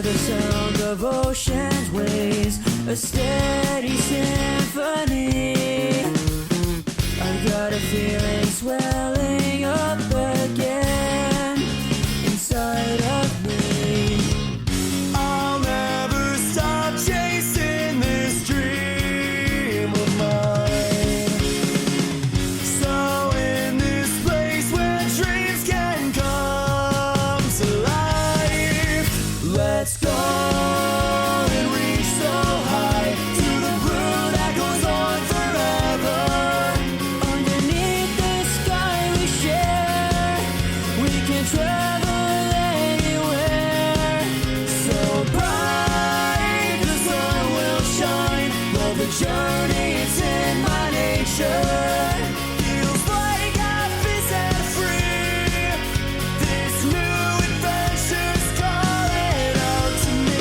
the sound of ocean's waves, a steady symphony. I got a feeling swelling up again inside of me. I'll never stop chasing this dream of mine. So in this place where dreams can come to life, let's go and reach so high to the blue that goes on forever. Underneath the sky we share, we can travel anywhere. So bright the sun will shine. Love the journey, it's in my nature. Feels like I've been set free. This new adventure's calling out to me.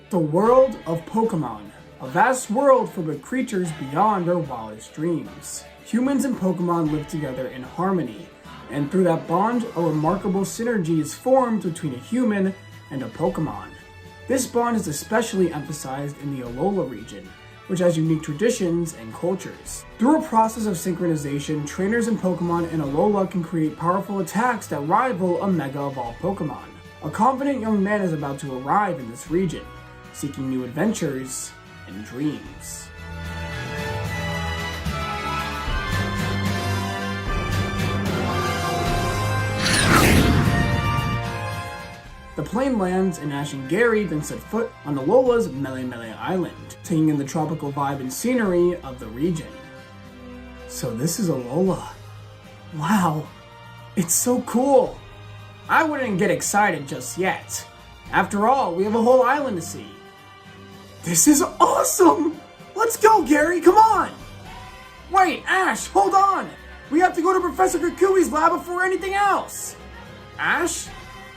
The world of Pokemon. A vast world filled with creatures beyond our wildest dreams. Humans and Pokemon live together in harmony, and through that bond, a remarkable synergy is formed between a human and a Pokemon. This bond is especially emphasized in the Alola region, which has unique traditions and cultures. Through a process of synchronization, trainers and Pokemon in Alola can create powerful attacks that rival a Mega Evolved Pokemon. A confident young man is about to arrive in this region, seeking new adventures and dreams. The plane lands, and Ash and Gary then set foot on Alola's Mele Mele Island, taking in the tropical vibe and scenery of the region. So this is Alola. Wow, it's so cool. I wouldn't get excited just yet. After all, we have a whole island to see. This is awesome! Let's go, Gary, come on! Wait, Ash, hold on! We have to go to Professor Kukui's lab before anything else! Ash?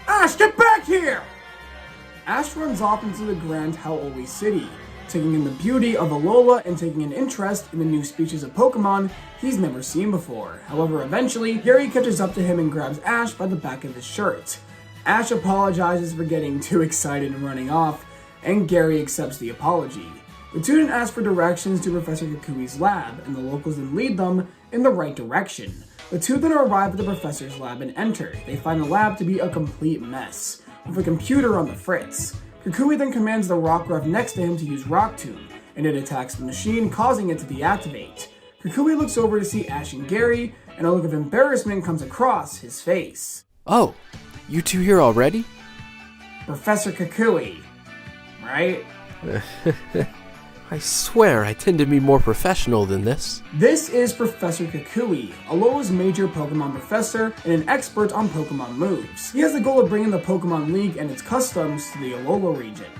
Ash, get back here! Ash runs off into the grand Hau'oli city, taking in the beauty of Alola and taking an interest in the new species of Pokemon he's never seen before. However, eventually, Gary catches up to him and grabs Ash by the back of his shirt. Ash apologizes for getting too excited and running off, and Gary accepts the apology. The two then ask for directions to Professor Kukui's lab, and the locals then lead them in the right direction. The two then arrive at the professor's lab and enter. They find the lab to be a complete mess, with a computer on the fritz. Kukui then commands the Rockruff next to him to use Rock Tomb, and it attacks the machine, causing it to deactivate. Kukui looks over to see Ash and Gary, and a look of embarrassment comes across his face. Oh, you two here already? Professor Kukui, right? I swear I tend to be more professional than this. This is Professor Kukui, Alola's major Pokemon professor and an expert on Pokemon moves. He has the goal of bringing the Pokemon League and its customs to the Alola region.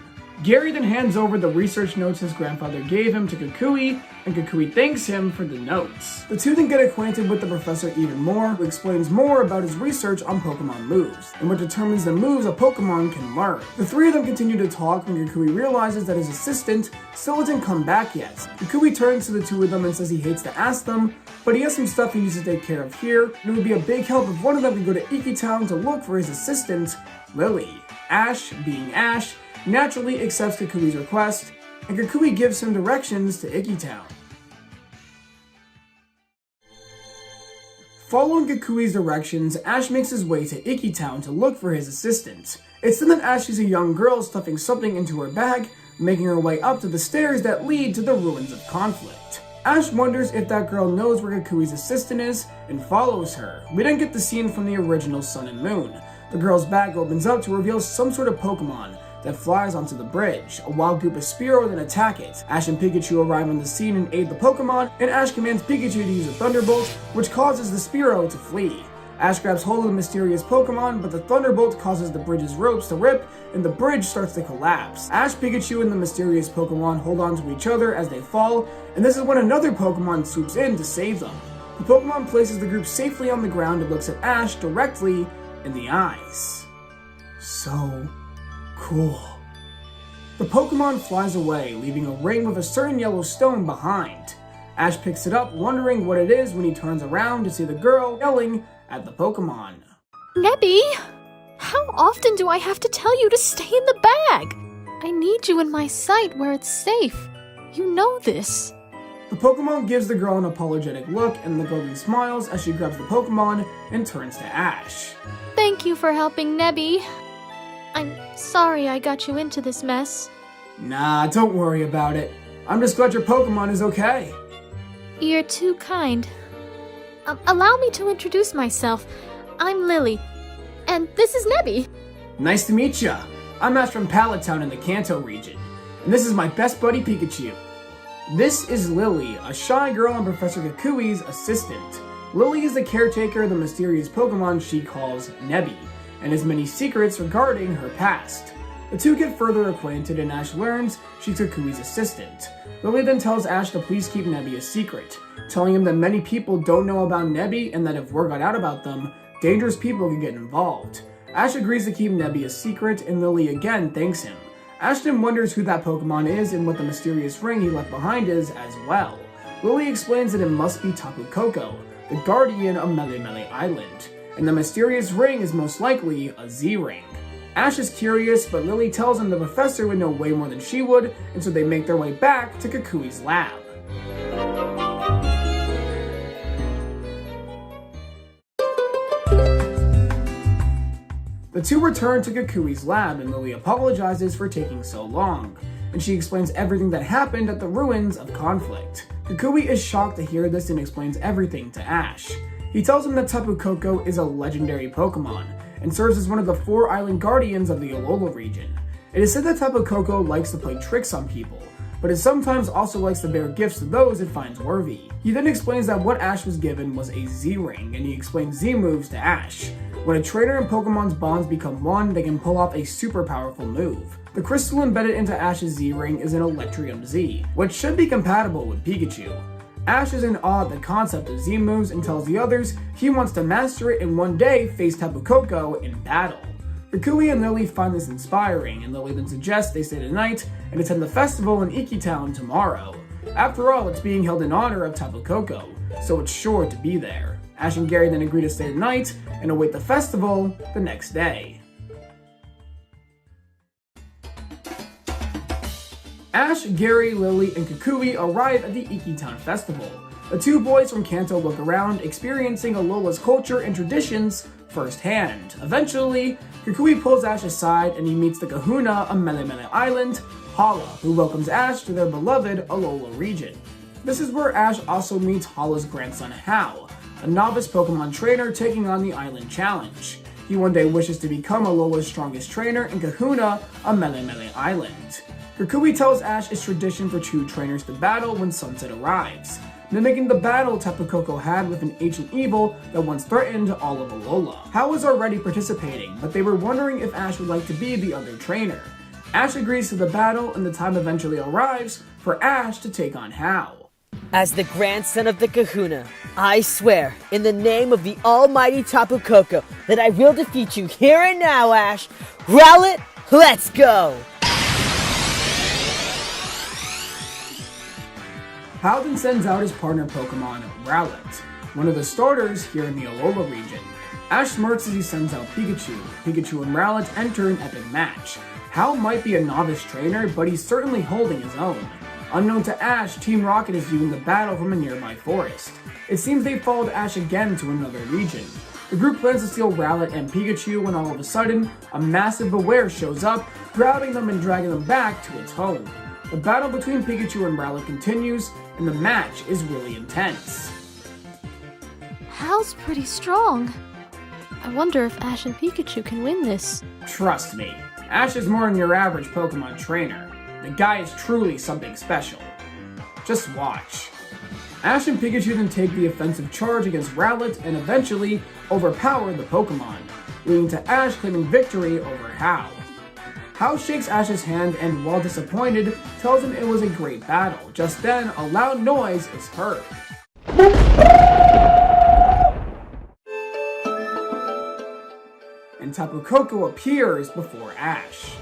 Gary then hands over the research notes his grandfather gave him to Kukui, and Kukui thanks him for the notes. The two then get acquainted with the professor even more, who explains more about his research on Pokemon moves, and what determines the moves a Pokemon can learn. The three of them continue to talk when Kukui realizes that his assistant still hasn't come back yet. Kukui turns to the two of them and says he hates to ask them, but he has some stuff he needs to take care of here, and it would be a big help if one of them could go to Iki Town to look for his assistant, Lillie. Ash, being Ash, naturally accepts Kukui's request, and Kukui gives him directions to Iki Town. Following Kukui's directions, Ash makes his way to Iki Town to look for his assistant. It's then that Ash sees a young girl stuffing something into her bag, making her way up to the stairs that lead to the ruins of conflict. Ash wonders if that girl knows where Kukui's assistant is and follows her. We then get the scene from the original Sun and Moon. The girl's bag opens up to reveal some sort of Pokemon that flies onto the bridge. A wild group of Spearow then attack it. Ash and Pikachu arrive on the scene and aid the Pokemon, and Ash commands Pikachu to use a Thunderbolt, which causes the Spearow to flee. Ash grabs hold of the mysterious Pokemon, but the Thunderbolt causes the bridge's ropes to rip, and the bridge starts to collapse. Ash, Pikachu, and the mysterious Pokemon hold on to each other as they fall, and this is when another Pokemon swoops in to save them. The Pokemon places the group safely on the ground and looks at Ash directly in the eyes. So cool. The Pokemon flies away, leaving a ring with a certain yellow stone behind. Ash picks it up, wondering what it is when he turns around to see the girl yelling at the Pokemon. Nebby, how often do I have to tell you to stay in the bag? I need you in my sight where it's safe. You know this. The Pokemon gives the girl an apologetic look, and the girl smiles as she grabs the Pokemon and turns to Ash. Thank you for helping, Nebby. I'm sorry I got you into this mess. Nah, don't worry about it. I'm just glad your Pokemon is okay. You're too kind. Allow me to introduce myself. I'm Lillie, and this is Nebby. Nice to meet ya. I'm Ash from Pallet Town in the Kanto region, and this is my best buddy Pikachu. This is Lillie, a shy girl and Professor Kukui's assistant. Lillie is the caretaker of the mysterious Pokemon she calls Nebby, and has many secrets regarding her past. The two get further acquainted and Ash learns she's Kukui's assistant. Lillie then tells Ash to please keep Nebby a secret, telling him that many people don't know about Nebby and that if word got out about them, dangerous people could get involved. Ash agrees to keep Nebby a secret and Lillie again thanks him. Ash then wonders who that Pokemon is and what the mysterious ring he left behind is as well. Lillie explains that it must be Tapu Koko, the guardian of Melemele Island, and the mysterious ring is most likely a Z-ring. Ash is curious, but Lillie tells him the professor would know way more than she would, and so they make their way back to Kukui's lab. The two return to Kukui's lab, and Lillie apologizes for taking so long, and she explains everything that happened at the ruins of conflict. Kukui is shocked to hear this and explains everything to Ash. He tells him that Tapu Koko is a legendary Pokemon, and serves as one of the 4 island guardians of the Alola region. It is said that Tapu Koko likes to play tricks on people, but it sometimes also likes to bear gifts to those it finds worthy. He then explains that what Ash was given was a Z-ring, and he explains Z moves to Ash. When a trainer and Pokemon's bonds become one, they can pull off a super powerful move. The crystal embedded into Ash's Z-ring is an Electrium Z, which should be compatible with Pikachu. Ash is in awe at the concept of Z moves and tells the others he wants to master it and one day face Tapu Koko in battle. Kukui and Lillie find this inspiring, and Lillie then suggests they stay the night and attend the festival in Iki Town tomorrow. After all, it's being held in honor of Tapu Koko, so it's sure to be there. Ash and Gary then agree to stay the night and await the festival the next day. Ash, Gary, Lillie, and Kukui arrive at the Iki Town Festival. The two boys from Kanto look around, experiencing Alola's culture and traditions firsthand. Eventually, Kukui pulls Ash aside and he meets the kahuna of Melemele Island, Hala, who welcomes Ash to their beloved Alola region. This is where Ash also meets Hala's grandson Hal, a novice Pokemon trainer taking on the Island Challenge. He one day wishes to become Alola's strongest trainer and kahuna of Melemele Island. Kukui tells Ash it's tradition for 2 trainers to battle when sunset arrives, mimicking the battle Tapu Koko had with an ancient evil that once threatened all of Alola. Hal was already participating, but they were wondering if Ash would like to be the other trainer. Ash agrees to the battle, and the time eventually arrives for Ash to take on Hal. As the grandson of the kahuna, I swear, in the name of the almighty Tapu Koko, that I will defeat you here and now, Ash. Rowlet, let's go! Hal then sends out his partner Pokemon, Rowlet, one of the starters here in the Alola region. Ash smirks as he sends out Pikachu. Pikachu and Rowlet enter an epic match. Hal might be a novice trainer, but he's certainly holding his own. Unknown to Ash, Team Rocket is viewing the battle from a nearby forest. It seems they followed Ash again to another region. The group plans to steal Rowlet and Pikachu when all of a sudden, a massive Beware shows up, grabbing them and dragging them back to its home. The battle between Pikachu and Rowlet continues, and the match is really intense. Hal's pretty strong. I wonder if Ash and Pikachu can win this. Trust me, Ash is more than your average Pokemon trainer. The guy is truly something special. Just watch. Ash and Pikachu then take the offensive charge against Rowlet and eventually overpower the Pokemon, leading to Ash claiming victory over Hal. Hal shakes Ash's hand and, while disappointed, tells him it was a great battle. Just then, a loud noise is heard. And Tapu Koko appears before Ash.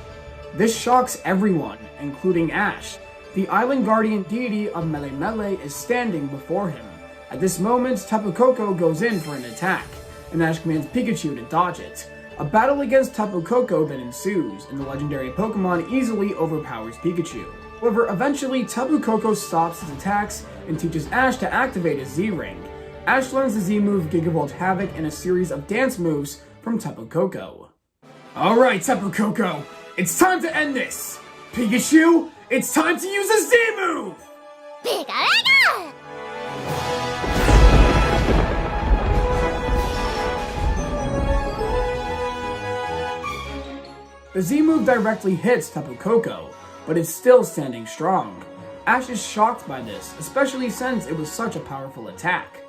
This shocks everyone, including Ash. The island guardian deity of Mele is standing before him. At this moment, Tapu Koko goes in for an attack, and Ash commands Pikachu to dodge it. A battle against Tapu Koko then ensues, and the legendary Pokemon easily overpowers Pikachu. However, eventually Tapu Koko stops his attacks and teaches Ash to activate his Z-Ring. Ash learns the Z-move Gigavolt Havoc and a series of dance moves from Tapu Koko. Alright Tapu Koko, it's time to end this! Pikachu, it's time to use a Z-move! Pika-Pika! The Z-move directly hits Tapu Koko, but it's still standing strong. Ash is shocked by this, especially since it was such a powerful attack.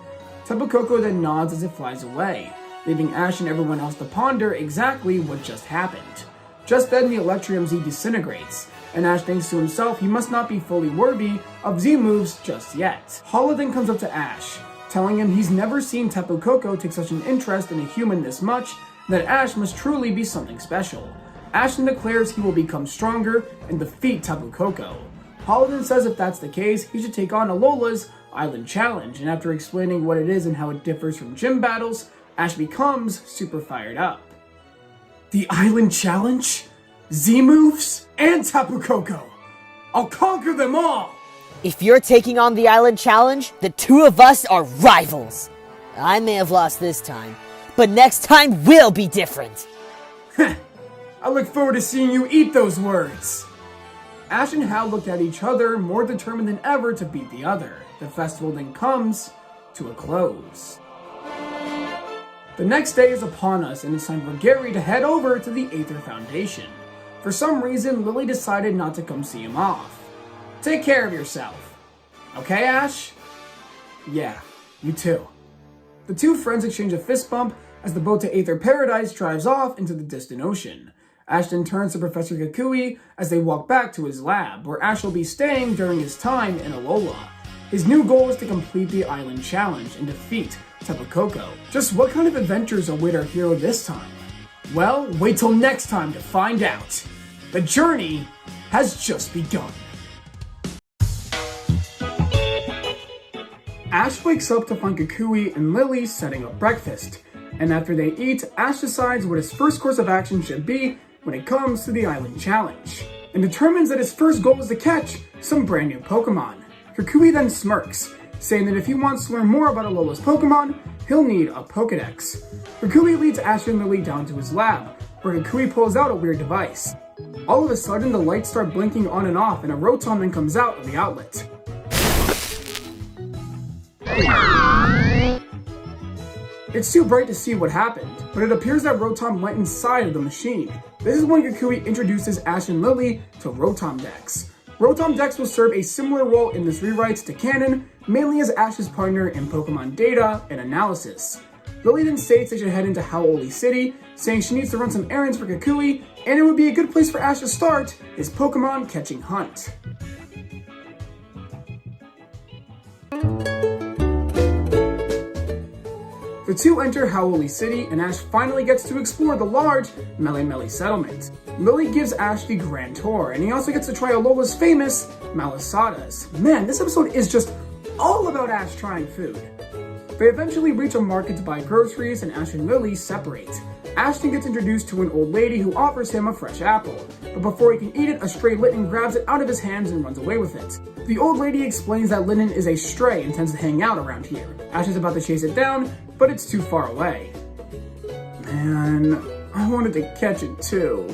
Tapu Koko then nods as it flies away, leaving Ash and everyone else to ponder exactly what just happened. Just then the Electrium Z disintegrates, and Ash thinks to himself he must not be fully worthy of Z-moves just yet. Hala then comes up to Ash, telling him he's never seen Tapu Koko take such an interest in a human this much, and that Ash must truly be something special. Ash then declares he will become stronger and defeat Tapu Koko. Hala then says if that's the case, he should take on Alola's Island Challenge, and after explaining what it is and how it differs from gym battles, Ash becomes super fired up. The Island Challenge? Z-moves? And Tapu Koko! I'll conquer them all! If you're taking on the Island Challenge, the two of us are rivals. I may have lost this time, but next time will be different. I look forward to seeing you eat those words! Ash and Hal looked at each other, more determined than ever to beat the other. The festival then comes to a close. The next day is upon us, and it's time for Gary to head over to the Aether Foundation. For some reason, Lillie decided not to come see him off. Take care of yourself. Okay, Ash? Yeah, you too. The two friends exchange a fist bump as the boat to Aether Paradise drives off into the distant ocean. Ash then turns to Professor Kukui as they walk back to his lab, where Ash will be staying during his time in Alola. His new goal is to complete the Island Challenge and defeat Tapu Koko. Just what kind of adventures await our hero this time? Well, wait till next time to find out. The journey has just begun. Ash wakes up to find Kukui and Lillie setting up breakfast, and after they eat, Ash decides what his first course of action should be when it comes to the Island Challenge, and determines that his first goal is to catch some brand new Pokemon. Kukui then smirks, saying that if he wants to learn more about Alola's Pokemon, he'll need a Pokedex. Kukui leads Ash and Lillie down to his lab, where Kukui pulls out a weird device. All of a sudden, the lights start blinking on and off, and a Rotom then comes out of the outlet. It's too bright to see what happened, but it appears that Rotom went inside of the machine. This is when Kukui introduces Ash and Lillie to Rotom Dex. Rotom Dex will serve a similar role in this rewrite to canon, mainly as Ash's partner in Pokemon data and analysis. Lillie then states they should head into Hau'oli City, saying she needs to run some errands for Kukui, and it would be a good place for Ash to start his Pokemon catching hunt. The two enter Hau'oli City, and Ash finally gets to explore the large Mele settlement. Lillie gives Ash the grand tour, and he also gets to try Alola's famous Malasadas. Man, this episode is just all about Ash trying food. They eventually reach a market to buy groceries, and Ash and Lillie separate. Ash then gets introduced to an old lady who offers him a fresh apple, but before he can eat it, a stray Litten grabs it out of his hands and runs away with it. The old lady explains that Litten is a stray and tends to hang out around here. Ash is about to chase it down, but it's too far away. Man, I wanted to catch it too.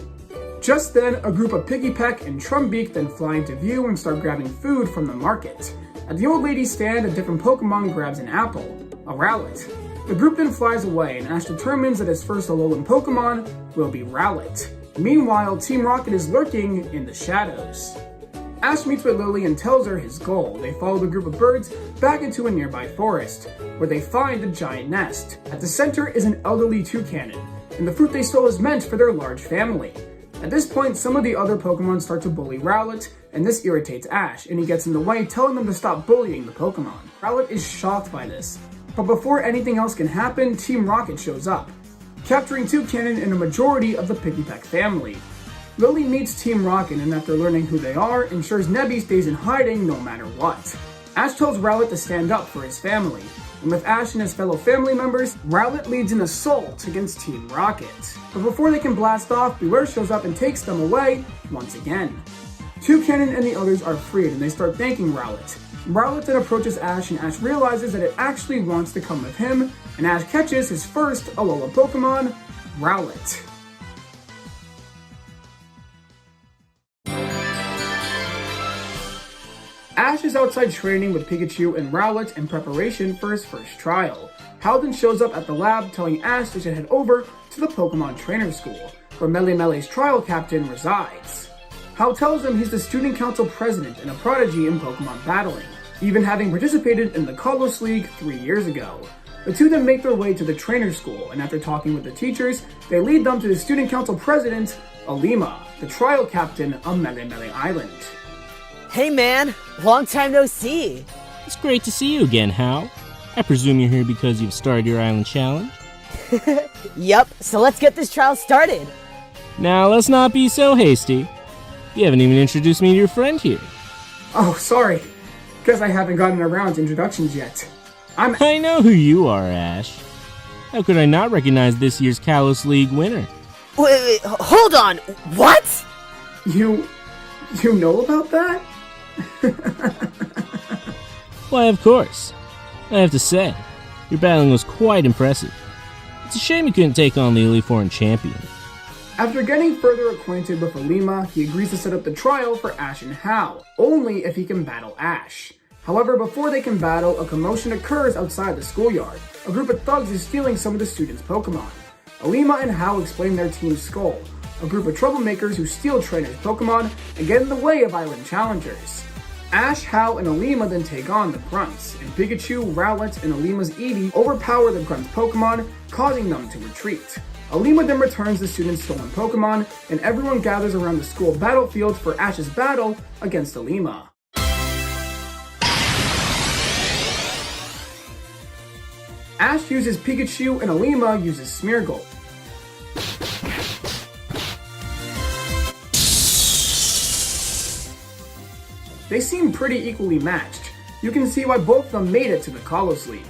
Just then, a group of Piggypeck and Trumbeak then fly into view and start grabbing food from the market. At the old lady's stand, a different Pokemon grabs an apple, a Rowlet. The group then flies away, and Ash determines that his first Alolan Pokemon will be Rowlet. Meanwhile, Team Rocket is lurking in the shadows. Ash meets with Lillie and tells her his goal. They follow the group of birds back into a nearby forest, where they find a giant nest. At the center is an elderly toucanon, and the fruit they stole is meant for their large family. At this point, some of the other Pokemon start to bully Rowlet, and this irritates Ash, and he gets in the way, telling them to stop bullying the Pokemon. Rowlet is shocked by this, but before anything else can happen, Team Rocket shows up, capturing Toucanon and a majority of the Piggypeck family. Lillie meets Team Rocket and after learning who they are, ensures Nebby stays in hiding no matter what. Ash tells Rowlet to stand up for his family, and with Ash and his fellow family members, Rowlet leads an assault against Team Rocket. But before they can blast off, Beware shows up and takes them away once again. Toucannon and the others are freed and they start thanking Rowlet. Rowlet then approaches Ash and Ash realizes that it actually wants to come with him, and Ash catches his first Alola Pokemon, Rowlet. Ash is outside training with Pikachu and Rowlet in preparation for his first trial. Hal then shows up at the lab telling Ash they should head over to the Pokemon Trainer School, where Mele's trial captain resides. Hal tells him he's the student council president and a prodigy in Pokemon battling, even having participated in the Kalos League 3 years ago. The two then make their way to the trainer school, and after talking with the teachers, they lead them to the student council president, Iilima, the trial captain of Mele Island. Hey man, long time no see. It's great to see you again, Hal. I presume you're here because you've started your island challenge? Yup, so let's get this trial started. Now let's not be so hasty. You haven't even introduced me to your friend here. Oh, sorry. Guess I haven't gotten around to introductions yet. I know who you are, Ash. How could I not recognize this year's Kalos League winner? Wait, hold on, what? You know about that? Why, of course. I have to say, your battling was quite impressive. It's a shame you couldn't take on the elite foreign champion. After getting further acquainted with Iilima, he agrees to set up the trial for Ash and Hal, only if he can battle Ash. However, before they can battle, a commotion occurs outside the schoolyard. A group of thugs is stealing some of the students' Pokemon. Iilima and Hal explain their team's goal, a group of troublemakers who steal trainers' Pokemon and get in the way of island challengers. Ash, Hal, and Iilima then take on the Grunts, and Pikachu, Rowlet, and Iilima's Eevee overpower the Grunts' Pokemon, causing them to retreat. Iilima then returns the students' stolen Pokemon, and everyone gathers around the school battlefield for Ash's battle against Iilima. Ash uses Pikachu and Iilima uses Smeargle. They seem pretty equally matched. You can see why both of them made it to the Kalos League.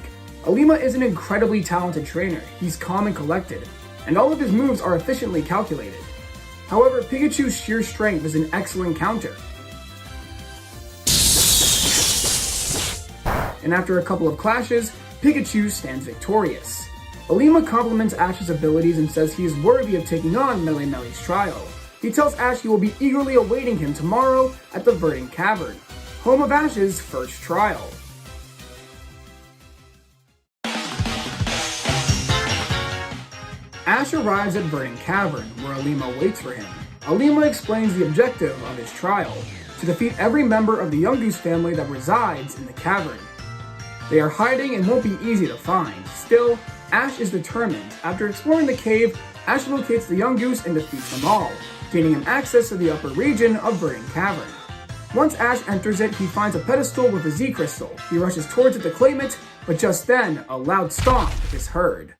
Iilima is an incredibly talented trainer. He's calm and collected, and all of his moves are efficiently calculated. However, Pikachu's sheer strength is an excellent counter. And after a couple of clashes, Pikachu stands victorious. Iilima compliments Ash's abilities and says he is worthy of taking on Mele's trial. He tells Ash he will be eagerly awaiting him tomorrow at the Verdant Cavern, home of Ash's first trial. Ash arrives at Verdant Cavern, where Iilima waits for him. Iilima explains the objective of his trial, to defeat every member of the Yungoos family that resides in the cavern. They are hiding and won't be easy to find. Still, Ash is determined. After exploring the cave, Ash locates the Yungoos and defeats them all, gaining him access to the upper region of Verdant Cavern. Once Ash enters it, he finds a pedestal with a Z crystal. He rushes towards it to claim it, but just then, a loud stomp is heard.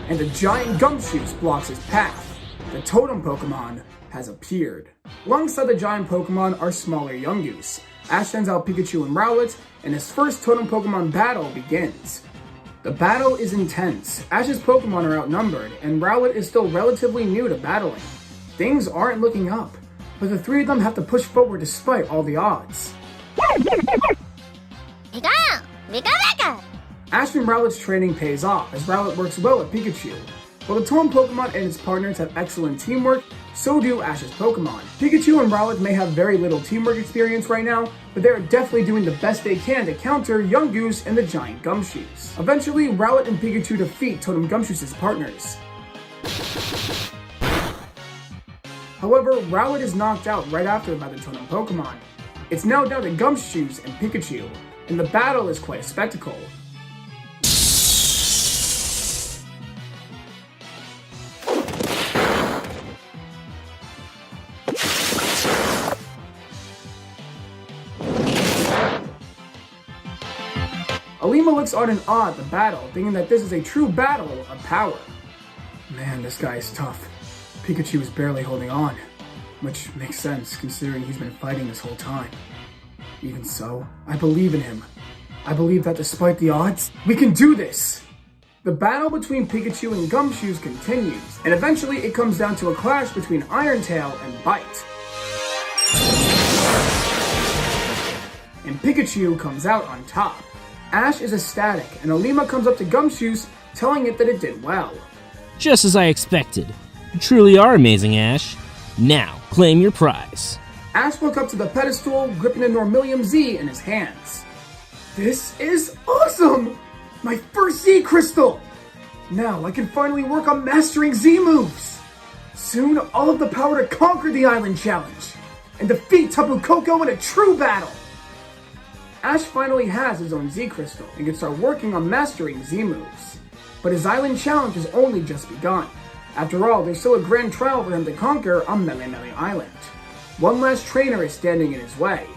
And a giant Gumshoos blocks his path. The totem Pokemon has appeared. Alongside the giant Pokemon are smaller Yungoos. Ash sends out Pikachu and Rowlet, and his first totem Pokemon battle begins. The battle is intense. Ash's Pokemon are outnumbered, and Rowlet is still relatively new to battling. Things aren't looking up, but the three of them have to push forward despite all the odds. Ash and Rowlet's training pays off, as Rowlet works well with Pikachu. While the totem Pokemon and its partners have excellent teamwork, so do Ash's Pokemon. Pikachu and Rowlet may have very little teamwork experience right now, but they are definitely doing the best they can to counter Yungoos and the giant Gumshoos. Eventually, Rowlet and Pikachu defeat Totem Gumshoos' partners. However, Rowlet is knocked out right after by the totem Pokemon. It's now down to Gumshoos and Pikachu, and the battle is quite a spectacle. Iilima looks on in awe at the battle, thinking that this is a true battle of power. Man, this guy is tough. Pikachu is barely holding on, which makes sense considering he's been fighting this whole time. Even so, I believe in him. I believe that despite the odds, we can do this! The battle between Pikachu and Gumshoes continues, and eventually it comes down to a clash between Iron-Tail and Bite. And Pikachu comes out on top. Ash is ecstatic, and Iilima comes up to Gumshoes, telling it that it did well. Just as I expected. You truly are amazing, Ash. Now, claim your prize. Ash walks up to the pedestal, gripping the Normalium Z in his hands. This is awesome! My first Z crystal! Now I can finally work on mastering Z moves! Soon I'll have the power to conquer the island challenge and defeat Tapu Koko in a true battle! Ash finally has his own Z crystal and can start working on mastering Z moves. But his island challenge has only just begun. After all, there's still a grand trial for him to conquer on Melemele Island. One last trainer is standing in his way.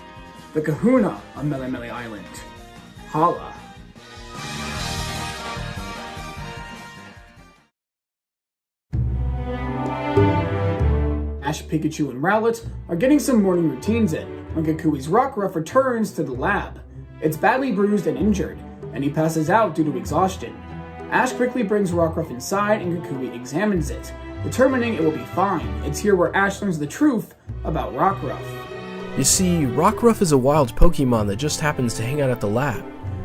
The Kahuna on Melemele Island. Hala. Ash, Pikachu, and Rowlet are getting some morning routines in when Kukui's Rockruff returns to the lab. It's badly bruised and injured, and he passes out due to exhaustion. Ash quickly brings Rockruff inside and Kukui examines it, determining it will be fine. It's here where Ash learns the truth about Rockruff. You see, Rockruff is a wild Pokemon that just happens to hang out at the lab.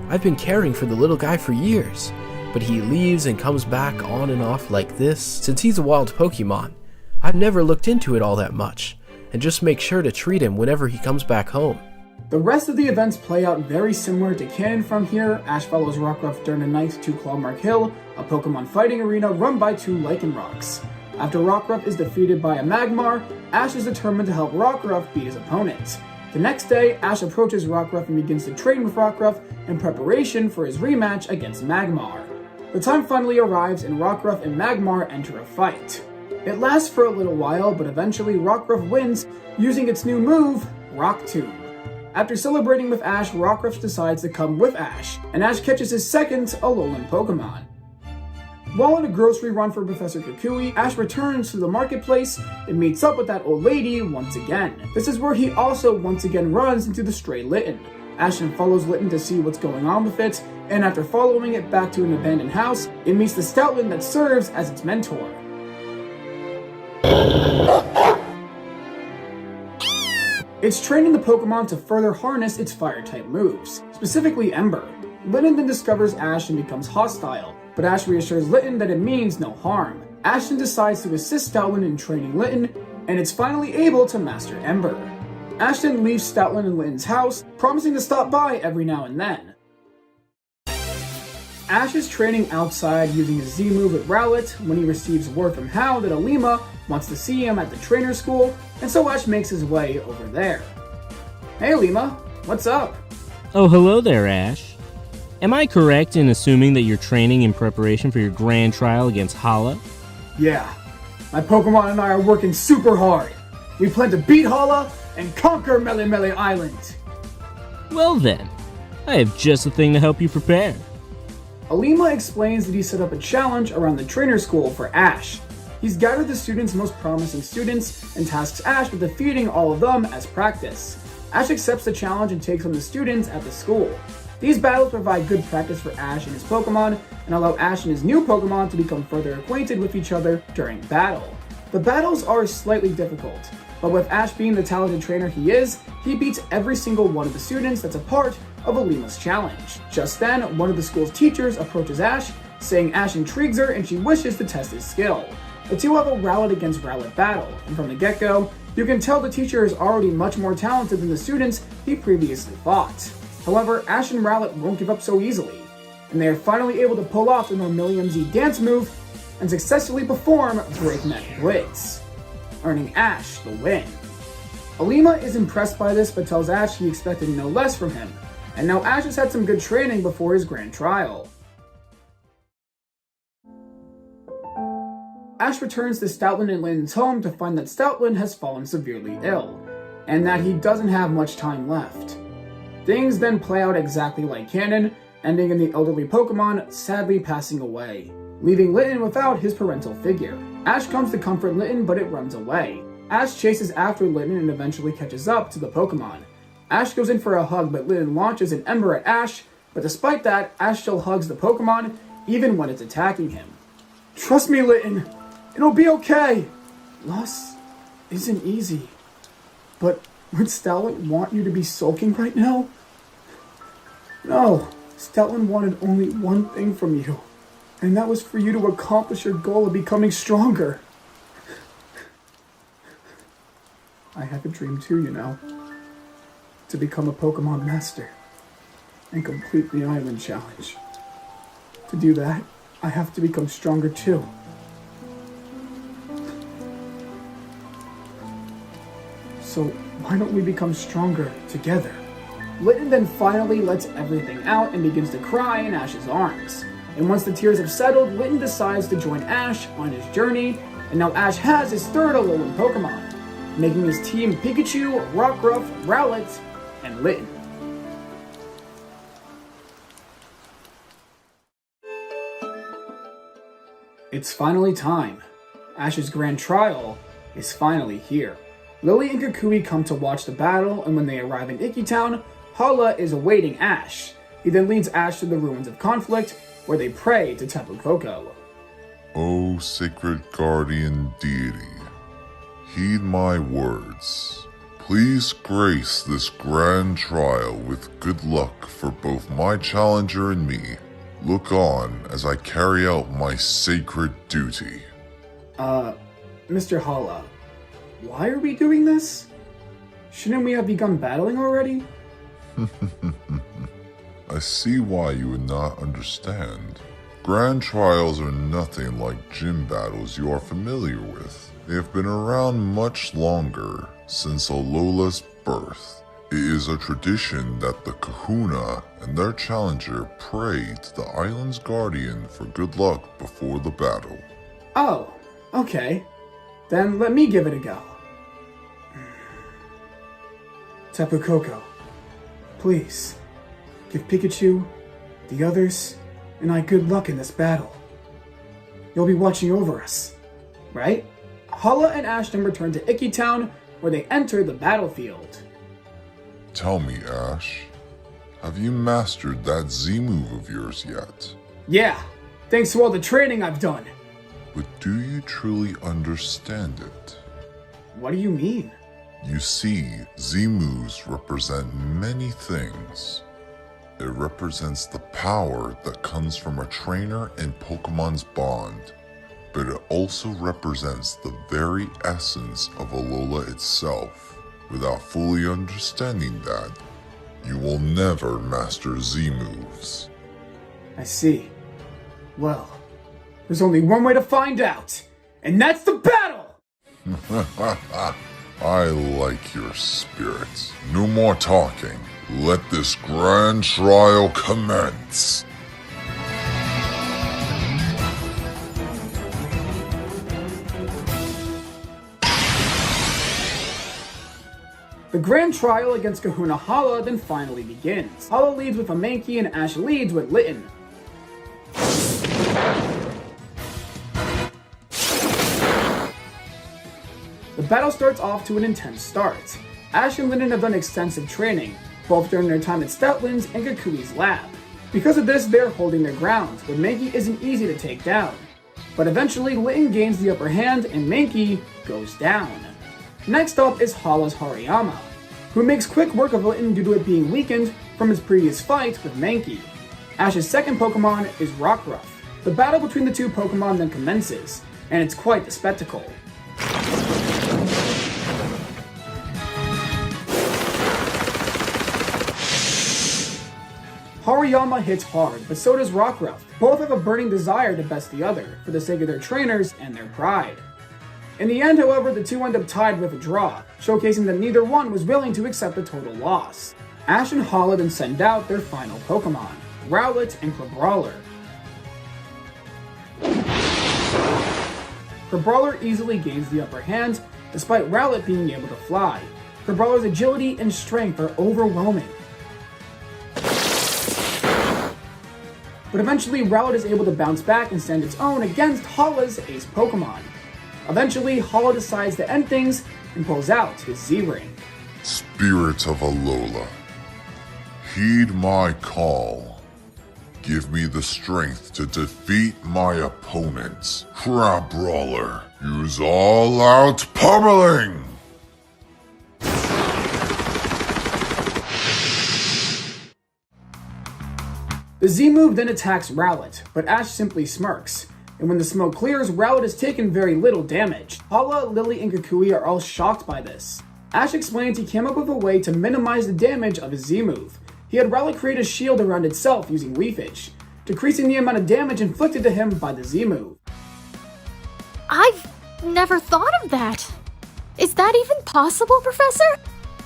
I've been caring for the little guy for years, but he leaves and comes back on and off like this. Since he's a wild Pokemon, I've never looked into it all that much, and just make sure to treat him whenever he comes back home. The rest of the events play out very similar to canon from here. Ash follows Rockruff during the night to Clawmark Hill, a Pokemon fighting arena run by 2 Lycanrocs. After Rockruff is defeated by a Magmar, Ash is determined to help Rockruff beat his opponent. The next day, Ash approaches Rockruff and begins to train with Rockruff in preparation for his rematch against Magmar. The time finally arrives and Rockruff and Magmar enter a fight. It lasts for a little while, but eventually Rockruff wins using its new move, Rock Tomb. After celebrating with Ash, Rockruff decides to come with Ash, and Ash catches his second Alolan Pokemon. While on a grocery run for Professor Kukui, Ash returns to the marketplace and meets up with that old lady once again. This is where he also once again runs into the stray Litten. Ash then follows Litten to see what's going on with it, and after following it back to an abandoned house, it meets the Stoutland that serves as its mentor. It's training the Pokemon to further harness its fire-type moves, specifically Ember. Litten then discovers Ash and becomes hostile, but Ash reassures Litten that it means no harm. Ash then decides to assist Stoutland in training Litten, and it's finally able to master Ember. Ash then leaves Stoutland in Litten's house, promising to stop by every now and then. Ash is training outside using his Z-move with Rowlet when he receives word from Hal that Iilima wants to see him at the trainer school, and so Ash makes his way over there. Hey Iilima, what's up? Oh, hello there, Ash. Am I correct in assuming that you're training in preparation for your grand trial against Hala? Yeah, my Pokemon and I are working super hard. We plan to beat Hala and conquer Melemele Island. Well then, I have just the thing to help you prepare. Iilima explains that he set up a challenge around the trainer school for Ash. He's gathered the students' most promising students and tasks Ash with defeating all of them as practice. Ash accepts the challenge and takes on the students at the school. These battles provide good practice for Ash and his Pokemon and allow Ash and his new Pokemon to become further acquainted with each other during battle. The battles are slightly difficult, but with Ash being the talented trainer he is, he beats every single one of the students that's a part of Iilima's challenge. Just then, one of the school's teachers approaches Ash, saying Ash intrigues her and she wishes to test his skill. The two have a Rowlet against Rowlet battle, and from the get-go, you can tell the teacher is already much more talented than the students he previously fought. However, Ash and Rowlet won't give up so easily, and they are finally able to pull off the Normalium Z dance move and successfully perform Breakneck Blitz, earning Ash the win. Iilima is impressed by this but tells Ash he expected no less from him, and now Ash has had some good training before his grand trial. Ash returns to Stoutland and Litten's home to find that Stoutland has fallen severely ill, and that he doesn't have much time left. Things then play out exactly like canon, ending in the elderly Pokemon sadly passing away, leaving Litten without his parental figure. Ash comes to comfort Litten, but it runs away. Ash chases after Litten and eventually catches up to the Pokemon. Ash goes in for a hug, but Litten launches an Ember at Ash, but despite that, Ash still hugs the Pokemon, even when it's attacking him. Trust me, Litten. It'll be okay. Loss isn't easy. But would Stoutland want you to be sulking right now? No. Stoutland wanted only one thing from you, and that was for you to accomplish your goal of becoming stronger. I have a dream too, you know. To become a Pokemon Master and complete the Island Challenge. To do that, I have to become stronger too. So why don't we become stronger together? Litten then finally lets everything out and begins to cry in Ash's arms. And once the tears have settled, Litten decides to join Ash on his journey, and now Ash has his third Alolan Pokemon, making his team Pikachu, Rockruff, Rowlet, and Litten. It's finally time. Ash's grand trial is finally here. Lillie and Kukui come to watch the battle, and when they arrive in Iki Town, Hala is awaiting Ash. He then leads Ash to the ruins of conflict, where they pray to Tapu Koko. O sacred guardian deity, heed my words. Please grace this grand trial with good luck for both my challenger and me. Look on as I carry out my sacred duty. Mr. Hala, why are we doing this? Shouldn't we have begun battling already? I see why you would not understand. Grand trials are nothing like gym battles you are familiar with. They have been around much longer, since Alola's birth. It is a tradition that the Kahuna and their challenger pray to the island's guardian for good luck before the battle. Oh, okay. Then let me give it a go. Tapu Koko, please, give Pikachu, the others, and I good luck in this battle. You'll be watching over us, right? Hala and Ash then return to Iki Town, where they enter the battlefield. Tell me, Ash, have you mastered that Z move of yours yet? Yeah, thanks to all the training I've done. But do you truly understand it? What do you mean? You see, Z moves represent many things. It represents the power that comes from a trainer and Pokemon's bond, but it also represents the very essence of Alola itself. Without fully understanding that, you will never master Z moves. I see. Well, there's only one way to find out, and that's the battle! I like your spirit. No more talking. Let this grand trial commence. The grand trial against Kahuna Hala then finally begins. Hala leads with a Mankey and Ash leads with Litten. The battle starts off to an intense start. Ash and Litten have done extensive training, both during their time at Stoutland's and Kukui's lab. Because of this, they're holding their ground, but Mankey isn't easy to take down. But eventually, Litten gains the upper hand and Mankey goes down. Next up is Hala's Hariyama, who makes quick work of Litten due to it being weakened from his previous fight with Mankey. Ash's second Pokemon is Rockruff. The battle between the two Pokemon then commences, and it's quite the spectacle. Hariyama hits hard, but so does Rockruff. Both have a burning desire to best the other, for the sake of their trainers and their pride. In the end, however, the two end up tied with a draw, showcasing that neither one was willing to accept a total loss. Ash and Hala then send out their final Pokemon, Rowlet and Crabrawler. Crabrawler easily gains the upper hand, despite Rowlet being able to fly. Crabrawler's agility and strength are overwhelming. but eventually Rowlet is able to bounce back and stand its own against Hala's ace Pokemon. Eventually, Hala decides to end things and pulls out his Z-Ring. Spirit of Alola, heed my call. Give me the strength to defeat my opponents. Crab Brawler, use all-out pummeling! The Z-move then attacks Rowlet, but Ash simply smirks. And when the smoke clears, Rowlet has taken very little damage. Hala, Lillie, and Kukui are all shocked by this. Ash explains he came up with a way to minimize the damage of his Z-move. He had Rowlet create a shield around itself using leafage, decreasing the amount of damage inflicted to him by the Z-move. I've never thought of that. Is that even possible, Professor?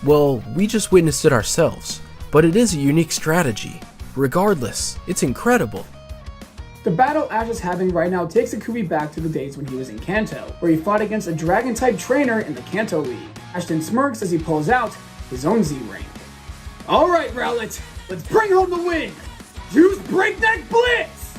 Well, we just witnessed it ourselves, but it is a unique strategy. Regardless, it's incredible. The battle Ash is having right now takes Kukui back to the days when he was in Kanto, where he fought against a Dragon-type trainer in the Kanto League. Ash then smirks as he pulls out his own Z-Ring. Alright, Rowlet, let's bring home the win! Use Breakneck Blitz!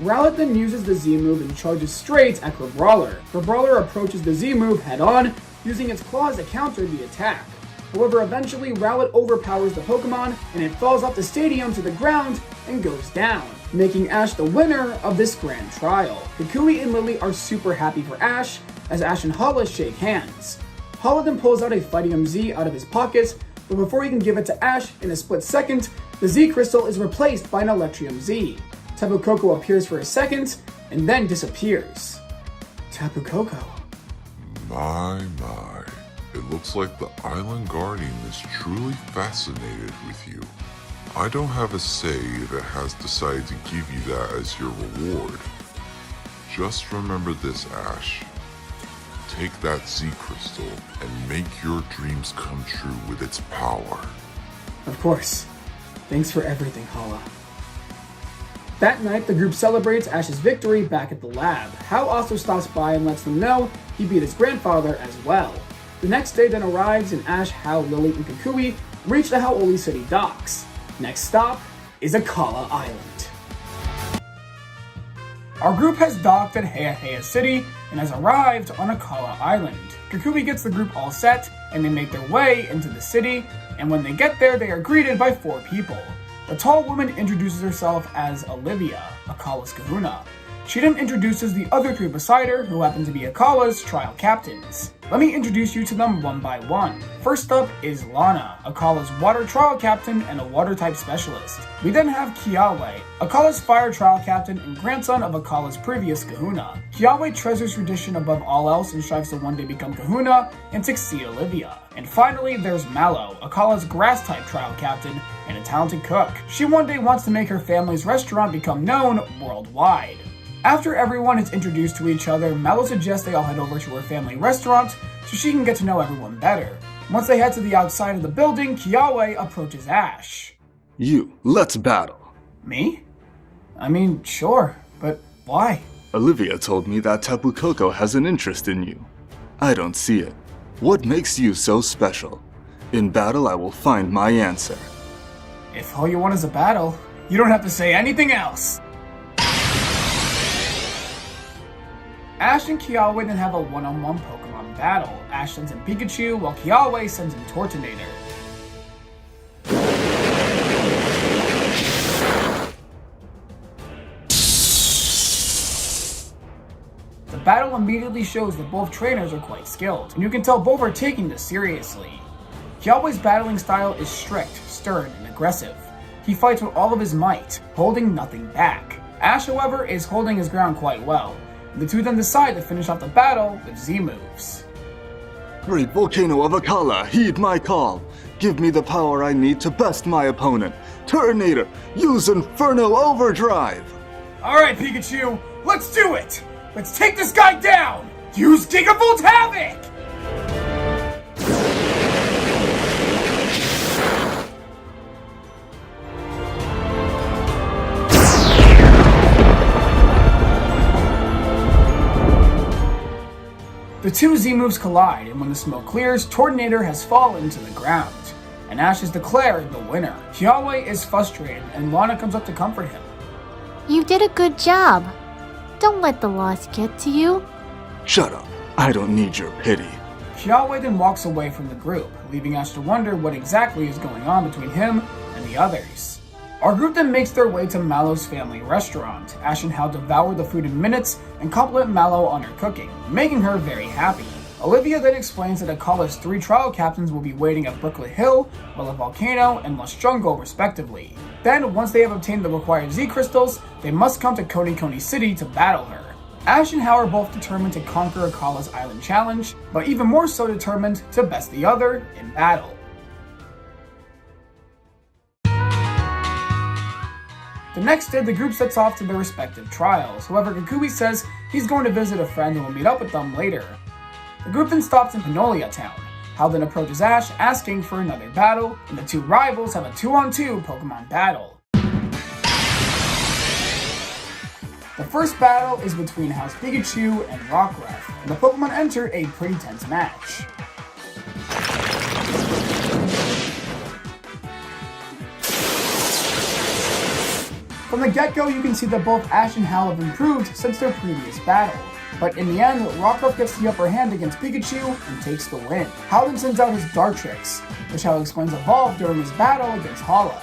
Rowlet then uses the Z-move and charges straight at Crabrawler. Crabrawler approaches the Z-move head-on, using its claws to counter the attack. However, eventually Rowlet overpowers the Pokemon, and it falls off the stadium to the ground and goes down, making Ash the winner of this grand trial. Kukui and Lillie are super happy for Ash, as Ash and Hala shake hands. Hala then pulls out a Fightium Z out of his pocket, but before he can give it to Ash in a split second, the Z Crystal is replaced by an Electrium Z. Tapu Koko appears for a second, and then disappears. Tapu Koko. My. It looks like the Island Guardian is truly fascinated with you. I don't have a say if it has decided to give you that as your reward. Just remember this, Ash. Take that Z Crystal and make your dreams come true with its power. Of course. Thanks for everything, Hala. That night, the group celebrates Ash's victory back at the lab. Hal also stops by and lets them know he beat his grandfather as well. The next day then arrives, and Ash, Hal, Lillie, and Kukui reach the Hau'oli City docks. Next stop is Akala Island. Our group has docked at Heihea City and has arrived on Akala Island. Kukui gets the group all set, and they make their way into the city, and when they get there, they are greeted by 4 people. The tall woman introduces herself as Olivia, Akala's kahuna. She then introduces the other 3 beside her, who happen to be Akala's trial captains. Let me introduce you to them one by one. First up is Lana, Akala's water trial captain and a water type specialist. We then have Kiawe, Akala's fire trial captain and grandson of Akala's previous kahuna. Kiawe treasures tradition above all else and strives to one day become kahuna and succeed Olivia. And finally, there's Mallow, Akala's grass type trial captain and a talented cook. She one day wants to make her family's restaurant become known worldwide. After everyone is introduced to each other, Mallow suggests they all head over to her family restaurant so she can get to know everyone better. Once they head to the outside of the building, Kiawe approaches Ash. You, let's battle. Me? I mean, sure, but why? Olivia told me that Tapu Koko has an interest in you. I don't see it. What makes you so special? In battle, I will find my answer. If all you want is a battle, you don't have to say anything else. Ash and Kiawe then have a one-on-one Pokemon battle. Ash sends in Pikachu, while Kiawe sends in Tortonator. The battle immediately shows that both trainers are quite skilled, and you can tell both are taking this seriously. Kiawe's battling style is strict, stern, and aggressive. He fights with all of his might, holding nothing back. Ash, however, is holding his ground quite well. The 2 then decide to finish off the battle with Z-moves. Great Volcano of Akala, heed my call. Give me the power I need to best my opponent. Turtonator, use Inferno Overdrive! Alright, Pikachu, let's do it! Let's take this guy down! Use Gigavolt Havoc! The 2 Z-moves collide, and when the smoke clears, Tortonator has fallen to the ground. and Ash is declared the winner. Kiawe is frustrated, and Lana comes up to comfort him. You did a good job. Don't let the loss get to you. Shut up. I don't need your pity. Kiawe then walks away from the group, leaving Ash to wonder what exactly is going on between him and the others. Our group then makes their way to Mallow's family restaurant. Ash and Hal devour the food in minutes and compliment Mallow on her cooking, making her very happy. Olivia then explains that Akala's 3 trial captains will be waiting at Brooklet Hill, Willow Volcano, and Lush Jungle respectively. Then, once they have obtained the required Z crystals, they must come to Coney Coney City to battle her. Ash and Hal are both determined to conquer Akala's island challenge, but even more so determined to best the other in battle. The next day, the group sets off to their respective trials. However, Kukui says he's going to visit a friend and will meet up with them later. The group then stops in Panolia Town. Hal then approaches Ash, asking for another battle, and the 2 rivals have a 2-on-2 Pokemon battle. The first battle is between Hal's Pikachu and Rockruff, and the Pokemon enter a pretty tense match. From the get-go, you can see that both Ash and Hal have improved since their previous battle. But in the end, Rockruff gets the upper hand against Pikachu and takes the win. Hal then sends out his Dartrix, which Hal explains evolved during his battle against Hala.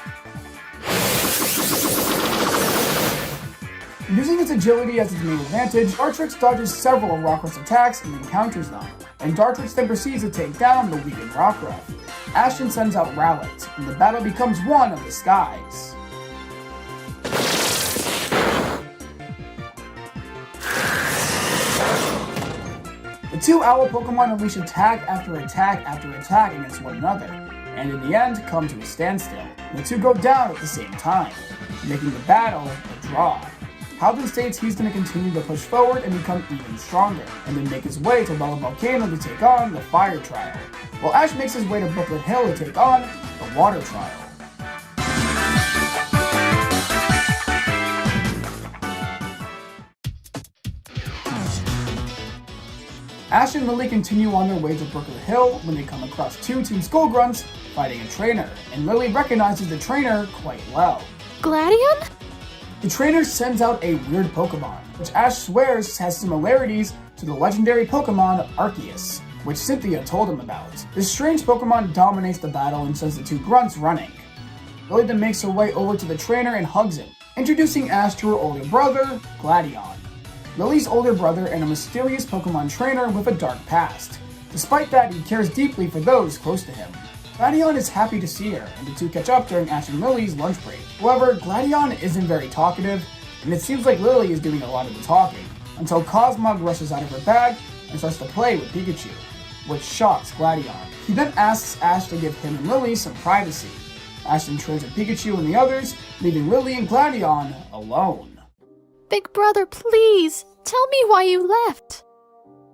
Using its agility as its main advantage, Dartrix dodges several of Rockruff's attacks and then counters them, and Dartrix then proceeds to take down the weakened Rockruff. Ash then sends out Rowlet, and the battle becomes one of the skies. The 2 owl Pokemon unleash attack after attack after attack against one another, and in the end come to a standstill. The 2 go down at the same time, making the battle a draw. Hal then states he's going to continue to push forward and become even stronger, and then make his way to Willow Volcano to take on the Fire Trial, while Ash makes his way to Brooklet Hill to take on the Water Trial. Ash and Lillie continue on their way to Brooklet Hill when they come across 2 Team Skullgrunts fighting a trainer, and Lillie recognizes the trainer quite well. Gladion? The trainer sends out a weird Pokemon, which Ash swears has similarities to the legendary Pokemon Arceus, which Cynthia told him about. This strange Pokemon dominates the battle and sends the 2 grunts running. Lillie then makes her way over to the trainer and hugs him, introducing Ash to her older brother, Gladion. Lillie's older brother and a mysterious Pokemon trainer with a dark past. Despite that, he cares deeply for those close to him. Gladion is happy to see her, and the 2 catch up during Ash and Lillie's lunch break. However, Gladion isn't very talkative, and it seems like Lillie is doing a lot of the talking, until Cosmog rushes out of her bag and starts to play with Pikachu, which shocks Gladion. He then asks Ash to give him and Lillie some privacy. Ash then trains with Pikachu and the others, leaving Lillie and Gladion alone. Big brother, please, tell me why you left.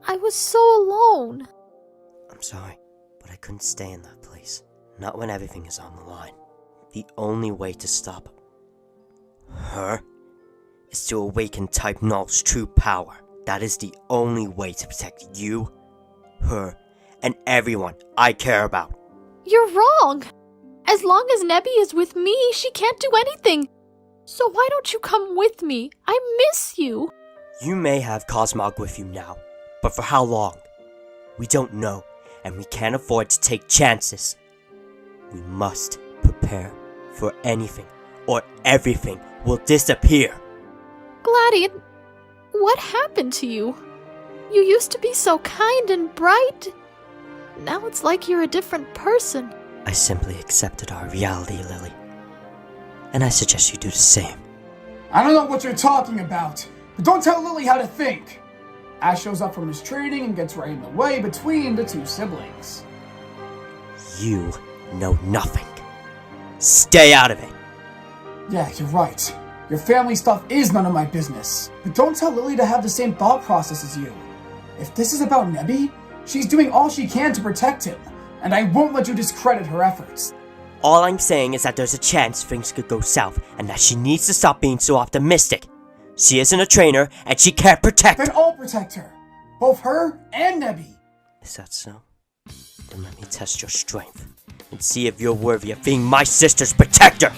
I was so alone. I'm sorry, but I couldn't stay in that place. Not when everything is on the line. The only way to stop her is to awaken Type Null's true power. That is the only way to protect you, her, and everyone I care about. You're wrong. As long as Nebby is with me, she can't do anything. So why don't you come with me? I miss you. You may have Cosmog with you now, but for how long? We don't know, and we can't afford to take chances. We must prepare for anything, or everything will disappear. Gladion, what happened to you? You used to be so kind and bright. Now it's like you're a different person. I simply accepted our reality, Lillie. And I suggest you do the same. I don't know what you're talking about, but don't tell Lillie how to think! Ash shows up from his training and gets right in the way between the 2 siblings. You know nothing. Stay out of it! Yeah, you're right. Your family stuff is none of my business. But don't tell Lillie to have the same thought process as you. If this is about Nebby, she's doing all she can to protect him, and I won't let you discredit her efforts. All I'm saying is that there's a chance things could go south, and that she needs to stop being so optimistic. She isn't a trainer, and she can't protect. Then I'll protect her. Both her and Nebby. Is that so? Then let me test your strength. and see if you're worthy of being my sister's protector!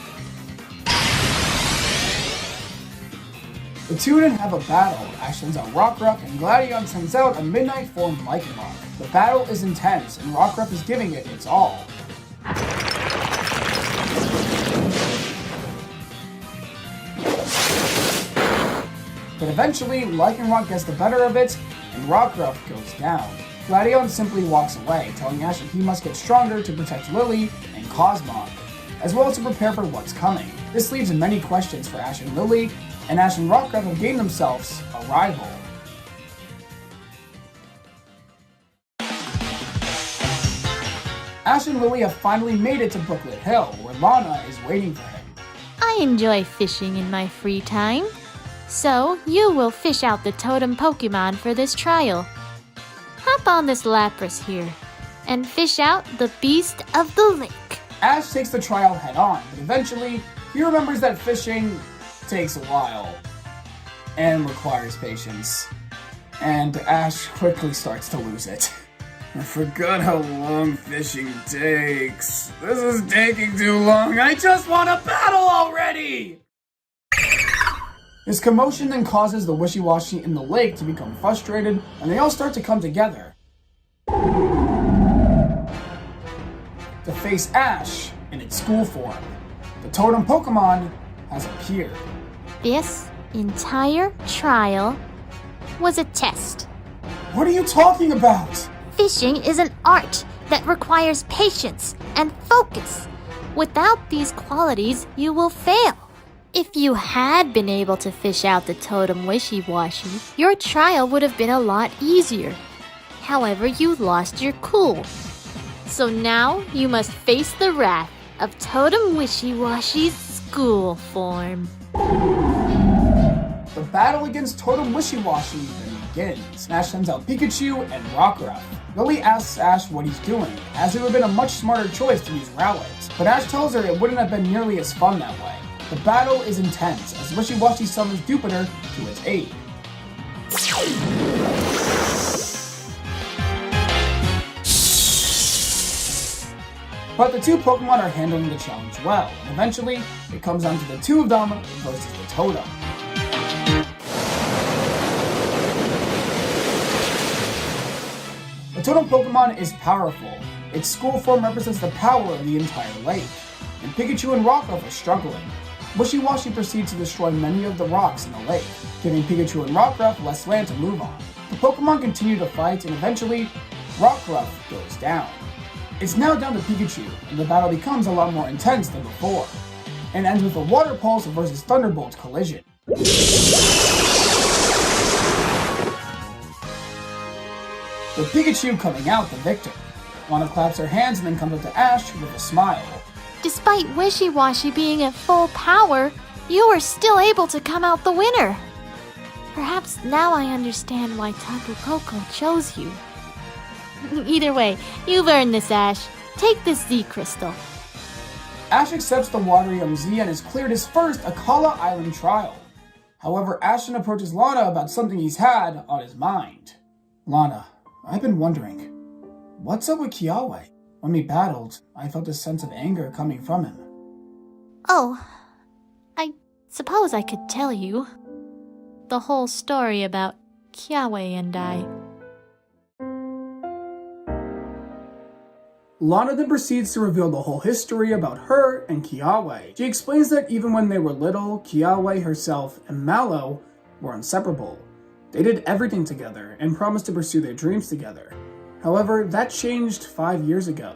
The two then have a battle. Ash sends out Rockruff and Gladion sends out a midnight form Lycanroc. The battle is intense and Rockruff is giving it its all. But eventually, Lycanroc gets the better of it and Rockruff goes down. Gladion simply walks away, telling Ash that he must get stronger to protect Lillie and Cosmog, as well as to prepare for what's coming. This leaves many questions for Ash and Lillie, and Ash and Rockruff have gained themselves a rival. Ash and Lillie have finally made it to Brooklet Hill, where Lana is waiting for him. I enjoy fishing in my free time. So, you will fish out the totem Pokemon for this trial. Hop on this Lapras here, and fish out the Beast of the Lake. Ash takes the trial head on, but eventually, he remembers that fishing takes a while, and requires patience. And Ash quickly starts to lose it. I forgot how long fishing takes. This is taking too long. I just want to battle already! This commotion then causes the Wishy-Washy in the lake to become frustrated, and they all start to come together to face Ash in its school form. The totem Pokemon has appeared. This entire trial was a test. What are you talking about? Fishing is an art that requires patience and focus. Without these qualities, you will fail. If you had been able to fish out the totem Wishy-Washy, your trial would have been a lot easier. However, you lost your cool. So now you must face the wrath of totem Wishy-Washy's school form. The battle against totem Wishy-Washy then begins. Ash sends out Pikachu and Rockruff. Lillie asks Ash what he's doing, as it would have been a much smarter choice to use Rowlet, but Ash tells her it wouldn't have been nearly as fun that way. The battle is intense, as Wishy-Washy summons Jupiter to its aid. But the two Pokemon are handling the challenge well, and eventually, it comes down to the two of them versus the totem. The totem Pokemon is powerful. Its school form represents the power of the entire lake, and Pikachu and Rockruff are struggling. Wishy-Washy proceeds to destroy many of the rocks in the lake, giving Pikachu and Rockruff less land to move on. The Pokemon continue to fight, and eventually, Rockruff goes down. It's now down to Pikachu, and the battle becomes a lot more intense than before, and ends with a Water Pulse versus Thunderbolt collision. With Pikachu coming out the victor. Lana claps her hands and then comes up to Ash with a smile. Despite Wishy-Washy being at full power, you were still able to come out the winner. Perhaps now I understand why Tapu Koko chose you. Either way, you've earned this, Ash. Take this Z Crystal. Ash accepts the Waterium Z and has cleared his first Akala Island trial. However, Ashton approaches Lana about something he's had on his mind. Lana, I've been wondering, what's up with Kiawe? When we battled, I felt a sense of anger coming from him. Oh, I suppose I could tell you the whole story about Kiawe and I. Lana then proceeds to reveal the whole history about her and Kiawe. She explains that even when they were little, Kiawe herself and Mallow were inseparable. They did everything together and promised to pursue their dreams together. However, that changed 5 years ago,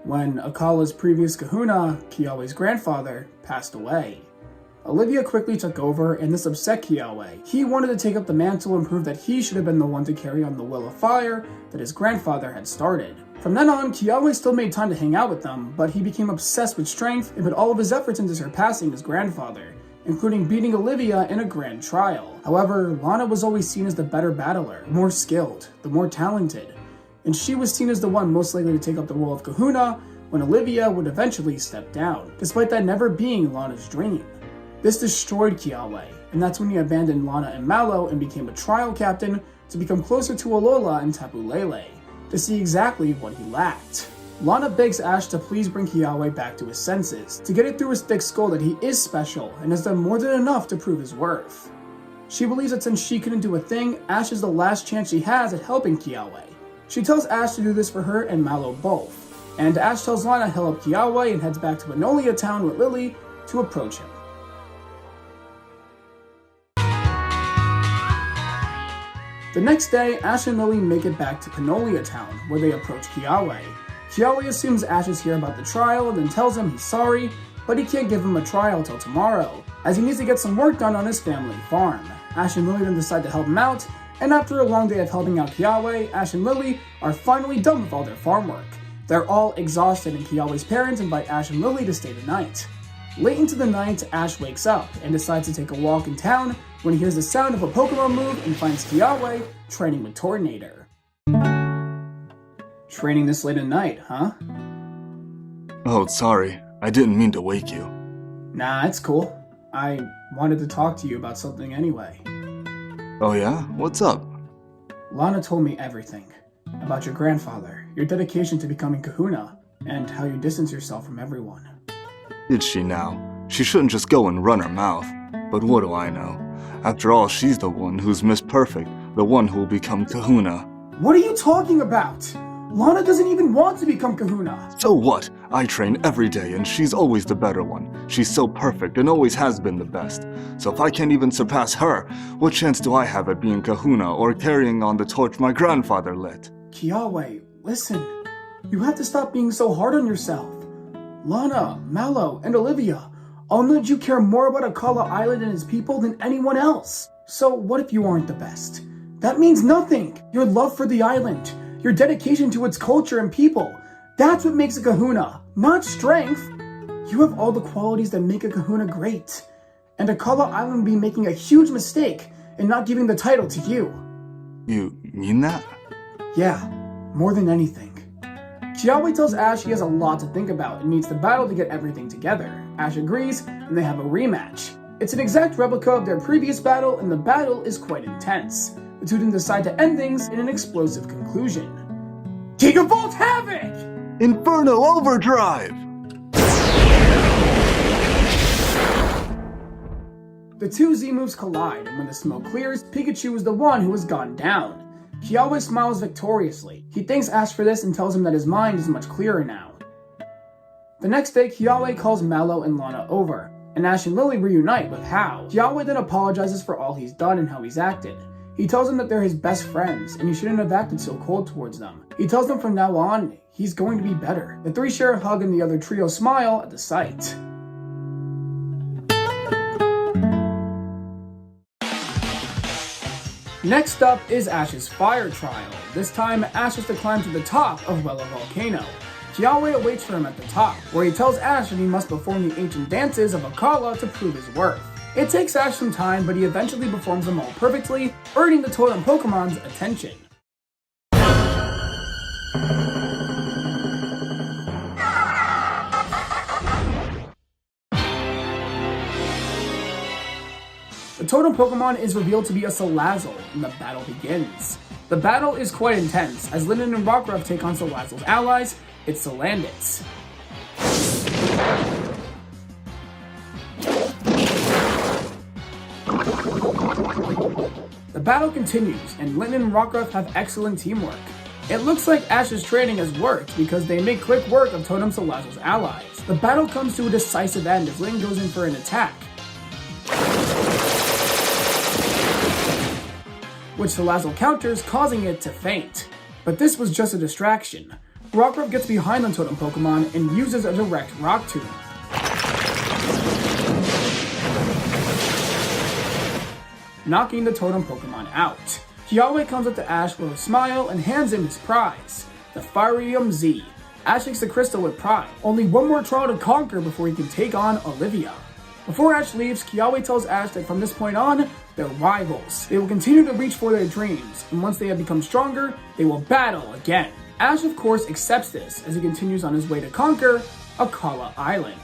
when Akala's previous kahuna, Kiawe's grandfather, passed away. Olivia quickly took over, and this upset Kiawe. He wanted to take up the mantle and prove that he should have been the one to carry on the will of fire that his grandfather had started. From then on, Kiawe still made time to hang out with them, but he became obsessed with strength and put all of his efforts into surpassing his grandfather, including beating Olivia in a grand trial. However, Lana was always seen as the better battler, the more skilled, the more talented, and she was seen as the one most likely to take up the role of kahuna when Olivia would eventually step down, despite that never being Lana's dream. This destroyed Kiawe, and that's when he abandoned Lana and Mallow and became a trial captain to become closer to Alola and Tapu Lele, to see exactly what he lacked. Lana begs Ash to please bring Kiawe back to his senses, to get it through his thick skull that he is special and has done more than enough to prove his worth. She believes that since she couldn't do a thing, Ash is the last chance she has at helping Kiawe. She tells Ash to do this for her and Mallow both, and Ash tells Lana he'll help Kiawe and heads back to Magnolia Town with Lillie to approach him. The next day, Ash and Lillie make it back to Magnolia Town, where they approach Kiawe. Kiawe assumes Ash is here about the trial and then tells him he's sorry, but he can't give him a trial till tomorrow, as he needs to get some work done on his family farm. Ash and Lillie then decide to help him out, and after a long day of helping out Kiawe, Ash and Lillie are finally done with all their farm work. They're all exhausted, and Kiawe's parents invite Ash and Lillie to stay the night. Late into the night, Ash wakes up and decides to take a walk in town when he hears the sound of a Pokemon move and finds Kiawe training with Tornador. Training this late at night, huh? Oh, sorry. I didn't mean to wake you. Nah, it's cool. I wanted to talk to you about something anyway. Oh yeah? What's up? Lana told me everything. About your grandfather, your dedication to becoming Kahuna, and how you distance yourself from everyone. Did she now? She shouldn't just go and run her mouth. But what do I know? After all, she's the one who's Miss Perfect, the one who will become Kahuna. What are you talking about? Lana doesn't even want to become Kahuna. So what? I train every day and she's always the better one. She's so perfect and always has been the best. So if I can't even surpass her, what chance do I have at being Kahuna or carrying on the torch my grandfather lit? Kiawe, listen. You have to stop being so hard on yourself. Lana, Mallow, and Olivia all know that you care more about Akala Island and its people than anyone else. So what if you aren't the best? That means nothing. Your love for the island, your dedication to its culture and people, that's what makes a Kahuna, not strength. You have all the qualities that make a Kahuna great. And Akala Island would be making a huge mistake in not giving the title to you. You mean that? Yeah, more than anything. Kiawe tells Ash he has a lot to think about and needs to battle to get everything together. Ash agrees, and they have a rematch. It's an exact replica of their previous battle, and the battle is quite intense. The two then decide to end things in an explosive conclusion. Gigavolt Havoc! Inferno Overdrive! The two Z-moves collide, and when the smoke clears, Pikachu is the one who has gone down. Kiawe smiles victoriously. He thanks Ash for this and tells him that his mind is much clearer now. The next day, Kiawe calls Mallow and Lana over, and Ash and Lillie reunite with How. Kiawe then apologizes for all he's done and how he's acted. He tells them that they're his best friends, and he shouldn't have acted so cold towards them. He tells them from now on, he's going to be better. The three share a hug and the other trio smile at the sight. Next up is Ash's fire trial. This time, Ash has to climb to the top of Wella Volcano. Kiawe awaits for him at the top, where he tells Ash that he must perform the ancient dances of Akala to prove his worth. It takes Ash some time, but he eventually performs them all perfectly, earning the totem Pokemon's attention. The totem Pokemon is revealed to be a Salazzle, and the battle begins. The battle is quite intense, as Linden and Rockruff take on Salazzle's allies, its Salandits. The battle continues, and Linden and Rockruff have excellent teamwork. It looks like Ash's training has worked because they make quick work of Totem Salazzle's allies. The battle comes to a decisive end as Linden goes in for an attack, which Salazzle counters, causing it to faint. But this was just a distraction. Rockruff gets behind the Totem Pokemon and uses a direct Rock Tomb, knocking the Totem Pokemon out. Kiawe comes up to Ash with a smile and hands him his prize, the Firium Z. Ash takes the crystal with pride. Only one more trial to conquer before he can take on Olivia. Before Ash leaves, Kiawe tells Ash that from this point on, they're rivals. They will continue to reach for their dreams, and once they have become stronger, they will battle again. Ash, of course, accepts this as he continues on his way to conquer Akala Island.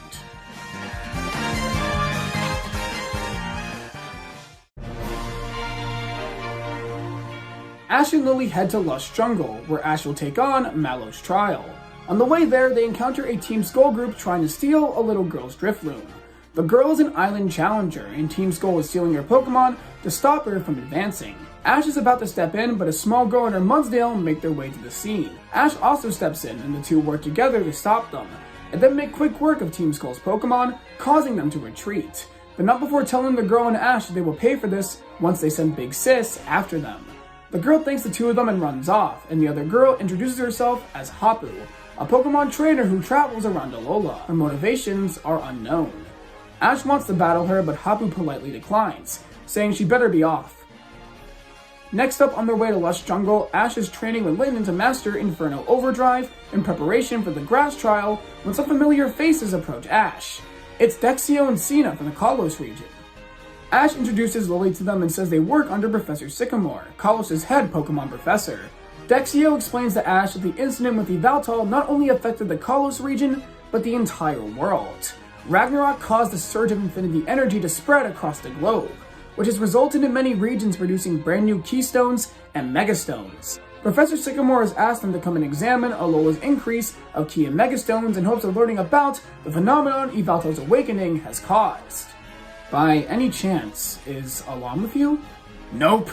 Ash and Lillie head to Lush Jungle, where Ash will take on Mallow's trial. On the way there, they encounter a Team Skull group trying to steal a little girl's Drifloon. The girl is an island challenger, and Team Skull is stealing her Pokemon to stop her from advancing. Ash is about to step in, but a small girl and her Mudsdale make their way to the scene. Ash also steps in, and the two work together to stop them, and then make quick work of Team Skull's Pokemon, causing them to retreat. But not before telling the girl and Ash that they will pay for this once they send Big Sis after them. The girl thanks the two of them and runs off, and the other girl introduces herself as Hapu, a Pokemon trainer who travels around Alola. Her motivations are unknown. Ash wants to battle her, but Hapu politely declines, saying she better be off. Next up, on their way to Lush Jungle, Ash is training with Litten to master Inferno Overdrive in preparation for the grass trial when some familiar faces approach Ash. It's Dexio and Cena from the Kalos region. Ash introduces Lillie to them and says they work under Professor Sycamore, Kalos' head Pokemon professor. Dexio explains to Ash that the incident with Yveltal not only affected the Kalos region, but the entire world. Ragnarok caused a surge of infinity energy to spread across the globe, which has resulted in many regions producing brand new Keystones and Megastones. Professor Sycamore has asked them to come and examine Alola's increase of Key and Megastones in hopes of learning about the phenomenon Yveltal's awakening has caused. By any chance, is Alon with you? Nope.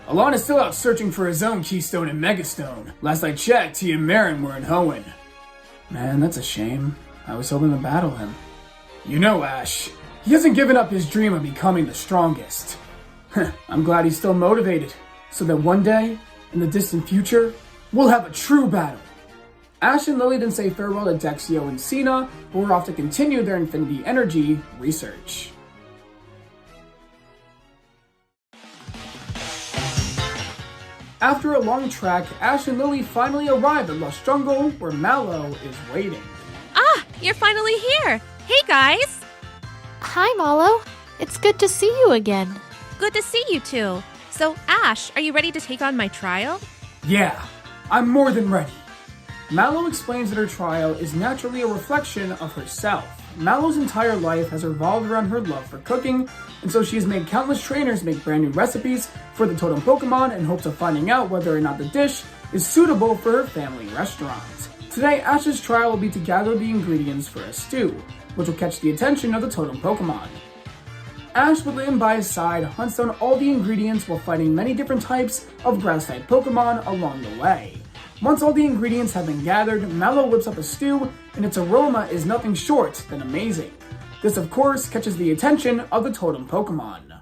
Alon is still out searching for his own Keystone and Megastone. Last I checked, he and Marin were in Hoenn. Man, that's a shame. I was hoping to battle him. You know, Ash, he hasn't given up his dream of becoming the strongest. I'm glad he's still motivated, so that one day, in the distant future, we'll have a true battle. Ash and Lillie then say farewell to Dexio and Cena, who are off to continue their Infinity Energy research. After a long trek, Ash and Lillie finally arrive at Lush Jungle, where Mallow is waiting. Ah, you're finally here! Hey guys! Hi, Mallow. It's good to see you again. Good to see you too. So, Ash, are you ready to take on my trial? Yeah, I'm more than ready. Mallow explains that her trial is naturally a reflection of herself. Mallow's entire life has revolved around her love for cooking, and so she has made countless trainers make brand new recipes for the totem Pokemon in hopes of finding out whether or not the dish is suitable for her family restaurant. Today, Ash's trial will be to gather the ingredients for a stew, which will catch the attention of the totem Pokemon. Ash, with Litten by his side, hunts down all the ingredients while fighting many different types of grass-type Pokemon along the way. Once all the ingredients have been gathered, Mallow whips up a stew, and its aroma is nothing short than amazing. This, of course, catches the attention of the totem Pokemon.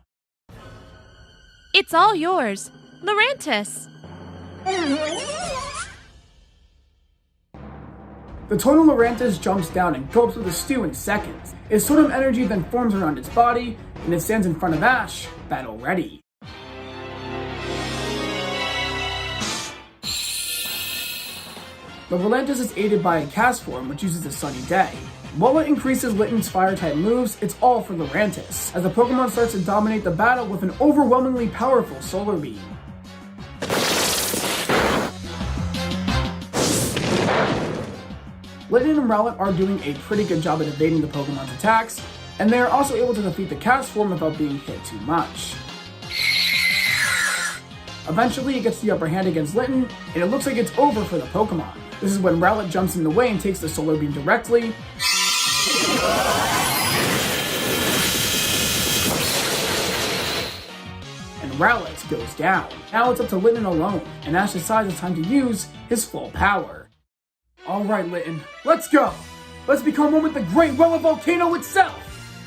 It's all yours, Lurantis. The totem Lurantis jumps down and gulps with the stew in seconds. Its totem energy then forms around its body, and it stands in front of Ash, battle ready. The Lurantis is aided by a cast form which uses a sunny day. While it increases Litten's fire-type moves, it's all for Lurantis, as the Pokemon starts to dominate the battle with an overwhelmingly powerful Solar Beam. Litten and Rowlet are doing a pretty good job at evading the Pokemon's attacks, and they are also able to defeat the cast form without being hit too much. Eventually, it gets the upper hand against Litten, and it looks like it's over for the Pokemon. This is when Rowlet jumps in the way and takes the Solar Beam directly. And Rowlet goes down. Now it's up to Litten alone, and Ash decides it's time to use his full power. Alright, Litten, let's go! Let's become one with the Great Well of Volcano itself,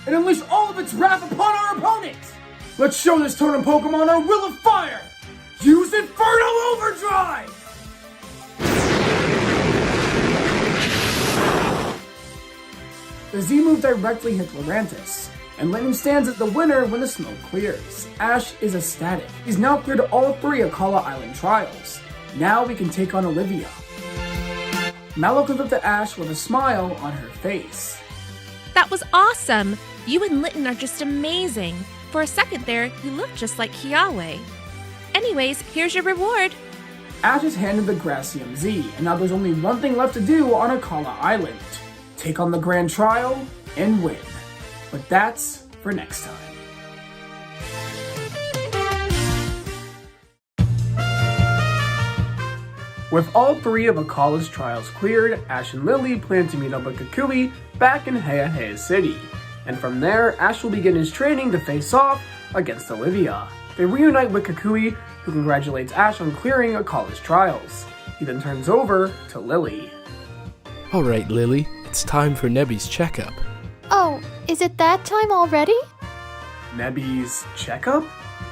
and unleash all of its wrath upon our opponent! Let's show this totem Pokemon our will of fire! Use Infernal Overdrive! The Z move directly hits Lurantis, and Litten stands as the winner when the smoke clears. Ash is ecstatic. He's now cleared all 3 Akala Island trials. Now we can take on Olivia. Mallow comes up to Ash with a smile on her face. That was awesome! You and Litten are just amazing. For a second there, you looked just like Kiawe. Anyways, here's your reward. Ash is handed the Gracium Z, and now there's only one thing left to do on Akala Island. Take on the Grand Trial and win. But that's for next time. With all 3 of Akala's trials cleared, Ash and Lillie plan to meet up with Kukui back in Heihei City. And from there, Ash will begin his training to face off against Olivia. They reunite with Kukui, who congratulates Ash on clearing Akala's trials. He then turns over to Lillie. Alright, Lillie, it's time for Nebby's checkup. Oh, is it that time already? Nebby's checkup?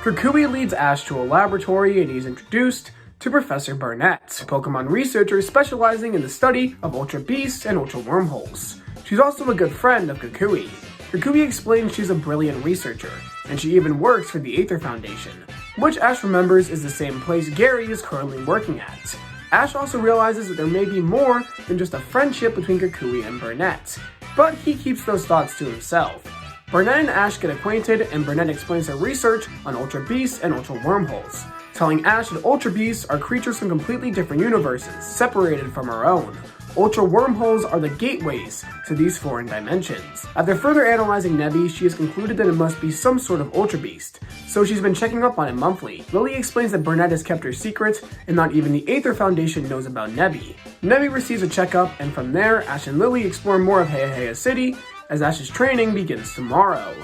Kukui leads Ash to a laboratory and he's introduced to Professor Burnett, a Pokemon researcher specializing in the study of Ultra Beasts and Ultra Wormholes. She's also a good friend of Kukui. Kukui explains she's a brilliant researcher, and she even works for the Aether Foundation, which Ash remembers is the same place Gary is currently working at. Ash also realizes that there may be more than just a friendship between Kukui and Burnett, but he keeps those thoughts to himself. Burnett and Ash get acquainted, and Burnett explains her research on Ultra Beasts and Ultra Wormholes, telling Ash that Ultra Beasts are creatures from completely different universes, separated from our own. Ultra Wormholes are the gateways to these foreign dimensions. After further analyzing Nebby, she has concluded that it must be some sort of Ultra Beast, so she's been checking up on it monthly. Lillie explains that Burnett has kept her secret, and not even the Aether Foundation knows about Nebby. Nebby receives a checkup, and from there, Ash and Lillie explore more of Heihei City, as Ash's training begins tomorrow.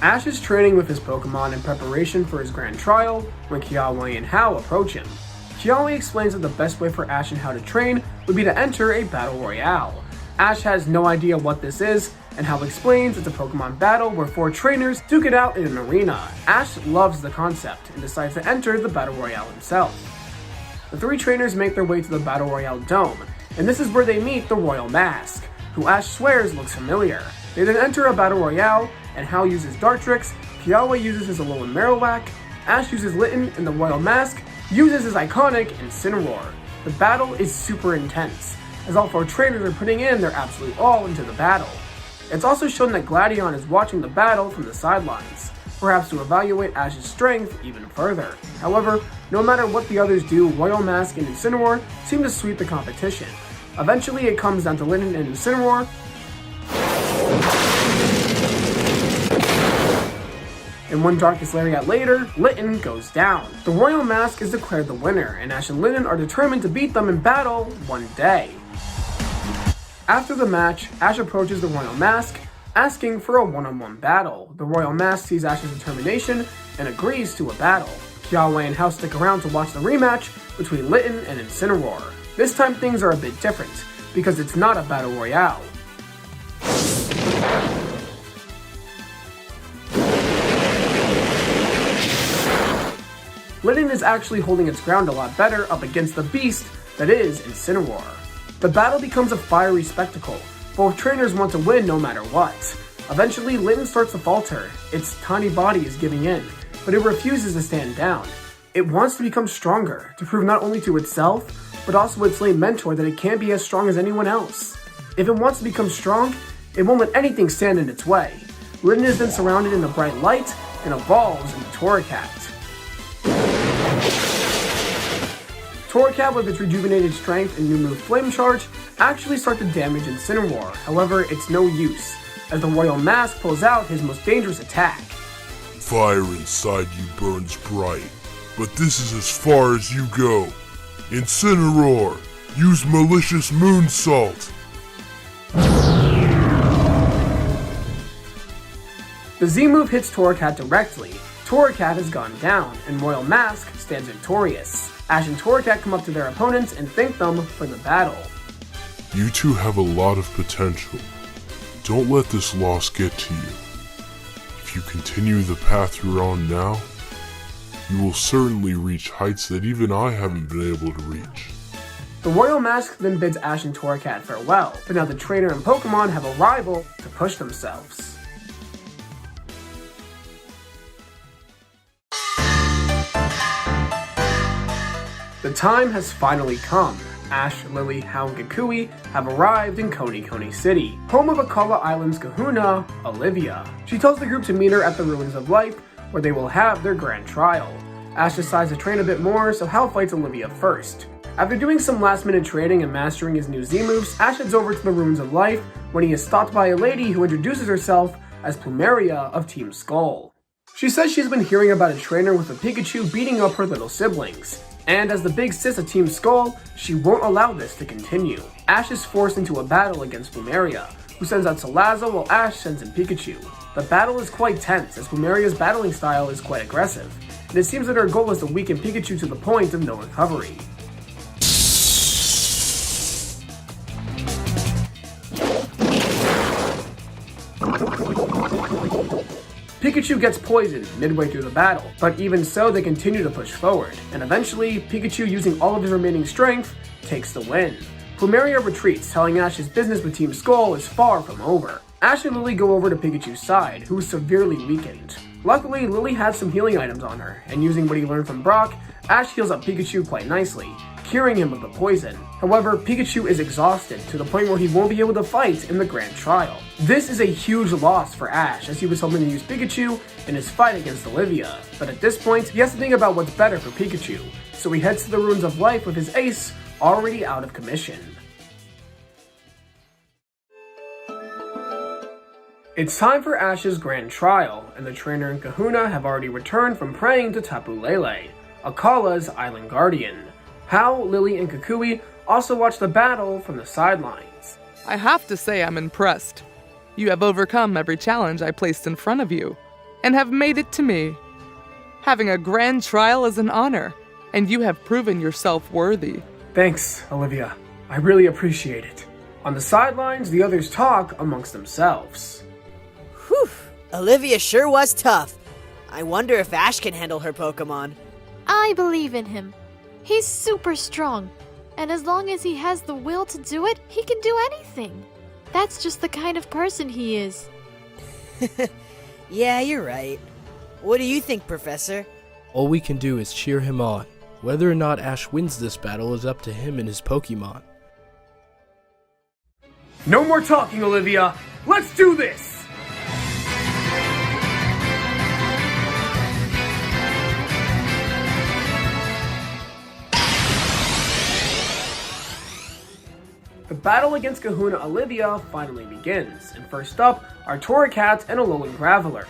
Ash is training with his Pokemon in preparation for his grand trial when Kiawe and Hao approach him. Kiawe explains that the best way for Ash and Hao to train would be to enter a battle royale. Ash has no idea what this is, and Hao explains it's a Pokemon battle where 4 trainers duke it out in an arena. Ash loves the concept and decides to enter the battle royale himself. The 3 trainers make their way to the battle royale dome, and this is where they meet the Royal Mask, who Ash swears looks familiar. They then enter a battle royale, and Hao uses Dartrix, Kiawe uses his Alola Marowak, Ash uses Litten, and the Royal Mask uses his iconic Incineroar. The battle is super intense, as all 4 trainers are putting in their absolute all into the battle. It's also shown that Gladion is watching the battle from the sidelines, perhaps to evaluate Ash's strength even further. However, no matter what the others do, Royal Mask and Incineroar seem to sweep the competition. Eventually it comes down to Litten and Incineroar, and one Darkest Lariat later, Litten goes down. The Royal Mask is declared the winner, and Ash and Litten are determined to beat them in battle one day. After the match, Ash approaches the Royal Mask, asking for a one-on-one battle. The Royal Mask sees Ash's determination and agrees to a battle. Kiawe and Hao stick around to watch the rematch between Litten and Incineroar. This time things are a bit different, because it's not a battle royale. Litten is actually holding its ground a lot better up against the beast that is Incineroar. The battle becomes a fiery spectacle. Both trainers want to win no matter what. Eventually, Litten starts to falter. Its tiny body is giving in, but it refuses to stand down. It wants to become stronger, to prove not only to itself, but also its late mentor that it can't be as strong as anyone else. If it wants to become strong, it won't let anything stand in its way. Litten is then surrounded in a bright light and evolves into Torracat. Torracat, with its rejuvenated strength and new move Flame Charge, actually start to damage Incineroar. However, it's no use, as the Royal Mask pulls out his most dangerous attack. Fire inside you burns bright, but this is as far as you go. Incineroar, use Malicious Moonsault. The Z move hits Torracat directly. Torracat has gone down, and Royal Mask stands victorious. Ash and Torracat come up to their opponents and thank them for the battle. You two have a lot of potential. Don't let this loss get to you. If you continue the path you're on now, you will certainly reach heights that even I haven't been able to reach. The Royal Mask then bids Ash and Torracat farewell, but now the trainer and Pokemon have a rival to push themselves. The time has finally come. Ash, Lillie, Hao, and Kukui have arrived in Coney City, home of Akala Island's kahuna, Olivia. She tells the group to meet her at the Ruins of Life, where they will have their grand trial. Ash decides to train a bit more, so Hao fights Olivia first. After doing some last-minute training and mastering his new Z moves, Ash heads over to the Ruins of Life when he is stopped by a lady who introduces herself as Plumeria of Team Skull. She says she's been hearing about a trainer with a Pikachu beating up her little siblings, and as the big sis of Team Skull, she won't allow this to continue. Ash is forced into a battle against Plumeria, who sends out Salazzle while Ash sends in Pikachu. The battle is quite tense as Plumeria's battling style is quite aggressive, and it seems that her goal is to weaken Pikachu to the point of no recovery. Pikachu gets poisoned midway through the battle, but even so they continue to push forward, and eventually, Pikachu using all of his remaining strength, takes the win. Plumeria retreats, telling Ash his business with Team Skull is far from over. Ash and Lillie go over to Pikachu's side, who is severely weakened. Luckily, Lillie has some healing items on her, and using what he learned from Brock, Ash heals up Pikachu quite nicely, curing him of the poison. However, Pikachu is exhausted to the point where he won't be able to fight in the Grand Trial. This is a huge loss for Ash, as he was hoping to use Pikachu in his fight against Olivia, but at this point, he has to think about what's better for Pikachu, so he heads to the Ruins of Life with his ace already out of commission. It's time for Ash's Grand Trial, and the trainer and Kahuna have already returned from praying to Tapu Lele, Akala's island guardian. Hal, Lillie, and Kukui also watch the battle from the sidelines. I have to say I'm impressed. You have overcome every challenge I placed in front of you, and have made it to me. Having a grand trial is an honor, and you have proven yourself worthy. Thanks, Olivia. I really appreciate it. On the sidelines, the others talk amongst themselves. Whew, Olivia sure was tough. I wonder if Ash can handle her Pokemon. I believe in him. He's super strong, and as long as he has the will to do it, he can do anything. That's just the kind of person he is. Yeah, you're right. What do you think, Professor? All we can do is cheer him on. Whether or not Ash wins this battle is up to him and his Pokemon. No more talking, Olivia! Let's do this! The battle against Kahuna Olivia finally begins, and first up are Torracat and Alolan Graveler.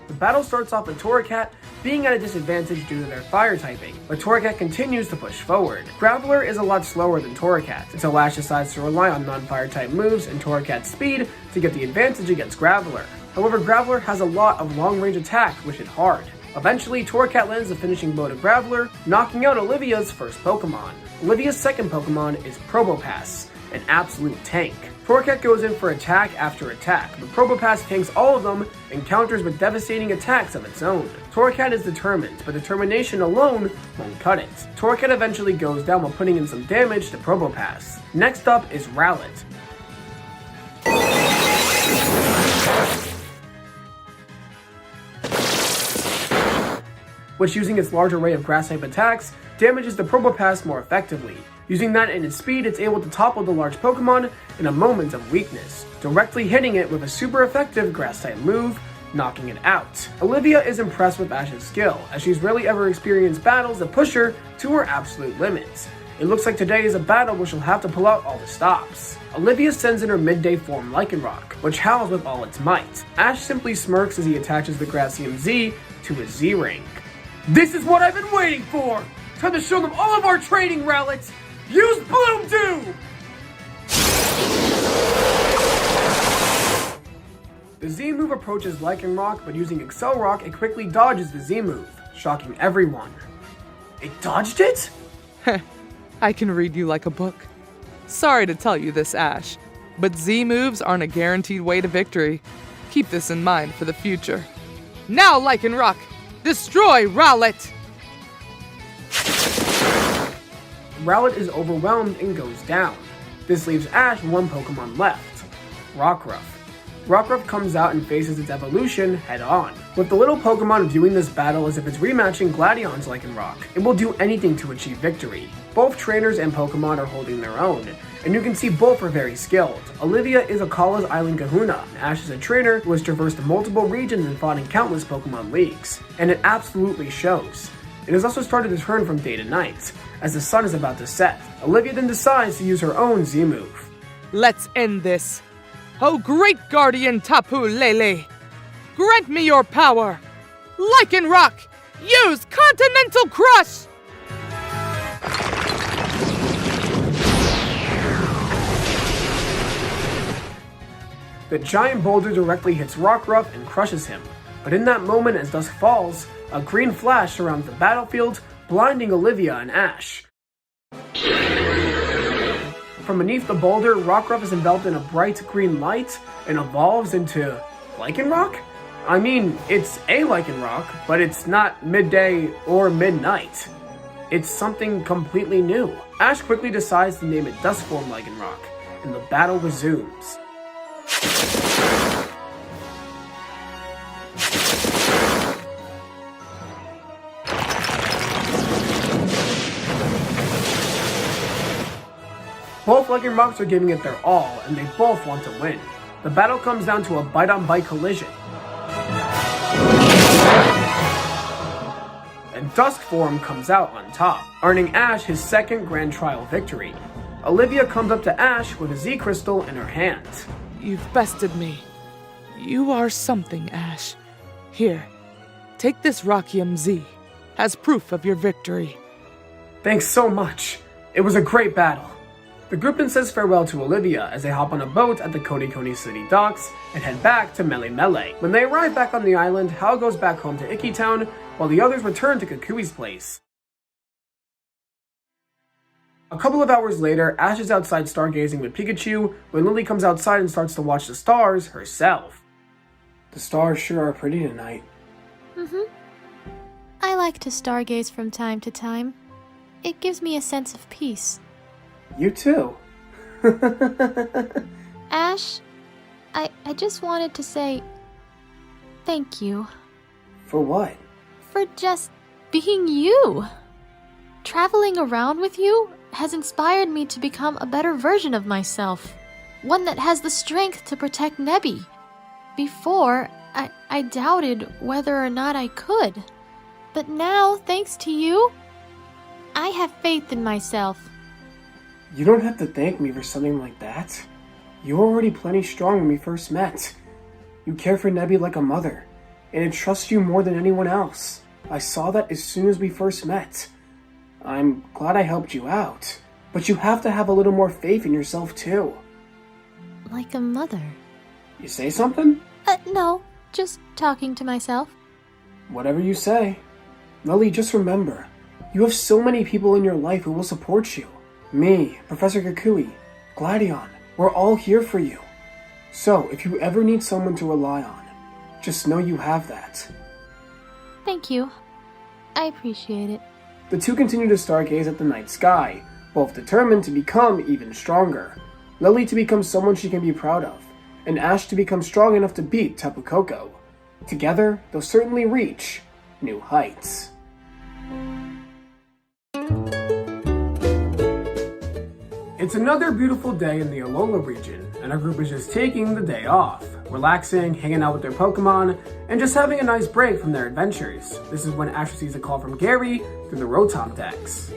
The battle starts off with Torracat being at a disadvantage due to their fire typing, but Torracat continues to push forward. Graveler is a lot slower than Torracat, until Ash decides to rely on non-fire type moves and Torracat's speed to get the advantage against Graveler. However, Graveler has a lot of long-range attack which hit hard. Eventually, Torracat lands the finishing blow to Graveler, knocking out Olivia's first Pokemon. Olivia's second Pokemon is Probopass, an absolute tank. Torracat goes in for attack after attack, but Probopass tanks all of them and counters with devastating attacks of its own. Torracat is determined, but determination alone won't cut it. Torracat eventually goes down while putting in some damage to Probopass. Next up is Rowlet. Which, using its large array of grass-type attacks, damages the Probopass more effectively. Using that and its speed, it's able to topple the large Pokemon in a moment of weakness, directly hitting it with a super effective grass-type move, knocking it out. Olivia is impressed with Ash's skill, as she's rarely ever experienced battles that push her to her absolute limits. It looks like today is a battle where she'll have to pull out all the stops. Olivia sends in her midday form Lycanroc, which howls with all its might. Ash simply smirks as he attaches the Gracium Z to his Z-Ring. This is what I've been waiting for! Time to show them all of our training, Rowlet! Use Bloom Dew! The Z-move approaches Lycanroc, but using Accelerock, it quickly dodges the Z-move, shocking everyone. It dodged it? I can read you like a book. Sorry to tell you this, Ash, but Z-moves aren't a guaranteed way to victory. Keep this in mind for the future. Now, Lycanroc! Destroy Rowlet! Rowlet is overwhelmed and goes down. This leaves Ash one Pokemon left, Rockruff. Rockruff comes out and faces its evolution head-on. With the little Pokemon viewing this battle as if it's rematching Gladion's Lycanroc, it will do anything to achieve victory. Both trainers and Pokemon are holding their own, and you can see both are very skilled. Olivia is Akala's Island Kahuna, and Ash is a trainer who has traversed multiple regions and fought in countless Pokemon leagues, and it absolutely shows. It has also started to turn from day to night, as the sun is about to set. Olivia then decides to use her own Z-move. Let's end this. O great guardian Tapu Lele, grant me your power. Lichen Rock, use Continental Crush! The giant boulder directly hits Rockruff and crushes him, but in that moment as dusk falls, a green flash surrounds the battlefield, blinding Olivia and Ash. From beneath the boulder, Rockruff is enveloped in a bright green light and evolves into Lichen Rock? I mean, it's a Lichen Rock, but it's not midday or midnight. It's something completely new. Ash quickly decides to name it Duskform Lichen Rock, and the battle resumes. Both Lichen Rocks are giving it their all, and they both want to win. The battle comes down to a bite-on-bite collision. And Duskform comes out on top, earning Ash his second Grand Trial victory. Olivia comes up to Ash with a Z Crystal in her hand. You've bested me. You are something, Ash. Here, take this Rockium Z as proof of your victory. Thanks so much. It was a great battle. The group then says farewell to Olivia as they hop on a boat at the Koni City docks and head back to Mele Mele. When they arrive back on the island, Hal goes back home to Icky Town, while the others return to Kukui's place. A couple of hours later, Ash is outside stargazing with Pikachu when Lillie comes outside and starts to watch the stars herself. The stars sure are pretty tonight. I like to stargaze from time to time. It gives me a sense of peace. You too. Ash, I just wanted to say thank you. For what? For just being you. Traveling around with you has inspired me to become a better version of myself. One that has the strength to protect Nebby. Before, I doubted whether or not I could. But now, thanks to you, I have faith in myself. You don't have to thank me for something like that. You were already plenty strong when we first met. You care for Nebby like a mother, and it trusts you more than anyone else. I saw that as soon as we first met. I'm glad I helped you out, but you have to have a little more faith in yourself too. Like a mother. You say something? No, just talking to myself. Whatever you say. Lillie, just remember, you have so many people in your life who will support you. Me, Professor Kukui, Gladion, we're all here for you. So, if you ever need someone to rely on, just know you have that. Thank you. I appreciate it. The two continue to stargaze at the night sky, both determined to become even stronger. Lillie to become someone she can be proud of, and Ash to become strong enough to beat Tapu Koko. Together, they'll certainly reach new heights. It's another beautiful day in the Alola region, and our group is just taking the day off, relaxing, hanging out with their Pokemon, and just having a nice break from their adventures. This is when Ash receives a call from Gary through the Rotom decks.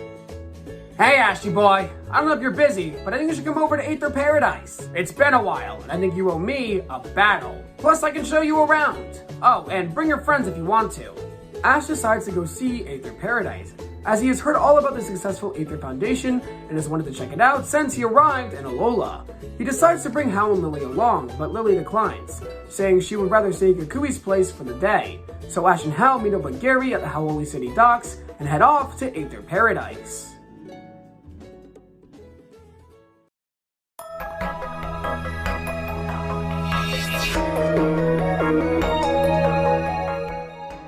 Hey Ashy boy, I don't know if you're busy, but I think you should come over to Aether Paradise. It's been a while, and I think you owe me a battle. Plus I can show you around. Oh, and bring your friends if you want to. Ash decides to go see Aether Paradise, as he has heard all about the successful Aether Foundation and has wanted to check it out since he arrived in Alola. He decides to bring Hal and Lillie along, but Lillie declines, saying she would rather stay at Kukui's place for the day. So Ash and Hal meet up with Gary at the Hau'oli City docks and head off to Aether Paradise.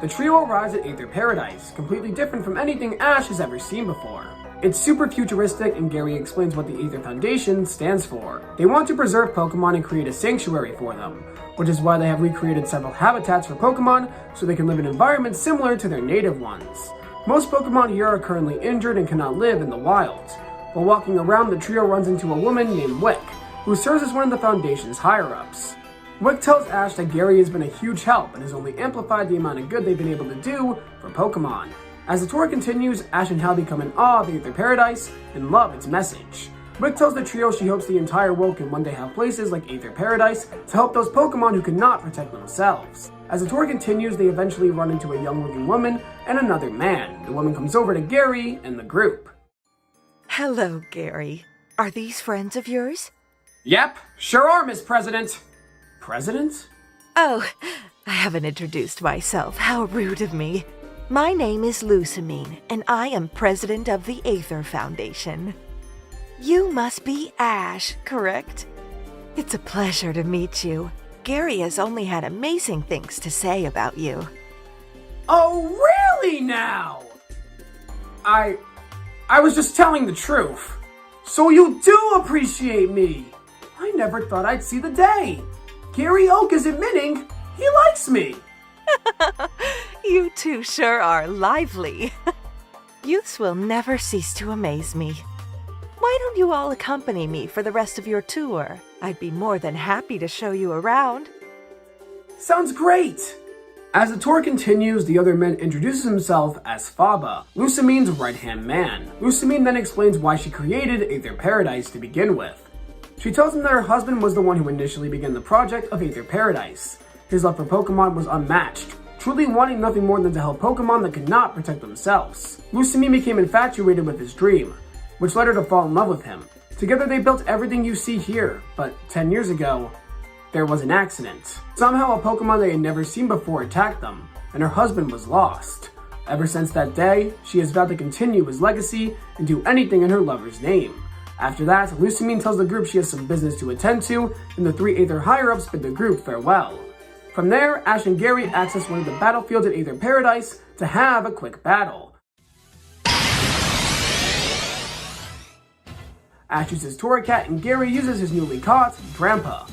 The trio arrives at Aether Paradise, completely different from anything Ash has ever seen before. It's super futuristic, and Gary explains what the Aether Foundation stands for. They want to preserve Pokemon and create a sanctuary for them, which is why they have recreated several habitats for Pokemon so they can live in environments similar to their native ones. Most Pokemon here are currently injured and cannot live in the wild. While walking around, the trio runs into a woman named Wick, who serves as one of the Foundation's higher-ups. Wick tells Ash that Gary has been a huge help and has only amplified the amount of good they've been able to do for Pokemon. As the tour continues, Ash and Hal become in awe of Aether Paradise and love its message. Rick tells the trio she hopes the entire world can one day have places like Aether Paradise to help those Pokemon who cannot protect themselves. As the tour continues, they eventually run into a young-looking woman and another man. The woman comes over to Gary and the group. Hello, Gary. Are these friends of yours? Yep, sure are, Miss President. President? Oh, I haven't introduced myself. How rude of me. My name is Lusamine, and I am president of the Aether Foundation. You must be Ash, correct? It's a pleasure to meet you. Gary has only had amazing things to say about you. Oh, really now? I was just telling the truth. So you do appreciate me. I never thought I'd see the day. Gary Oak is admitting he likes me. You two sure are lively. Youths will never cease to amaze me. Why don't you all accompany me for the rest of your tour? I'd be more than happy to show you around. Sounds great! As the tour continues, the other man introduces himself as Faba, Lusamine's right-hand man. Lusamine then explains why she created Aether Paradise to begin with. She tells him that her husband was the one who initially began the project of Aether Paradise. His love for Pokemon was unmatched, truly wanting nothing more than to help Pokemon that could not protect themselves. Lusamine became infatuated with his dream, which led her to fall in love with him. Together they built everything you see here, but 10 years ago, there was an accident. Somehow a Pokemon they had never seen before attacked them, and her husband was lost. Ever since that day, she has vowed to continue his legacy and do anything in her lover's name. After that, Lusamine tells the group she has some business to attend to, and the three Aether higher-ups bid the group farewell. From there, Ash and Gary access one of the battlefields at Aether Paradise to have a quick battle. Ash uses Torracat and Gary uses his newly caught Drampa.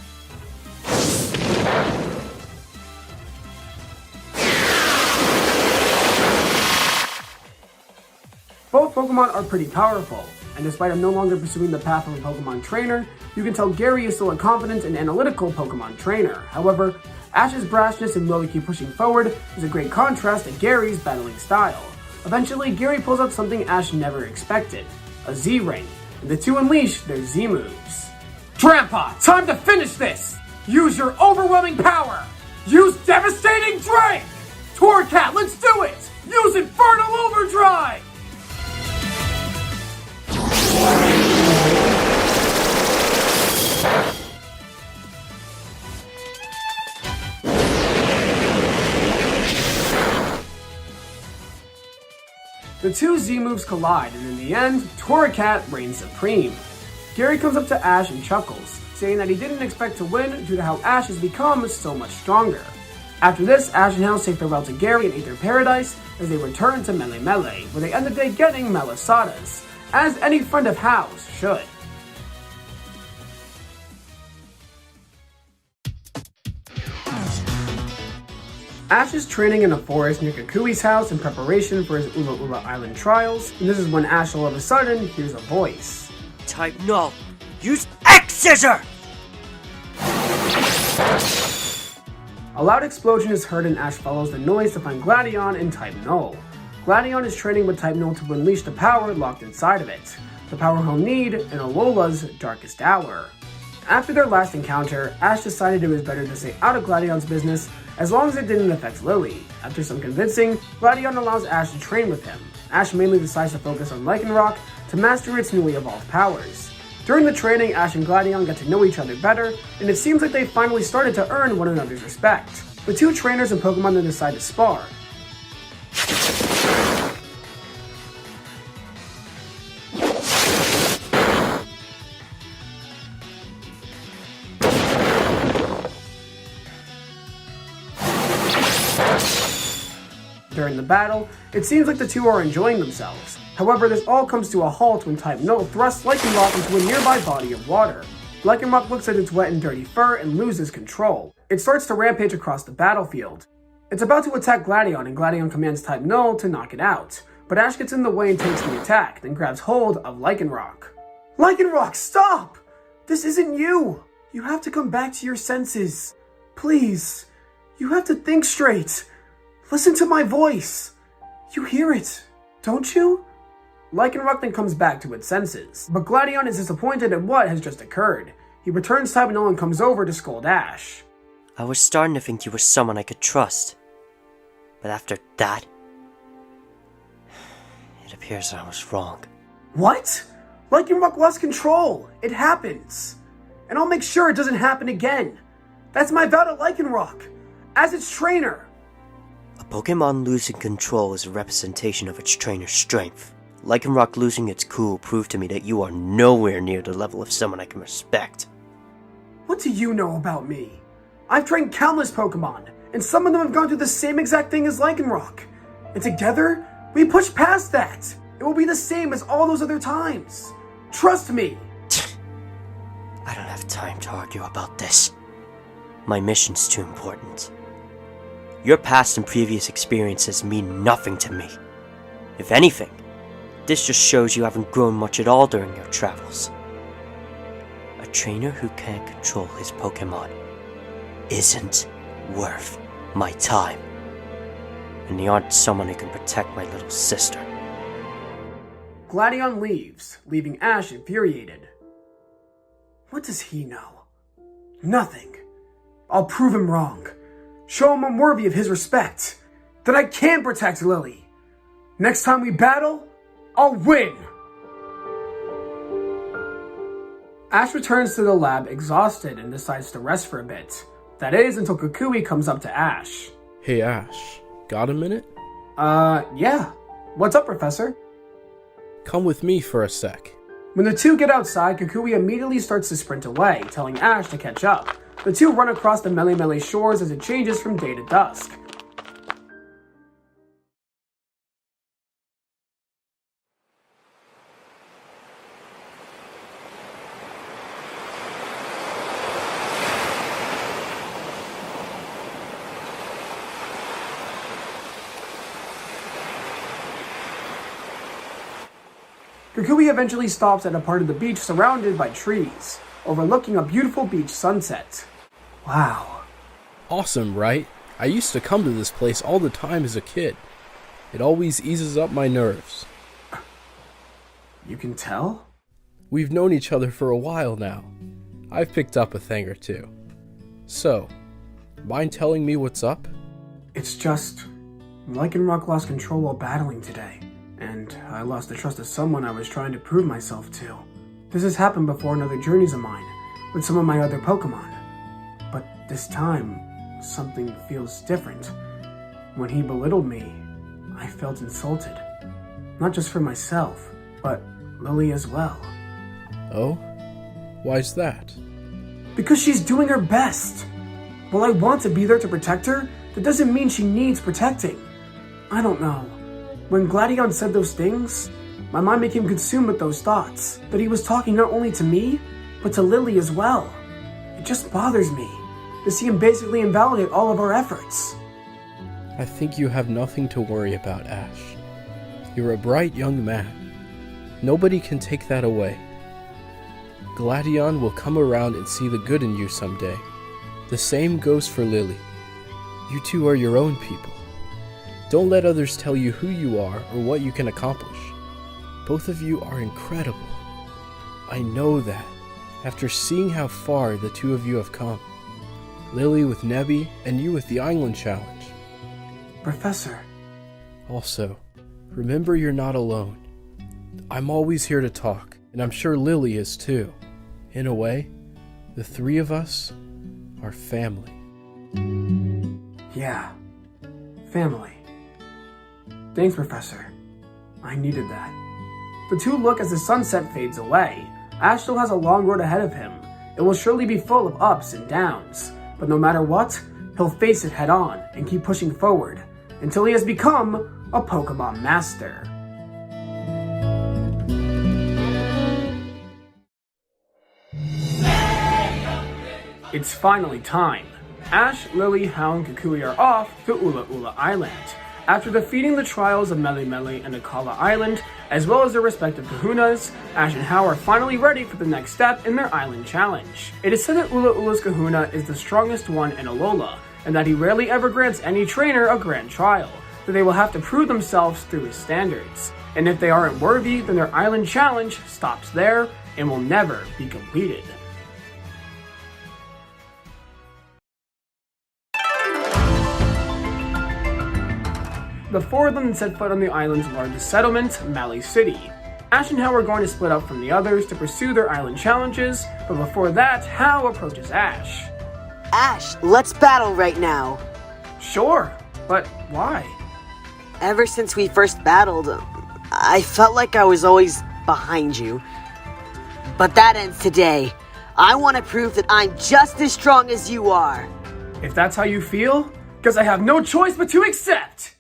Both Pokemon are pretty powerful, and despite him no longer pursuing the path of a Pokemon trainer, you can tell Gary is still a confident and analytical Pokemon trainer. However, Ash's brashness and will to keep pushing forward is a great contrast to Gary's battling style. Eventually, Gary pulls out something Ash never expected, a Z-Ring, and the two unleash their Z-moves. Drampa, time to finish this! Use your overwhelming power! Use Devastating Drake! Torracat, let's do it! Use Infernal Overdrive! The two Z-moves collide, and in the end, Torracat reigns supreme. Gary comes up to Ash and chuckles, saying that he didn't expect to win due to how Ash has become so much stronger. After this, Ash and Hal say farewell to Gary in Aether Paradise as they return to Melee, where they end the day getting Malasadas, as any friend of Hal's should. Ash is training in a forest near Kukui's house in preparation for his Ula'Ula Island trials, and this is when Ash all of a sudden hears a voice. Type null. Use X-Scissor! A loud explosion is heard and Ash follows the noise to find Gladion in Type Null. Gladion is training with Type Null to unleash the power locked inside of it, the power he'll need in Alola's darkest hour. After their last encounter, Ash decided it was better to stay out of Gladion's business as long as it didn't affect Lillie. After some convincing, Gladion allows Ash to train with him. Ash mainly decides to focus on Lycanroc to master its newly evolved powers. During the training, Ash and Gladion get to know each other better, and it seems like they finally started to earn one another's respect. The two trainers and Pokemon then decide to spar. During the battle, it seems like the two are enjoying themselves. However, this all comes to a halt when Type Null thrusts Lycanroc into a nearby body of water. Lycanroc looks at its wet and dirty fur and loses control. It starts to rampage across the battlefield. It's about to attack Gladion, and Gladion commands Type Null to knock it out. But Ash gets in the way and takes the attack, then grabs hold of Lycanroc. Lycanroc, stop! This isn't you! You have to come back to your senses. Please. You have to think straight. Listen to my voice. You hear it, don't you? Lycanroc then comes back to its senses, but Gladion is disappointed at what has just occurred. He returns to Tybanol and comes over to scold Ash. I was starting to think you were someone I could trust. But after that, it appears I was wrong. What? Lycanroc lost control. It happens. And I'll make sure it doesn't happen again. That's my vow to Lycanroc, as its trainer. A Pokemon losing control is a representation of its trainer's strength. Lycanroc losing its cool proved to me that you are nowhere near the level of someone I can respect. What do you know about me? I've trained countless Pokemon, and some of them have gone through the same exact thing as Lycanroc. And together, we push past that. It will be the same as all those other times. Trust me. I don't have time to argue about this. My mission's too important. Your past and previous experiences mean nothing to me. If anything, this just shows you haven't grown much at all during your travels. A trainer who can't control his Pokemon isn't worth my time. And they aren't someone who can protect my little sister. Gladion leaves, leaving Ash infuriated. What does he know? Nothing. I'll prove him wrong. Show him I'm worthy of his respect. That I can protect Lillie. Next time we battle, I'll win! Ash returns to the lab exhausted and decides to rest for a bit. That is, until Kukui comes up to Ash. Hey Ash, got a minute? Yeah. What's up, Professor? Come with me for a sec. When the two get outside, Kukui immediately starts to sprint away, telling Ash to catch up. The two run across the Mele shores as it changes from day to dusk. Kukui eventually stops at a part of the beach surrounded by trees, overlooking a beautiful beach sunset. Wow. Awesome, right? I used to come to this place all the time as a kid. It always eases up my nerves. You can tell? We've known each other for a while now. I've picked up a thing or two. So, mind telling me what's up? It's just, Lycanroc lost control while battling today, and I lost the trust of someone I was trying to prove myself to. This has happened before in other journeys of mine, with some of my other Pokemon. But this time, something feels different. When he belittled me, I felt insulted. Not just for myself, but Lillie as well. Oh? Why's that? Because she's doing her best. While I want to be there to protect her, that doesn't mean she needs protecting. I don't know. When Gladion said those things, my mind became consumed with those thoughts. That he was talking not only to me, but to Lillie as well. It just bothers me to see him basically invalidate all of our efforts. I think you have nothing to worry about, Ash. You're a bright young man. Nobody can take that away. Gladion will come around and see the good in you someday. The same goes for Lillie. You two are your own people. Don't let others tell you who you are or what you can accomplish. Both of you are incredible. I know that, after seeing how far the two of you have come. Lillie with Nebby, and you with the Island Challenge. Professor. Also, remember you're not alone. I'm always here to talk, and I'm sure Lillie is too. In a way, the three of us are family. Yeah, family. Thanks, Professor. I needed that. The two look as the sunset fades away. Ash still has a long road ahead of him. It will surely be full of ups and downs. But no matter what, he'll face it head on and keep pushing forward until he has become a Pokemon Master. It's finally time. Ash, Lillie, Hound, and Kukui are off to Ula'Ula Island. After defeating the trials of Mele and Akala Island, as well as their respective kahunas, Ash and Hau are finally ready for the next step in their island challenge. It is said that Ula'Ula's kahuna is the strongest one in Alola, and that he rarely ever grants any trainer a grand trial. that they will have to prove themselves through his standards. And if they aren't worthy, then their island challenge stops there and will never be completed. The four of them set foot on the island's largest settlement, Mallow City. Ash and Hal are going to split up from the others to pursue their island challenges, but before that, Hal approaches Ash. Ash, let's battle right now. Sure, but why? Ever since we first battled, I felt like I was always behind you. But that ends today. I want to prove that I'm just as strong as you are. If that's how you feel, because I have no choice but to accept!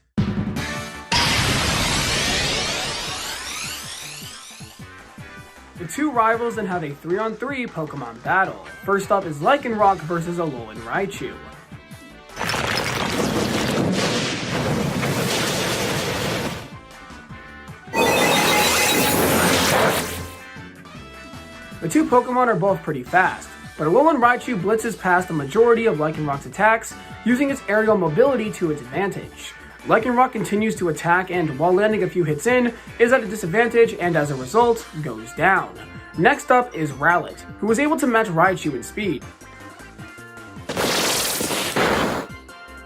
The two rivals then have a 3-on-3 Pokemon battle. First up is Lycanroc versus Alolan Raichu. The two Pokemon are both pretty fast, but Alolan Raichu blitzes past the majority of Lycanroc's attacks, using its aerial mobility to its advantage. Lycanroc continues to attack and, while landing a few hits in, is at a disadvantage and as a result, goes down. Next up is Rowlet, who was able to match Raichu in speed.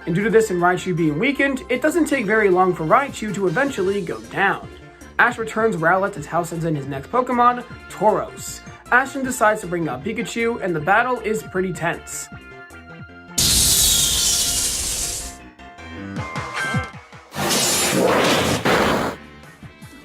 And due to this and Raichu being weakened, it doesn't take very long for Raichu to eventually go down. Ash returns Rowlet as Hal sends in his next Pokemon, Tauros. Ash then decides to bring out Pikachu, and the battle is pretty tense.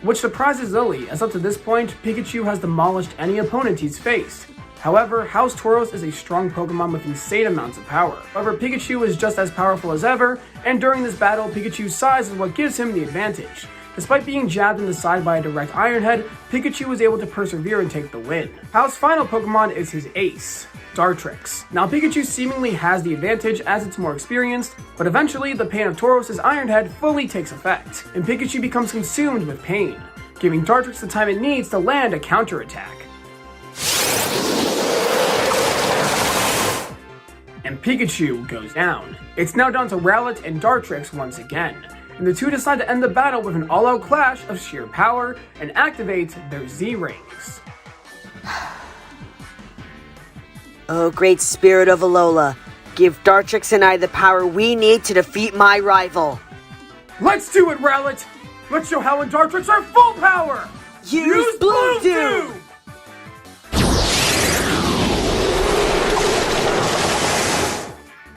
Which surprises Lillie, as up to this point, Pikachu has demolished any opponent he's faced. However, Hal's Tauros is a strong Pokemon with insane amounts of power. However, Pikachu is just as powerful as ever, and during this battle, Pikachu's size is what gives him the advantage. Despite being jabbed in the side by a direct Iron Head, Pikachu was able to persevere and take the win. Hal's final Pokemon is his ace, Dartrix. Now Pikachu seemingly has the advantage as it's more experienced, but eventually the pain of Tauros' Iron Head fully takes effect, and Pikachu becomes consumed with pain, giving Dartrix the time it needs to land a counterattack. And Pikachu goes down. It's now down to Rowlet and Dartrix once again, and the two decide to end the battle with an all-out clash of sheer power and activate their Z-Rings. Oh, great spirit of Alola, give Dartrix and I the power we need to defeat my rival. Let's do it, Rowlet! Let's show Hal and Dartrix our full power! Use Bloom Dew!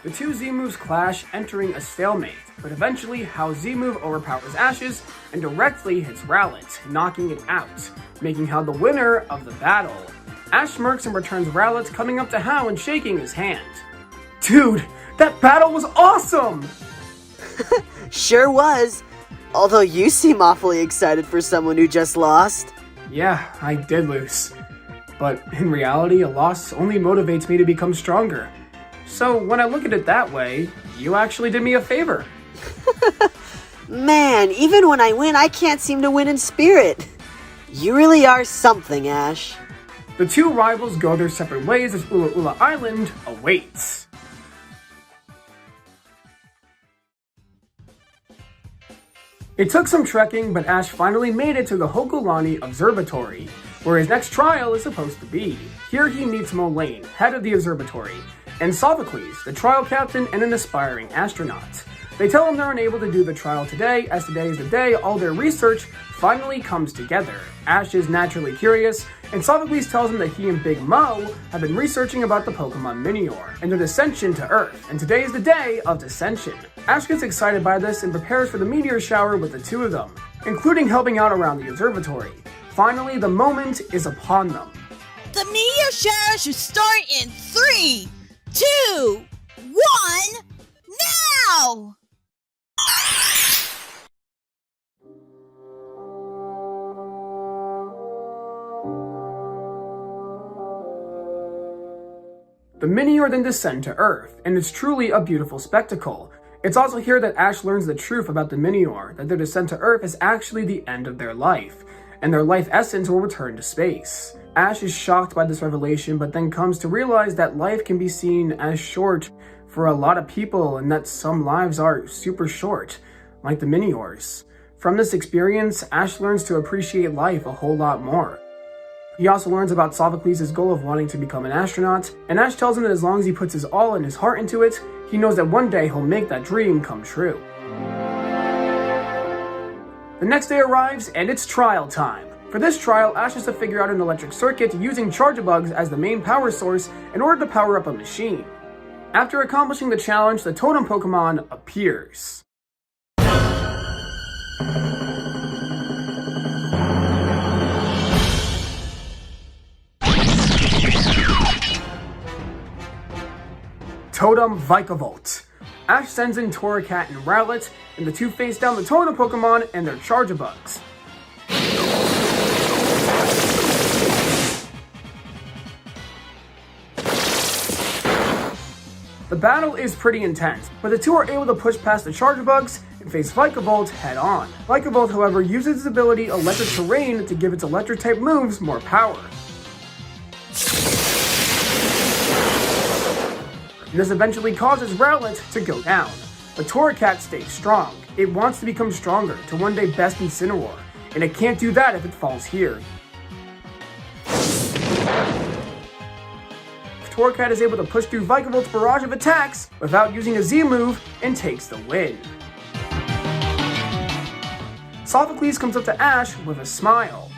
The two Z-moves clash, entering a stalemate, but eventually Hal's Z-move overpowers Ash's and directly hits Rowlet, knocking it out, making Hal the winner of the battle. Ash smirks and returns Rowlet, coming up to Hal and shaking his hand. Dude, that battle was awesome! Sure was. Although you seem awfully excited for someone who just lost. Yeah, I did lose. But in reality, a loss only motivates me to become stronger. So when I look at it that way, you actually did me a favor. Man, even when I win, I can't seem to win in spirit. You really are something, Ash. The two rivals go their separate ways as Ula'Ula Island awaits. It took some trekking, but Ash finally made it to the Hokulani Observatory, where his next trial is supposed to be. Here he meets Moraine, head of the observatory, and Sophocles, the trial captain and an aspiring astronaut. They tell him they're unable to do the trial today, as today is the day all their research finally comes together. Ash is naturally curious, and Sophocles tells him that he and Big Mo have been researching about the Pokemon Minior and their descension to Earth, and today is the day of descension. Ash gets excited by this and prepares for the meteor shower with the two of them, including helping out around the observatory. Finally, the moment is upon them. The meteor shower should start in 3, 2, 1, now! The Minior then descend to Earth, and it's truly a beautiful spectacle. It's also here that Ash learns the truth about the Minior, that their descent to Earth is actually the end of their life, and their life essence will return to space. Ash is shocked by this revelation, but then comes to realize that life can be seen as short for a lot of people, and that some lives are super short. like the Miniors. From this experience, Ash learns to appreciate life a whole lot more. He also learns about Sophocles' goal of wanting to become an astronaut, and Ash tells him that as long as he puts his all and his heart into it, he knows that one day he'll make that dream come true. The next day arrives, and it's trial time. For this trial, Ash has to figure out an electric circuit using Chargebugs as the main power source in order to power up a machine. After accomplishing the challenge, the totem Pokemon appears. Totem Vikavolt. Ash sends in Torracat and Rowlet, and the two face down the totem Pokemon and their Chargebugs. The battle is pretty intense, but the two are able to push past the Chargebugs and face Vikavolt head on. Vikavolt, however, uses its ability Electric Terrain to give its electric-type moves more power. This eventually causes Rowlet to go down, but Torracat stays strong. It wants to become stronger, to one day best Incineroar, and it can't do that if it falls here. Torracat is able to push through Vikavolt's barrage of attacks without using a Z move and takes the win. Sophocles comes up to Ash with a smile.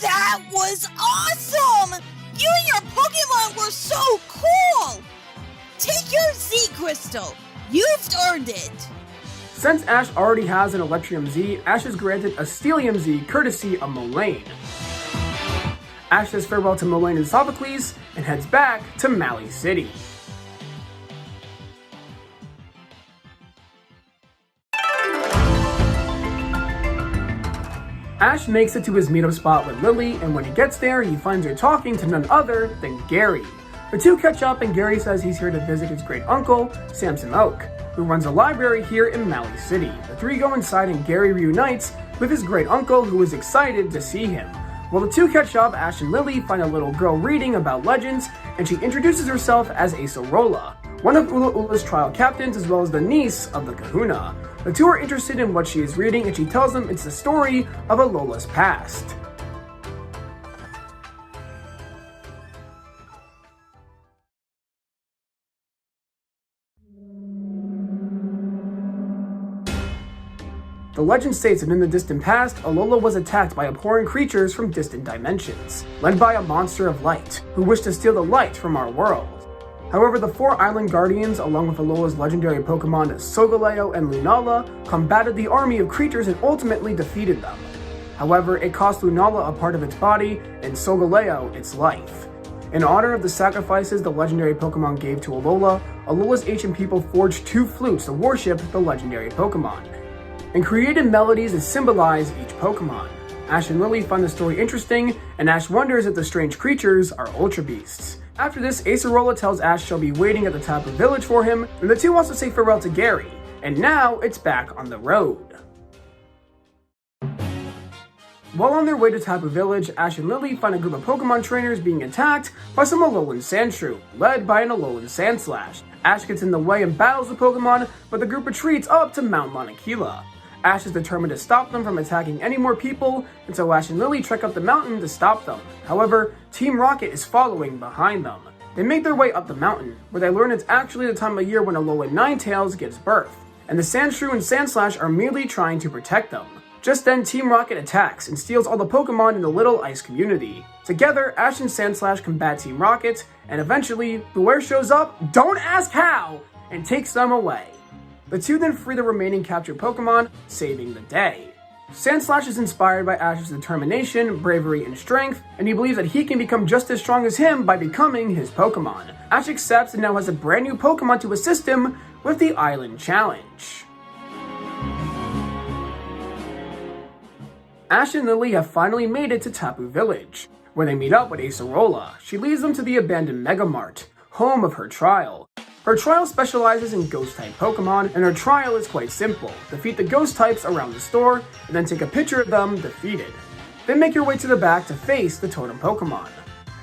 That was awesome! You and your Pokemon were so cool! Take your Z Crystal! You've earned it! Since Ash already has an Electrium Z, Ash is granted a Steelium Z courtesy of Moraine. Ash says farewell to Moraine and Sophocles and heads back to Mally City. Ash makes it to his meetup spot with Lillie, and when he gets there, he finds her talking to none other than Gary. The two catch up, and Gary says he's here to visit his great uncle, Samson Oak, who runs a library here in Mally City. The three go inside, and Gary reunites with his great uncle, who is excited to see him. While the two catch up, Ash and Lillie find a little girl reading about legends, and she introduces herself as Acerola, one of Ula'Ula's trial captains as well as the niece of the Kahuna. The two are interested in what she is reading, and she tells them it's the story of Alola's past. The legend states that in the distant past, Alola was attacked by abhorrent creatures from distant dimensions, led by a monster of light, who wished to steal the light from our world. However, the four island guardians, along with Alola's legendary Pokemon Solgaleo and Lunala, combated the army of creatures and ultimately defeated them. However, it cost Lunala a part of its body and Solgaleo its life. In honor of the sacrifices the legendary Pokemon gave to Alola, Alola's ancient people forged two flutes to worship the legendary Pokemon, and created melodies that symbolize each Pokemon. Ash and Lillie find the story interesting, and Ash wonders if the strange creatures are Ultra Beasts. After this, Acerola tells Ash she'll be waiting at the Tapu Village for him, and the two wants to say farewell to Gary, and now it's back on the road. While on their way to Tapu Village, Ash and Lillie find a group of Pokemon trainers being attacked by some Alolan Sandshrew, led by an Alolan Sandslash. Ash gets in the way and battles the Pokemon, but the group retreats up to Mount Monokila. Ash is determined to stop them from attacking any more people, and so Ash and Lillie trek up the mountain to stop them. However, Team Rocket is following behind them. They make their way up the mountain, where they learn it's actually the time of year when Alolan Ninetales gives birth, and the Sandshrew and Sandslash are merely trying to protect them. Just then, Team Rocket attacks and steals all the Pokemon in the Little Ice community. Together, Ash and Sandslash combat Team Rocket, and eventually, Beware shows up, don't ask how, and takes them away. The two then free the remaining captured Pokemon, saving the day. Sandslash is inspired by Ash's determination, bravery, and strength, and he believes that he can become just as strong as him by becoming his Pokemon. Ash accepts and now has a brand new Pokemon to assist him with the Island Challenge. Ash and Lillie have finally made it to Tapu Village, where they meet up with Acerola. She leads them to the abandoned Mega Mart, home of her trial. Her trial specializes in Ghost-type Pokemon, and her trial is quite simple. Defeat the Ghost types around the store, and then take a picture of them defeated. Then make your way to the back to face the Totem Pokemon.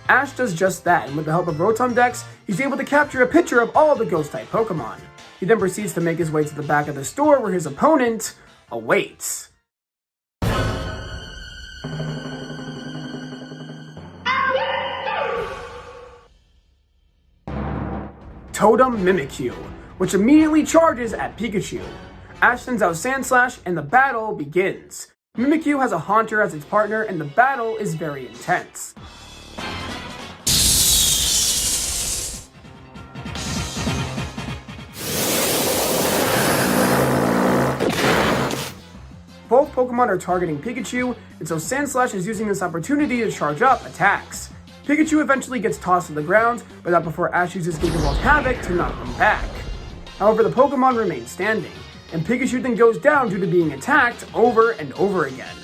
Ash does just that, and with the help of Rotom-Dex, he's able to capture a picture of all the Ghost-type Pokemon. He then proceeds to make his way to the back of the store where his opponent awaits. Totem Mimikyu, which immediately charges at Pikachu. Ash sends out Sandslash and the battle begins. Mimikyu has a Haunter as its partner and the battle is very intense. Both Pokemon are targeting Pikachu, and so Sandslash is using this opportunity to charge up attacks. Pikachu eventually gets tossed to the ground, but not before Ash uses Gigavolt's Havoc to knock him back. However, the Pokemon remain standing, and Pikachu then goes down due to being attacked over and over again.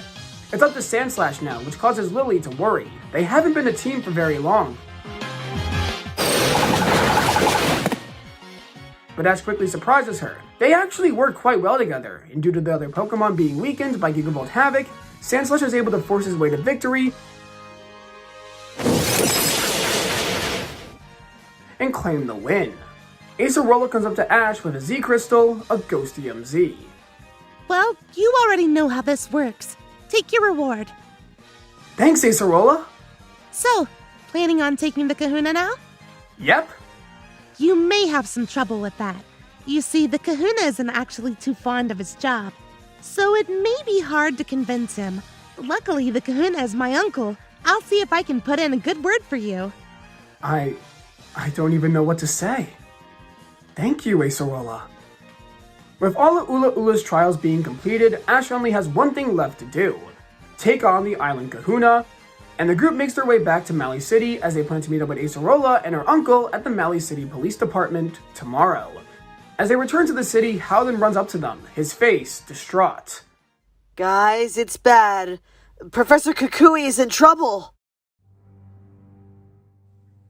It's up to Sandslash now, which causes Lillie to worry. They haven't been a team for very long. But Ash quickly surprises her. They actually work quite well together, and due to the other Pokemon being weakened by Gigavolt Havoc, Sandslash is able to force his way to victory and claim the win. Acerola comes up to Ash with a Z Crystal, a Ghostium Z. Well, you already know how this works. Take your reward. Thanks, Acerola. So, planning on taking the Kahuna now? Yep. You may have some trouble with that. You see, the Kahuna isn't actually too fond of his job, so it may be hard to convince him. Luckily, the Kahuna is my uncle. I'll see if I can put in a good word for you. I don't even know what to say. Thank you, Acerola. With all of Ula'Ula's trials being completed, Ash only has one thing left to do. Take on the Island Kahuna, and the group makes their way back to Mally City as they plan to meet up with Acerola and her uncle at the Mally City Police Department tomorrow. As they return to the city, Howland runs up to them, his face distraught. Guys, it's bad. Professor Kukui is in trouble.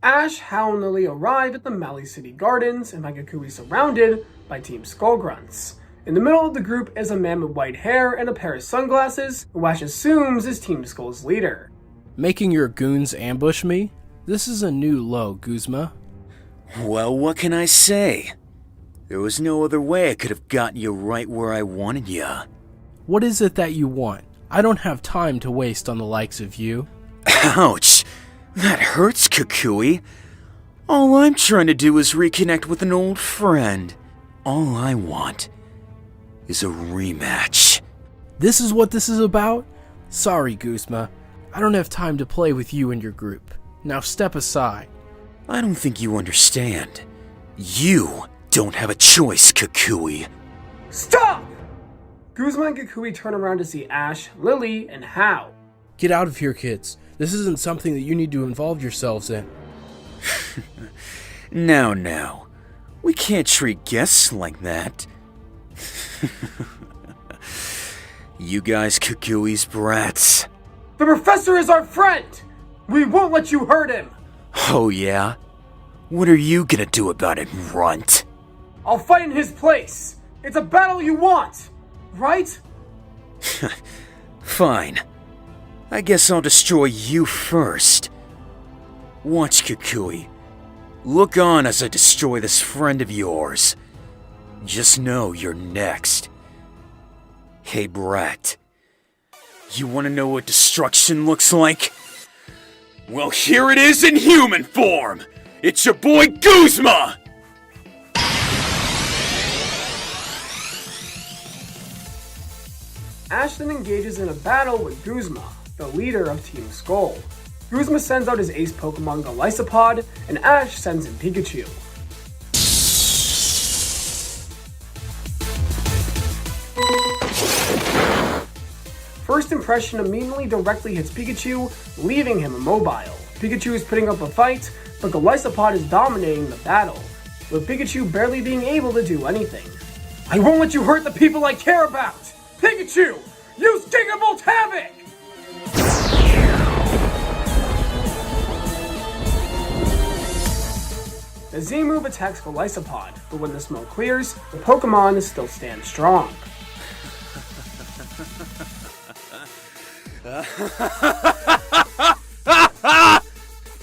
Ash, Hal, and Lillie arrive at the Mally City Gardens and find Kukui surrounded by Team Skullgrunts. In the middle of the group is a man with white hair and a pair of sunglasses, who Ash assumes is Team Skull's leader. Making your goons ambush me? This is a new low, Guzma. Well, what can I say? There was no other way I could have gotten you right where I wanted you. What is it that you want? I don't have time to waste on the likes of you. Ouch! That hurts, Kukui. All I'm trying to do is reconnect with an old friend. All I want is a rematch. This is what this is about? Sorry, Guzma. I don't have time to play with you and your group. Now step aside. I don't think you understand. You don't have a choice, Kukui. Stop! Guzma and Kukui turn around to see Ash, Lillie, and Hal. Get out of here, kids. This isn't something that you need to involve yourselves in. Now. We can't treat guests like that. You guys Kukui's brats. The professor is our friend! We won't let you hurt him! Oh yeah? What are you gonna do about it, runt? I'll fight in his place! It's a battle you want! Right? Fine. I guess I'll destroy you first. Watch, Kukui. Look on as I destroy this friend of yours. Just know you're next. Hey, brat. You want to know what destruction looks like? Well, here it is in human form! It's your boy Guzma! Ash then engages in a battle with Guzma, the leader of Team Skull. Guzma sends out his ace Pokemon Golisopod, and Ash sends in Pikachu. First impression immediately directly hits Pikachu, leaving him immobile. Pikachu is putting up a fight, but Golisopod is dominating the battle, with Pikachu barely being able to do anything. I won't let you hurt the people I care about! Pikachu! Use Gigavolt Havoc! The Z move attacks Golisopod, but when the smoke clears, the Pokemon still stand strong.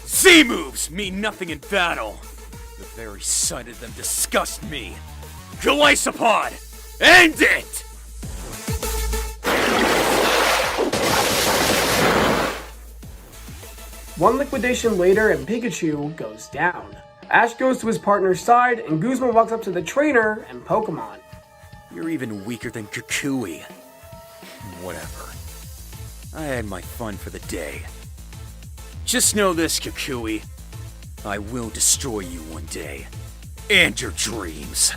Z moves mean nothing in battle. The very sight of them disgust me. Golisopod, end it! One liquidation later and Pikachu goes down. Ash goes to his partner's side and Guzma walks up to the trainer and Pokemon. You're even weaker than Kukui. Whatever. I had my fun for the day. Just know this, Kukui. I will destroy you one day. And your dreams.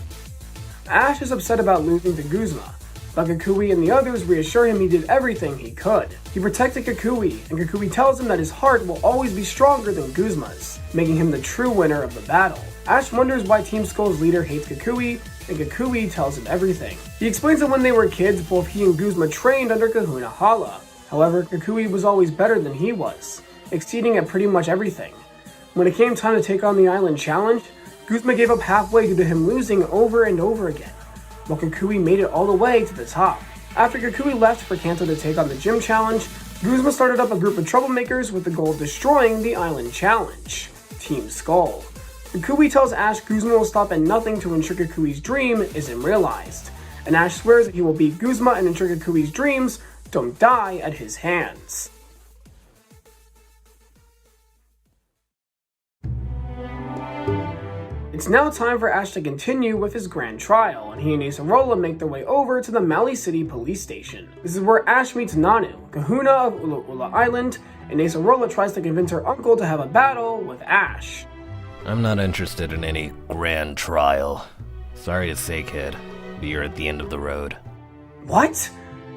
Ash is upset about losing to Guzma, but Kukui and the others reassure him he did everything he could. He protected Kukui, and Kukui tells him that his heart will always be stronger than Guzma's, making him the true winner of the battle. Ash wonders why Team Skull's leader hates Kukui, and Kukui tells him everything. He explains that when they were kids, both he and Guzma trained under Kahuna Hala. However, Kukui was always better than he was, exceeding at pretty much everything. When it came time to take on the island challenge, Guzma gave up halfway due to him losing over and over again, while Kukui made it all the way to the top. After Kukui left for Kanto to take on the gym challenge, Guzma started up a group of troublemakers with the goal of destroying the island challenge, Team Skull. Kukui tells Ash Guzma will stop at nothing to ensure Kukui's dream isn't realized, and Ash swears that he will beat Guzma and ensure Kukui's dreams don't die at his hands. It's now time for Ash to continue with his grand trial, and he and Acerola make their way over to the Mali City police station. This is where Ash meets Nanu, Kahuna of Ula'Ula Island, and Acerola tries to convince her uncle to have a battle with Ash. I'm not interested in any grand trial. Sorry to say, kid, but you're at the end of the road. What?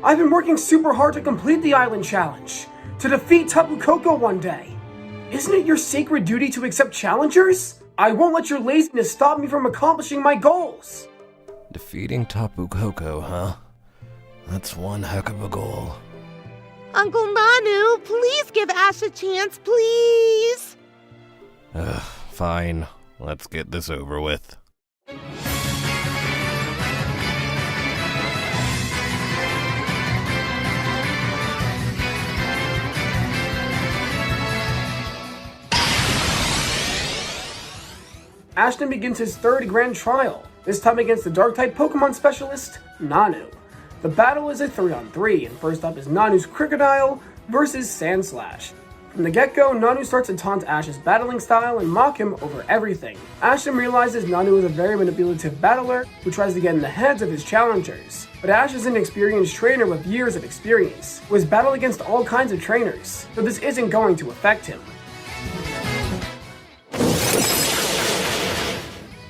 I've been working super hard to complete the island challenge, to defeat Tapu Koko one day. Isn't it your sacred duty to accept challengers? I won't let your laziness stop me from accomplishing my goals! Defeating Tapu Koko, huh? That's one heck of a goal. Uncle Nanu, please give Ash a chance, please! Fine. Let's get this over with. Ashton begins his third grand trial, this time against the Dark-type Pokemon specialist, Nanu. The battle is a 3-on-3, and first up is Nanu's Crocodile versus Sandslash. From the get-go, Nanu starts to taunt Ash's battling style and mock him over everything. Ashton realizes Nanu is a very manipulative battler who tries to get in the heads of his challengers. But Ash is an experienced trainer with years of experience, who has battled against all kinds of trainers, so this isn't going to affect him.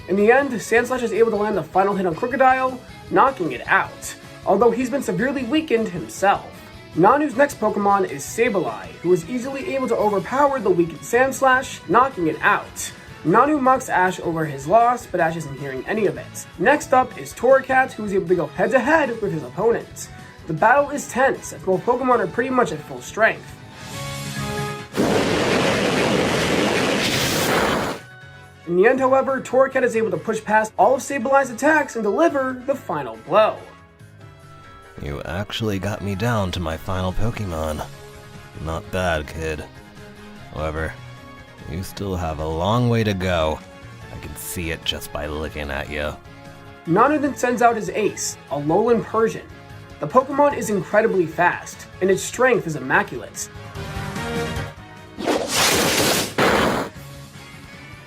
In the end, Sandslash is able to land the final hit on Crocodile, knocking it out, although he's been severely weakened himself. Nanu's next Pokemon is Sableye, who is easily able to overpower the weakened Sandslash, knocking it out. Nanu mocks Ash over his loss, but Ash isn't hearing any of it. Next up is Torracat, who is able to go head-to-head with his opponent. The battle is tense, as both Pokemon are pretty much at full strength. In the end, however, Torracat is able to push past all of Sableye's attacks and deliver the final blow. You actually got me down to my final Pokemon. Not bad, kid. However, you still have a long way to go. I can see it just by looking at you. Nanu then sends out his ace, Alolan Persian. The Pokemon is incredibly fast, and its strength is immaculate.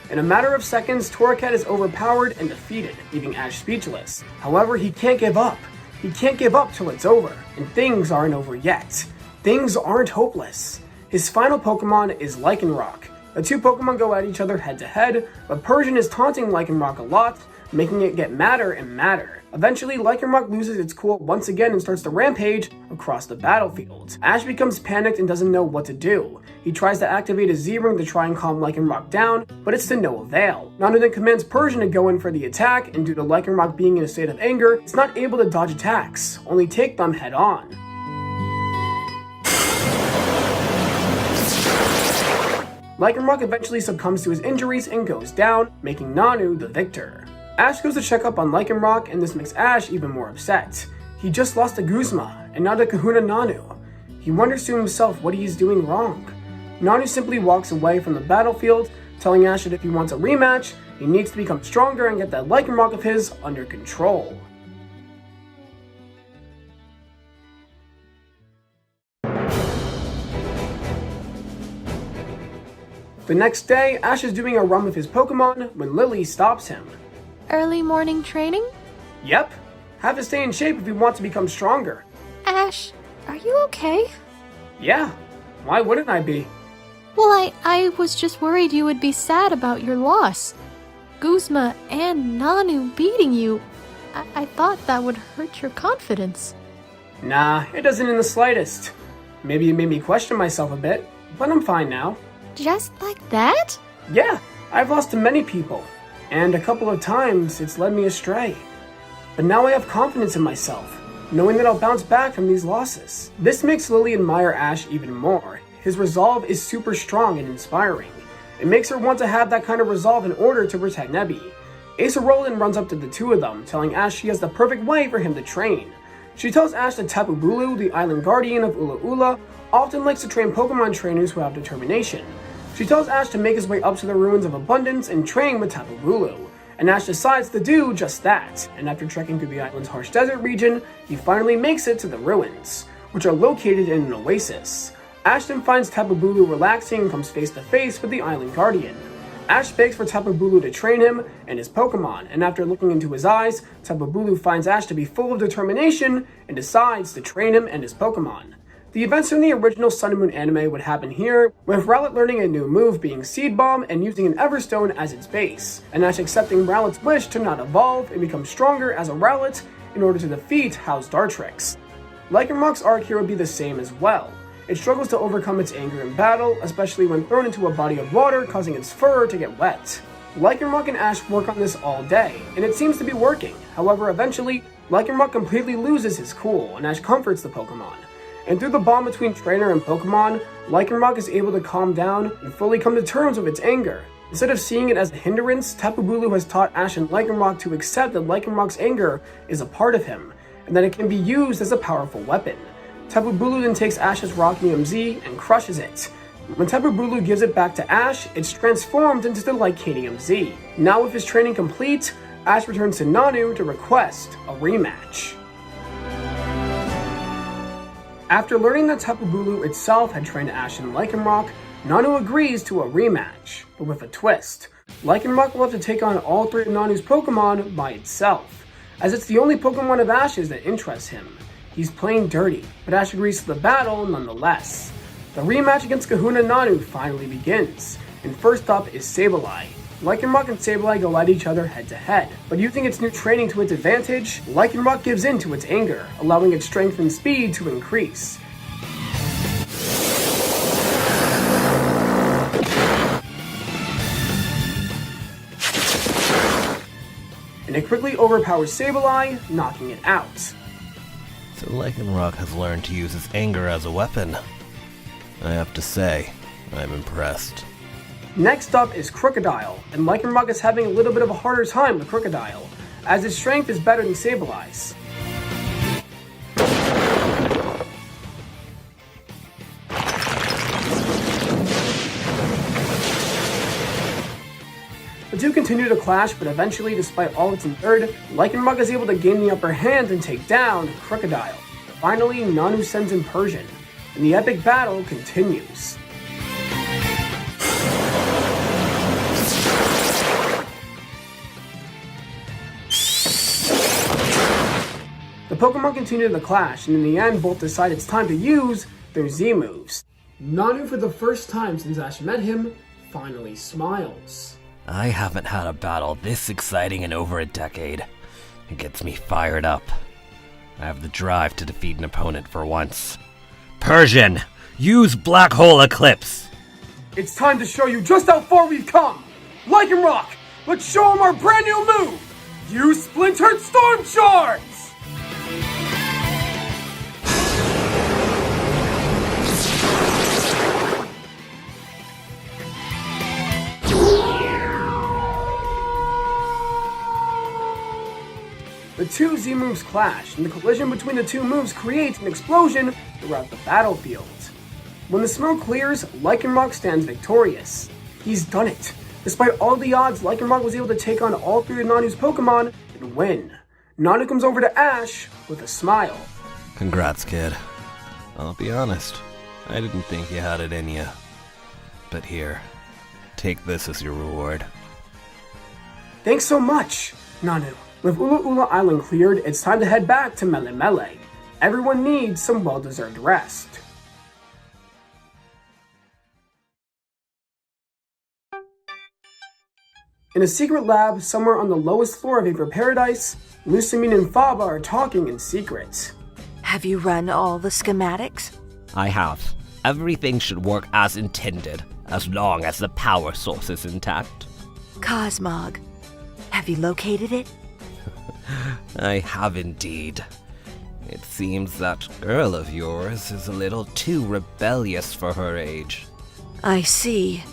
In a matter of seconds, Torracat is overpowered and defeated, leaving Ash speechless. However, he can't give up. He can't give up till it's over, and things aren't over yet. Things aren't hopeless. His final Pokemon is Lycanroc. The two Pokemon go at each other head to head, but Persian is taunting Lycanroc a lot, making it get madder and madder. Eventually, Lycanroc loses its cool once again and starts to rampage across the battlefield. Ash becomes panicked and doesn't know what to do. He tries to activate a Z-Ring to try and calm Lycanroc down, but it's to no avail. Nanu then commands Persian to go in for the attack, and due to Lycanroc being in a state of anger, it's not able to dodge attacks, only take them head on. Lycanroc eventually succumbs to his injuries and goes down, making Nanu the victor. Ash goes to check up on Lycanroc, and this makes Ash even more upset. He just lost to Guzma, and now to Kahuna Nanu. He wonders to himself what he is doing wrong. Nanu simply walks away from the battlefield, telling Ash that if he wants a rematch, he needs to become stronger and get that Lycanroc of his under control. The next day, Ash is doing a run with his Pokemon when Lillie stops him. Early morning training? Yep. Have to stay in shape if you want to become stronger. Ash, are you okay? Yeah. Why wouldn't I be? Well, I was just worried you would be sad about your loss. Guzma and Nanu beating you. I thought that would hurt your confidence. Nah, it doesn't in the slightest. Maybe it made me question myself a bit, but I'm fine now. Just like that? Yeah, I've lost to many people, and a couple of times it's led me astray. But now I have confidence in myself, knowing that I'll bounce back from these losses. This makes Lillie admire Ash even more. His resolve is super strong and inspiring. It makes her want to have that kind of resolve in order to protect Nebby. Acerola runs up to the two of them, telling Ash she has the perfect way for him to train. She tells Ash that Tapu Bulu, the island guardian of Ula'Ula, often likes to train Pokemon trainers who have determination. She tells Ash to make his way up to the ruins of abundance and train with Tapu Bulu, and Ash decides to do just that, and after trekking through the island's harsh desert region, he finally makes it to the ruins, which are located in an oasis. Ash then finds Tapu Bulu relaxing and comes face to face with the island guardian. Ash begs for Tapu Bulu to train him and his Pokemon, and after looking into his eyes, Tapu Bulu finds Ash to be full of determination and decides to train him and his Pokemon. The events from the original Sun and Moon anime would happen here, with Rowlet learning a new move being Seed Bomb and using an Everstone as its base, and Ash accepting Rowlet's wish to not evolve and become stronger as a Rowlet in order to defeat How's Dartrix. Lycanroc's arc here would be the same as well. It struggles to overcome its anger in battle, especially when thrown into a body of water, causing its fur to get wet. Lycanroc and Ash work on this all day, and it seems to be working. However, eventually, Lycanroc completely loses his cool, and Ash comforts the Pokemon. And through the bond between trainer and Pokemon, Lycanroc is able to calm down and fully come to terms with its anger. Instead of seeing it as a hindrance, Tapu Bulu has taught Ash and Lycanroc to accept that Lycanroc's anger is a part of him, and that it can be used as a powerful weapon. Tapu Bulu then takes Ash's Rockium Z and crushes it. When Tapu Bulu gives it back to Ash, it's transformed into the Lycanium Z. Now with his training complete, Ash returns to Nanu to request a rematch. After learning that Tapu Bulu itself had trained Ash and Lycanroc, Nanu agrees to a rematch, but with a twist. Lycanroc will have to take on all three of Nanu's Pokemon by itself, as it's the only Pokemon of Ash's that interests him. He's playing dirty, but Ash agrees to the battle nonetheless. The rematch against Kahuna Nanu finally begins, and first up is Sableye. Lycanroc and Sableye go at each other head to head, but using its new training to its advantage, Lycanroc gives in to its anger, allowing its strength and speed to increase. And it quickly overpowers Sableye, knocking it out. So Lycanroc has learned to use his anger as a weapon. I have to say, I'm impressed. Next up is Crocodile, and Lycanroc is having a little bit of a harder time with Crocodile, as his strength is better than Sableye's. The two continue to clash, but eventually, despite all that's endured, Lycanroc is able to gain the upper hand and take down Crocodile. Finally, Nanu sends in Persian, and the epic battle continues. The Pokemon continue to clash, and in the end, both decide it's time to use their Z moves. Nanu, for the first time since Ash met him, finally smiles. I haven't had a battle this exciting in over a decade. It gets me fired up. I have the drive to defeat an opponent for once. Persian, use Black Hole Eclipse! It's time to show you just how far we've come! Lycanroc, let's show him our brand new move! Use Splintered Storm Shards! The two Z moves clash, and the collision between the two moves creates an explosion throughout the battlefield. When the smoke clears, Lycanroc stands victorious. He's done it. Despite all the odds, Lycanroc was able to take on all three of Nanu's Pokemon and win. Nanu comes over to Ash with a smile. Congrats, kid. I'll be honest, I didn't think you had it in you. But here, Take this as your reward. Thanks so much, Nanu. With Ula'Ula Island cleared, it's time to head back to Mele Mele. Everyone needs some well-deserved rest. In a secret lab somewhere on the lowest floor of Agar Paradise, Lusamine and Faba are talking in secret. Have you run all the schematics? I have. Everything should work as intended, as long as the power source is intact. Cosmog, have you located it? I have indeed. It seems that girl of yours is a little too rebellious for her age. I see.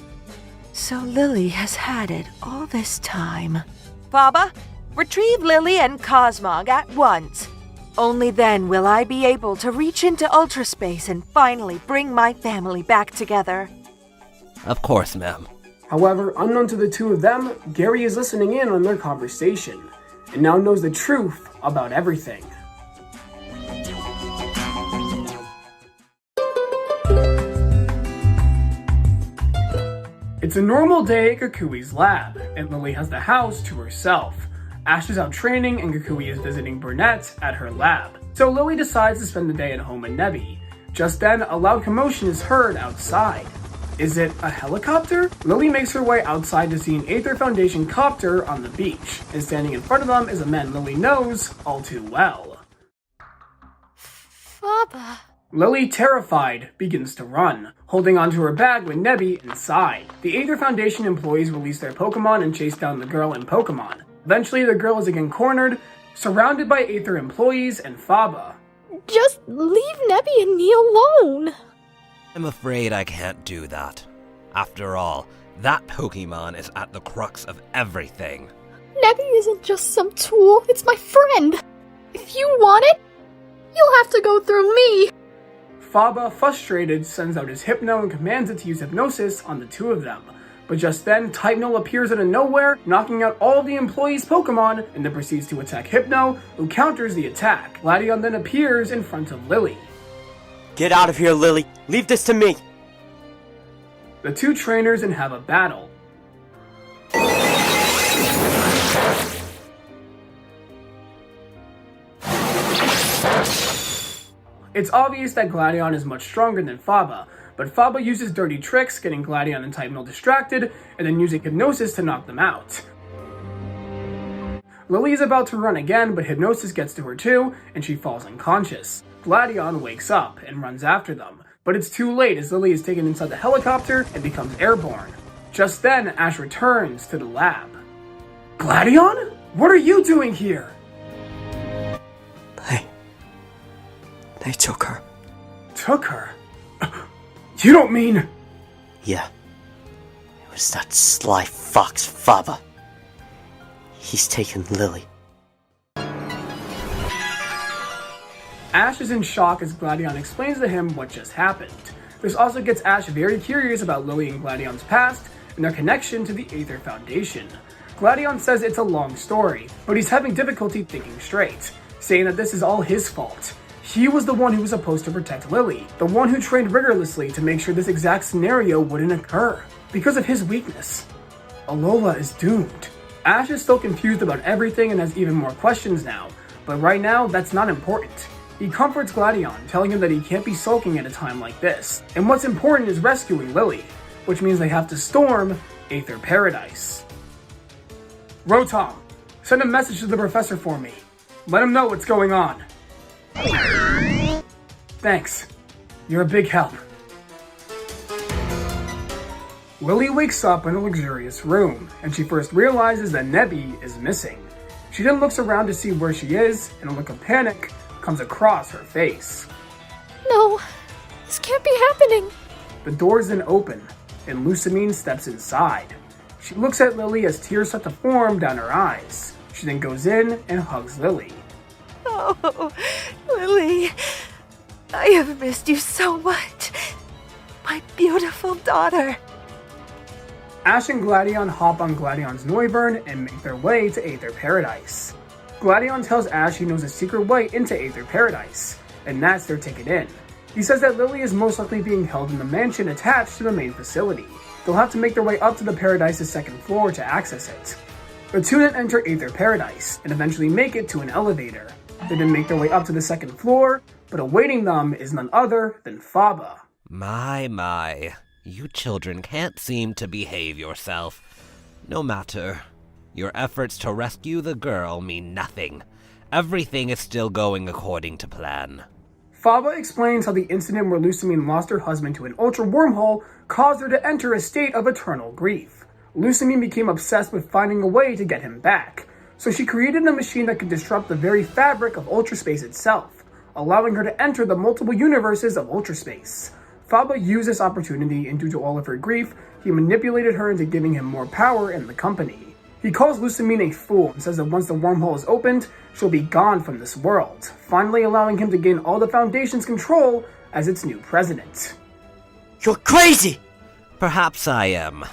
So Lillie has had it all this time. Faba, retrieve Lillie and Cosmog at once. Only then will I be able to reach into ultraspace and finally bring my family back together. Of course, ma'am. However, unknown to the two of them, Gary is listening in on their conversation, and now knows the truth about everything. It's a normal day at Kukui's lab, and Lillie has the house to herself. Ash is out training, and Kukui is visiting Burnett at her lab. So Lillie decides to spend the day at home in Nebby. Just then, a loud commotion is heard outside. Is it a helicopter? Lillie makes her way outside to see an Aether Foundation copter on the beach, and standing in front of them is a man Lillie knows all too well. Faba. Lillie, terrified, begins to run, holding onto her bag with Nebby inside. The Aether Foundation employees release their Pokemon and chase down the girl and Pokemon. Eventually, the girl is again cornered, surrounded by Aether employees and Faba. Just leave Nebby and me alone! I'm afraid I can't do that. After all, that Pokemon is at the crux of everything. Nebby isn't just some tool, it's my friend! If you want it, you'll have to go through me! Faba, frustrated, sends out his Hypno and commands it to use Hypnosis on the two of them. But just then, Typenol appears out of nowhere, knocking out all of the employees' Pokemon, and then proceeds to attack Hypno, who counters the attack. Gladion then appears in front of Lillie. Get out of here, Lillie! Leave this to me! The two trainers then have a battle. It's obvious that Gladion is much stronger than Faba, but Faba uses dirty tricks, getting Gladion and Typenol distracted, and then using Hypnosis to knock them out. Lillie is about to run again, but Hypnosis gets to her too, and she falls unconscious. Gladion wakes up and runs after them, but it's too late as Lillie is taken inside the helicopter and becomes airborne. Just then, Ash returns to the lab. Gladion? What are you doing here? They took her. Took her? You don't mean... Yeah. It was that sly fox Faba. He's taken Lillie. Ash is in shock as Gladion explains to him what just happened. This also gets Ash very curious about Lillie and Gladion's past and their connection to the Aether Foundation. Gladion says it's a long story, but he's having difficulty thinking straight, saying that this is all his fault. He was the one who was supposed to protect Lillie, the one who trained rigorously to make sure this exact scenario wouldn't occur, because of his weakness. Alola is doomed. Ash is still confused about everything and has even more questions now, but right now that's not important. He comforts Gladion, telling him that he can't be sulking at a time like this, and what's important is rescuing Lillie, which means they have to storm Aether Paradise. Rotom, send a message to the professor for me. Let him know what's going on. Thanks. You're a big help. Lillie wakes up in a luxurious room, and she first realizes that Nebby is missing. She then looks around to see where she is, and a look of panic comes across her face. No, this can't be happening. The doors then open, and Lusamine steps inside. She looks at Lillie as tears start to form down her eyes. She then goes in and hugs Lillie. Oh, Lillie, I have missed you so much. My beautiful daughter. Ash and Gladion hop on Gladion's Noivern and make their way to Aether Paradise. Gladion tells Ash he knows a secret way into Aether Paradise, and that's their ticket in. He says that Lillie is most likely being held in the mansion attached to the main facility. they'll have to make their way up to the Paradise's second floor to access it. The two then enter Aether Paradise, and eventually make it to an elevator. They then make their way up to the second floor, but awaiting them is none other than Faba. My. You children can't seem to behave yourself. No matter. Your efforts to rescue the girl mean nothing. Everything is still going according to plan. Faba explains how the incident where Lusamine lost her husband to an ultra wormhole caused her to enter a state of eternal grief. Lusamine became obsessed with finding a way to get him back, so she created a machine that could disrupt the very fabric of ultraspace itself, allowing her to enter the multiple universes of ultraspace. Faba used this opportunity, and due to all of her grief, he manipulated her into giving him more power in the company. He calls Lusamine a fool and says that once the wormhole is opened, she'll be gone from this world, finally allowing him to gain all the Foundation's control as its new president. You're crazy! Perhaps I am.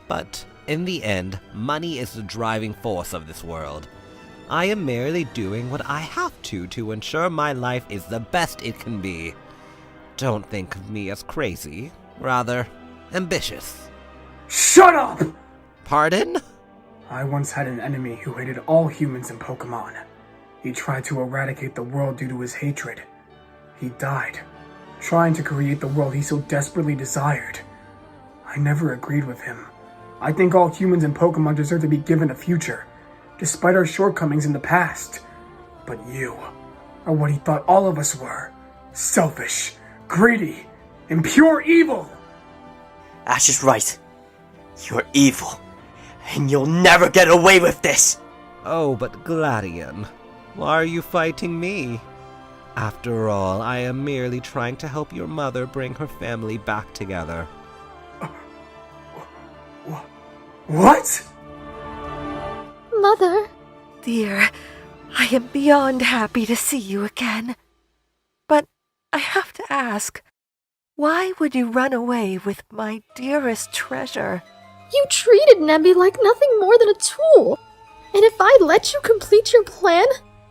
But in the end, money is the driving force of this world. I am merely doing what I have to ensure my life is the best it can be. Don't think of me as crazy, rather ambitious. Shut up! Pardon? I once had an enemy who hated all humans and Pokemon. He tried to eradicate the world due to his hatred. He died, trying to create the world he so desperately desired. I never agreed with him. I think all humans and Pokemon deserve to be given a future, despite our shortcomings in the past. But you are what he thought all of us were. Selfish, greedy, and pure evil! Ash is right. You're evil, and you'll never get away with this! Oh, but Gladion, why are you fighting me? After all, I am merely trying to help your mother bring her family back together. What? Mother? Dear, I am beyond happy to see you again. But I have to ask, why would you run away with my dearest treasure? You treated Nebby like nothing more than a tool. And if I let you complete your plan,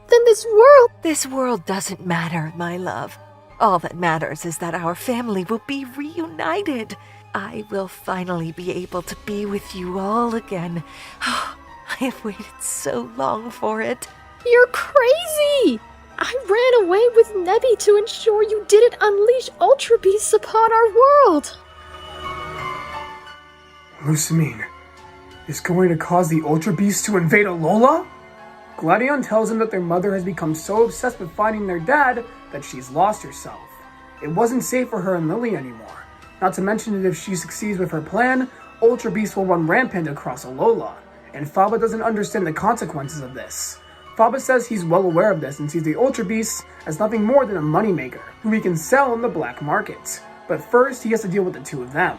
then this world... This world doesn't matter, my love. All that matters is that our family will be reunited. I will finally be able to be with you all again. I have waited so long for it. You're crazy! I ran away with Nebby to ensure you didn't unleash Ultra Beasts upon our world. Lusamine is going to cause the Ultra Beasts to invade Alola? Gladion tells him that their mother has become so obsessed with finding their dad that she's lost herself. It wasn't safe for her and Lillie anymore. Not to mention that if she succeeds with her plan, Ultra Beasts will run rampant across Alola, and Faba doesn't understand the consequences of this. Faba says he's well aware of this and sees the Ultra Beasts as nothing more than a moneymaker, who he can sell on the black market. But first, he has to deal with the two of them.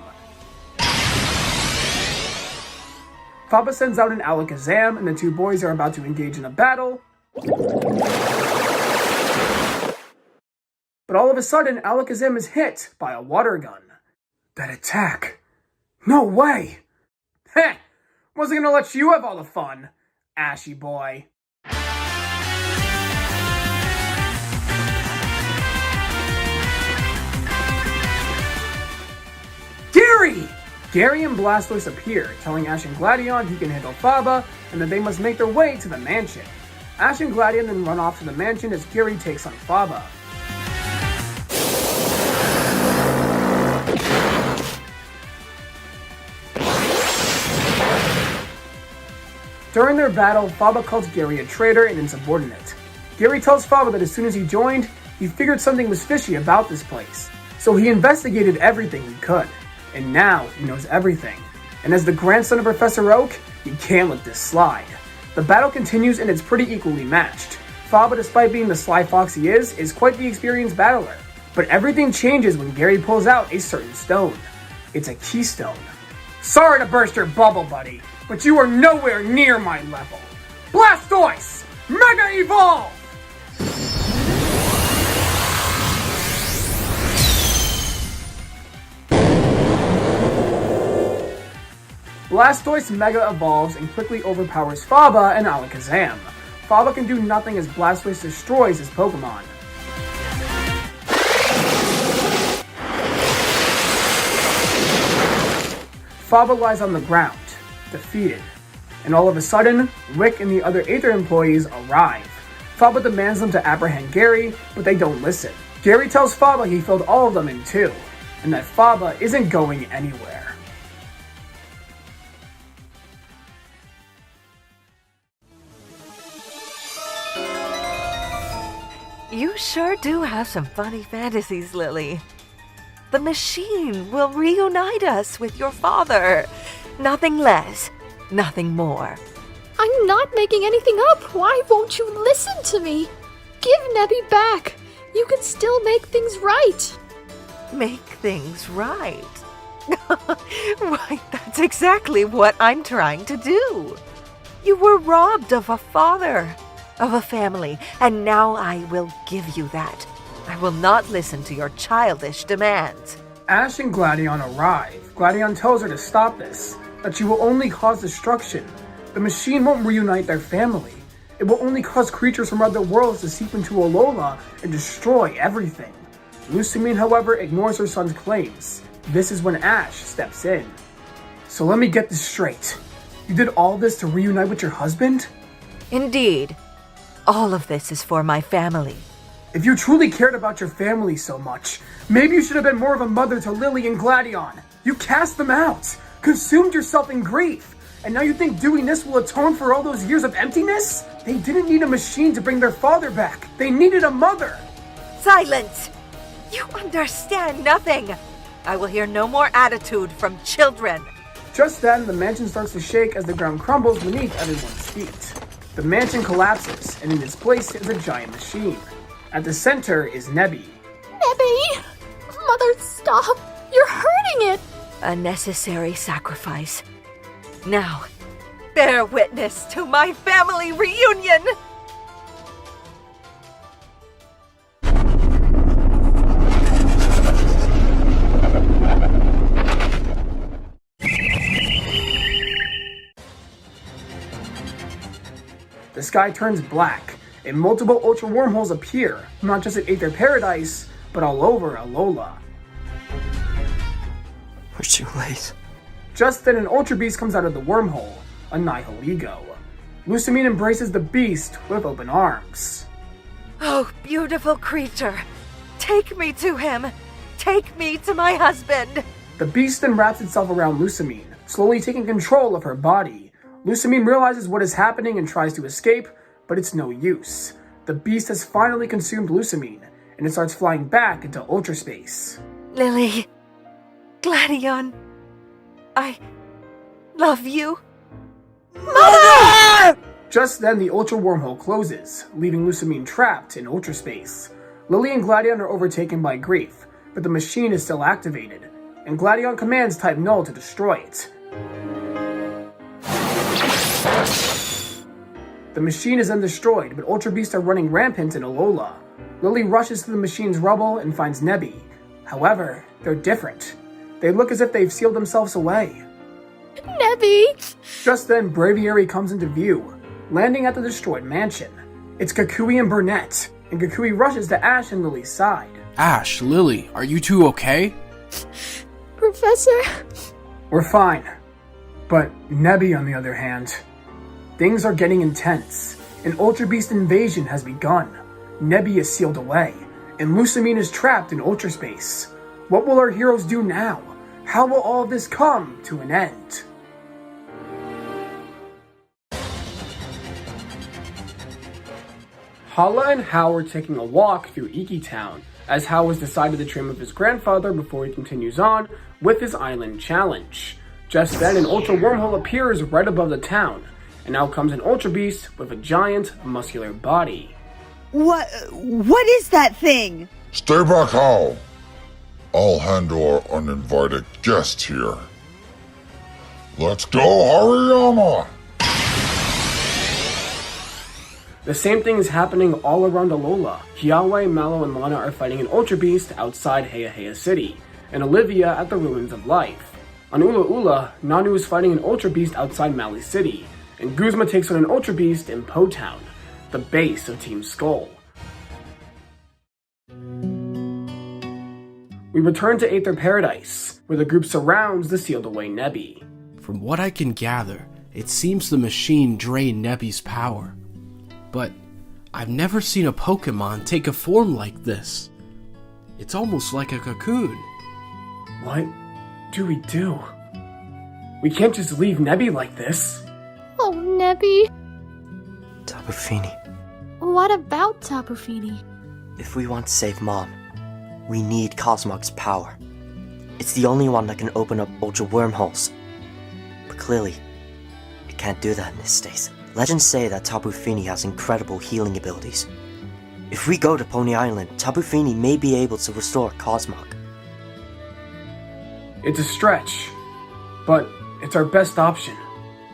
Faba sends out an Alakazam, and the two boys are about to engage in a battle. But all of a sudden, Alakazam is hit by a water gun. That attack. No way! Heh! Wasn't gonna let you have all the fun, Ashy boy. Gary! Gary and Blastoise appear, telling Ash and Gladion he can handle Faba, and that they must make their way to the mansion. Ash and Gladion then run off to the mansion as Gary takes on Faba. During their battle, Faba calls Gary a traitor and insubordinate. Gary tells Faba that as soon as he joined, he figured something was fishy about this place. So he investigated everything he could, and now he knows everything. And as the grandson of Professor Oak, he can't let this slide. The battle continues and it's pretty equally matched. Faba, despite being the sly fox he is quite the experienced battler. But everything changes when Gary pulls out a certain stone. It's a keystone. Sorry to burst your bubble, buddy, but you are nowhere near my level. Blastoise! Mega Evolve! Blastoise Mega Evolves and quickly overpowers Faba and Alakazam. Faba can do nothing as Blastoise destroys his Pokemon. Faba lies on the ground, defeated. And all of a sudden, Rick and the other Aether employees arrive. Faba demands them to apprehend Gary, but they don't listen. Gary tells Faba he filled all of them in two, and that Faba isn't going anywhere. You sure do have some funny fantasies, Lillie. The machine will reunite us with your father. Nothing less, nothing more. I'm not making anything up. Why won't you listen to me? Give Nebby back. You can still make things right. Make things right? Right, that's exactly what I'm trying to do. You were robbed of a father, of a family, and now I will give you that. I will not listen to your childish demands. Ash and Gladion arrive. Gladion tells her to stop this, that she will only cause destruction. The machine won't reunite their family. It will only cause creatures from other worlds to seep into Alola and destroy everything. Lusamine, however, ignores her son's claims. This is when Ash steps in. So let me get this straight. You did all this to reunite with your husband? Indeed. All of this is for my family. If you truly cared about your family so much, maybe you should have been more of a mother to Lillie and Gladion. You cast them out, consumed yourself in grief, and now you think doing this will atone for all those years of emptiness? They didn't need a machine to bring their father back. They needed a mother. Silence! You understand nothing. I will hear no more attitude from children. Just then, the mansion starts to shake as the ground crumbles beneath everyone's feet. The mansion collapses, and in its place is a giant machine. At the center is Nebby. Nebby! Mother, stop! You're hurting it! A necessary sacrifice. Now, bear witness to my family reunion! The sky turns black, and multiple Ultra wormholes appear, not just at Aether Paradise, but all over Alola. We're too late. Just then an Ultra Beast comes out of the wormhole, a Nihiligo. Lusamine embraces the beast with open arms. Oh, beautiful creature. Take me to him. Take me to my husband. The beast then wraps itself around Lusamine, slowly taking control of her body. Lusamine realizes what is happening and tries to escape, but it's no use. The beast has finally consumed Lusamine, and it starts flying back into Ultra space. Lillie, Gladion, I love you. Mother! Just then, the Ultra wormhole closes, leaving Lusamine trapped in Ultra space. Lillie and Gladion are overtaken by grief, but the machine is still activated, and Gladion commands Type Null to destroy it. The machine is then destroyed, but Ultra Beasts are running rampant in Alola. Lillie rushes to the machine's rubble and finds Nebby. However, they're different. They look as if they've sealed themselves away. Nebby! Just then, Braviary comes into view, landing at the destroyed mansion. It's Kukui and Burnett, and Kukui rushes to Ash and Lillie's side. Ash, Lillie, are you two okay? Professor? We're fine. But Nebby, on the other hand, things are getting intense. An Ultra Beast invasion has begun. Nebby is sealed away, and Lusamine is trapped in Ultra space. What will our heroes do now? How will all of this come to an end? Hala and Hao are taking a walk through Iki Town, as Hao has decided to train with his grandfather before he continues on with his island challenge. Just then, an Ultra wormhole appears right above the town, and out comes an Ultra Beast with a giant, muscular body. What is that thing? Stay back, Hal. I'll handle our uninvited guest here. Let's go, Hariyama! The same thing is happening all around Alola. Kiawe, Mallow, and Lana are fighting an Ultra Beast outside Heya City, and Olivia at the Ruins of Life. On Ula'Ula, Nanu is fighting an Ultra Beast outside Mali City, and Guzma takes on an Ultra Beast in Po Town, the base of Team Skull. We return to Aether Paradise, where the group surrounds the sealed away Nebby. From what I can gather, it seems the machine drained Nebby's power. But I've never seen a Pokemon take a form like this. It's almost like a cocoon. What do we do? We can't just leave Nebby like this. Oh, Nebby. Tapu Fini, What about Tapu Fini? if we want to save Mom, we need Cosmog's power. It's the only one that can open up ultra wormholes. But clearly, it can't do that in this state. Legends say that Tapu Fini has incredible healing abilities. If we go to Pony Island, Tapu Fini may be able to restore Cosmog. It's a stretch, but it's our best option.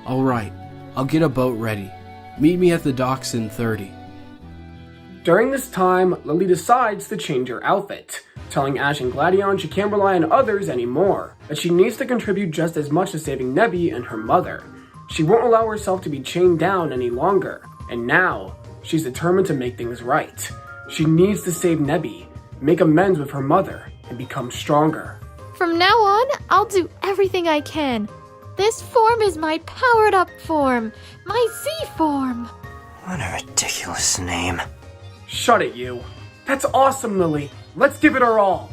Alright, I'll get a boat ready. Meet me at the docks in 30. During this time, Lillie decides to change her outfit, telling Ash and Gladion she can't rely on others anymore, that she needs to contribute just as much to saving Nebby and her mother. She won't allow herself to be chained down any longer, and now, she's determined to make things right. She needs to save Nebby, make amends with her mother, and become stronger. From now on, I'll do everything I can. This form is my powered up form, my Z form. What a ridiculous name. Shut it, you. That's awesome, Lillie. Let's give it our all.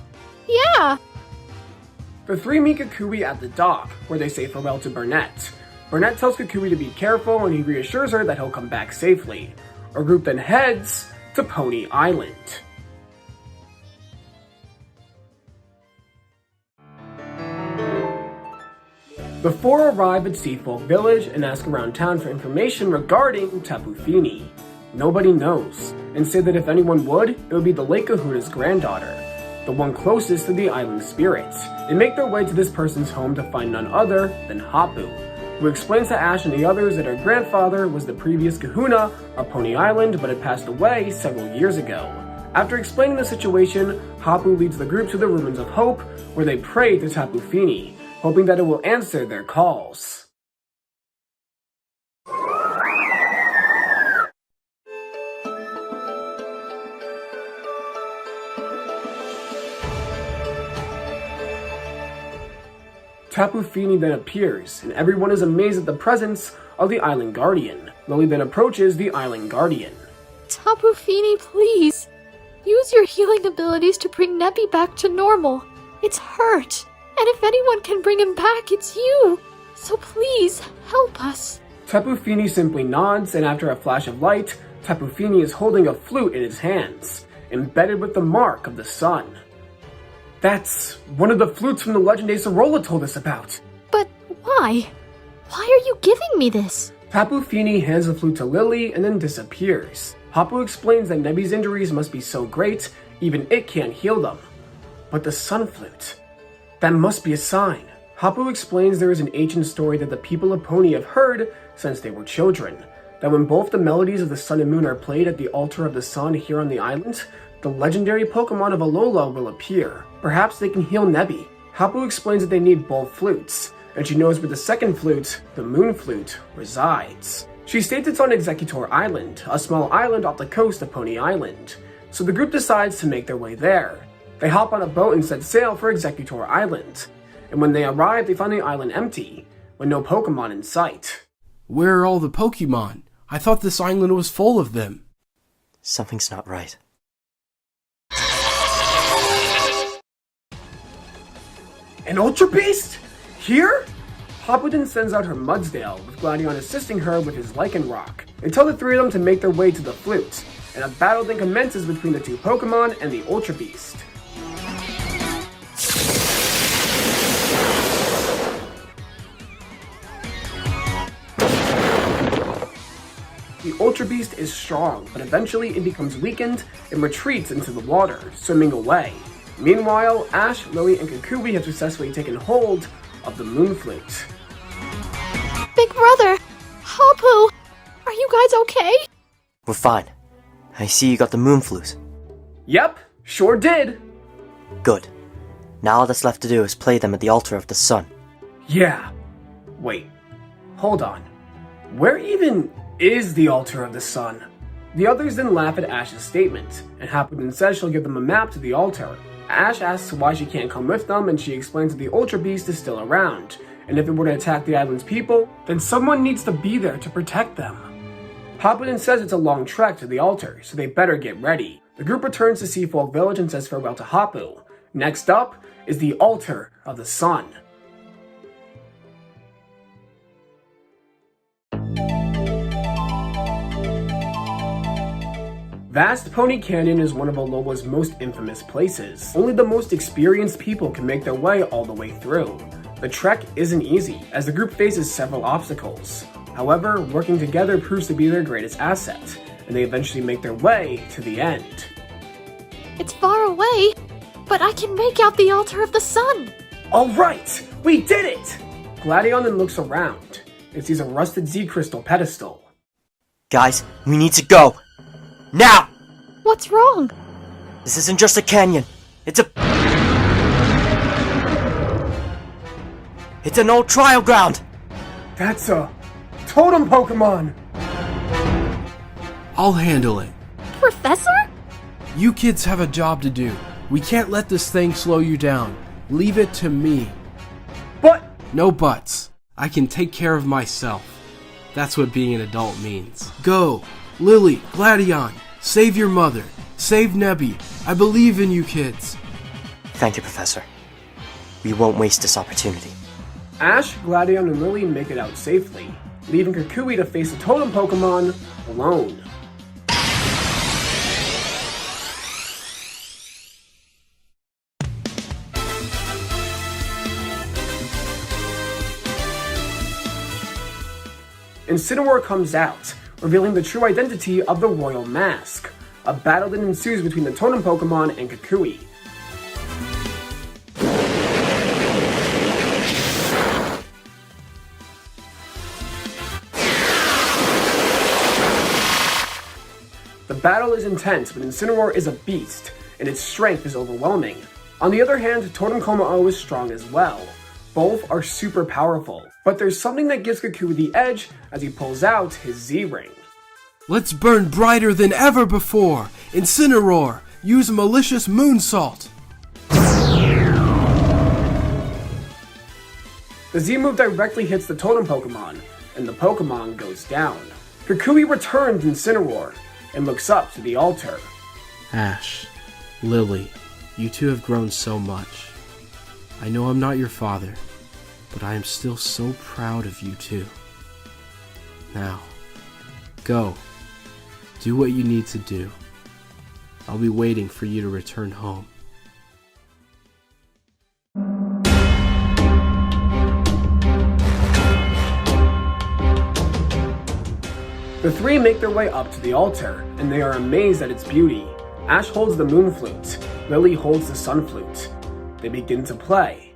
Yeah. The three meet Kukui at the dock, where they say farewell to Burnett. Burnett tells Kukui to be careful, and he reassures her that he'll come back safely. Our group then heads to Pony Island. The four arrive at Seafolk Village and ask around town for information regarding Tapu Fini. Nobody knows, and say that if anyone would, it would be the Lake Kahuna's granddaughter, the one closest to the island spirits. They make their way to this person's home to find none other than Hapu, who explains to Ash and the others that her grandfather was the previous Kahuna of Pony Island but had passed away several years ago. After explaining the situation, Hapu leads the group to the Ruins of Hope, where they pray to Tapu Fini, hoping that it will answer their calls. Tapu Fini then appears, and everyone is amazed at the presence of the Island Guardian. Lillie then approaches the Island Guardian. Tapu Fini, please. Use your healing abilities to bring Nebby back to normal. It's hurt. And if anyone can bring him back, it's you. So please, help us. Tapu Fini simply nods, and after a flash of light, Tapu Fini is holding a flute in his hands, embedded with the mark of the sun. That's one of the flutes from the legend Acerola told us about. But why? Why are you giving me this? Tapu Fini hands the flute to Lillie and then disappears. Hapu explains that Nebby's injuries must be so great, even it can't heal them. But the sun flute, that must be a sign. Hapu explains there is an ancient story that the people of Pony have heard since they were children, that when both the melodies of the sun and moon are played at the altar of the sun here on the island, the legendary Pokemon of Alola will appear. Perhaps they can heal Nebby. Hapu explains that they need both flutes, and she knows where the second flute, the moon flute, resides. She states it's on Executor Island, a small island off the coast of Pony Island, so the group decides to make their way there. They hop on a boat and set sail for Executor Island, and when they arrive they find the island empty, with no Pokemon in sight. Where are all the Pokemon? I thought this island was full of them. Something's not right. An Ultra Beast? Here? Hapu then sends out her Mudsdale, with Gladion assisting her with his Lycanroc. They tell the three of them to make their way to the flute, and a battle then commences between the two Pokemon and the Ultra Beast. The Ultra Beast is strong, but eventually it becomes weakened and retreats into the water, swimming away. Meanwhile, Ash, Lillie, and Kukui have successfully taken hold of the Moon Flute. Big brother! Hapu! Are you guys okay? We're fine. I see you got the Moon Flute. Yep, sure did. Good. Now all that's left to do is play them at the altar of the sun. Yeah. Wait. Hold on. Where even is the altar of the sun? The others then laugh at Ash's statement, and Hapu then says she'll give them a map to the altar. Ash asks why she can't come with them, and she explains that the Ultra Beast is still around, and if it were to attack the island's people, then someone needs to be there to protect them. Hopin says it's a long trek to the altar, so they better get ready. The group returns to Seafolk Village and says farewell to Hapu. Next up is the Altar of the Sun. Vast Pony Canyon is one of Alola's most infamous places. Only the most experienced people can make their way all the way through. The trek isn't easy, as the group faces several obstacles. However, working together proves to be their greatest asset, and they eventually make their way to the end. It's far away, but I can make out the Altar of the Sun. Alright, we did it! Gladion then looks around and sees a rusted Z crystal pedestal. Guys, we need to go! Now! What's wrong? This isn't just a canyon. It's an old trial ground! That's a totem Pokemon! I'll handle it. Professor? You kids have a job to do. We can't let this thing slow you down. Leave it to me. But... No buts. I can take care of myself. That's what being an adult means. Go! Lillie, Gladion, save your mother. Save Nebby. I believe in you kids. Thank you, Professor. We won't waste this opportunity. Ash, Gladion, and Lillie make it out safely, leaving Kukui to face the totem Pokemon alone. Incineroar comes out, revealing the true identity of the Royal Mask. A battle then ensues between the totem Pokemon and Kukui. The battle is intense, but Incineroar is a beast, and its strength is overwhelming. On the other hand, Totem Komao is strong as well. Both are super powerful, but there's something that gives Kukui the edge as he pulls out his Z-Ring. Let's burn brighter than ever before! Incineroar! Use malicious Moonsault! The Z-move directly hits the totem Pokemon, and the Pokemon goes down. Kukui returns Incineroar, and looks up to the altar. Ash, Lillie, you two have grown so much. I know I'm not your father, but I am still so proud of you two. Now, go. Do what you need to do. I'll be waiting for you to return home. The three make their way up to the altar, and they are amazed at its beauty. Ash holds the Moon Flute, Lillie holds the Sun Flute. They begin to play.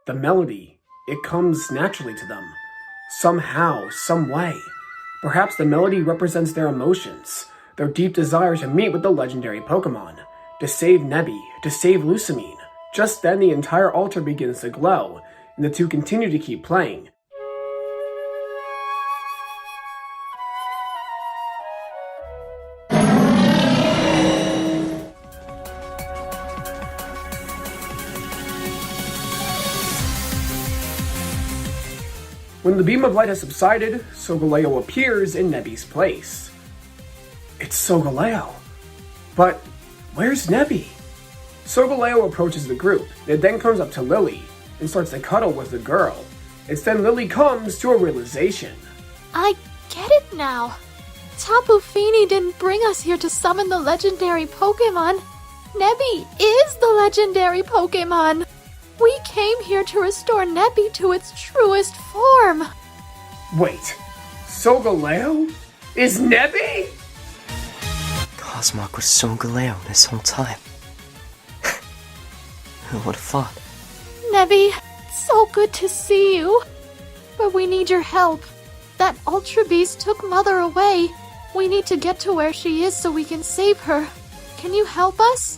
The melody, it comes naturally to them. Somehow, some way. Perhaps the melody represents their emotions, their deep desire to meet with the legendary Pokemon, to save Nebby, to save Lusamine. Just then the entire altar begins to glow, and the two continue to keep playing. When the beam of light has subsided, Solgaleo appears in Nebby's place. It's Solgaleo. But where's Nebby? Solgaleo approaches the group. It then comes up to Lillie and starts to cuddle with the girl. It's then Lillie comes to a realization. I get it now. Tapu Fini didn't bring us here to summon the legendary Pokemon. Nebby is the legendary Pokemon. We came here to restore Nebby to its truest form. Wait, Solgaleo is Nebby? Cosmog was Solgaleo this whole time. Who would have thought? Nebby, so good to see you. But we need your help. That Ultra Beast took Mother away. We need to get to where she is so we can save her. Can you help us?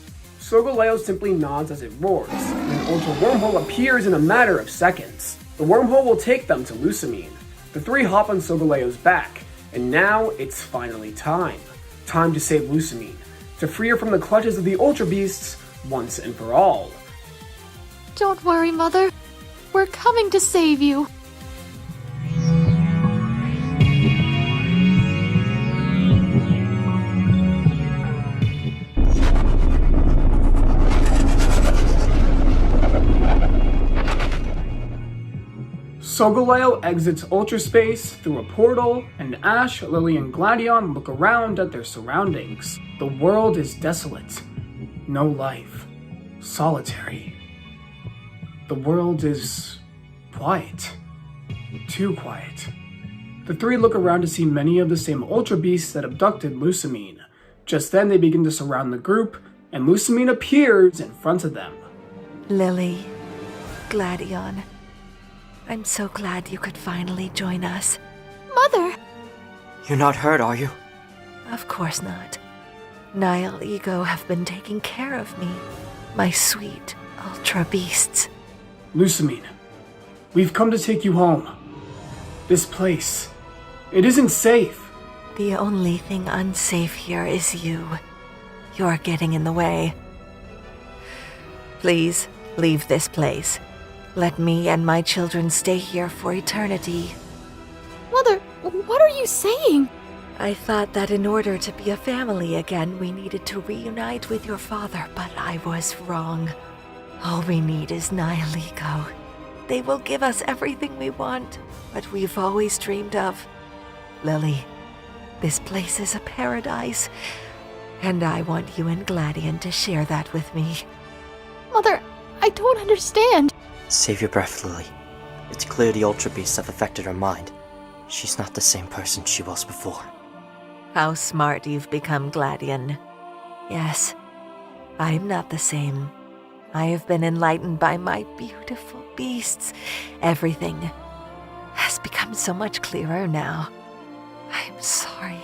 Solgaleo simply nods as it roars, and an ultra wormhole appears in a matter of seconds. The wormhole will take them to Lusamine. The three hop on Solgaleo's back, and now it's finally time. Time to save Lusamine, to free her from the clutches of the Ultra Beasts once and for all. Don't worry, Mother. We're coming to save you. Solgaleo exits Ultra Space through a portal, and Ash, Lillie, and Gladion look around at their surroundings. The world is desolate. No life. Solitary. The world is quiet. Too quiet. The three look around to see many of the same Ultra Beasts that abducted Lusamine. Just then they begin to surround the group, and Lusamine appears in front of them. Lillie, Gladion, I'm so glad you could finally join us. Mother! You're not hurt, are you? Of course not. Nile Ego have been taking care of me. My sweet Ultra Beasts. Lusamine, we've come to take you home. This place, it isn't safe. The only thing unsafe here is you. You're getting in the way. Please, leave this place. Let me and my children stay here for eternity. Mother, what are you saying? I thought that in order to be a family again, we needed to reunite with your father, but I was wrong. All we need is Nile Ego. They will give us everything we want, what we've always dreamed of. Lillie, this place is a paradise, and I want you and Gladion to share that with me. Mother, I don't understand. Save your breath, Lillie. It's clear the Ultra Beasts have affected her mind. She's not the same person she was before. How smart you've become, Gladion. Yes, I'm not the same. I have been enlightened by my beautiful beasts. Everything has become so much clearer now. I'm sorry.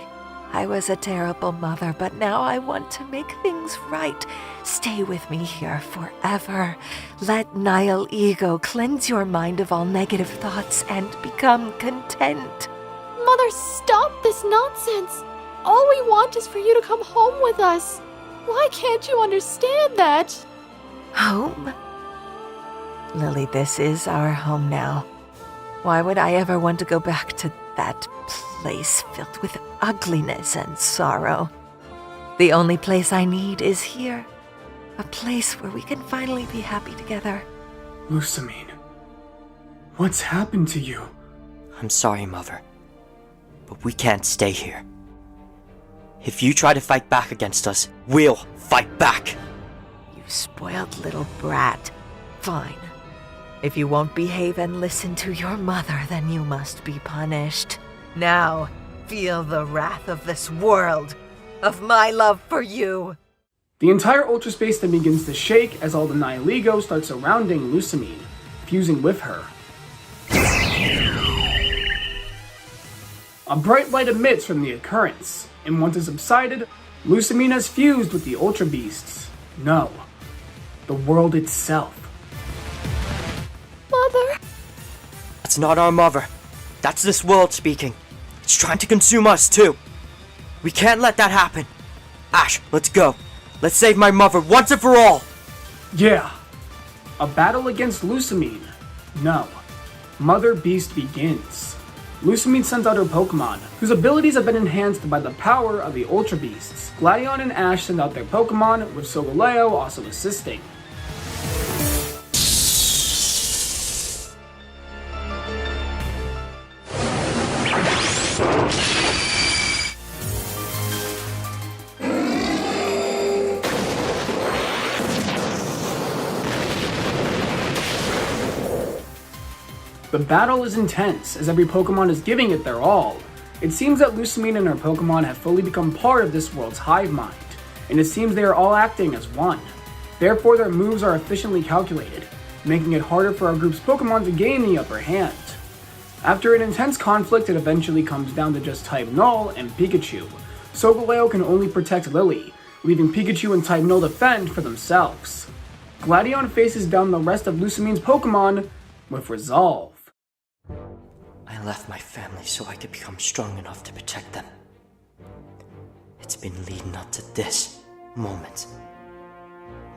I was a terrible mother, but now I want to make things right. Stay with me here forever. Let Nile Ego cleanse your mind of all negative thoughts and become content. Mother, stop this nonsense. All we want is for you to come home with us. Why can't you understand that? Home? Lillie, this is our home now. Why would I ever want to go back to that place filled with ugliness and sorrow? The only place I need is here. A place where we can finally be happy together. Lusamine, what's happened to you? I'm sorry, Mother, but we can't stay here. If you try to fight back against us, we'll fight back. You spoiled little brat. Fine. If you won't behave and listen to your mother, then you must be punished. Now, feel the wrath of this world, of my love for you. The entire Ultra Space then begins to shake as all the Nile Ego start surrounding Lusamine, fusing with her. A bright light emits from the occurrence, and once it subsided, Lusamine has fused with the Ultra Beasts. No, the world itself. Mother? That's not our mother. That's this world speaking. It's trying to consume us too. We can't let that happen. Ash, let's go. Let's save my mother once and for all. Yeah. A battle against Lusamine. No. Mother Beast begins. Lusamine sends out her Pokemon, whose abilities have been enhanced by the power of the Ultra Beasts. Gladion and Ash send out their Pokemon, with Solgaleo also assisting. The battle is intense, as every Pokemon is giving it their all. It seems that Lusamine and her Pokemon have fully become part of this world's hive mind, and it seems they are all acting as one. Therefore, their moves are efficiently calculated, making it harder for our group's Pokemon to gain the upper hand. After an intense conflict, it eventually comes down to just type Null and Pikachu. Solgaleo can only protect Lillie, leaving Pikachu and Type Null to fend for themselves. Gladion faces down the rest of Lusamine's Pokemon with resolve. I left my family so I could become strong enough to protect them. It's been leading up to this moment.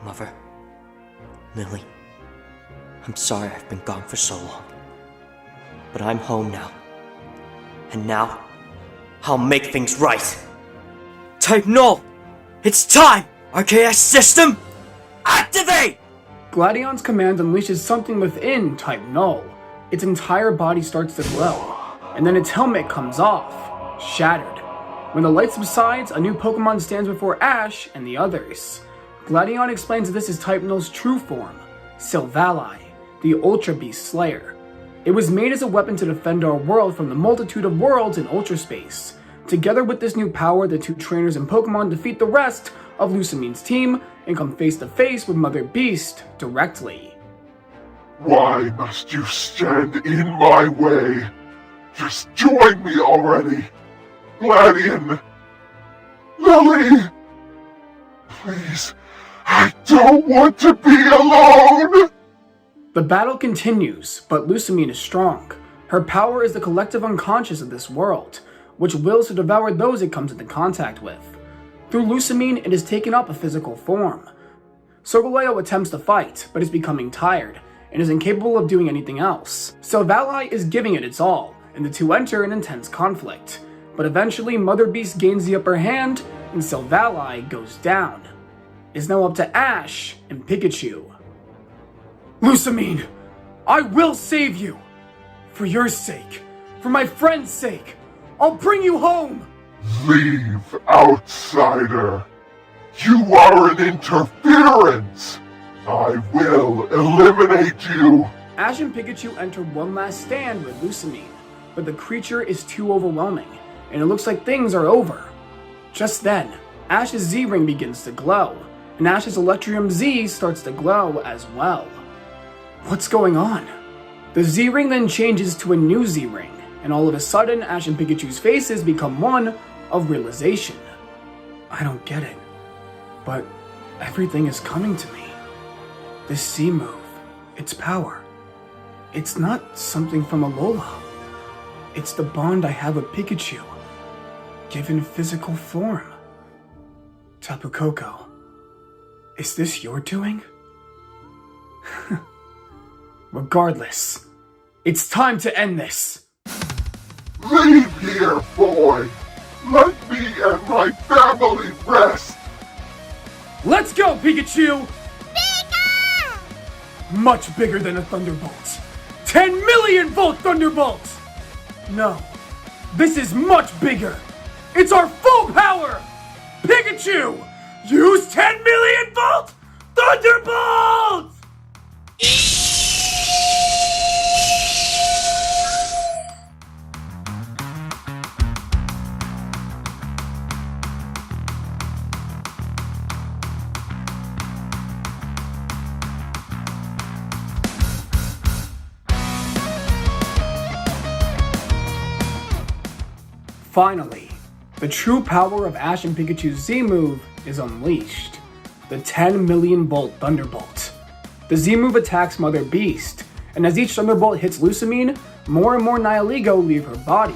Mother, Lillie, I'm sorry I've been gone for so long. But I'm home now. And now, I'll make things right. Type Null! It's time! RKS system, activate! Gladion's command unleashes something within Type Null. Its entire body starts to glow, and then its helmet comes off, shattered. When the light subsides, a new Pokemon stands before Ash and the others. Gladion explains that this is Type Null's true form, Silvally, the Ultra Beast Slayer. It was made as a weapon to defend our world from the multitude of worlds in Ultra Space. Together with this new power, the two trainers and Pokemon defeat the rest of Lusamine's team and come face to face with Mother Beast directly. Why must you stand in my way? Just join me already! Gladion! Lillie! Please, I don't want to be alone! The battle continues, but Lusamine is strong. Her power is the collective unconscious of this world, which wills to devour those it comes into contact with. Through Lusamine, it has taken up a physical form. Solgaleo attempts to fight, but is becoming tired, and is incapable of doing anything else. Silvally is giving it its all, and the two enter an intense conflict. But eventually, Mother Beast gains the upper hand, and Silvally goes down. It's now up to Ash and Pikachu. Lusamine, I will save you! For your sake, for my friend's sake, I'll bring you home! Leave, outsider! You are an interference! I will eliminate you! Ash and Pikachu enter one last stand with Lusamine, but the creature is too overwhelming, and it looks like things are over. Just then, Ash's Z-Ring begins to glow, and Ash's Electrium Z starts to glow as well. What's going on? The Z-Ring then changes to a new Z-Ring, and all of a sudden, Ash and Pikachu's faces become one of realization. I don't get it, but everything is coming to me. This Z move, its power, it's not something from Alola. It's the bond I have with Pikachu, given physical form. Tapu Koko, is this your doing? Regardless, it's time to end this! Leave here, boy! Let me and my family rest! Let's go, Pikachu! Much bigger than a Thunderbolt. 10 million volt Thunderbolt! No, this is much bigger. It's our full power! Pikachu, use 10 million volt Thunderbolt! Finally, the true power of Ash and Pikachu's Z-move is unleashed. The 10 million volt Thunderbolt. The Z-move attacks Mother Beast, and as each Thunderbolt hits Lusamine, more and more Nihilego leave her body.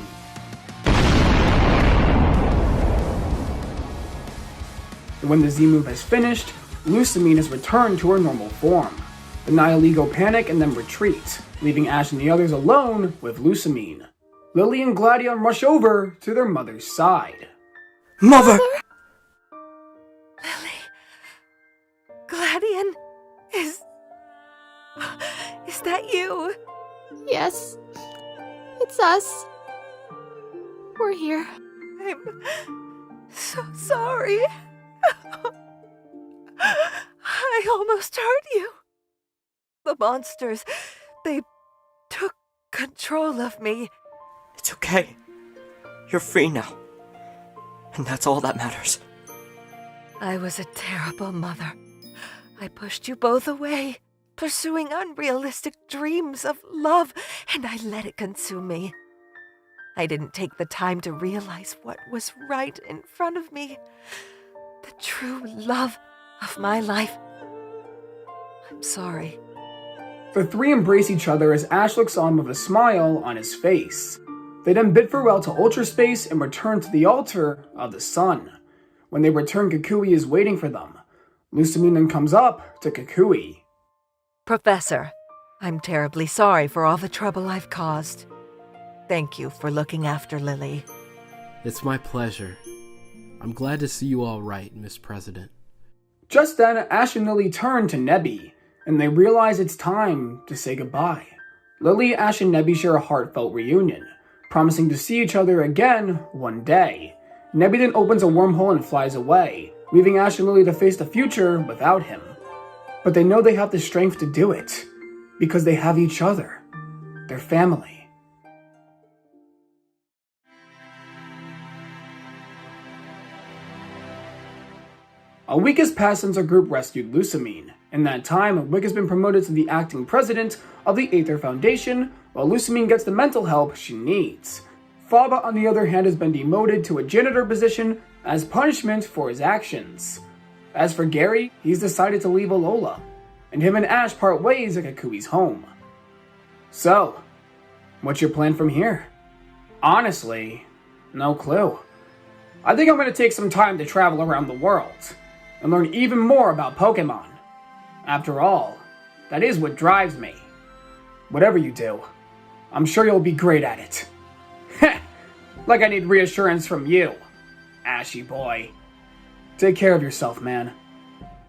And when the Z-move has finished, Lusamine is returned to her normal form. The Nihilego panic and then retreat, leaving Ash and the others alone with Lusamine. Lillie and Gladion rush over to their mother's side. Mother! Lillie? Gladion? Is that you? Yes, it's us. We're here. I'm so sorry. I almost hurt you. The monsters, they took control of me. It's okay. You're free now. And that's all that matters. I was a terrible mother. I pushed you both away, pursuing unrealistic dreams of love, and I let it consume me. I didn't take the time to realize what was right in front of me. the true love of my life. I'm sorry. The three embrace each other as Ash looks on with a smile on his face. They then bid farewell to Ultra Space and return to the altar of the sun. When they return, Kukui is waiting for them. Lusamine then comes up to Kukui. Professor, I'm terribly sorry for all the trouble I've caused. Thank you for looking after Lillie. It's my pleasure. I'm glad to see you all right, Miss President. Just then, Ash and Lillie turn to Nebby, and they realize it's time to say goodbye. Lillie, Ash, and Nebby share a heartfelt reunion, promising to see each other again one day. Nebby then opens a wormhole and flies away, leaving Ash and Lillie to face the future without him. But they know they have the strength to do it, because they have each other, their family. A week has passed since our group rescued Lusamine. In that time, Wick has been promoted to the acting president of the Aether Foundation, while Lusamine gets the mental help she needs. Faba, on the other hand, has been demoted to a janitor position as punishment for his actions. As for Gary, he's decided to leave Alola, and him and Ash part ways at Kukui's home. So, what's your plan from here? Honestly, no clue. I think I'm going to take some time to travel around the world and learn even more about Pokemon. After all, that is what drives me. Whatever you do, I'm sure you'll be great at it. Heh! Like I need reassurance from you, Ashy boy. Take care of yourself, man.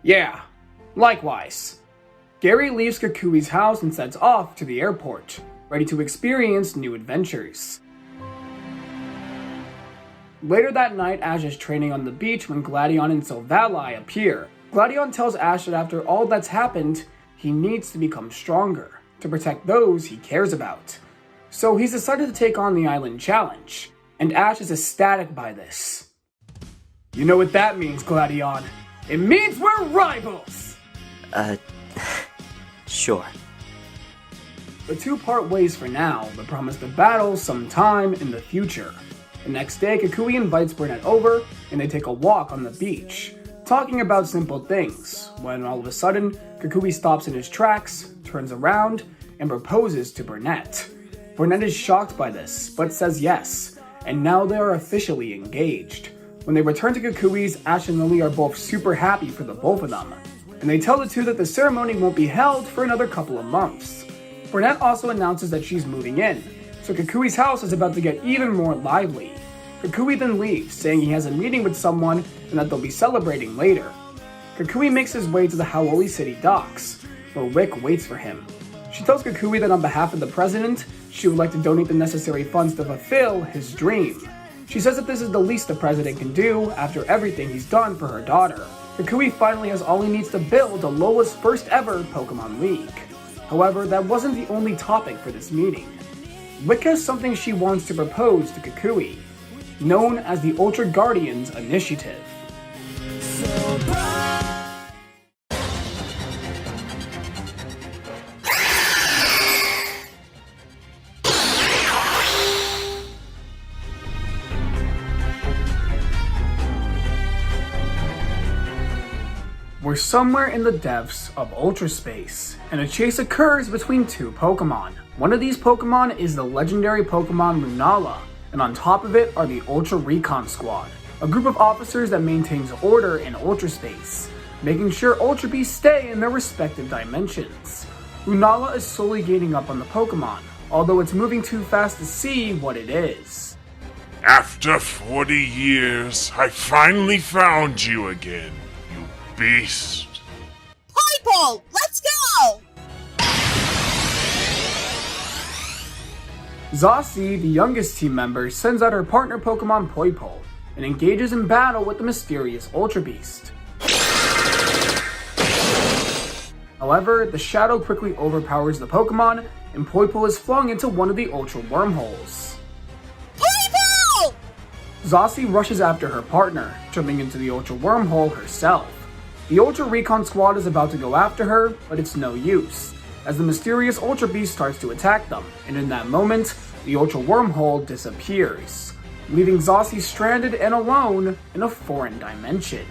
Yeah, likewise. Gary leaves Kukui's house and sets off to the airport, ready to experience new adventures. Later that night, Ash is training on the beach when Gladion and Silvally appear. Gladion tells Ash that after all that's happened, he needs to become stronger to protect those he cares about. So he's decided to take on the island challenge, and Ash is ecstatic by this. You know what that means, Gladion. It means we're rivals! Sure. The two part ways for now, but promise to battle sometime in the future. The next day, Kukui invites Burnett over, and they take a walk on the beach, talking about simple things, when all of a sudden, Kukui stops in his tracks, turns around, and proposes to Burnett. Burnett is shocked by this, but says yes, and now they are officially engaged. When they return to Kukui's, Ash and Lillie are both super happy for the both of them, and they tell the two that the ceremony won't be held for another couple of months. Burnett also announces that she's moving in, so Kukui's house is about to get even more lively. Kukui then leaves, saying he has a meeting with someone and that they'll be celebrating later. Kukui makes his way to the Hau'oli City docks, where Wick waits for him. She tells Kukui that on behalf of the president, she would like to donate the necessary funds to fulfill his dream. She says that this is the least the president can do after everything he's done for her daughter. Kukui finally has all he needs to build Alola's first ever Pokemon League. However, that wasn't the only topic for this meeting. Wick has something she wants to propose to Kukui, known as the Ultra Guardians Initiative. We're somewhere in the depths of Ultra Space, and a chase occurs between two Pokemon. One of these Pokemon is the legendary Pokemon Lunala, and on top of it are the Ultra Recon Squad, a group of officers that maintains order in Ultra Space, making sure Ultra Beasts stay in their respective dimensions. Lunala is slowly gaining up on the Pokemon, although it's moving too fast to see what it is. After 40 years, I finally found you again, you beast. Pieball, let's go! Zossie, the youngest team member, sends out her partner Pokemon Poipole and engages in battle with the mysterious Ultra Beast. However, the shadow quickly overpowers the Pokemon, and Poipole is flung into one of the Ultra wormholes. Pieball! Zossie rushes after her partner, jumping into the Ultra wormhole herself. The Ultra Recon Squad is about to go after her, but it's no use, as the mysterious Ultra Beast starts to attack them, and in that moment, the Ultra Wormhole disappears, leaving Zossie stranded and alone in a foreign dimension.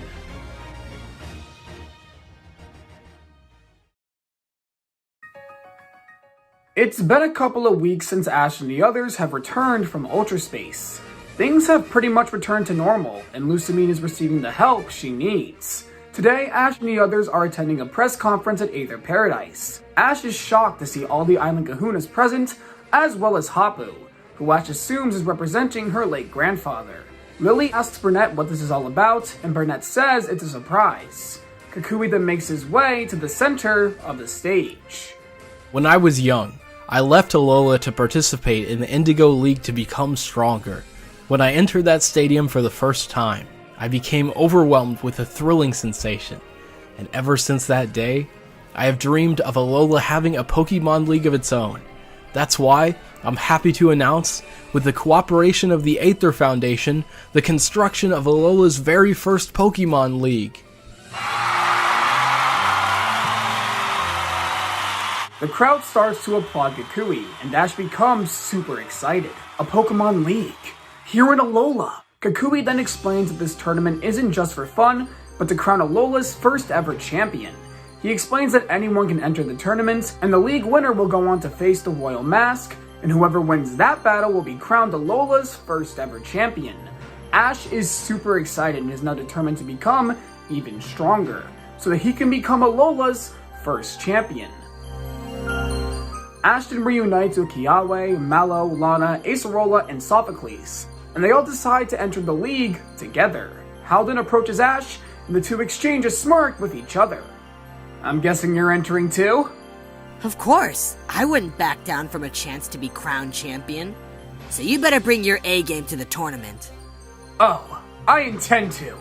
It's been a couple of weeks since Ash and the others have returned from Ultra Space. Things have pretty much returned to normal, and Lusamine is receiving the help she needs. Today, Ash and the others are attending a press conference at Aether Paradise. Ash is shocked to see all the island kahunas present, as well as Hapu, who Ash assumes is representing her late grandfather. Lillie asks Burnett what this is all about, and Burnett says it's a surprise. Kukui then makes his way to the center of the stage. When I was young, I left Alola to participate in the Indigo League to become stronger. When I entered that stadium for the first time, I became overwhelmed with a thrilling sensation, and ever since that day, I have dreamed of Alola having a Pokemon League of its own. That's why I'm happy to announce, with the cooperation of the Aether Foundation, the construction of Alola's very first Pokemon League. The crowd starts to applaud Kukui, and Ash becomes super excited. A Pokemon League. Here in Alola. Kukui then explains that this tournament isn't just for fun, but to crown Alola's first ever champion. He explains that anyone can enter the tournament, and the league winner will go on to face the Royal Mask, and whoever wins that battle will be crowned Alola's first ever champion. Ash is super excited and is now determined to become even stronger, so that he can become Alola's first champion. Ash then reunites with Kiawe, Mallow, Lana, Acerola, and Sophocles, and they all decide to enter the league together. Hal then approaches Ash, and the two exchange a smirk with each other. I'm guessing you're entering too? Of course. I wouldn't back down from a chance to be crowned champion. So you better bring your A game to the tournament. Oh, I intend to.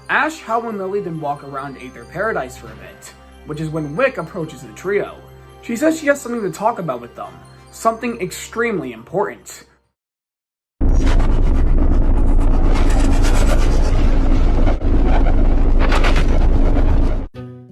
Ash, Hal, and Lillie then walk around Aether Paradise for a bit, which is when Wick approaches the trio. She says she has something to talk about with them, something extremely important.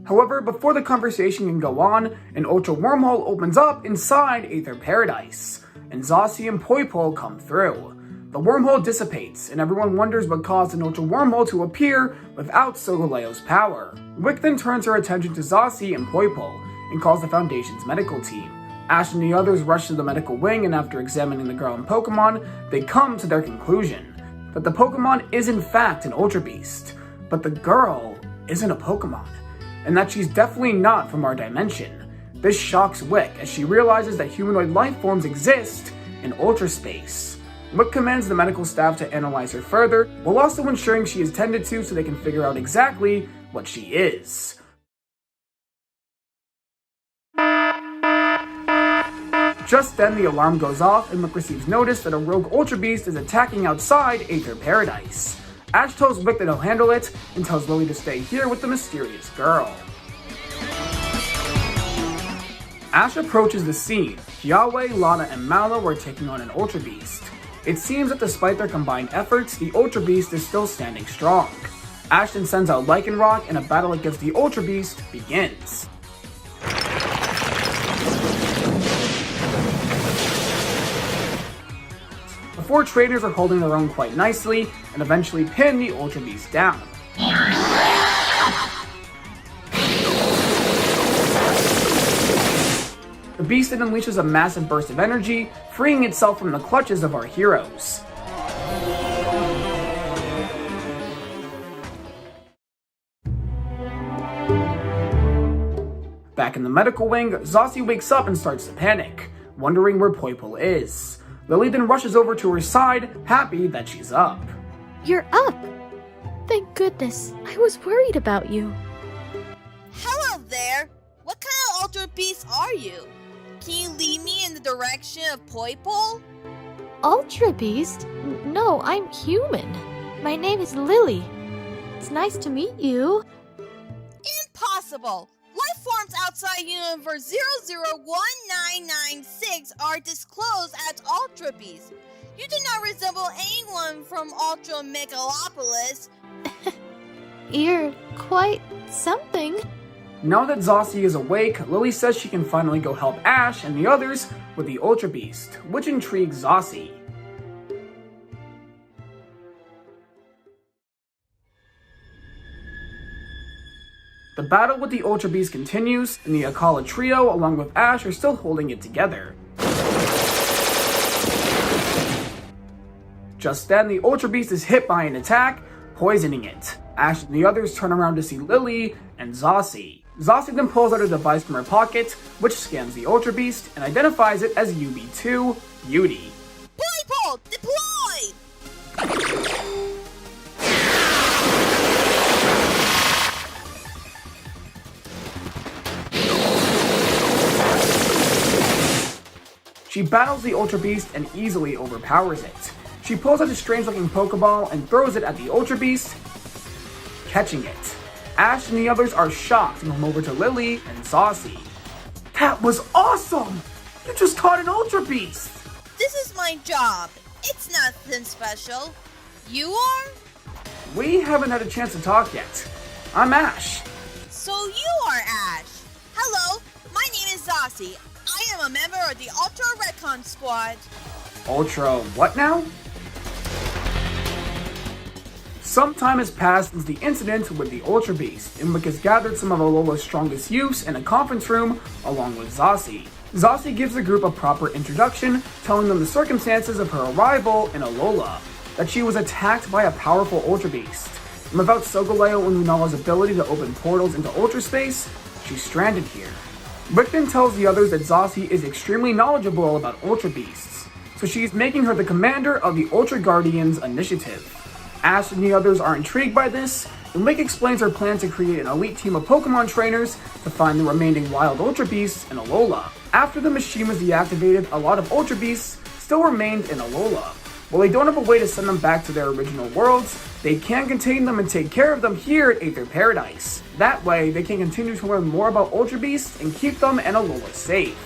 However, before the conversation can go on, an Ultra Wormhole opens up inside Aether Paradise, and Zossie and Poipole come through. The wormhole dissipates, and everyone wonders what caused an Ultra Wormhole to appear without Sogoleo's power. Wick then turns her attention to Zossie and Poipole, and calls the Foundation's medical team. Ash and the others rush to the medical wing, and after examining the girl and Pokemon, they come to their conclusion that the Pokemon is in fact an Ultra Beast, but the girl isn't a Pokemon, and that she's definitely not from our dimension. This shocks Wick as she realizes that humanoid life forms exist in Ultra Space. Wick commands the medical staff to analyze her further, while also ensuring she is tended to so they can figure out exactly what she is. Just then, the alarm goes off, and Wick receives notice that a rogue Ultra Beast is attacking outside Aether Paradise. Ash tells Wick that he'll handle it, and tells Lillie to stay here with the mysterious girl. Ash approaches the scene. Kiawe, Lana, and Mallow are taking on an Ultra Beast. It seems that despite their combined efforts, the Ultra Beast is still standing strong. Ash then sends out Lycanroc, and a battle against the Ultra Beast begins. The four trainers are holding their own quite nicely, and eventually pin the Ultra Beast down. The beast then unleashes a massive burst of energy, freeing itself from the clutches of our heroes. Back in the medical wing, Zossie wakes up and starts to panic, wondering where Poipole is. Lillie then rushes over to her side, happy that she's up. You're up! Thank goodness. I was worried about you. Hello there! What kind of Ultra Beast are you? Can you lead me in the direction of Poipole? Ultra Beast? No, I'm human. My name is Lillie. It's nice to meet you. Impossible! Life forms outside Universe 001996 are disclosed as Ultra Beasts. You do not resemble anyone from Ultra Megalopolis. You're quite something. Now that Zossie is awake, Lillie says she can finally go help Ash and the others with the Ultra Beast, which intrigues Zossie. The battle with the Ultra Beast continues, and the Akala trio, along with Ash, are still holding it together. Just then, the Ultra Beast is hit by an attack, poisoning it. Ash and the others turn around to see Lillie and Zossie. Zossie then pulls out a device from her pocket, which scans the Ultra Beast and identifies it as UB2, Beauty. Pole, deploy! She battles the Ultra Beast and easily overpowers it. She pulls out a strange-looking Pokeball and throws it at the Ultra Beast, catching it. Ash and the others are shocked and come over to Lillie and Zossie. That was awesome! You just caught an Ultra Beast! This is my job. It's nothing special. You are? We haven't had a chance to talk yet. I'm Ash. So you are Ash. Hello, my name is Zossie. I am a member of the Ultra Recon Squad. Ultra what now? Some time has passed since the incident with the Ultra Beast, and Wick has gathered some of Alola's strongest youths in a conference room along with Zossie. Zossie gives the group a proper introduction, telling them the circumstances of her arrival in Alola, that she was attacked by a powerful Ultra Beast, and without Solgaleo and Lunala's ability to open portals into Ultra Space, she's stranded here. Wick then tells the others that Zossie is extremely knowledgeable about Ultra Beasts, so she's making her the commander of the Ultra Guardians Initiative. Ash and the others are intrigued by this, and Wick explains her plan to create an elite team of Pokemon trainers to find the remaining wild Ultra Beasts in Alola. After the machine was deactivated, a lot of Ultra Beasts still remained in Alola. While they don't have a way to send them back to their original worlds, they can contain them and take care of them here at Aether Paradise. That way, they can continue to learn more about Ultra Beasts and keep them and Alola safe.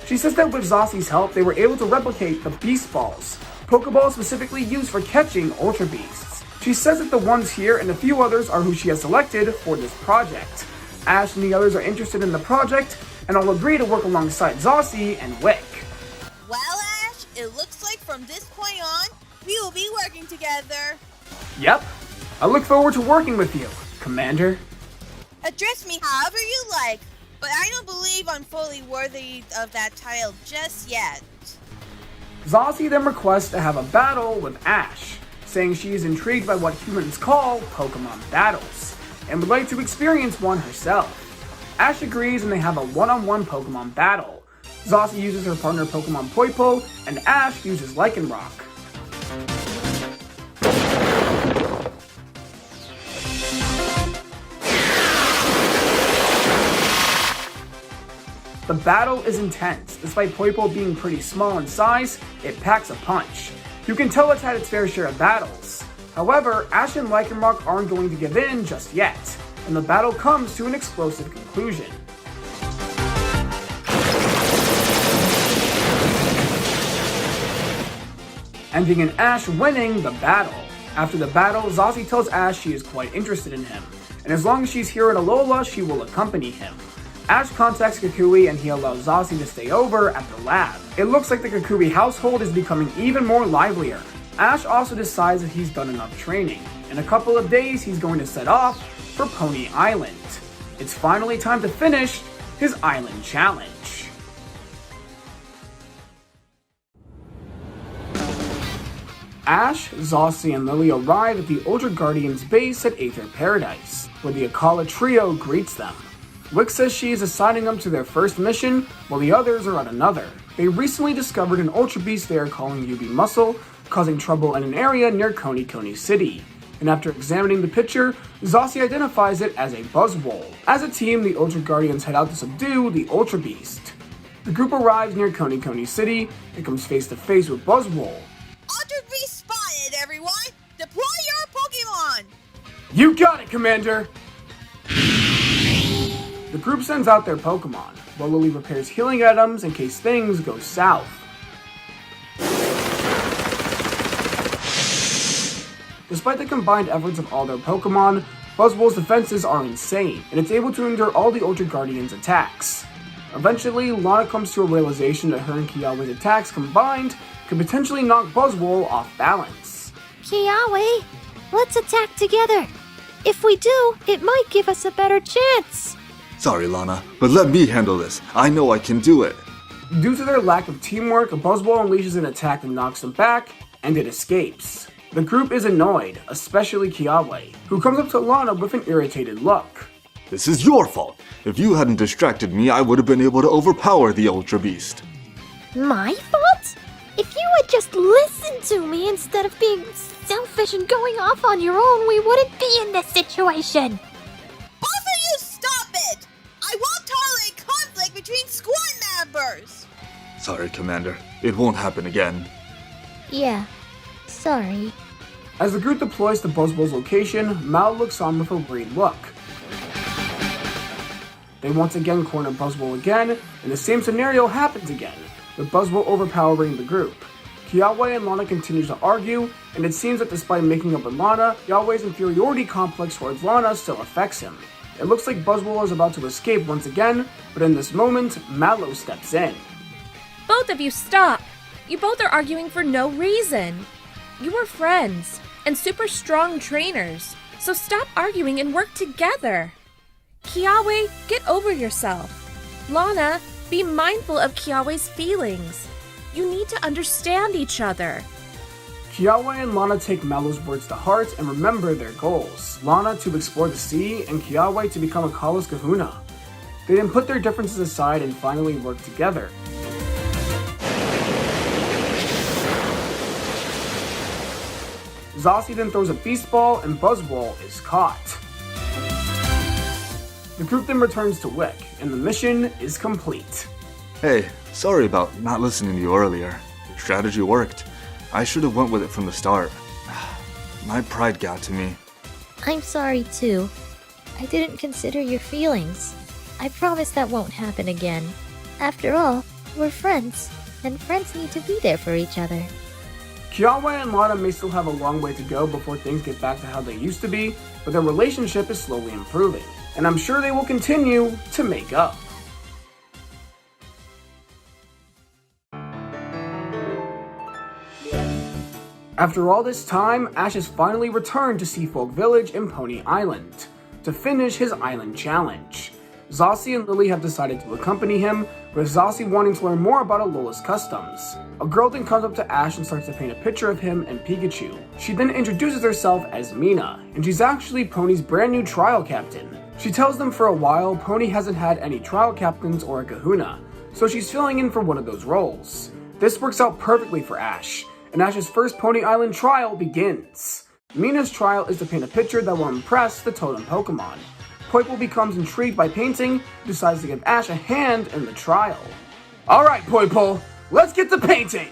She says that with Zossie's help, they were able to replicate the Beast Balls, Pokeballs specifically used for catching Ultra Beasts. She says that the ones here and a few others are who she has selected for this project. Ash and the others are interested in the project, and all agree to work alongside Zossie and Wick. Well, Ash, it looks like from this point on, we will be working together. Yep. I look forward to working with you, Commander. Address me however you like, but I don't believe I'm fully worthy of that title just yet. Zossie then requests to have a battle with Ash, saying she is intrigued by what humans call Pokemon battles, and would like to experience one herself. Ash agrees and they have a one-on-one Pokemon battle. Zossie uses her partner Pokemon Poipo, and Ash uses Lycanroc. The battle is intense. Despite Poipo being pretty small in size, it packs a punch. You can tell it's had its fair share of battles. However, Ash and Lycanroc aren't going to give in just yet, and the battle comes to an explosive conclusion. Ending in Ash winning the battle. After the battle, Zossie tells Ash she is quite interested in him, and as long as she's here in Alola, she will accompany him. Ash contacts Kukui and he allows Zossie to stay over at the lab. It looks like the Kukui household is becoming even more livelier. Ash also decides that he's done enough training. In a couple of days, he's going to set off for Pony Island. It's finally time to finish his island challenge. Ash, Zossie, and Lillie arrive at the Ultra Guardians base at Aether Paradise, where the Akala trio greets them. Wick says she is assigning them to their first mission, while the others are on another. They recently discovered an Ultra Beast they are calling UB Muscle, causing trouble in an area near Koni City. And after examining the picture, Zossie identifies it as a Buzzwole. As a team, the Ultra Guardians head out to subdue the Ultra Beast. The group arrives near Koni City and comes face to face with Buzzwole. Ultra Beast spotted, everyone! Deploy your Pokemon! You got it, Commander! The group sends out their Pokemon, while Lillie prepares healing items in case things go south. Despite the combined efforts of all their Pokemon, Buzzwole's defenses are insane, and it's able to endure all the Ultra Guardians' attacks. Eventually, Lana comes to a realization that her and Kiawe's attacks combined could potentially knock Buzzwole off balance. Kiawe, let's attack together. If we do, it might give us a better chance. Sorry, Lana, but let me handle this. I know I can do it. Due to their lack of teamwork, Buzzwole unleashes an attack that knocks them back, and it escapes. The group is annoyed, especially Kiawe, who comes up to Lana with an irritated look. This is your fault. If you hadn't distracted me, I would have been able to overpower the Ultra Beast. My fault? If you had just listened to me instead of being selfish and going off on your own, we wouldn't be in this situation. Both of you stop it! I won't tolerate conflict between squad members! Sorry, Commander. It won't happen again. Yeah, sorry. As the group deploys to Buzzwole's location, Mallow looks on with a worried look. They once again corner Buzzwole again, and the same scenario happens again, with Buzzwole overpowering the group. Kiawe and Lana continue to argue, and it seems that despite making up with Lana, Kiawe's inferiority complex towards Lana still affects him. It looks like Buzzwole is about to escape once again, but in this moment, Mallow steps in. Both of you stop! You both are arguing for no reason. You are friends, and super strong trainers, so stop arguing and work together. Kiawe, get over yourself. Lana, be mindful of Kiawe's feelings. You need to understand each other. Kiawe and Lana take Mallow's words to heart and remember their goals. Lana to explore the sea, and Kiawe to become Akala's kahuna. They then put their differences aside and finally work together. Zossie then throws a beast ball and Buzzwole is caught. The group then returns to Wick, and the mission is complete. Hey, sorry about not listening to you earlier. Your strategy worked. I should have went with it from the start. My pride got to me. I'm sorry too. I didn't consider your feelings. I promise that won't happen again. After all, we're friends, and friends need to be there for each other. Kiawe and Lana may still have a long way to go before things get back to how they used to be, but their relationship is slowly improving, and I'm sure they will continue to make up. After all this time, Ash has finally returned to Seafolk Village in Pony Island to finish his island challenge. Zossie and Lillie have decided to accompany him, with Zossie wanting to learn more about Alola's customs. A girl then comes up to Ash and starts to paint a picture of him and Pikachu. She then introduces herself as Mina, and she's actually Pony's brand new trial captain. She tells them for a while Pony hasn't had any trial captains or a kahuna, so she's filling in for one of those roles. This works out perfectly for Ash, and Ash's first Pony Island trial begins. Mina's trial is to paint a picture that will impress the totem Pokemon. Poipole becomes intrigued by painting, decides to give Ash a hand in the trial. Alright Poipole, let's get to painting!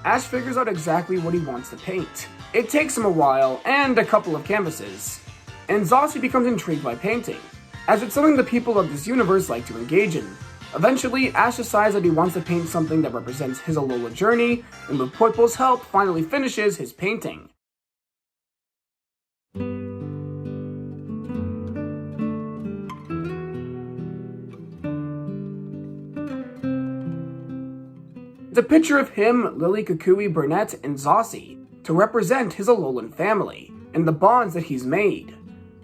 Ash figures out exactly what he wants to paint. It takes him a while, and a couple of canvases. And Zossie becomes intrigued by painting, as it's something the people of this universe like to engage in. Eventually, Ash decides that he wants to paint something that represents his Alola journey, and with Poipole's help, finally finishes his painting. It's a picture of him, Lillie, Kukui, Burnett, and Zossie to represent his Alolan family and the bonds that he's made.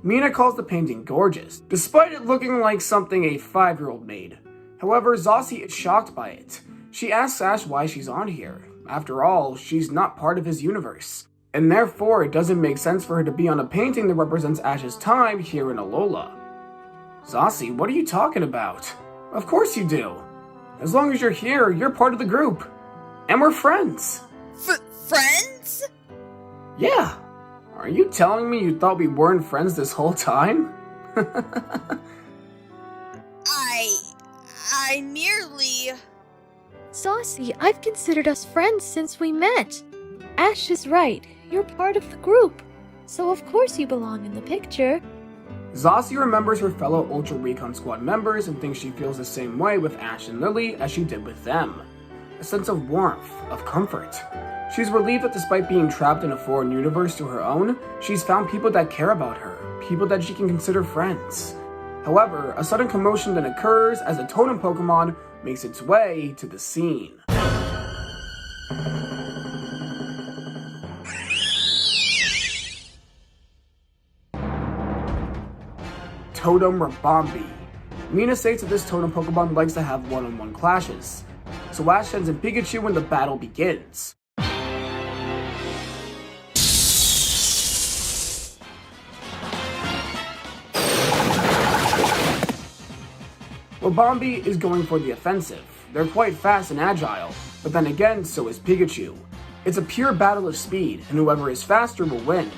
Mina calls the painting gorgeous, despite it looking like something a 5-year-old made. However, Zossie is shocked by it. She asks Ash why she's on here. After all, she's not part of his universe, and therefore it doesn't make sense for her to be on a painting that represents Ash's time here in Alola. Zossie, what are you talking about? Of course you do. As long as you're here, you're part of the group. And we're friends. Friends? Yeah. Are you telling me you thought we weren't friends this whole time? I merely... Zossie, I've considered us friends since we met. Ash is right. You're part of the group. So of course you belong in the picture. Zossie remembers her fellow Ultra Recon Squad members and thinks she feels the same way with Ash and Lillie as she did with them. A sense of warmth, of comfort. She's relieved that despite being trapped in a foreign universe to her own, she's found people that care about her, people that she can consider friends. However, a sudden commotion then occurs as a totem Pokemon makes its way to the scene. Totem Rabombi. Mina states that this totem Pokemon likes to have one-on-one clashes, so Ash sends in Pikachu when the battle begins. Rabombi is going for the offensive. They're quite fast and agile, but then again, so is Pikachu. It's a pure battle of speed, and whoever is faster will win.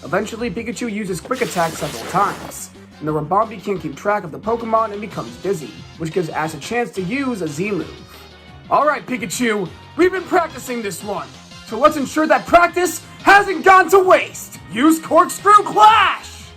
Eventually, Pikachu uses Quick Attack several times, and the Rabombi can't keep track of the Pokemon and becomes dizzy, which gives Ash a chance to use a Z move. Alright Pikachu, we've been practicing this one, so let's ensure that practice hasn't gone to waste! Use Corkscrew Clash!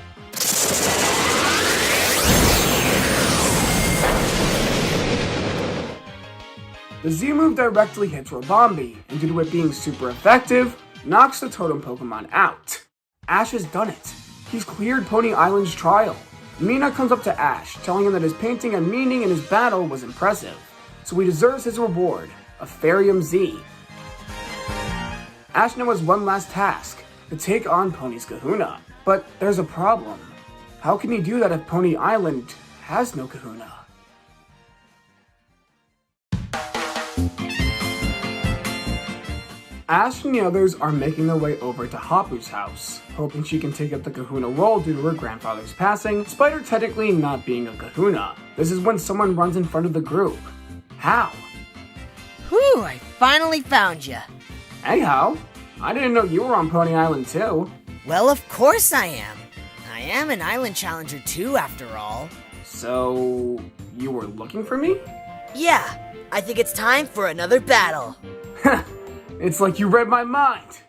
The Z move directly hits Rabombi, and due to it being super effective, knocks the totem Pokemon out. Ash has done it. He's cleared Pony Island's trial. Mina comes up to Ash, telling him that his painting and meaning in his battle was impressive, so he deserves his reward, a Farium Z. Ash now has one last task, to take on Pony's Kahuna. But there's a problem. How can he do that if Pony Island has no Kahuna? Ash and the others are making their way over to Hapu's house, hoping she can take up the Kahuna role due to her grandfather's passing, despite her technically not being a Kahuna. This is when someone runs in front of the group. Hal. Whew, I finally found you. Hey Hal, I didn't know you were on Pony Island too. Well, of course I am. I am an island challenger too, after all. So, you were looking for me? Yeah, I think it's time for another battle. It's like you read my mind!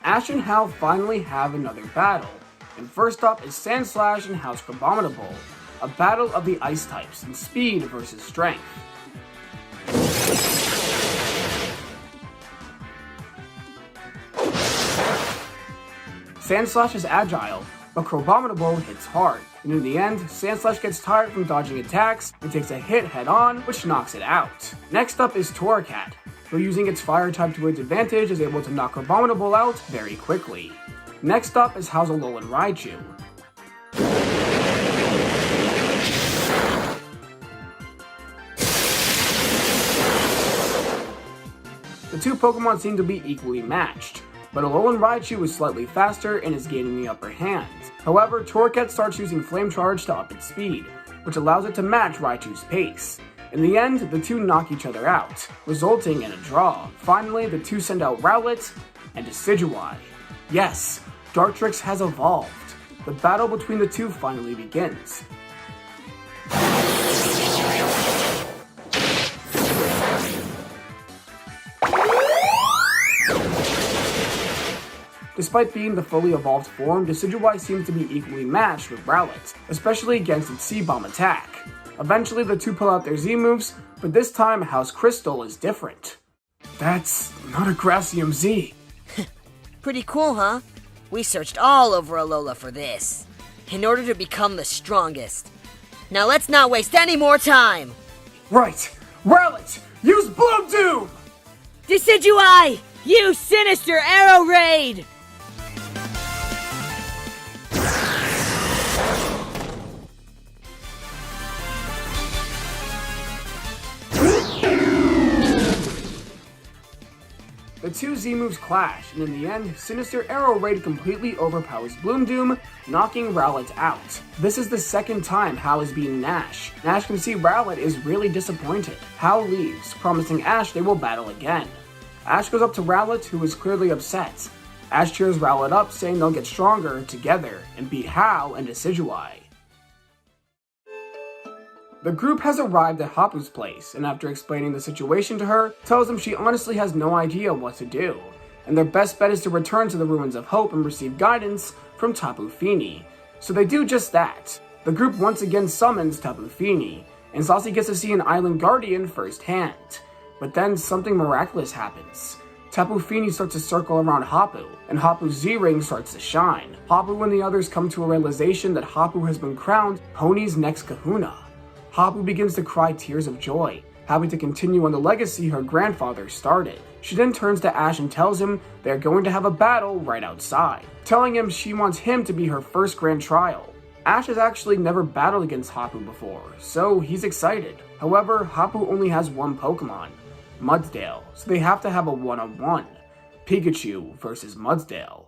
Ash and Hal finally have another battle, and first up is Sandslash and House Crabominable, a battle of the ice types in speed versus strength. Sandslash is agile, but Crabominable hits hard, and in the end, Sandslash gets tired from dodging attacks and takes a hit head-on, which knocks it out. Next up is Torracat, who using its fire type to its advantage is able to knock Crabominable out very quickly. Next up is How's Alolan Raichu. The two Pokemon seem to be equally matched, but Alolan Raichu is slightly faster and is gaining the upper hand. However, Torracat starts using Flame Charge to up its speed, which allows it to match Raichu's pace. In the end, the two knock each other out, resulting in a draw. Finally, the two send out Rowlet and Decidueye. Yes, Dartrix has evolved. The battle between the two finally begins. Despite being the fully evolved form, Decidueye seems to be equally matched with Rowlet, especially against its C-Bomb attack. Eventually, the two pull out their Z-moves, but this time House Crystal is different. That's not a Gracium Z. Pretty cool, huh? We searched all over Alola for this, in order to become the strongest. Now let's not waste any more time! Right! Rowlet, use Bloom Doom! Decidueye, use Sinister Arrow Raid! The two Z-moves clash, and in the end, Sinister Arrow Raid completely overpowers Bloom Doom, knocking Rowlet out. This is the second time Hal is beating Nash. Nash can see Rowlet is really disappointed. Hal leaves, promising Ash they will battle again. Ash goes up to Rowlet, who is clearly upset. Ash cheers Rowlet up, saying they'll get stronger together and beat Hal and Decidueye. The group has arrived at Hapu's place, and after explaining the situation to her, tells them she honestly has no idea what to do, and their best bet is to return to the Ruins of Hope and receive guidance from Tapu Fini. So they do just that. The group once again summons Tapu Fini, and Zossie gets to see an Island Guardian firsthand. But then something miraculous happens. Tapu Fini starts to circle around Hapu, and Hapu's Z-Ring starts to shine. Hapu and the others come to a realization that Hapu has been crowned Pony's next Kahuna. Hapu begins to cry tears of joy, happy to continue on the legacy her grandfather started. She then turns to Ash and tells him they're going to have a battle right outside, telling him she wants him to be her first grand trial. Ash has actually never battled against Hapu before, so he's excited. However, Hapu only has one Pokemon, Mudsdale, so they have to have a one-on-one, Pikachu versus Mudsdale.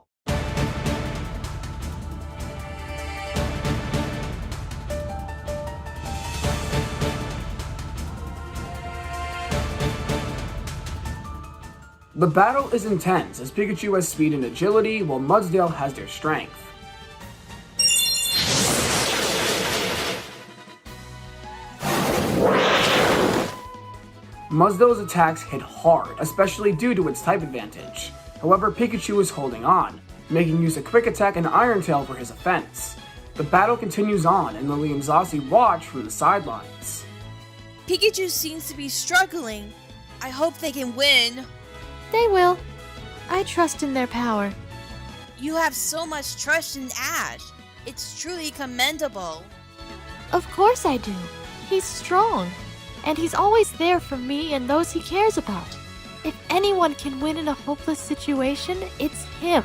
The battle is intense as Pikachu has speed and agility while Mudsdale has their strength. Mudsdale's attacks hit hard, especially due to its type advantage. However, Pikachu is holding on, making use of Quick Attack and Iron Tail for his offense. The battle continues on and Lillie and Zossie watch from the sidelines. Pikachu seems to be struggling. I hope they can win. They will. I trust in their power. You have so much trust in Ash. It's truly commendable. Of course I do. He's strong. And he's always there for me and those he cares about. If anyone can win in a hopeless situation, it's him.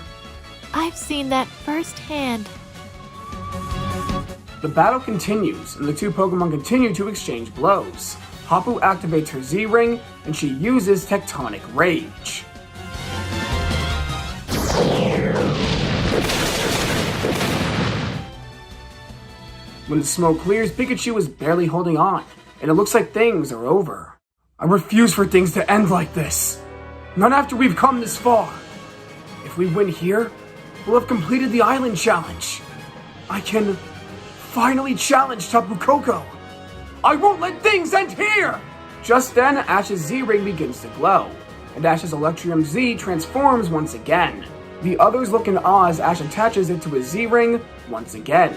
I've seen that firsthand. The battle continues, and the two Pokemon continue to exchange blows. Hapu activates her Z-Ring, and she uses Tectonic Rage. When the smoke clears, Pikachu is barely holding on, and it looks like things are over. I refuse for things to end like this. Not after we've come this far. If we win here, we'll have completed the island challenge. I can finally challenge Tapu Koko. I won't let things end here! Just then, Ash's Z-Ring begins to glow, and Ash's Electrium Z transforms once again. The others look in awe as Ash attaches it to his Z-Ring once again.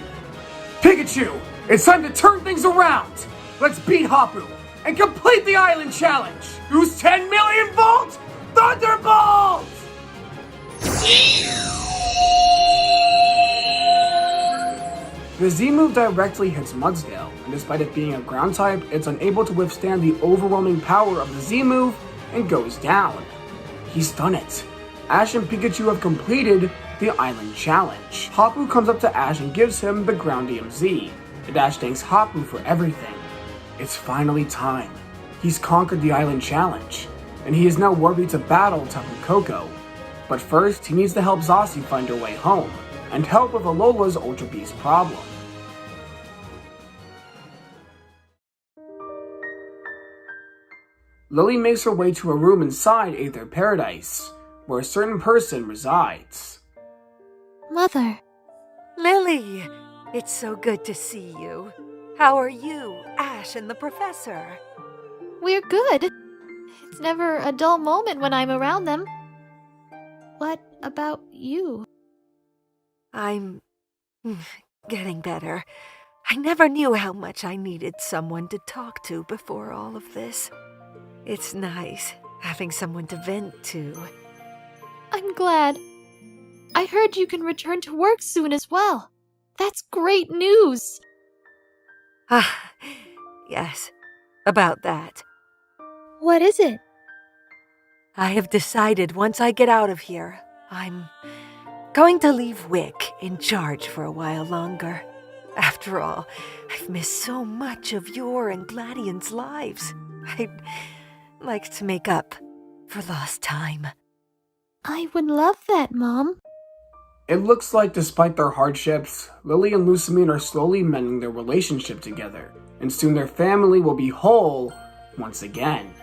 Pikachu, it's time to turn things around! Let's beat Hapu and complete the island challenge! Use 10 million volt Thunderbolt! The Z-move directly hits Mudsdale, and despite it being a ground type, it's unable to withstand the overwhelming power of the Z-move and goes down. He's done it. Ash and Pikachu have completed the island challenge. Hapu comes up to Ash and gives him the Groundium Z, and Ash thanks Hapu for everything. It's finally time. He's conquered the island challenge, and he is now worthy to battle Tapu Koko. But first, he needs to help Zossie find her way home, and help with Alola's Ultra Beast problem. Lillie makes her way to a room inside Aether Paradise, where a certain person resides. Mother. Lillie, it's so good to see you. How are you, Ash and the Professor? We're good. It's never a dull moment when I'm around them. What about you? I'm getting better. I never knew how much I needed someone to talk to before all of this. It's nice having someone to vent to. I'm glad. I heard you can return to work soon as well. That's great news. Ah, yes, about that. What is it? I have decided once I get out of here, I'm going to leave Wick in charge for a while longer. After all, I've missed so much of your and Gladion's lives. I'd like to make up for lost time. I would love that, Mom. It looks like despite their hardships, Lillie and Lusamine are slowly mending their relationship together, and soon their family will be whole once again.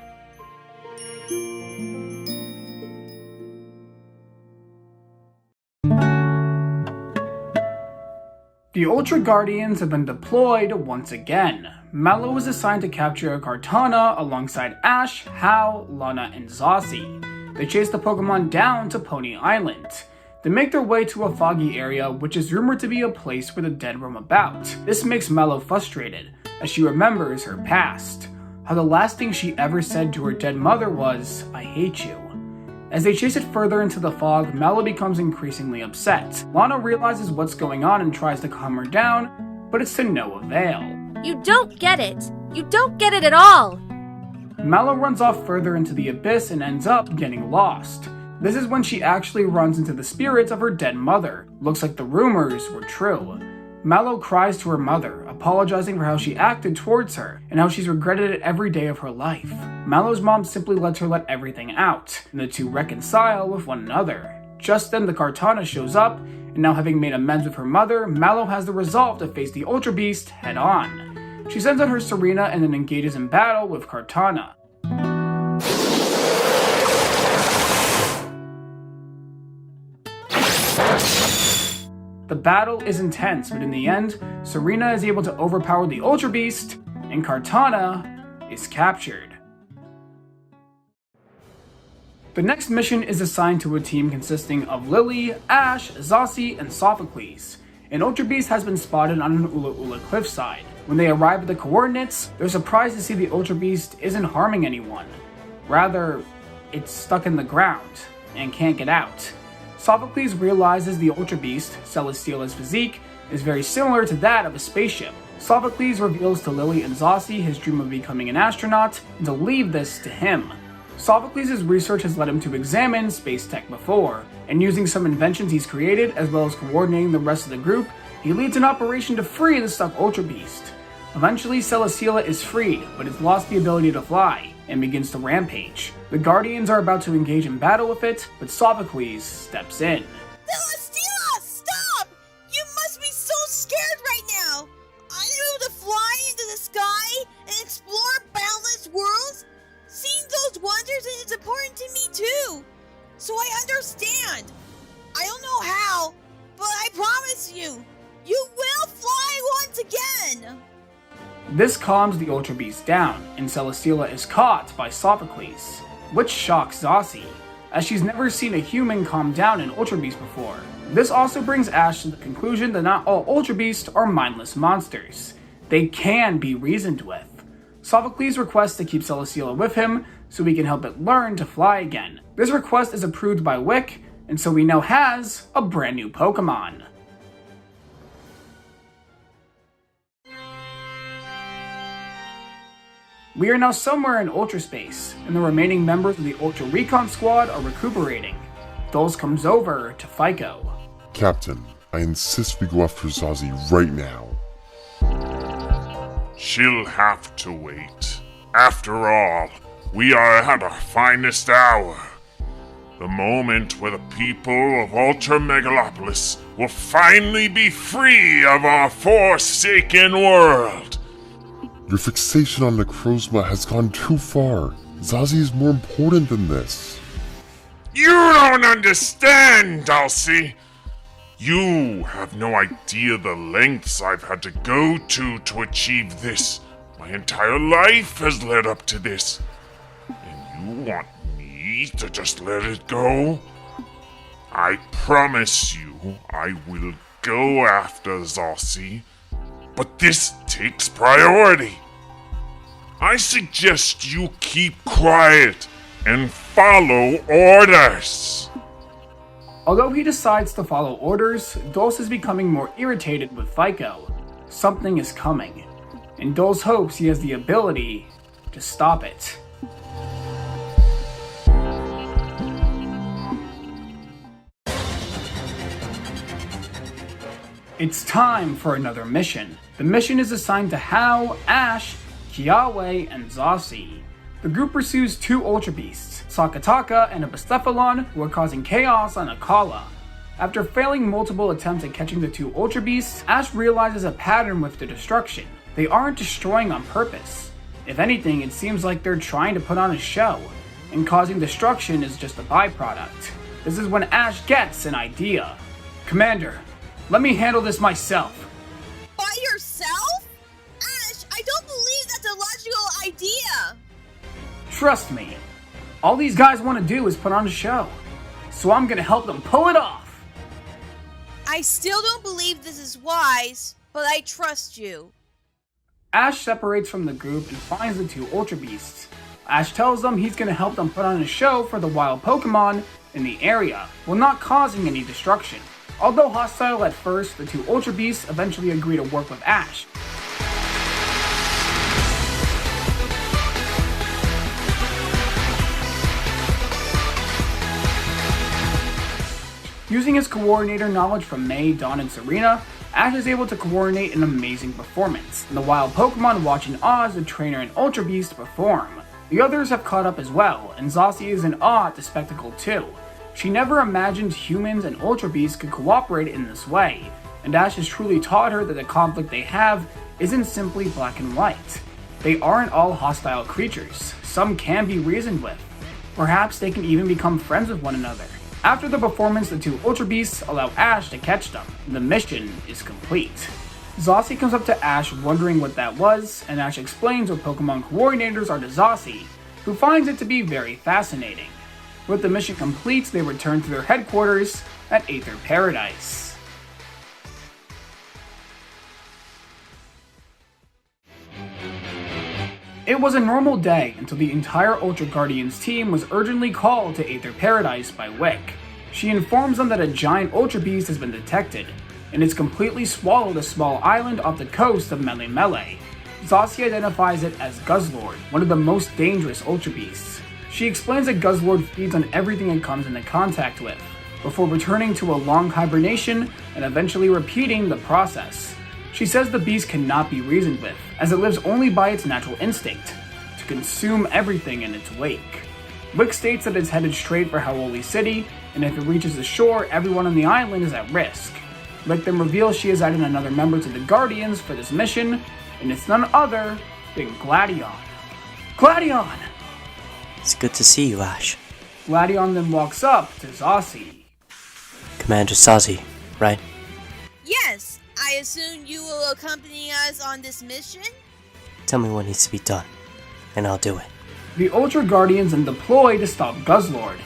The Ultra Guardians have been deployed once again. Mallow was assigned to capture a Kartana alongside Ash, Hal, Lana, and Zossie. They chase the Pokemon down to Pony Island. They make their way to a foggy area, which is rumored to be a place where the dead roam about. This makes Mallow frustrated, as she remembers her past. How the last thing she ever said to her dead mother was, "I hate you." As they chase it further into the fog, Mallow becomes increasingly upset. Lana realizes what's going on and tries to calm her down, but it's to no avail. You don't get it. You don't get it at all. Mallow runs off further into the abyss and ends up getting lost. This is when she actually runs into the spirits of her dead mother. Looks like the rumors were true. Mallow cries to her mother, apologizing for how she acted towards her, and how she's regretted it every day of her life. Mallow's mom simply lets her let everything out, and the two reconcile with one another. Just then the Kartana shows up, and now having made amends with her mother, Mallow has the resolve to face the Ultra Beast head on. She sends on her Serena and then engages in battle with Kartana. The battle is intense, but in the end, Serena is able to overpower the Ultra Beast, and Kartana is captured. The next mission is assigned to a team consisting of Lillie, Ash, Zossie, and Sophocles. An Ultra Beast has been spotted on an Ula'Ula cliffside. When they arrive at the coordinates, they're surprised to see the Ultra Beast isn't harming anyone. Rather, it's stuck in the ground and can't get out. Sophocles realizes the Ultra Beast, Celestiala's physique, is very similar to that of a spaceship. Sophocles reveals to Lillie and Zossie his dream of becoming an astronaut, and to leave this to him. Sophocles' research has led him to examine space tech before, and using some inventions he's created, as well as coordinating the rest of the group, he leads an operation to free the stuck Ultra Beast. Eventually, Celestiala is freed, but has lost the ability to fly, and begins to rampage. The Guardians are about to engage in battle with it, but Sophocles steps in. Celestiala, stop! You must be so scared right now! Are you able to fly into the sky and explore boundless worlds? Seeing those wonders is important to me too, so I understand. I don't know how, but I promise you, you will fly once again! This calms the Ultra Beast down, and Celestiala is caught by Sophocles, which shocks Zossie, as she's never seen a human calm down an Ultra Beast before. This also brings Ash to the conclusion that not all Ultra Beasts are mindless monsters. They can be reasoned with. Sophocles requests to keep Celestiala with him, so he can help it learn to fly again. This request is approved by Wick, and so he now has a brand new Pokemon. We are now somewhere in Ultra Space, and the remaining members of the Ultra Recon Squad are recuperating. Dulse comes over to Phyco. Captain, I insist we go after Zossie right now. She'll have to wait. After all, we are at our finest hour. The moment where the people of Ultra Megalopolis will finally be free of our forsaken world. Your fixation on Necrozma has gone too far. Zossie is more important than this. You don't understand, Dulce. You have no idea the lengths I've had to go to achieve this. My entire life has led up to this. And you want me to just let it go? I promise you I will go after Zossie. But this takes priority. I suggest you keep quiet and follow orders. Although he decides to follow orders, Dulce is becoming more irritated with Phyco. Something is coming, and Dulce hopes he has the ability to stop it. It's time for another mission. The mission is assigned to Hal, Ash, Kiawe, and Zossie. The group pursues two Ultra Beasts, Sakataka and a Bistephalon, who are causing chaos on Akala. After failing multiple attempts at catching the two Ultra Beasts, Ash realizes a pattern with the destruction. They aren't destroying on purpose. If anything, it seems like they're trying to put on a show, and causing destruction is just a byproduct. This is when Ash gets an idea. Commander, let me handle this myself. By yourself? Ash, I don't believe that's a logical idea. Trust me, all these guys want to do is put on a show, so I'm gonna help them pull it off. I still don't believe this is wise, but I trust you. Ash separates from the group and finds the two Ultra Beasts. Ash tells them he's gonna help them put on a show for the wild Pokemon in the area, while not causing any destruction. Although hostile at first, the two Ultra Beasts eventually agree to work with Ash. Using his coordinator knowledge from May, Dawn, and Serena, Ash is able to coordinate an amazing performance, and the wild Pokemon watch in awe as the trainer and Ultra Beast perform. The others have caught up as well, and Zossie is in awe at the spectacle too. She never imagined humans and Ultra Beasts could cooperate in this way, and Ash has truly taught her that the conflict they have isn't simply black and white. They aren't all hostile creatures. Some can be reasoned with. Perhaps they can even become friends with one another. After the performance, the two Ultra Beasts allow Ash to catch them. The mission is complete. Zossie comes up to Ash wondering what that was, and Ash explains what Pokemon coordinators are to Zossie, who finds it to be very fascinating. With the mission complete, they return to their headquarters at Aether Paradise. It was a normal day until the entire Ultra Guardians team was urgently called to Aether Paradise by Wick. She informs them that a giant Ultra Beast has been detected, and it's completely swallowed a small island off the coast of Melemele. Zossie identifies it as Guzzlord, one of the most dangerous Ultra Beasts. She explains that Guzzlord feeds on everything it comes into contact with, before returning to a long hibernation and eventually repeating the process. She says the beast cannot be reasoned with, as it lives only by its natural instinct, to consume everything in its wake. Wick states that it's headed straight for Hau'oli City, and if it reaches the shore, everyone on the island is at risk. Wick then reveals she has added another member to the Guardians for this mission, and it's none other than Gladion. Gladion! It's good to see you, Ash. Gladion then walks up to Zossie. Commander Zossie, right? Yes, I assume you will accompany us on this mission? Tell me what needs to be done, and I'll do it. The Ultra Guardians then deploy to stop Guzzlord.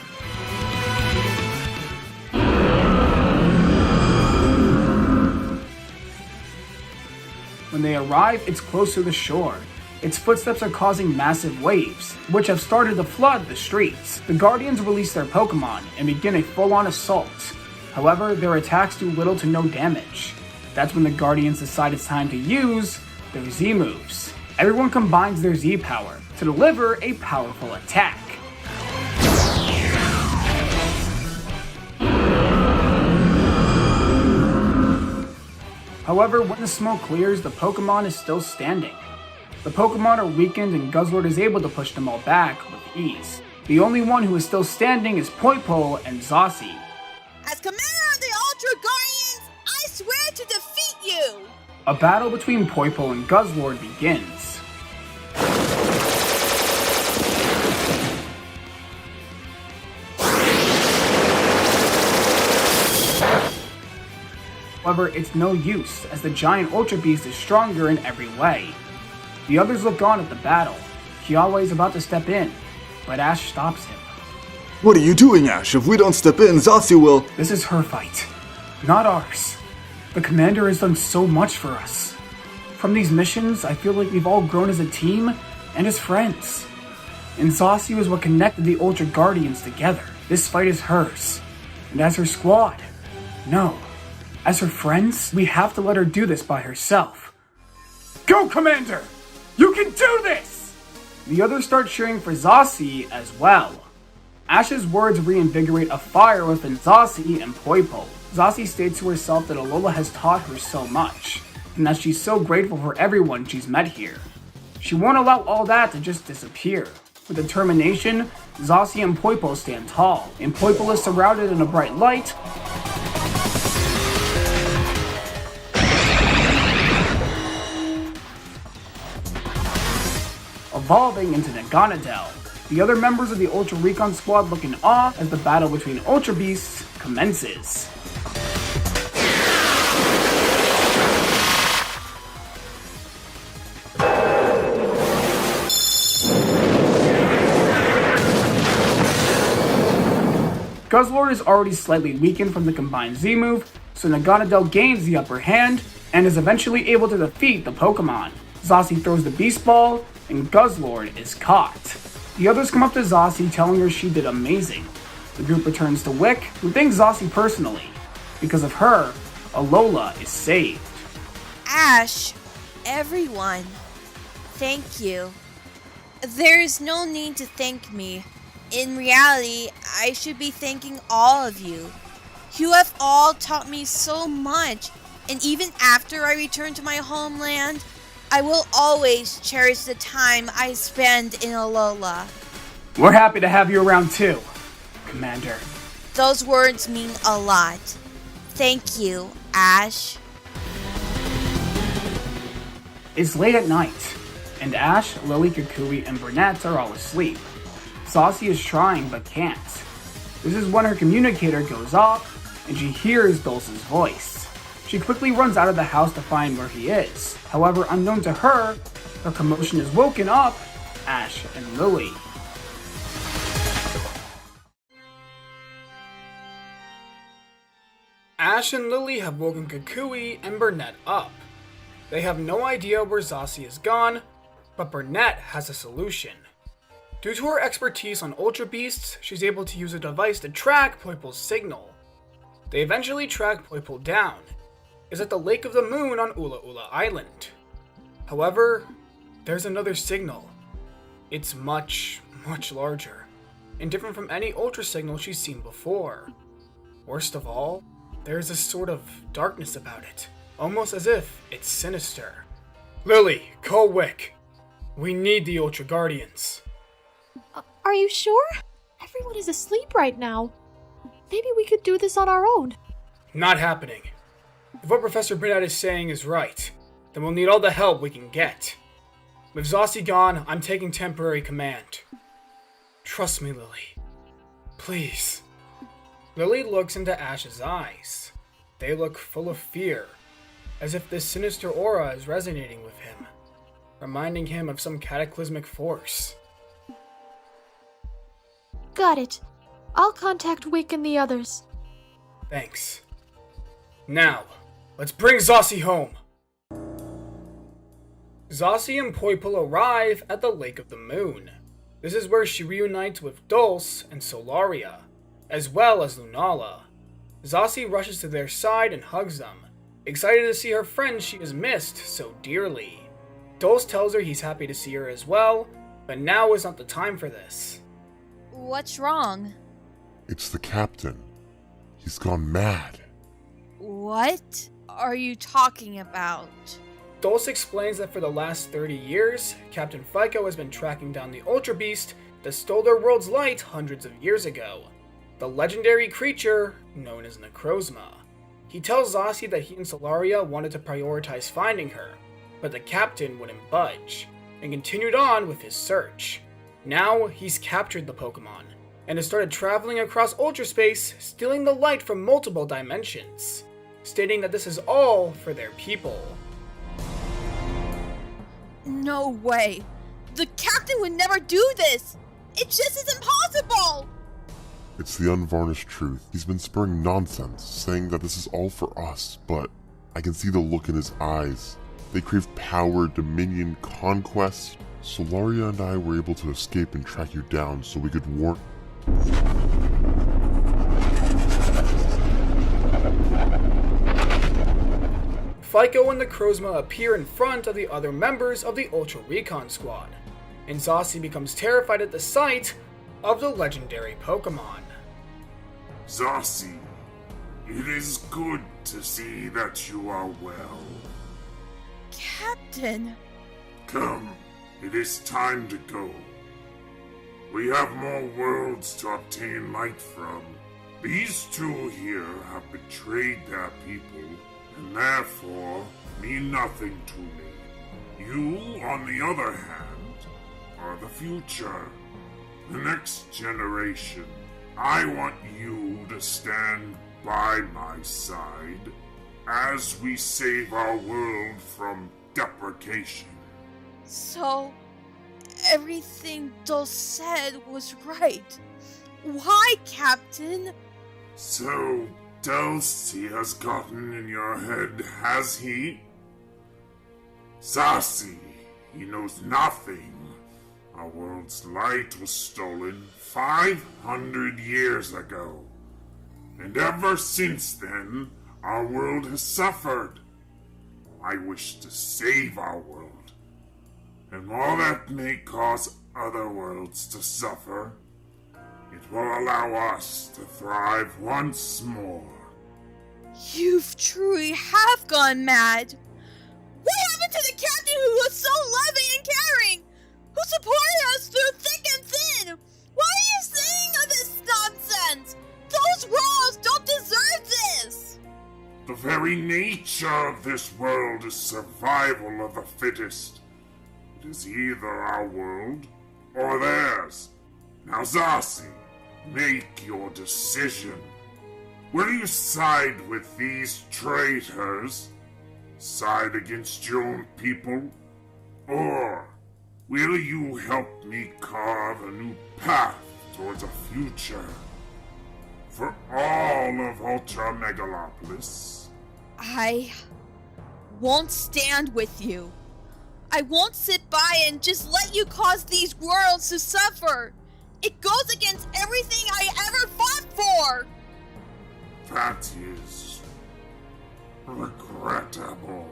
When they arrive, it's close to the shore. Its footsteps are causing massive waves, which have started to flood the streets. The Guardians release their Pokemon and begin a full-on assault. However, their attacks do little to no damage. That's when the Guardians decide it's time to use their Z moves. Everyone combines their Z power to deliver a powerful attack. However, when the smoke clears, the Pokemon is still standing. The Pokemon are weakened and Guzzlord is able to push them all back with ease. The only one who is still standing is Poipole and Zossie. As commander of the Ultra Guardians, I swear to defeat you! A battle between Poipole and Guzzlord begins. However, it's no use, as the giant Ultra Beast is stronger in every way. The others look on at the battle. Kiawe is about to step in, but Ash stops him. What are you doing, Ash? If we don't step in, Zossie will... This is her fight, not ours. The commander has done so much for us. From these missions, I feel like we've all grown as a team and as friends. And Zossie was what connected the Ultra Guardians together. This fight is hers. And as her squad, no. As her friends, we have to let her do this by herself. Go, Commander! You can do this! The others start cheering for Zossie as well. Ash's words reinvigorate a fire within Zossie and Poipole. Zossie states to herself that Alola has taught her so much, and that she's so grateful for everyone she's met here. She won't allow all that to just disappear. With determination, Zossie and Poipole stand tall, and Poipole is surrounded in a bright light, evolving into Naganadel. The other members of the Ultra Recon squad look in awe as the battle between Ultra Beasts commences. Guzzlord is already slightly weakened from the combined Z move, so Naganadel gains the upper hand and is eventually able to defeat the Pokemon. Zossie throws the Beast Ball, and Guzzlord is caught. The others come up to Zossie telling her she did amazing. The group returns to Wick, who thanks Zossie personally. Because of her, Alola is saved. Ash, everyone, thank you. There is no need to thank me. In reality, I should be thanking all of you. You have all taught me so much, and even after I return to my homeland, I will always cherish the time I spend in Alola. We're happy to have you around too, Commander. Those words mean a lot. Thank you, Ash. It's late at night, and Ash, Lillie, Kukui, and Burnett are all asleep. Zossie is trying but can't. This is when her communicator goes off, and she hears Dulce's voice. She quickly runs out of the house to find where he is. However, unknown to her, her commotion has woken up Ash and Lillie. Ash and Lillie have woken Kukui and Burnett up. They have no idea where Zossie is gone, but Burnett has a solution. Due to her expertise on Ultra Beasts, she's able to use a device to track Poipol's signal. They eventually track Poipol down. It's at the Lake of the Moon on Ula'Ula Island. However, there's another signal. It's much, much larger, and different from any Ultra signal she's seen before. Worst of all, there's a sort of darkness about it, almost as if it's sinister. Lillie, call Wick. We need the Ultra Guardians. Are you sure? Everyone is asleep right now. Maybe we could do this on our own. Not happening. If what Professor Burnett is saying is right, then we'll need all the help we can get. With Zossie gone, I'm taking temporary command. Trust me, Lillie. Please. Lillie looks into Ash's eyes. They look full of fear, as if this sinister aura is resonating with him, reminding him of some cataclysmic force. Got it. I'll contact Wick and the others. Thanks. Now, let's bring Zossie home. Zossie and Poipol arrive at the Lake of the Moon. This is where she reunites with Dulse and Solaria, as well as Lunala. Zossie rushes to their side and hugs them, excited to see her friends she has missed so dearly. Dulce tells her he's happy to see her as well, but now is not the time for this. What's wrong? It's the captain. He's gone mad. What are you talking about? Dulce explains that for the last 30 years, Captain Phyco has been tracking down the Ultra Beast that stole their world's light hundreds of years ago. The legendary creature known as Necrozma. He tells Zossie that he and Solaria wanted to prioritize finding her, but the captain wouldn't budge, and continued on with his search. Now he's captured the Pokemon, and has started traveling across Ultra Space, stealing the light from multiple dimensions, stating that this is all for their people. No way! The captain would never do this! It just is impossible! It's the unvarnished truth. He's been spurring nonsense, saying that this is all for us, but I can see the look in his eyes. They crave power, dominion, conquest. Solaria and I were able to escape and track you down so we could warn... Phyco and Necrozma appear in front of the other members of the Ultra Recon Squad, and Zossie becomes terrified at the sight of the legendary Pokemon. Zossie, it is good to see that you are well. Captain! Come, it is time to go. We have more worlds to obtain light from. These two here have betrayed their people, and therefore mean nothing to me. You, on the other hand, are the future. The next generation. I want you to stand by my side as we save our world from deprecation. So, everything Dulce said was right. Why, Captain? So, Dulce has gotten in your head, has he? Zossie, he knows nothing. Our world's light was stolen 500 years ago. And ever since then, our world has suffered. I wish to save our world. And while that may cause other worlds to suffer, it will allow us to thrive once more. You truly have gone mad. What happened to the captain who was so loving and caring? Who supported us through thick and thin? Why are you saying all this nonsense? Those worlds don't deserve this! The very nature of this world is survival of the fittest. It is either our world or theirs. Now, Zossie, make your decision. Will you side with these traitors? Side against your own people? Or will you help me carve a new path towards a future for all of Ultra Megalopolis? I won't stand with you. I won't sit by and just let you cause these worlds to suffer. It goes against everything I ever fought for. That is regrettable.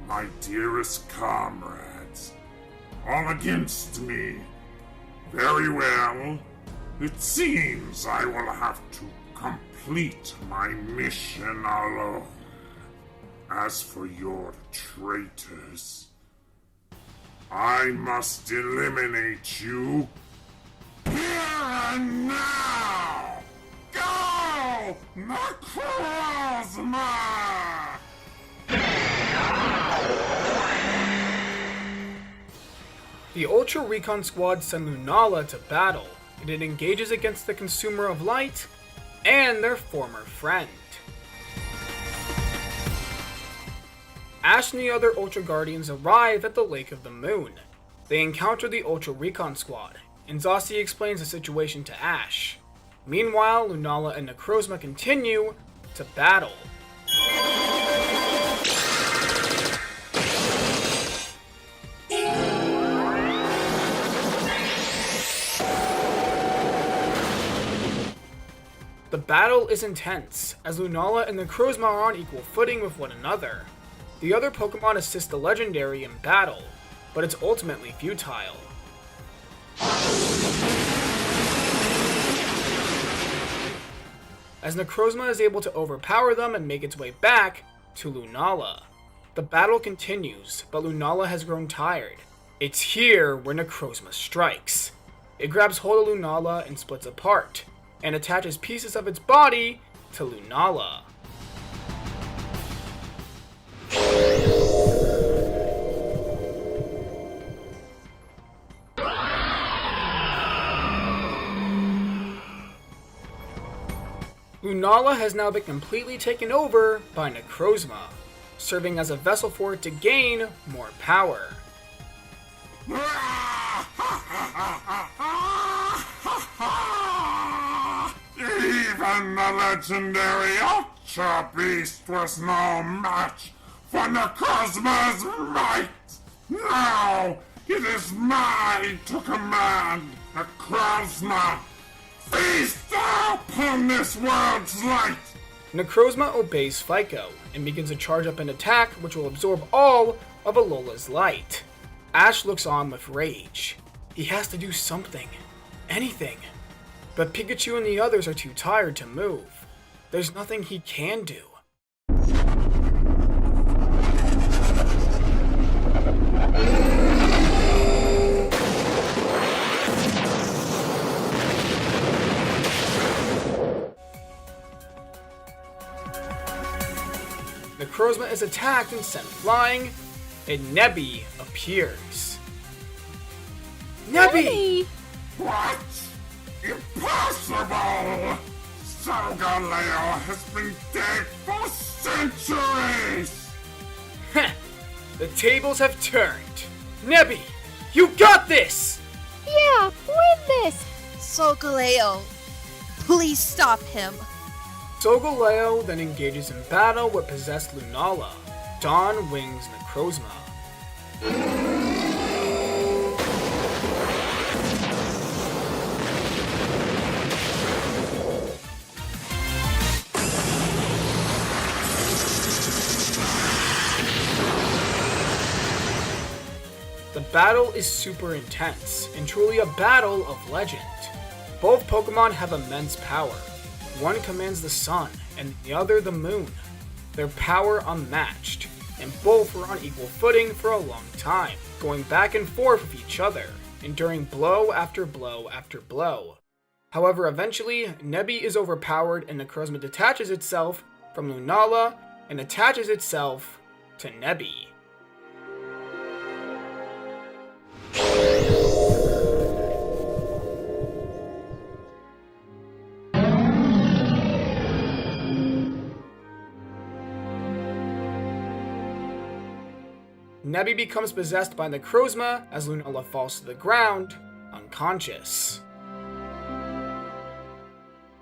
My dearest comrades, all against me. Very well. It seems I will have to complete my mission alone. As for your traitors, I must eliminate you here and now! Go! Necrozma! The Ultra Recon Squad send Ula'Ula to battle, and it engages against the Consumer of Light and their former friend. Ash and the other Ultra Guardians arrive at the Lake of the Moon. They encounter the Ultra Recon Squad, and Zossie explains the situation to Ash. Meanwhile, Ula'Ula and Necrozma continue to battle. The battle is intense, as Ula'Ula and Necrozma are on equal footing with one another. The other Pokemon assist the legendary in battle, but it's ultimately futile. As Necrozma is able to overpower them and make its way back to Ula'Ula. The battle continues, but Ula'Ula has grown tired. It's here where Necrozma strikes. It grabs hold of Ula'Ula and splits apart, and attaches pieces of its body to Ula'Ula. Ula'Ula has now been completely taken over by Necrozma, serving as a vessel for it to gain more power. Even the legendary Ultra Beast was no match for Necrozma's might! Now it is mine to command Necrozma! Feast upon this world's light! Necrozma obeys Phyco and begins to charge up an attack which will absorb all of Alola's light. Ash looks on with rage. He has to do something. Anything. But Pikachu and the others are too tired to move. There's nothing he can do. Necrozma is attacked and sent flying, and Nebby appears. Nebby! What? Impossible! Sogaleo has been dead for centuries! Heh! The tables have turned. Nebby, you got this! Yeah, win this! Sogaleo, please stop him. Sogaleo then engages in battle with possessed Ula'Ula. Dawn wings Necrozma. The battle is super intense, and truly a battle of legend. Both Pokemon have immense power. One commands the sun, and the other the moon. Their power unmatched, and both were on equal footing for a long time, going back and forth with each other, enduring blow after blow after blow. However, eventually, Nebi is overpowered and Necrozma detaches itself from Ula'Ula and attaches itself to Nebi. Nebi becomes possessed by Necrozma as Ula'Ula falls to the ground, unconscious.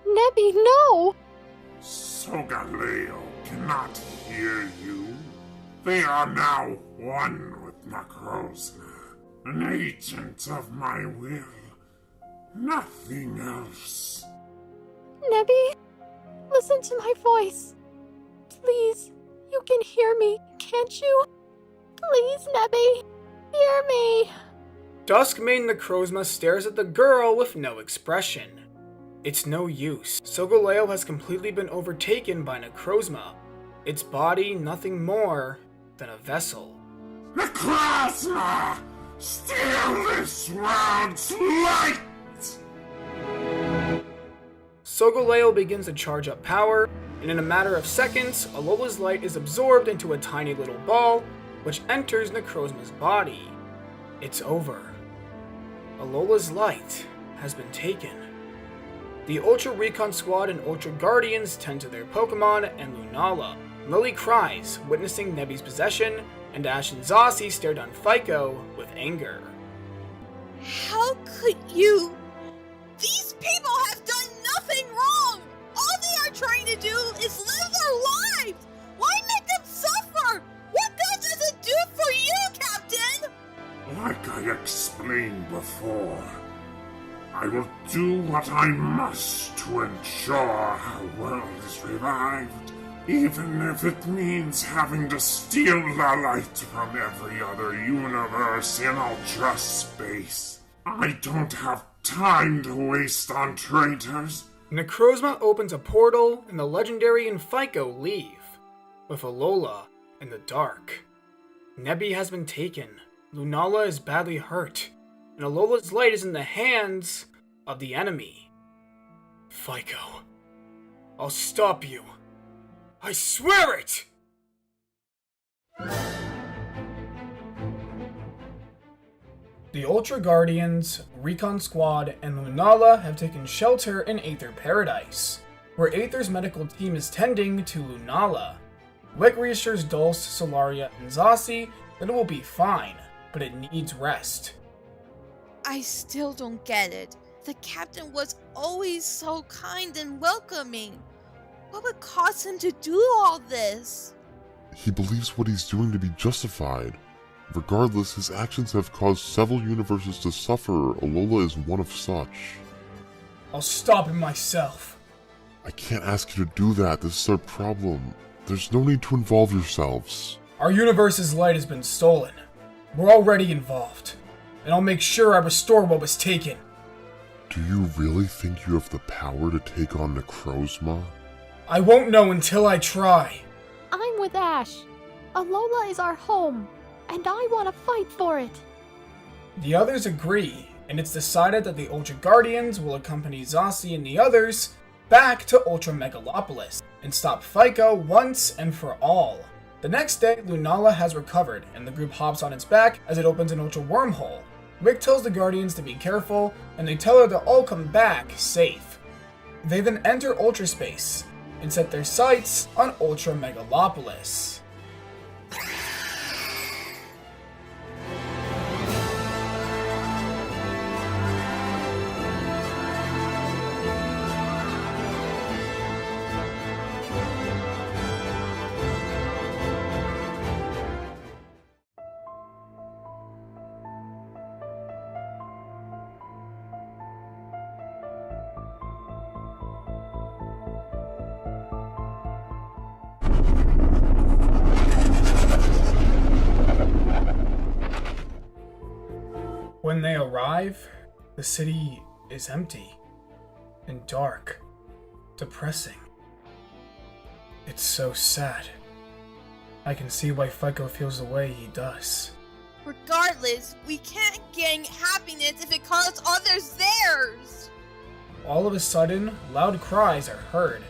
Nebi, no! Sogaleo cannot hear you. They are now one with Necrozma, an agent of my will. Nothing else. Nebi, listen to my voice. Please, you can hear me, can't you? Please, Nebi, hear me. Duskmane Necrozma stares at the girl with no expression. It's no use. Sogaleo has completely been overtaken by Necrozma. Its body nothing more than a vessel. Necrozma! Steal this world's light! Sogaleo begins to charge up power, and in a matter of seconds, Alola's light is absorbed into a tiny little ball, which enters Necrozma's body. It's over. Alola's light has been taken. The Ultra Recon Squad and Ultra Guardians tend to their Pokemon and Ula'Ula. Lillie cries, witnessing Nebi's possession, and Ash and Zossie stare down Phyco with anger. How could you? These people have done nothing wrong! All they are trying to do is live their lives! Why make them suffer? What good does it do for you, Captain? Like I explained before, I will do what I must to ensure our world is revived, even if it means having to steal the light from every other universe in ultra space. I don't have time to waste on traitors. Necrozma opens a portal, and the Legendary and Phyco leave, with Alola in the dark. Nebi has been taken, Ula'Ula is badly hurt, and Alola's light is in the hands of the enemy. Phyco, I'll stop you. I swear it! The Ultra Guardians, Recon Squad, and Ula'Ula have taken shelter in Aether Paradise, where Aether's medical team is tending to Ula'Ula. Wick reassures Dulse, Solaria, and Zossie that it will be fine, but it needs rest. I still don't get it. The captain was always so kind and welcoming. What would cause him to do all this? He believes what he's doing to be justified. Regardless, his actions have caused several universes to suffer. Alola is one of such. I'll stop him myself. I can't ask you to do that. This is our problem. There's no need to involve yourselves. Our universe's light has been stolen. We're already involved, and I'll make sure I restore what was taken. Do you really think you have the power to take on Necrozma? I won't know until I try. I'm with Ash. Alola is our home, and I want to fight for it. The others agree, and it's decided that the Ultra Guardians will accompany Zossie and the others back to Ultra Megalopolis and stop Phyco once and for all. The next day, Ula'Ula has recovered, and the group hops on its back as it opens an Ultra Wormhole. Wick tells the Guardians to be careful, and they tell her they'll all come back safe. They then enter Ultra Space and set their sights on Ultra Megalopolis. When they arrive, the city is empty and dark, depressing. It's so sad. I can see why Phyco feels the way he does. Regardless, we can't gain happiness if it costs others theirs! All of a sudden, loud cries are heard,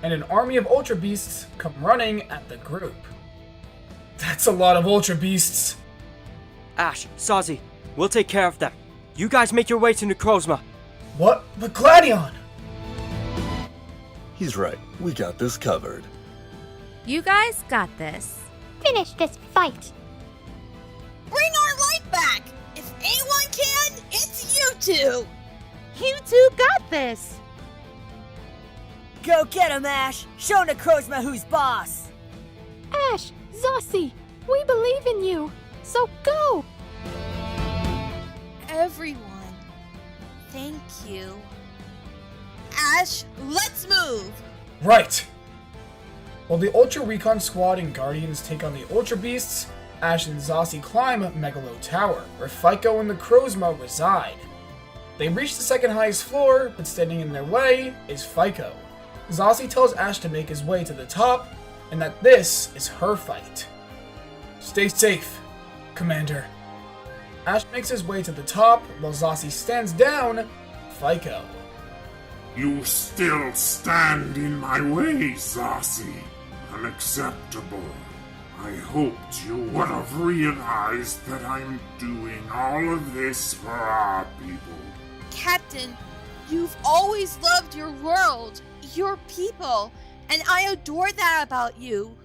and an army of Ultra Beasts come running at the group. That's a lot of Ultra Beasts! Ash, Zossie, we'll take care of them. You guys make your way to Necrozma. What? But Gladion! He's right. We got this covered. You guys got this. Finish this fight. Bring our light back! If anyone can, it's you two! You two got this! Go get him, Ash! Show Necrozma who's boss! Ash, Zossie, we believe in you, so go! Everyone, thank you. Ash, let's move! Right! While the Ultra Recon Squad and Guardians take on the Ultra Beasts, Ash and Zossie climb Megalo Tower, where Phyco and Necrozma reside. They reach the second highest floor, but standing in their way is Phyco. Zossie tells Ash to make his way to the top, and that this is her fight. Stay safe, Commander. Ash makes his way to the top, while Zossie stands down Phyco. You still stand in my way, Zossie. Unacceptable. I hoped you would have realized that I'm doing all of this for our people. Captain, you've always loved your world, your people, and I adore that about you.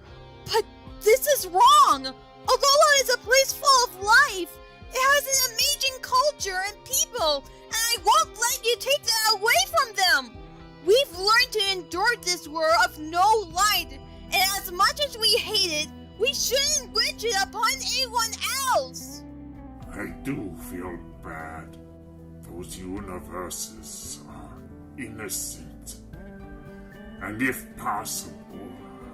But this is wrong! Alola is a place full of life! It has an amazing culture and people, and I won't let you take that away from them! We've learned to endure this world of no light, and as much as we hate it, we shouldn't wish it upon anyone else! I do feel bad. Those universes are innocent. And if possible,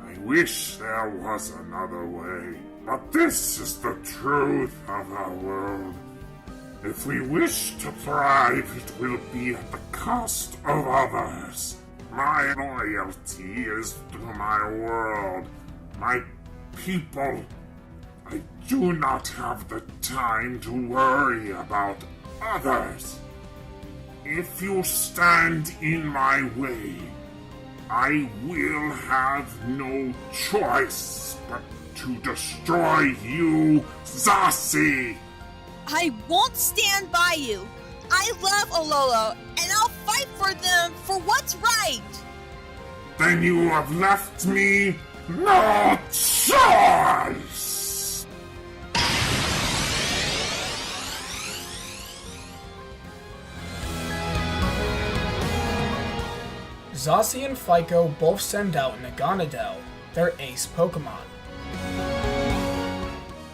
I wish there was another way. But this is the truth of our world. If we wish to thrive, it will be at the cost of others. My loyalty is to my world, my people. I do not have the time to worry about others. If you stand in my way, I will have no choice but to destroy you, Zossie! I won't stand by you. I love Alola, and I'll fight for them for what's right. Then you have left me no choice! Zossie and Phyco both send out Naganadel, their ace Pokemon.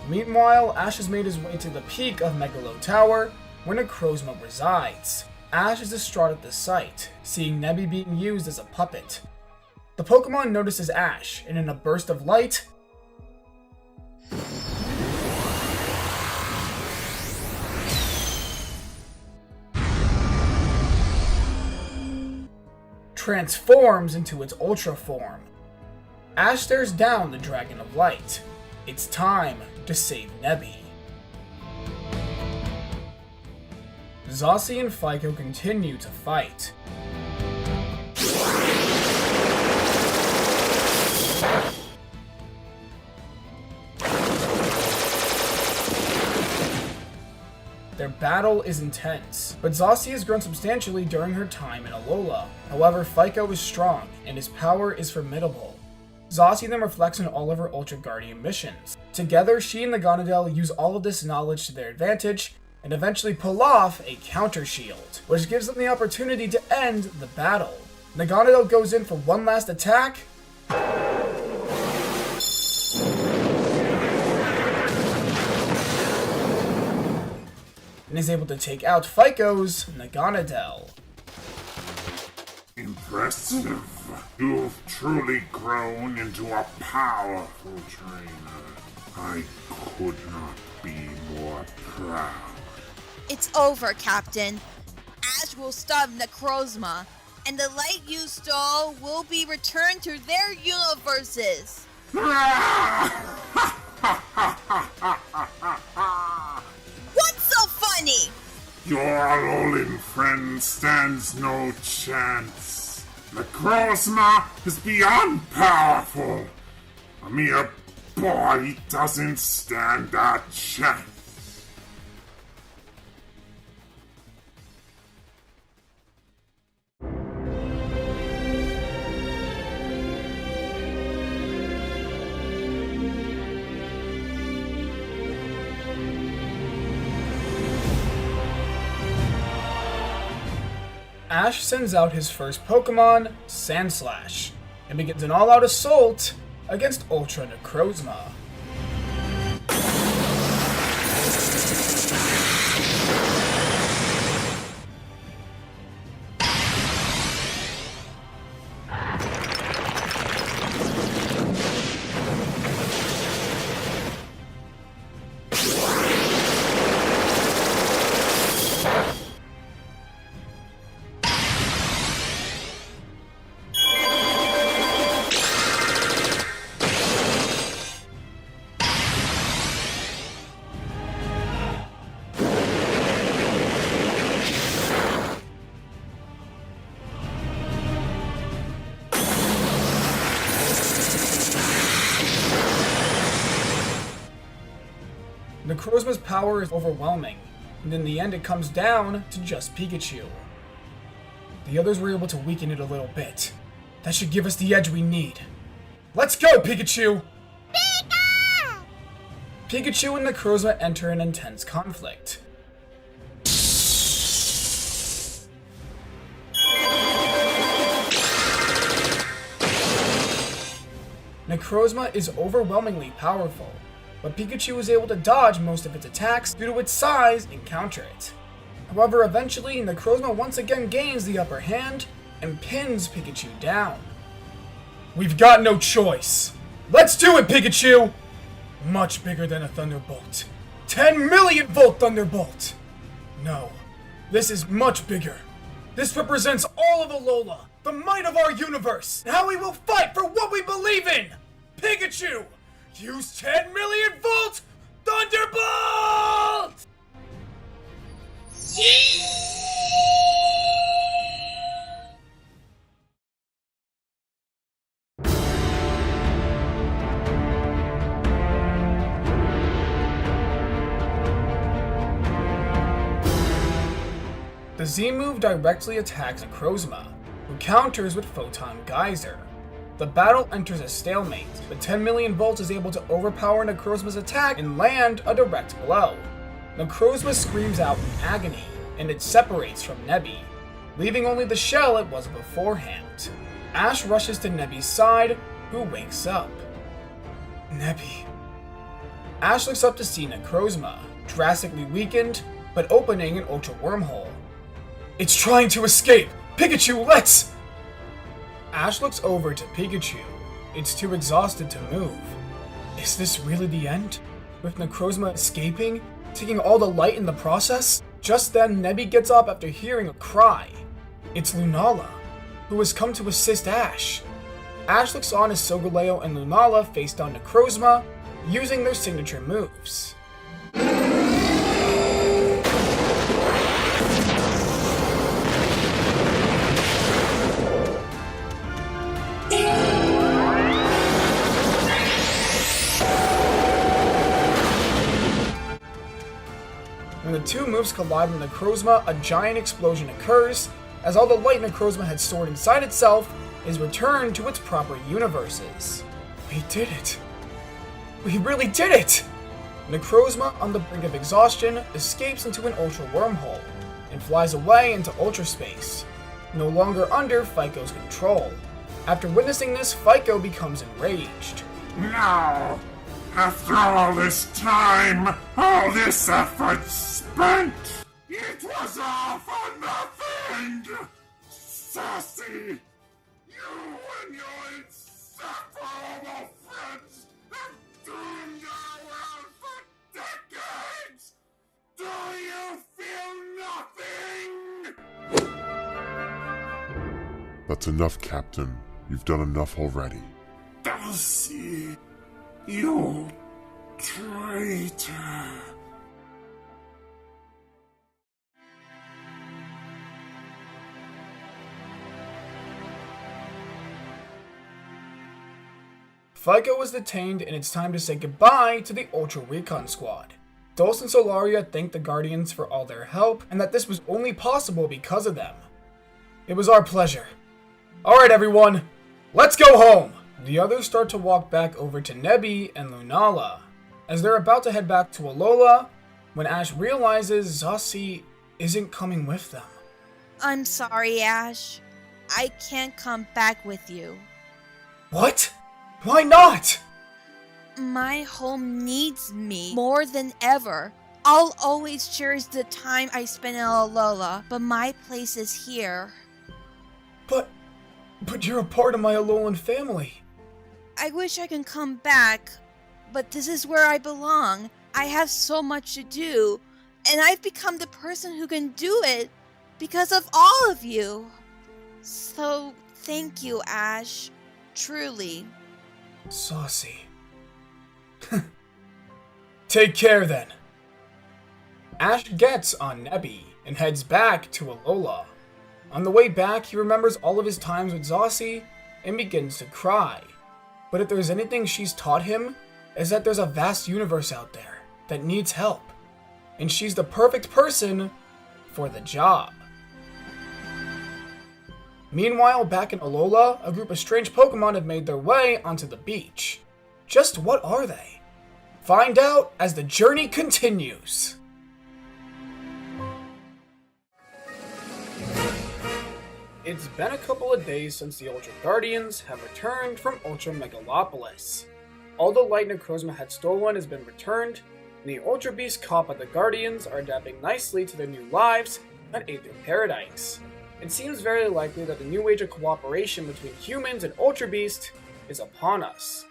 Meanwhile, Ash has made his way to the peak of Megalo Tower, where Necrozma resides. Ash is distraught at the sight, seeing Nebby being used as a puppet. The Pokemon notices Ash, and in a burst of light, transforms into its Ultra form. Ash stares down the Dragon of Light. It's time to save Nebby. Zossie and Phyco continue to fight. Their battle is intense, but Zossie has grown substantially during her time in Alola. However, Phyco is strong, and his power is formidable. Zossie then reflects on all of her Ultra Guardian missions. Together, she and Naganadel use all of this knowledge to their advantage, and eventually pull off a counter shield, which gives them the opportunity to end the battle. Naganadel goes in for one last attack, and is able to take out Phyco's Naganadel. Impressive. You've truly grown into a powerful trainer. I could not be more proud. It's over, Captain. Ash will stop Necrozma. and the light you stole will be returned to their universes. What's so funny? Your Alolan friend stands no chance. Necrozma is beyond powerful. A mere boy doesn't stand a chance. Ash sends out his first Pokemon, Sandslash, and begins an all-out assault against Ultra Necrozma. Necrozma's power is overwhelming, and in the end it comes down to just Pikachu. The others were able to weaken it a little bit. That should give us the edge we need. Let's go, Pikachu! Pikachu and Necrozma enter an intense conflict. Necrozma is overwhelmingly powerful, but Pikachu is able to dodge most of its attacks due to its size and counter it. However, eventually, Necrozma once again gains the upper hand and pins Pikachu down. We've got no choice. Let's do it, Pikachu! Much bigger than a Thunderbolt. 10 million volt Thunderbolt! No, this is much bigger. This represents all of Alola, the might of our universe, and how we will fight for what we believe in! Pikachu! Use 10 million volt Thunderbolt! The Z move directly attacks Necrozma, who counters with Photon Geyser. The battle enters a stalemate, but 10 million volts is able to overpower Necrozma's attack and land a direct blow. Necrozma screams out in agony, and it separates from Nebby, leaving only the shell it was beforehand. Ash rushes to Nebby's side, who wakes up. Nebby. Ash looks up to see Necrozma, drastically weakened, but opening an Ultra Wormhole. It's trying to escape! Pikachu, let's! Ash looks over to Pikachu. It's too exhausted to move. Is this really the end? With Necrozma escaping, taking all the light in the process? Just then, Nebby gets up after hearing a cry. It's Lunala, who has come to assist Ash. Ash looks on as Solgaleo and Lunala face down Necrozma, using their signature moves. When the two moves collide with Necrozma, a giant explosion occurs, as all the light Necrozma had stored inside itself is returned to its proper universes. We did it! We really did it! Necrozma, on the brink of exhaustion, escapes into an Ultra Wormhole, and flies away into Ultra Space, no longer under Phyco's control. After witnessing this, Phyco becomes enraged. Now, after all this time, all this effort spent, it was all for nothing! Zossie, you and your insufferable friends have doomed our world for decades! Do you feel nothing? That's enough, Captain. You've done enough already. Dulce, you traitor. Phyco was detained, and it's time to say goodbye to the Ultra Recon Squad. Dulce and Solaria thank the Guardians for all their help, and that this was only possible because of them. It was our pleasure. Alright everyone, let's go home! The others start to walk back over to Nebby and Lunala. As they're about to head back to Alola, when Ash realizes Zossie isn't coming with them. I'm sorry, Ash. I can't come back with you. What? Why not? My home needs me more than ever. I'll always cherish the time I spent in Alola, but my place is here. But you're a part of my Alolan family. I wish I could come back, but this is where I belong. I have so much to do, and I've become the person who can do it because of all of you. So, thank you, Ash. Truly. Zossie. Take care then. Ash gets on Nebby and heads back to Alola. On the way back, he remembers all of his times with Zossie and begins to cry. But if there's anything she's taught him, is that there's a vast universe out there that needs help. And she's the perfect person for the job. Meanwhile, back in Alola, a group of strange Pokemon have made their way onto the beach. Just what are they? Find out as the journey continues. It's been a couple of days since the Ultra Guardians have returned from Ultra Megalopolis. All the light Necrozma had stolen has been returned, and the Ultra Beasts caught by the Guardians are adapting nicely to their new lives at Aether Paradise. It seems very likely that the new age of cooperation between humans and Ultra Beast is upon us.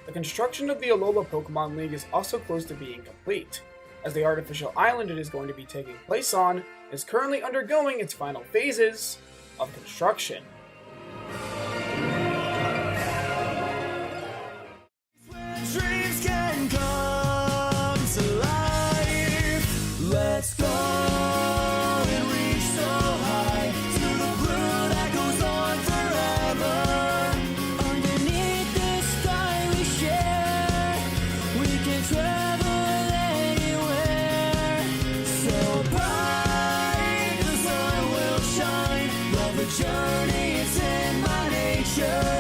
The construction of the Alola Pokemon League is also close to being complete, as the artificial island it is going to be taking place on is currently undergoing its final phases of construction. Dreams can come to life. Let's go and reach so high to the blue that goes on forever. Underneath this sky we share, we can travel anywhere. So bright the sun will shine. Love the journey, it's in my nature.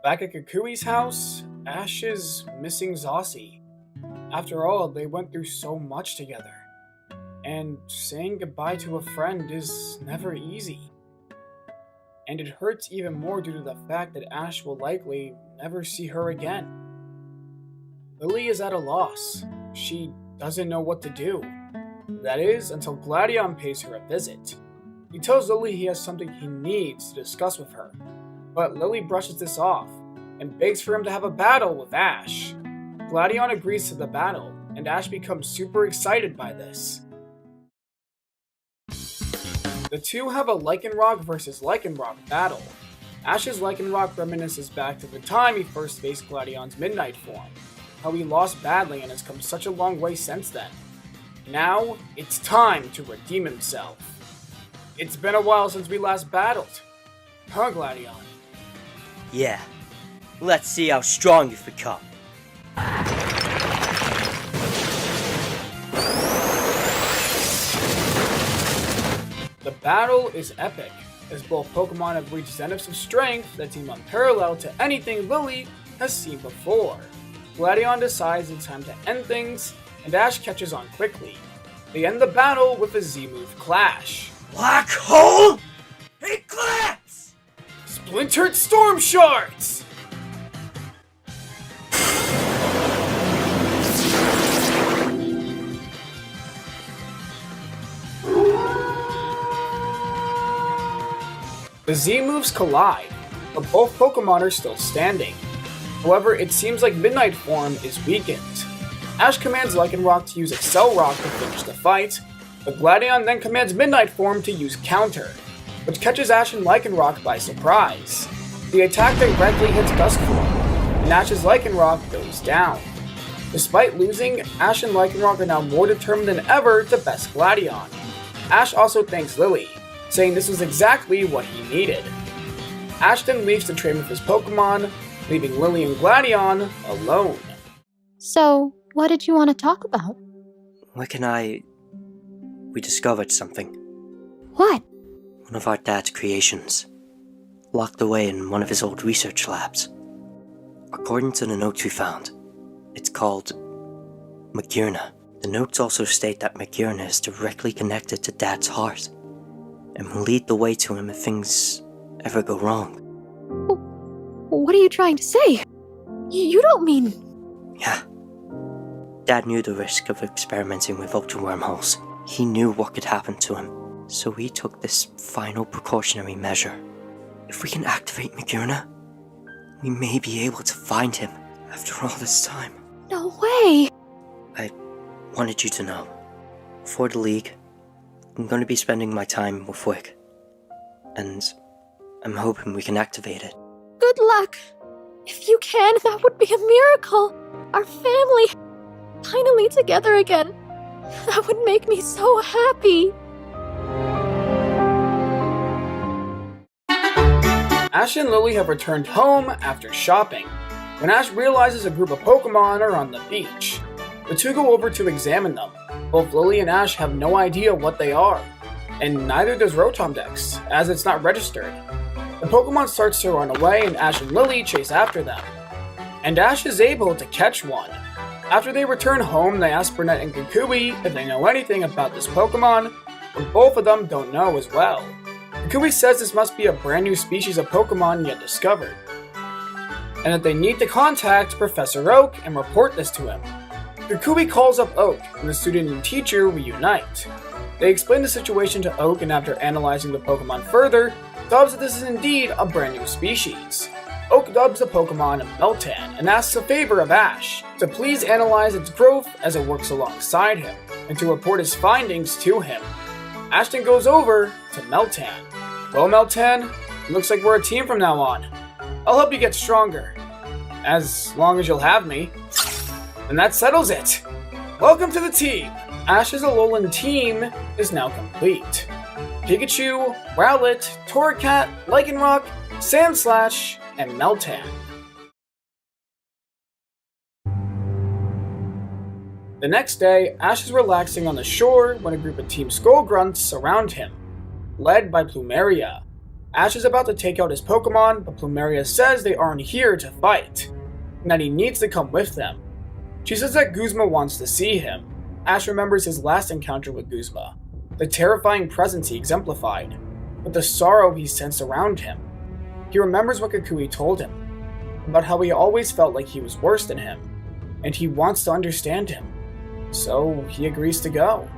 Back at Kukui's house, Ash is missing Zossie. After all, they went through so much together. And saying goodbye to a friend is never easy. And it hurts even more due to the fact that Ash will likely never see her again. Lillie is at a loss. She doesn't know what to do. That is, until Gladion pays her a visit. He tells Lillie he has something he needs to discuss with her. But Lillie brushes this off, and begs for him to have a battle with Ash. Gladion agrees to the battle, and Ash becomes super excited by this. The two have a Lycanroc versus Lycanroc battle. Ash's Lycanroc reminisces back to the time he first faced Gladion's Midnight form, how he lost badly and has come such a long way since then. Now, it's time to redeem himself. It's been a while since we last battled. Huh, Gladion? Yeah. Let's see how strong you've become. The battle is epic, as both Pokemon have reached zeniths of strength that seem unparalleled to anything Lillie has seen before. Gladion decides it's time to end things, and Ash catches on quickly. They end the battle with a Z-move clash. Black hole! Eclipse! Splintered Storm Shards! The Z moves collide, but both Pokemon are still standing. However, it seems like Midnight Form is weakened. Ash commands Lycanroc to use Accel Rock to finish the fight, but Gladion then commands Midnight Form to use Counter, which catches Ash and Lycanroc by surprise. The attack directly hits Dusk Form, and Ash's Lycanroc goes down. Despite losing, Ash and Lycanroc are now more determined than ever to best Gladion. Ash also thanks Lillie, saying this was exactly what he needed. Ash then leaves to train with his Pokemon, leaving Lillie and Gladion alone. So, what did you want to talk about? We discovered something. What? One of our dad's creations. Locked away in one of his old research labs. According to the notes we found, it's called Magearna. The notes also state that Magearna is directly connected to Dad's heart, and will lead the way to him if things ever go wrong. What are you trying to say? You don't mean... Yeah. Dad knew the risk of experimenting with ultra wormholes. He knew what could happen to him, so he took this final precautionary measure. If we can activate Magearna, we may be able to find him after all this time. No way! I wanted you to know. For the League, I'm going to be spending my time with Wick. And I'm hoping we can activate it. Good luck! If you can, that would be a miracle! Our family finally together again. That would make me so happy. Ash and Lillie have returned home after shopping, when Ash realizes a group of Pokemon are on the beach. The two go over to examine them. Both Lillie and Ash have no idea what they are, and neither does Rotomdex, as it's not registered. The Pokemon starts to run away and Ash and Lillie chase after them, and Ash is able to catch one. After they return home, they ask Burnett and Kukui if they know anything about this Pokemon, but both of them don't know as well. Kukui says this must be a brand new species of Pokemon yet discovered, and that they need to contact Professor Oak and report this to him. Kukui calls up Oak, and the student and teacher reunite. They explain the situation to Oak, and after analyzing the Pokemon further, dubs that this is indeed a brand new species. Oak dubs the Pokemon Meltan and asks a favor of Ash to please analyze its growth as it works alongside him, and to report his findings to him. Ashton goes over to Meltan. Well, Meltan, it looks like we're a team from now on. I'll help you get stronger, as long as you'll have me. And that settles it. Welcome to the team. Ash's Alolan team is now complete. Pikachu, Rowlet, Torracat, Lycanroc, Sandslash, and Meltan. The next day, Ash is relaxing on the shore when a group of Team Skullgrunts surround him, led by Plumeria. Ash is about to take out his Pokemon, but Plumeria says they aren't here to fight, and that he needs to come with them. She says that Guzma wants to see him. Ash remembers his last encounter with Guzma, the terrifying presence he exemplified, but the sorrow he sensed around him. He remembers what Kukui told him, about how he always felt like he was worse than him, and he wants to understand him, so he agrees to go.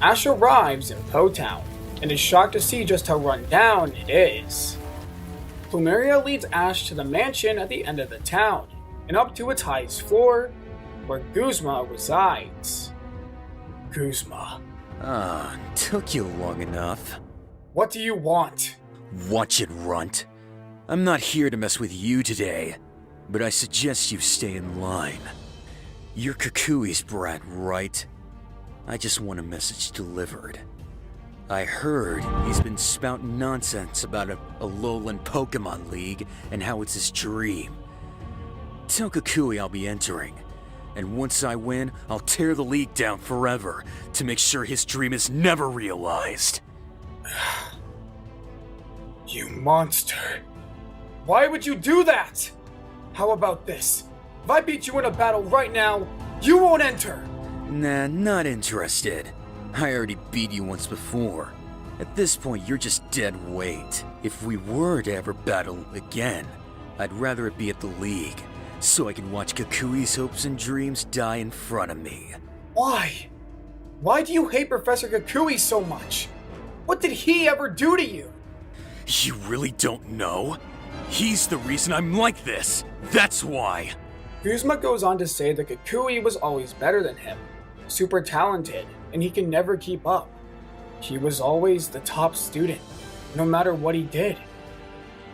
Ash arrives in Po Town, and is shocked to see just how run down it is. Plumeria leads Ash to the mansion at the end of the town, and up to its highest floor, where Guzma resides. Guzma. Took you long enough. What do you want? Watch it, runt. I'm not here to mess with you today, but I suggest you stay in line. You're Kukui's brat, right? I just want a message delivered. I heard he's been spouting nonsense about a Alolan Pokemon League and how it's his dream. Tell Kukui I'll be entering, and once I win, I'll tear the league down forever to make sure his dream is never realized. You monster. Why would you do that? How about this? If I beat you in a battle right now, you won't enter! Nah, not interested. I already beat you once before. At this point, you're just dead weight. If we were to ever battle again, I'd rather it be at the League, so I can watch Kukui's hopes and dreams die in front of me. Why? Why do you hate Professor Kukui so much? What did he ever do to you? You really don't know? He's the reason I'm like this. That's why. Guzma goes on to say that Kukui was always better than him, super talented, and he can never keep up. He was always the top student, no matter what he did.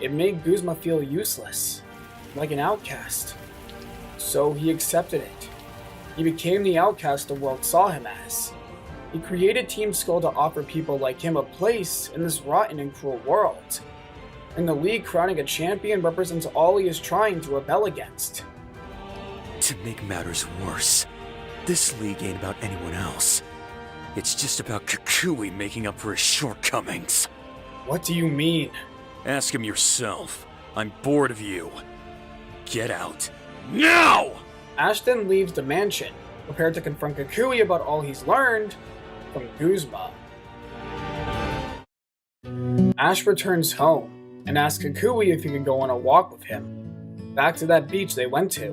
It made Guzma feel useless, like an outcast. So he accepted it. He became the outcast the world saw him as. He created Team Skull to offer people like him a place in this rotten and cruel world. And the league crowning a champion represents all he is trying to rebel against. To make matters worse, this league ain't about anyone else. It's just about Kukui making up for his shortcomings. What do you mean? Ask him yourself. I'm bored of you. Get out. Now! Ash then leaves the mansion, prepared to confront Kukui about all he's learned from Guzma. Ash returns home and asks Kukui if he can go on a walk with him. Back to that beach they went to.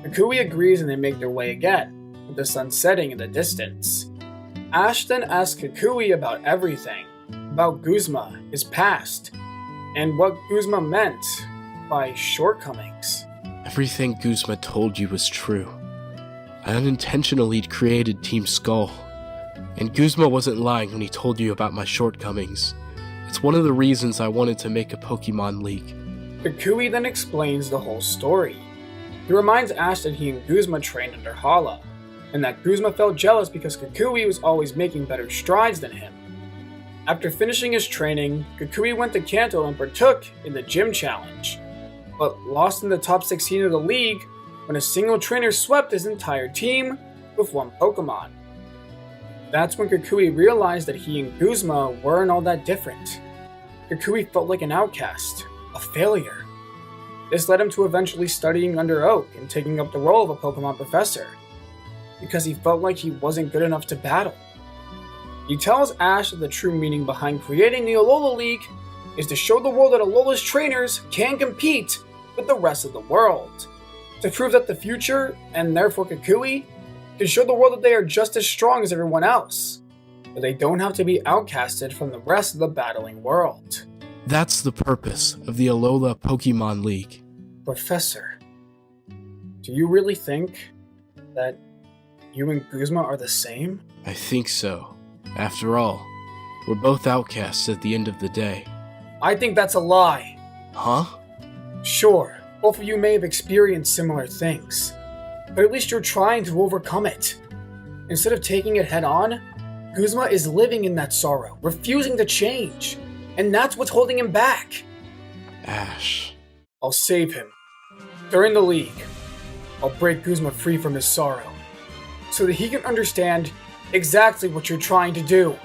Kukui agrees and they make their way again, with the sun setting in the distance. Ash then asks Kukui about everything, about Guzma, his past, and what Guzma meant by shortcomings. Everything Guzma told you was true. I unintentionally created Team Skull. And Guzma wasn't lying when he told you about my shortcomings. It's one of the reasons I wanted to make a Pokemon League. Kukui then explains the whole story. He reminds Ash that he and Guzma trained under Hala, and that Guzma felt jealous because Kukui was always making better strides than him. After finishing his training, Kukui went to Kanto and partook in the gym challenge, but lost in the top 16 of the league when a single trainer swept his entire team with one Pokemon. That's when Kukui realized that he and Guzma weren't all that different. Kukui felt like an outcast, a failure. This led him to eventually studying under Oak and taking up the role of a Pokemon professor, because he felt like he wasn't good enough to battle. He tells Ash that the true meaning behind creating the Alola League is to show the world that Alola's trainers can compete with the rest of the world, to prove that the future, and therefore Kukui, can show the world that they are just as strong as everyone else, but they don't have to be outcasted from the rest of the battling world. That's the purpose of the Alola Pokemon League. Professor, do you really think that you and Guzma are the same? I think so. After all, we're both outcasts at the end of the day. I think that's a lie. Huh? Sure, both of you may have experienced similar things, but at least you're trying to overcome it. Instead of taking it head on, Guzma is living in that sorrow, refusing to change, and that's what's holding him back. Ash. I'll save him. During the league, I'll break Guzma free from his sorrow, so that he can understand exactly what you're trying to do.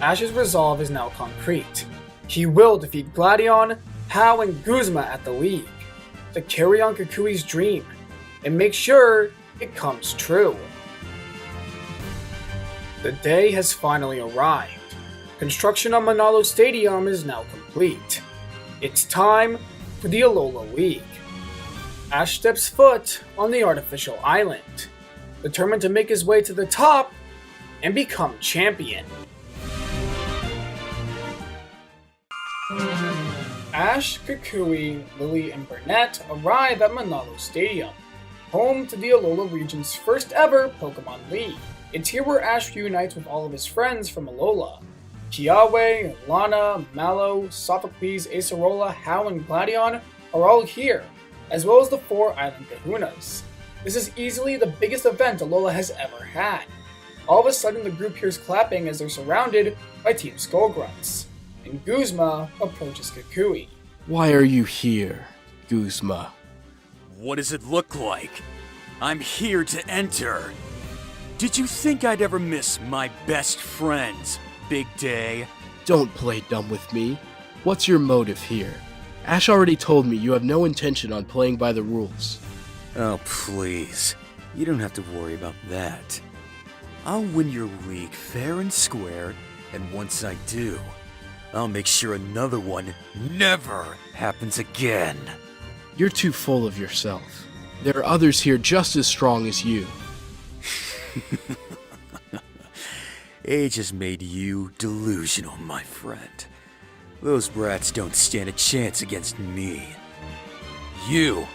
Ash's resolve is now concrete. He will defeat Gladion, Hao, and Guzma at the league, to carry on Kukui's dream, and make sure it comes true. The day has finally arrived. Construction on Mallow Stadium is now complete. It's time for the Alola League. Ash steps foot on the artificial island, determined to make his way to the top and become champion. Ash, Kukui, Lillie, and Burnett arrive at Mallow Stadium, home to the Alola region's first ever Pokemon League. It's here where Ash reunites with all of his friends from Alola. Kiawe, Lana, Mallow, Sophocles, Acerola, Hao, and Gladion are all here, as well as the 4 island kahunas. This is easily the biggest event Alola has ever had. All of a sudden the group hears clapping as they're surrounded by Team Skullgrunts, and Guzma approaches Kukui. Why are you here, Guzma? What does it look like? I'm here to enter. Did you think I'd ever miss my best friends, Big Day? Don't play dumb with me. What's your motive here? Ash already told me you have no intention on playing by the rules. Oh, please. You don't have to worry about that. I'll win your league fair and square, and once I do, I'll make sure another one never happens again. You're too full of yourself. There are others here just as strong as you. Age has made you delusional, my friend. Those brats don't stand a chance against me. You,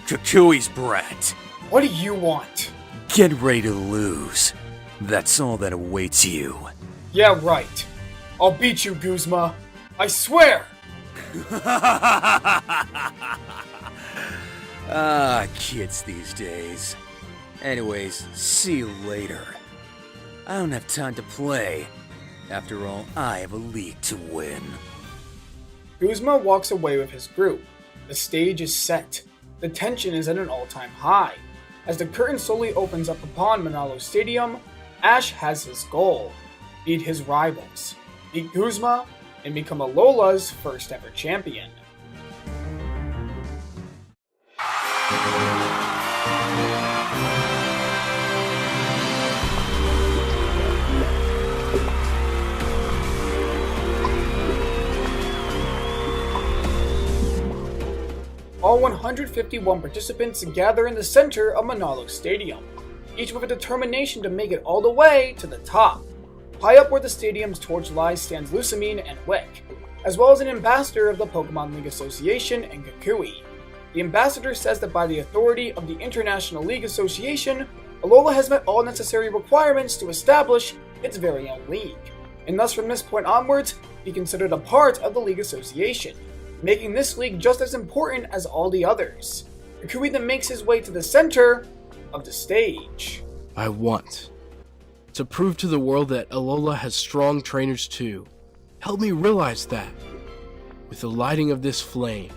Kukui's brat. What do you want? Get ready to lose. That's all that awaits you. Yeah, right. I'll beat you, Guzma. I swear! Kids these days. Anyways, see you later. I don't have time to play. After all, I have a league to win. Guzma walks away with his group. The stage is set. The tension is at an all-time high. As the curtain slowly opens up upon Mallow Stadium, Ash has his goal. Beat his rivals. Beat Guzma and become Alola's first ever champion. All 151 participants gather in the center of Mallow Stadium, each with a determination to make it all the way to the top. High up where the stadium's torch lies stands Lusamine and Wick, as well as an ambassador of the Pokemon League Association and Kukui. The ambassador says that by the authority of the International League Association, Alola has met all necessary requirements to establish its very own league, and thus from this point onwards, be considered a part of the League Association, making this league just as important as all the others. Kukui then makes his way to the center of the stage. I want to prove to the world that Alola has strong trainers too. Help me realize that. With the lighting of this flame,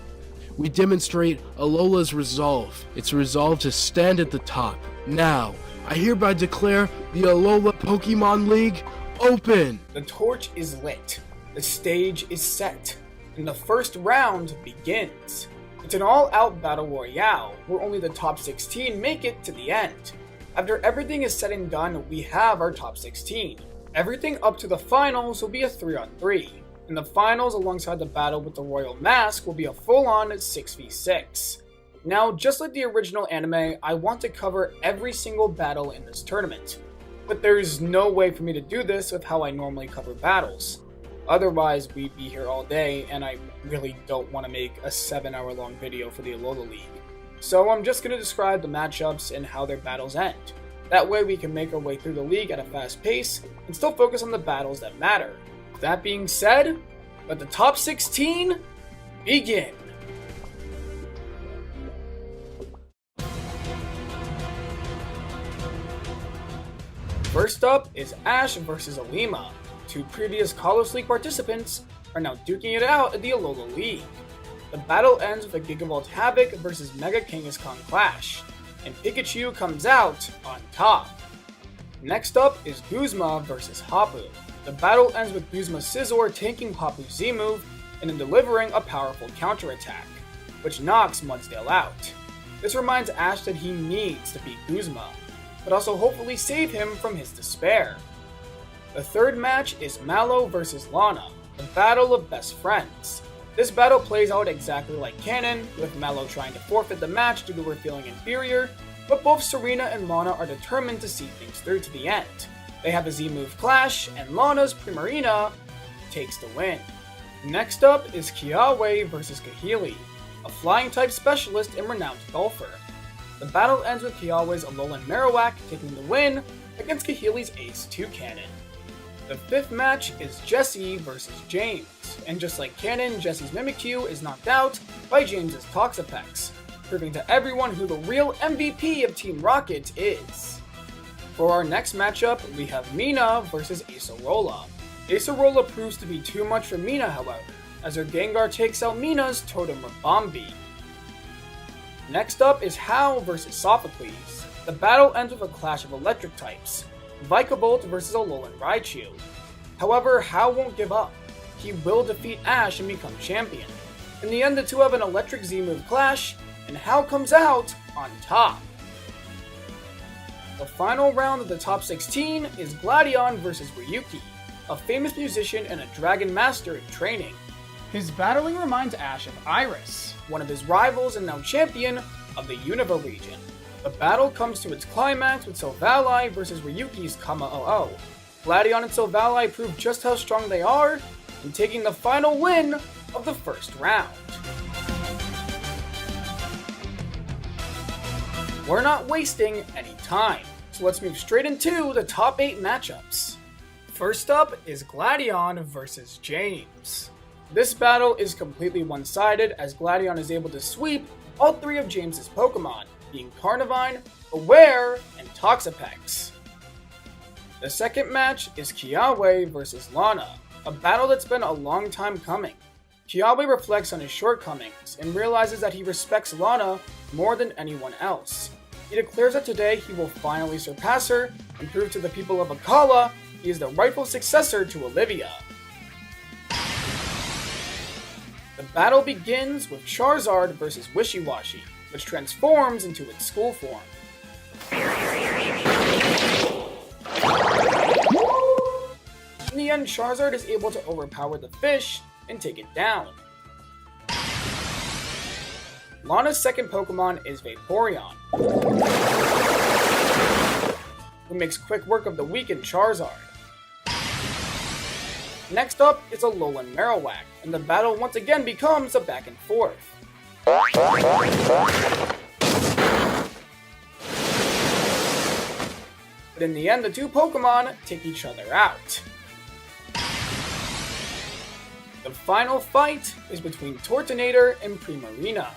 we demonstrate Alola's resolve. Its resolve to stand at the top. Now, I hereby declare the Alola Pokemon League open! The torch is lit. The stage is set. And the first round begins. It's an all-out battle royale, where only the top 16 make it to the end. After everything is said and done, we have our top 16. Everything up to the finals will be a 3-on-3. And the finals alongside the battle with the Royal Mask will be a full-on 6v6. Now, just like the original anime, I want to cover every single battle in this tournament. But there's no way for me to do this with how I normally cover battles. Otherwise, we'd be here all day, and I really don't want to make a 7-hour-long video for the Alola League. So I'm just going to describe the matchups and how their battles end. That way we can make our way through the league at a fast pace, and still focus on the battles that matter. That being said, let the top 16 begin! First up is Ash vs Iilima. Two previous Kalos League participants are now duking it out at the Alola League. The battle ends with a Gigavolt Havoc versus Mega Kangaskhan clash, and Pikachu comes out on top. Next up is Guzma versus Hapu. The battle ends with Guzma Scizor tanking Hapu's Z-move and then delivering a powerful counterattack, which knocks Mudsdale out. This reminds Ash that he needs to beat Guzma, but also hopefully save him from his despair. The third match is Mallow vs Lana, the battle of best friends. This battle plays out exactly like canon, with Mallow trying to forfeit the match due to her feeling inferior, but both Serena and Lana are determined to see things through to the end. They have a Z-move clash, and Lana's Primarina takes the win. Next up is Kiawe vs Kahili, a flying-type specialist and renowned golfer. The battle ends with Kiawe's Alolan Marowak taking the win against Kahili's Ace Toucannon. The fifth match is Jessie vs James, and just like canon, Jessie's Mimikyu is knocked out by James's Toxapex, proving to everyone who the real MVP of Team Rocket is. For our next matchup, we have Mina vs Acerola. Acerola proves to be too much for Mina, however, as her Gengar takes out Mina's Totem Ribombee. Next up is Hal vs Sophocles. The battle ends with a clash of electric types, Vikavolt vs Alolan Raichu. However, Hal won't give up. He will defeat Ash and become champion. In the end, the two have an electric Z-move clash, and Hal comes out on top. The final round of the top 16 is Gladion vs Ryuki, a famous musician and a dragon master in training. His battling reminds Ash of Iris, one of his rivals and now champion of the Unova region. The battle comes to its climax with Silvally versus Ryuki's Kama-Oh-Oh. Gladion and Silvally prove just how strong they are, and taking the final win of the first round. We're not wasting any time, so let's move straight into the top 8 matchups. First up is Gladion versus James. This battle is completely one-sided as Gladion is able to sweep all 3 of James's Pokemon, being Carnivine, Aware, and Toxapex. The second match is Kiawe versus Lana, a battle that's been a long time coming. Kiawe reflects on his shortcomings and realizes that he respects Lana more than anyone else. He declares that today he will finally surpass her and prove to the people of Akala he is the rightful successor to Olivia. The battle begins with Charizard versus Wishiwashi, which transforms into its school form. In the end, Charizard is able to overpower the fish and take it down. Lana's second Pokemon is Vaporeon, who makes quick work of the weakened Charizard. Next up is Alolan Marowak, and the battle once again becomes a back and forth. But in the end, the 2 Pokemon take each other out. The final fight is between Tortonator and Primarina.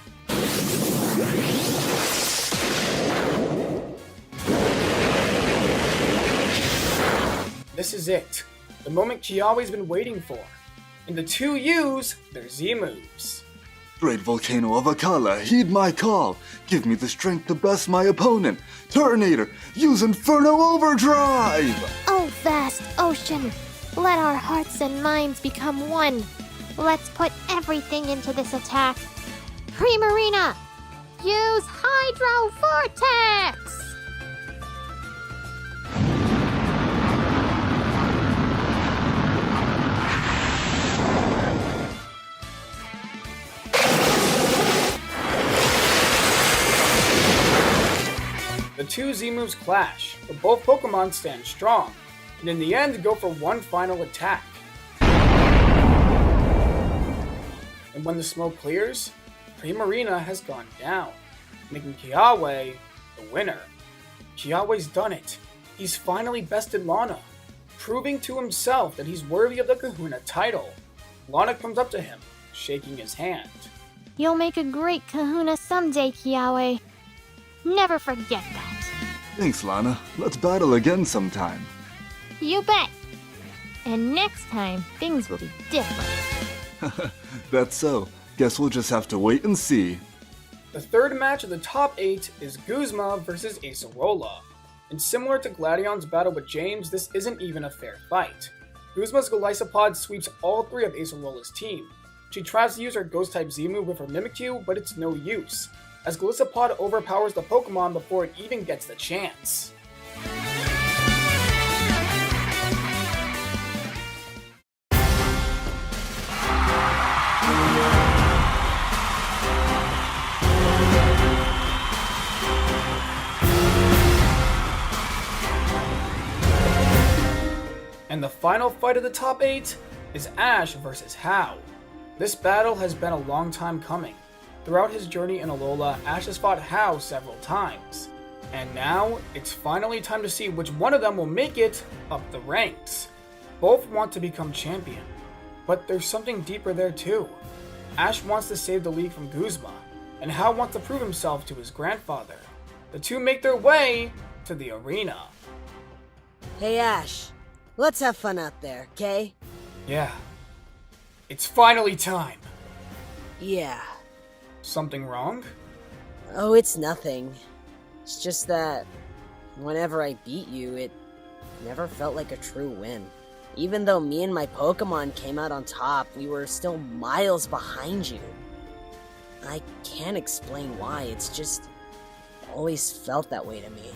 This is it, the moment Kiawe's been waiting for, and the 2 use their Z-moves. Great Volcano of Akala, heed my call. Give me the strength to best my opponent. Turtonator, use Inferno Overdrive! Oh, vast ocean, let our hearts and minds become one. Let's put everything into this attack. Primarina, use Hydro Vortex! The 2 Z-moves clash, but both Pokemon stand strong, and in the end go for one final attack. And when the smoke clears, Primarina has gone down, making Kiawe the winner. Kiawe's done it. He's finally bested Lana, proving to himself that he's worthy of the Kahuna title. Lana comes up to him, shaking his hand. You'll make a great kahuna someday, Kiawe. Never forget that. Thanks, Lana. Let's battle again sometime. You bet. And next time, things will be different. That's so. Guess we'll just have to wait and see. The third match of the top 8 is Guzma versus Acerola. And similar to Gladion's battle with James, this isn't even a fair fight. Guzma's Golisopod sweeps all 3 of Acerola's team. She tries to use her Ghost-type Z-move with her Mimikyu, but it's no use, as Golisopod overpowers the Pokemon before it even gets the chance. And the final fight of the top 8 is Ash versus Hau. This battle has been a long time coming. Throughout his journey in Alola, Ash has fought Hau several times. And now, it's finally time to see which one of them will make it up the ranks. Both want to become champion, but there's something deeper there too. Ash wants to save the league from Guzma, and Hau wants to prove himself to his grandfather. The 2 make their way to the arena. Hey Ash, let's have fun out there, okay? Yeah. It's finally time. Yeah. Something wrong? Oh, it's nothing. It's just that whenever I beat you, it never felt like a true win. Even though me and my Pokemon came out on top, we were still miles behind you. I can't explain why, it's just always felt that way to me.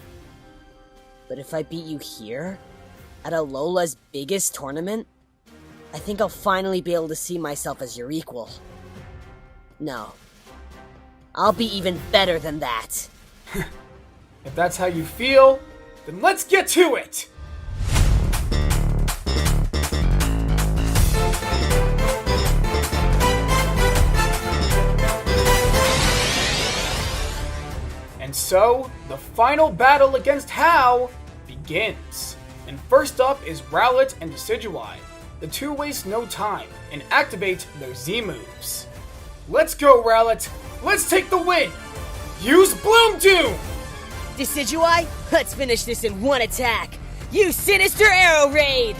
But if I beat you here, at Alola's biggest tournament, I think I'll finally be able to see myself as your equal. No. I'll be even better than that. If that's how you feel, then let's get to it! so, the final battle against How begins. And first up is Rowlet and Decidueye. The two waste no time and activate their Z moves. Let's go, Rowlet! Let's take the win! Use Bloom Doom! Decidueye, let's finish this in one attack! Use Sinister Arrow Raid!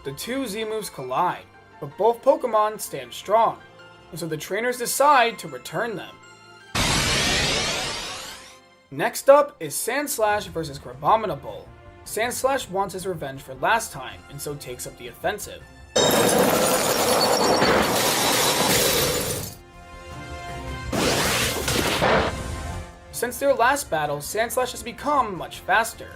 The two Z moves collide, but both Pokemon stand strong, and so the trainers decide to return them. Next up is Sandslash vs. Crabominable. Sandslash wants his revenge for last time, and so takes up the offensive. Since their last battle, Sandslash has become much faster,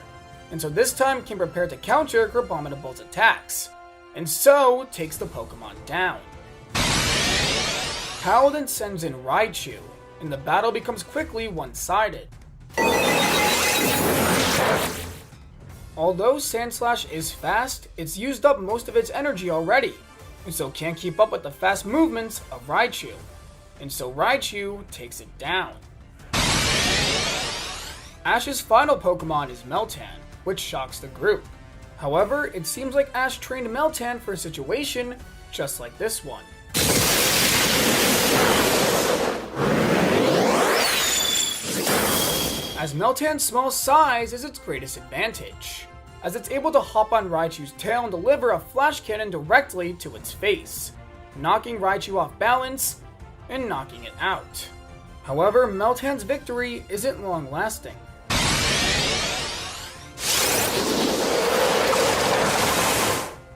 and so this time came prepared to counter Crabominable's attacks, and so takes the Pokemon down. How then sends in Raichu, and the battle becomes quickly one-sided. Although Sandslash is fast, it's used up most of its energy already, and so can't keep up with the fast movements of Raichu, and so Raichu takes it down. Ash's final Pokemon is Meltan, which shocks the group. However, it seems like Ash trained Meltan for a situation just like this one. As Meltan's small size is its greatest advantage, as it's able to hop on Raichu's tail and deliver a flash cannon directly to its face, knocking Raichu off balance and knocking it out. However, Meltan's victory isn't long lasting.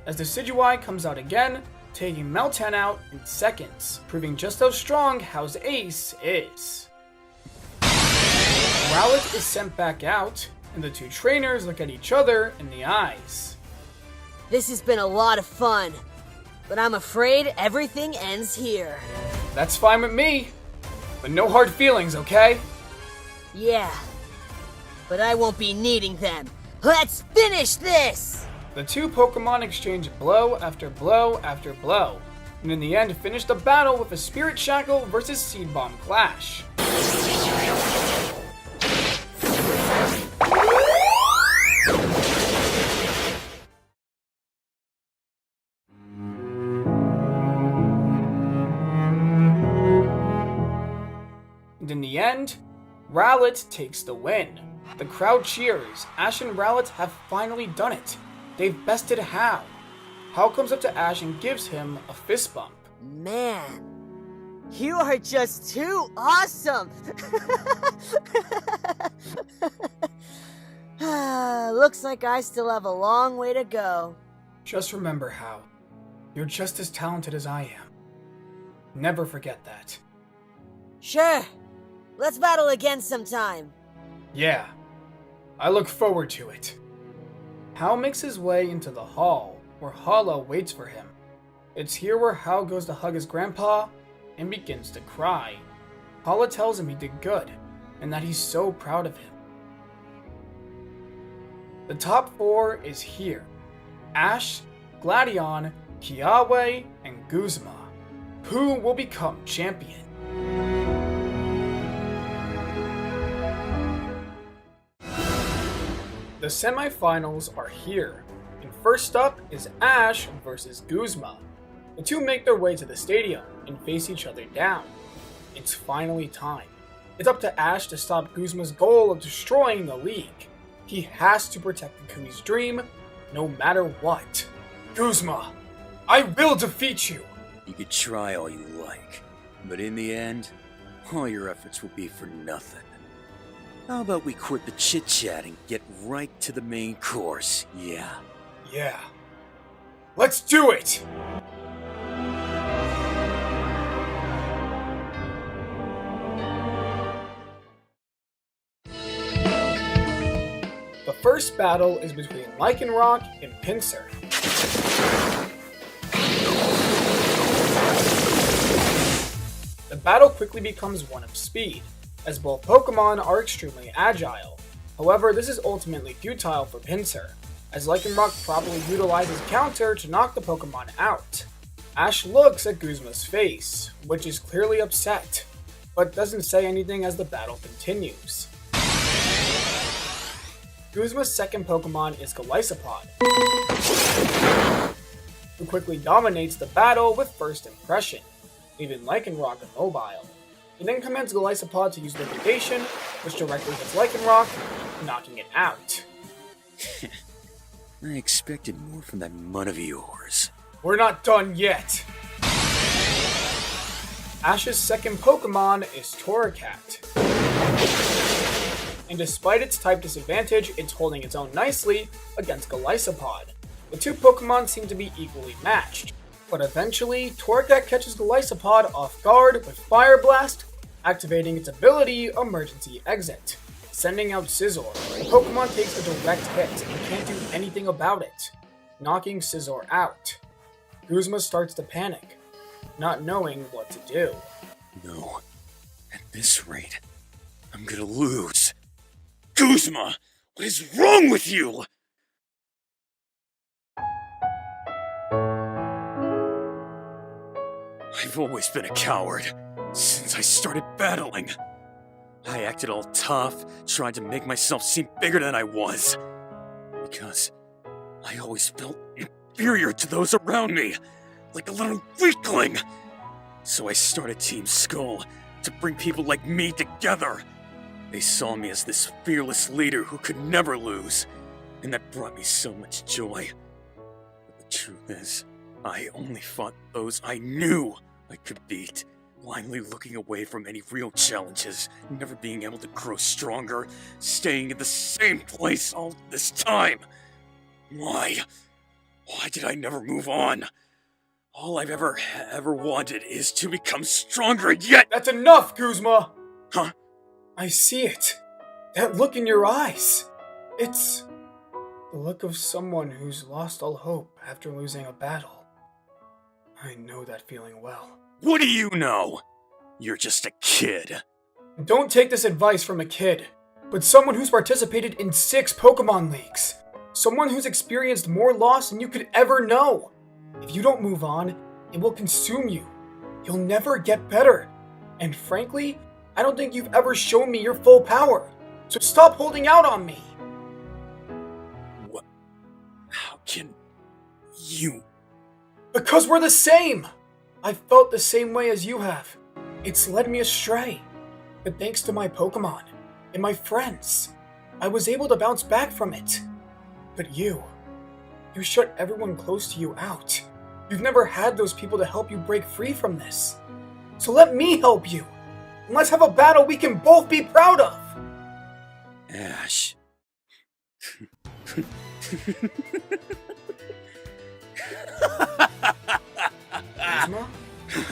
As Decidueye comes out again, taking Meltan out in seconds, proving just how strong How's ace is. Rowlet is sent back out, and the two trainers look at each other in the eyes. This has been a lot of fun, but I'm afraid everything ends here. That's fine with me, but no hard feelings, okay? Yeah, but I won't be needing them. Let's finish this! The two Pokemon exchange blow after blow after blow, and in the end finish the battle with a Spirit Shackle versus Seed Bomb clash. And in the end, Rowlet takes the win. The crowd cheers. Ash and Rowlet have finally done it. They've bested How. How comes up to Ash and gives him a fist bump. Man, you are just too awesome! Looks like I still have a long way to go. Just remember, How, you're just as talented as I am. Never forget that. Sure. Let's battle again sometime. Yeah, I look forward to it. How makes his way into the hall, where Hala waits for him. It's here where How goes to hug his grandpa and begins to cry. Hala tells him he did good, and that he's so proud of him. The top four is here: Ash, Gladion, Kiawe, and Guzma. Who will become champion? The semifinals are here, and first up is Ash versus Guzma. The two make their way to the stadium and face each other down. It's finally time. It's up to Ash to stop Guzma's goal of destroying the league. He has to protect Kukui's dream, no matter what. Guzma, I will defeat you! You could try all you like, but in the end, all your efforts will be for nothing. How about we quit the chit-chat and get right to the main course, yeah? Yeah. Let's do it! The first battle is between Lycanroc and Pinsir. The battle quickly becomes one of speed, as both Pokemon are extremely agile. However, this is ultimately futile for Pinsir, as Lycanroc probably utilizes Counter to knock the Pokemon out. Ash looks at Guzma's face, which is clearly upset, but doesn't say anything as the battle continues. Guzma's second Pokemon is Golisopod, who quickly dominates the battle with First Impression, leaving Lycanroc immobile. He then commands Golisopod to use Liquidation, which directly hits Lycanroc, knocking it out. I expected more from that mud of yours. We're not done yet! Ash's second Pokemon is Torracat. And despite its type disadvantage, it's holding its own nicely against Golisopod. The two Pokemon seem to be equally matched, but eventually, Torracat catches Golisopod off guard with Fire Blast, activating its ability Emergency Exit, sending out Scizor. The Pokemon takes a direct hit and can't do anything about it, knocking Scizor out. Guzma starts to panic, not knowing what to do. No, at this rate, I'm gonna lose. Guzma, what is wrong with you? I've always been a coward, since I started battling. I acted all tough, trying to make myself seem bigger than I was. Because I always felt inferior to those around me, like a little weakling. So I started Team Skull to bring people like me together. They saw me as this fearless leader who could never lose, and that brought me so much joy. But the truth is, I only fought those I knew I could beat, blindly looking away from any real challenges, never being able to grow stronger, staying in the same place all this time. Why? Why did I never move on? All I've ever wanted is to become stronger yet! That's enough, Guzma! Huh? I see it. That look in your eyes. It's the look of someone who's lost all hope after losing a battle. I know that feeling well. What do you know? You're just a kid. Don't take this advice from a kid, but someone who's participated in 6 Pokemon Leagues. Someone who's experienced more loss than you could ever know. If you don't move on, it will consume you. You'll never get better. And frankly, I don't think you've ever shown me your full power. So stop holding out on me. What? How can you? Because we're the same! I've felt the same way as you have. It's led me astray. But thanks to my Pokemon and my friends, I was able to bounce back from it. But you shut everyone close to you out. You've never had those people to help you break free from this. So let me help you. And let's have a battle we can both be proud of. Ash.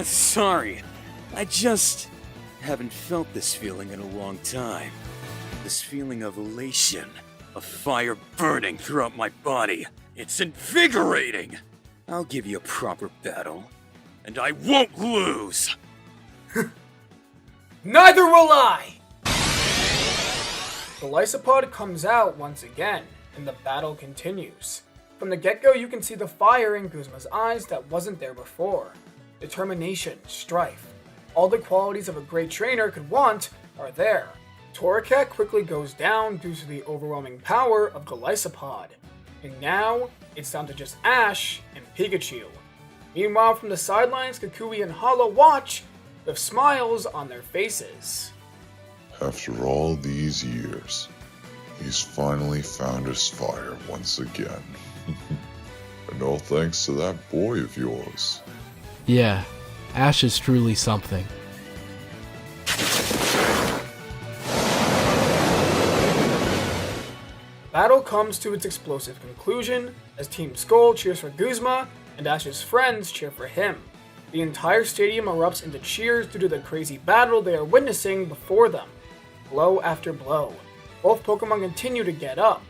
Sorry, I just haven't felt this feeling in a long time. This feeling of elation, of fire burning throughout my body. It's invigorating! I'll give you a proper battle, and I won't lose! Neither will I! The Lysopod comes out once again, and the battle continues. From the get-go, you can see the fire in Guzma's eyes that wasn't there before. Determination, strife, all the qualities of a great trainer could want are there. Torracat quickly goes down due to the overwhelming power of Golisopod. And now, it's down to just Ash and Pikachu. Meanwhile, from the sidelines, Kukui and Hala watch with smiles on their faces. After all these years, he's finally found his fire once again. And all thanks to that boy of yours. Yeah, Ash is truly something. Battle comes to its explosive conclusion as Team Skull cheers for Guzma and Ash's friends cheer for him. The entire stadium erupts into cheers due to the crazy battle they are witnessing before them. Blow after blow. Both Pokemon continue to get up,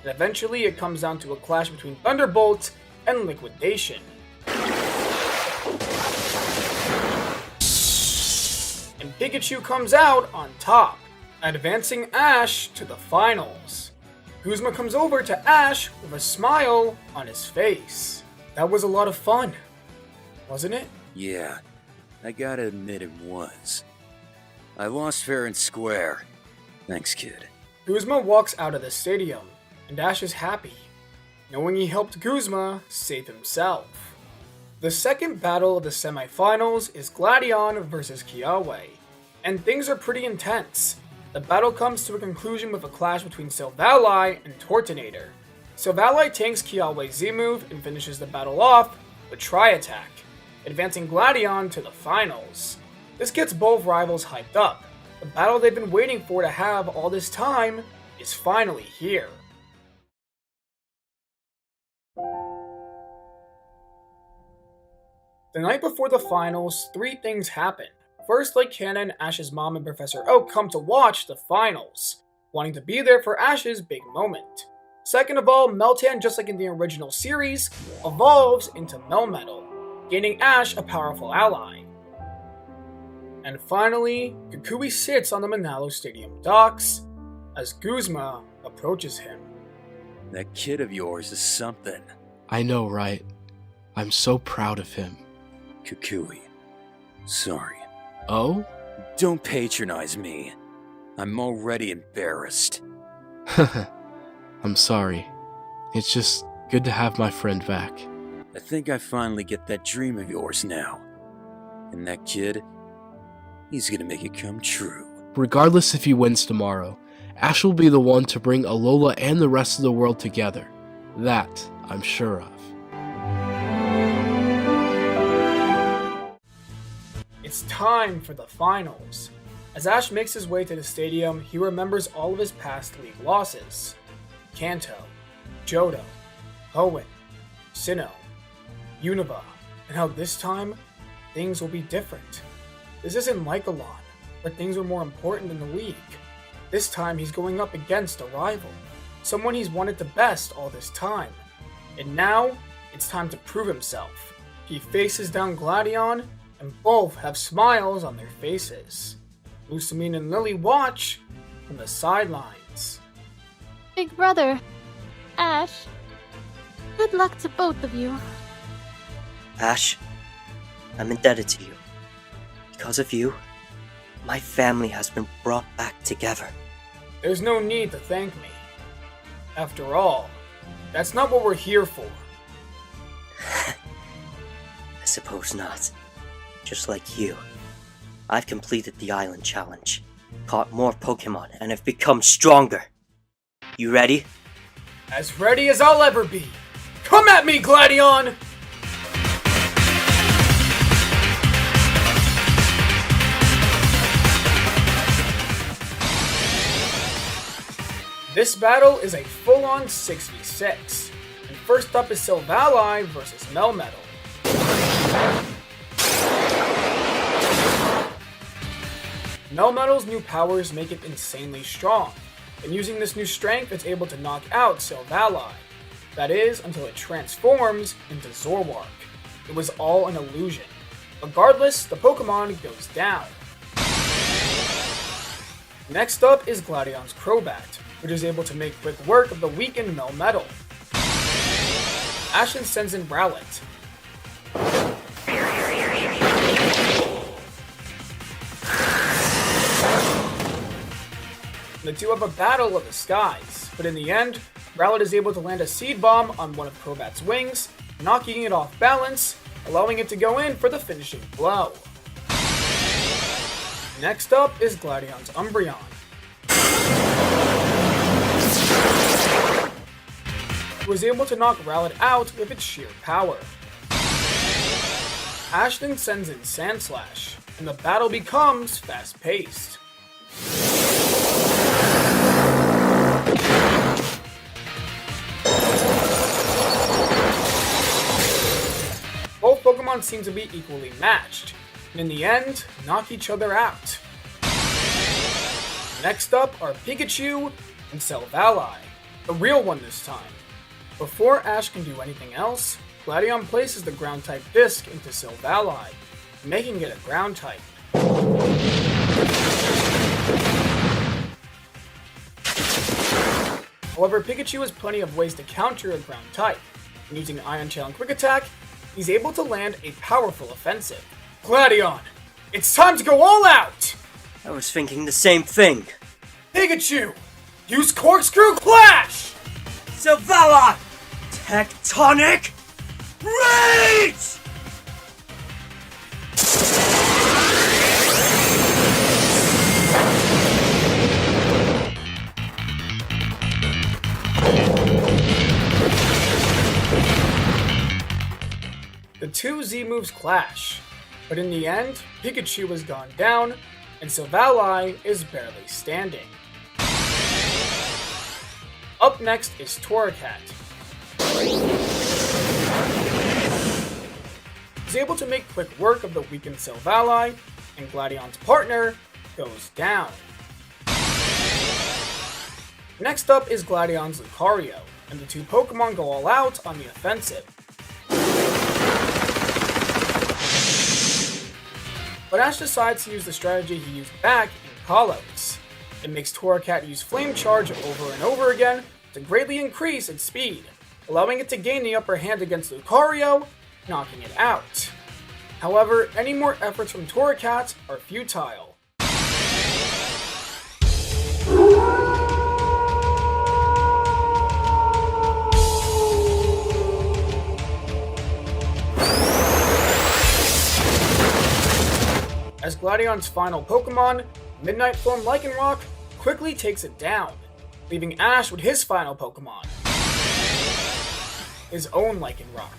and eventually it comes down to a clash between Thunderbolt and Liquidation. And Pikachu comes out on top. Advancing Ash to the finals. Guzma comes over to Ash with a smile on his face. That was a lot of fun, wasn't it? Yeah, I gotta admit it was. I lost fair and square. Thanks, kid. Guzma walks out of the stadium, and Ash is happy, knowing he helped Guzma save himself. The second battle of the semifinals is Gladion versus Kiawe, and things are pretty intense. The battle comes to a conclusion with a clash between Silvally and Tortonator. Silvally tanks Kiawe's Z-move and finishes the battle off with Tri-Attack, advancing Gladion to the finals. This gets both rivals hyped up. The battle they've been waiting for to have all this time is finally here. The night before the finals, 3 things happen. First, like canon, Ash's mom and Professor Oak come to watch the finals, wanting to be there for Ash's big moment. Second of all, Meltan, just like in the original series, evolves into Melmetal, gaining Ash a powerful ally. And finally, Kukui sits on the Mallow Stadium docks as Guzma approaches him. That kid of yours is something. I know, right? I'm so proud of him. Kukui, sorry. Oh? Don't patronize me. I'm already embarrassed. I'm sorry. It's just good to have my friend back. I think I finally get that dream of yours now. And that kid, he's gonna make it come true. Regardless if he wins tomorrow, Ash will be the one to bring Alola and the rest of the world together. That I'm sure of. It's time for the finals. As Ash makes his way to the stadium, he remembers all of his past league losses. Kanto, Johto, Hoenn, Sinnoh, Unova, and how this time, things will be different. This isn't like a lot, but things are more important in the league. This time he's going up against a rival, someone he's wanted the best all this time. And now, it's time to prove himself. He faces down Gladion, and both have smiles on their faces. Lusamine and Lillie watch from the sidelines. Big brother, Ash, good luck to both of you. Ash, I'm indebted to you. Because of you, my family has been brought back together. There's no need to thank me. After all, that's not what we're here for. I suppose not. Just like you, I've completed the island challenge, caught more Pokemon, and have become stronger. You ready? As ready as I'll ever be. Come at me, Gladion! This battle is a full-on 6v6. And first up is Silvally versus Melmetal. Melmetal's new powers make it insanely strong, and using this new strength it's able to knock out Silvally. That is, until it transforms into Zorwark. It was all an illusion. Regardless, the Pokemon goes down. Next up is Gladion's Crobat, which is able to make quick work of the weakened Melmetal. Ashen sends in Rowlet. The two have a battle of the skies, but in the end, Rowlet is able to land a Seed Bomb on one of Crobat's wings, knocking it off balance, allowing it to go in for the finishing blow. Next up is Gladion's Umbreon. It was able to knock Rowlet out with its sheer power. Ashton sends in Sandslash, and the battle becomes fast-paced. Both Pokemon seem to be equally matched, and in the end, knock each other out. Next up are Pikachu and Silvally, the real one this time. Before Ash can do anything else, Gladion places the Ground-type disc into Silvally, making it a Ground-type. However, Pikachu has plenty of ways to counter a ground type, and using Ion Tail and Quick Attack, he's able to land a powerful offensive. Gladion, it's time to go all out! I was thinking the same thing. Pikachu, use Corkscrew Clash! Zavala! Tectonic Rage! The two Z moves clash, but in the end, Pikachu has gone down, and Zavala is barely standing. Up next is Torracat. He's able to make quick work of the weakened Zavala, and Gladion's partner goes down. Next up is Gladion's Lucario, and the two Pokemon go all out on the offensive. But Ash decides to use the strategy he used back in Kalos. It makes Torracat use Flame Charge over and over again to greatly increase its speed, allowing it to gain the upper hand against Lucario, knocking it out. However, any more efforts from Torracat are futile. As Gladion's final Pokemon, Midnight Form Lycanroc quickly takes it down, leaving Ash with his final Pokemon, his own Lycanroc.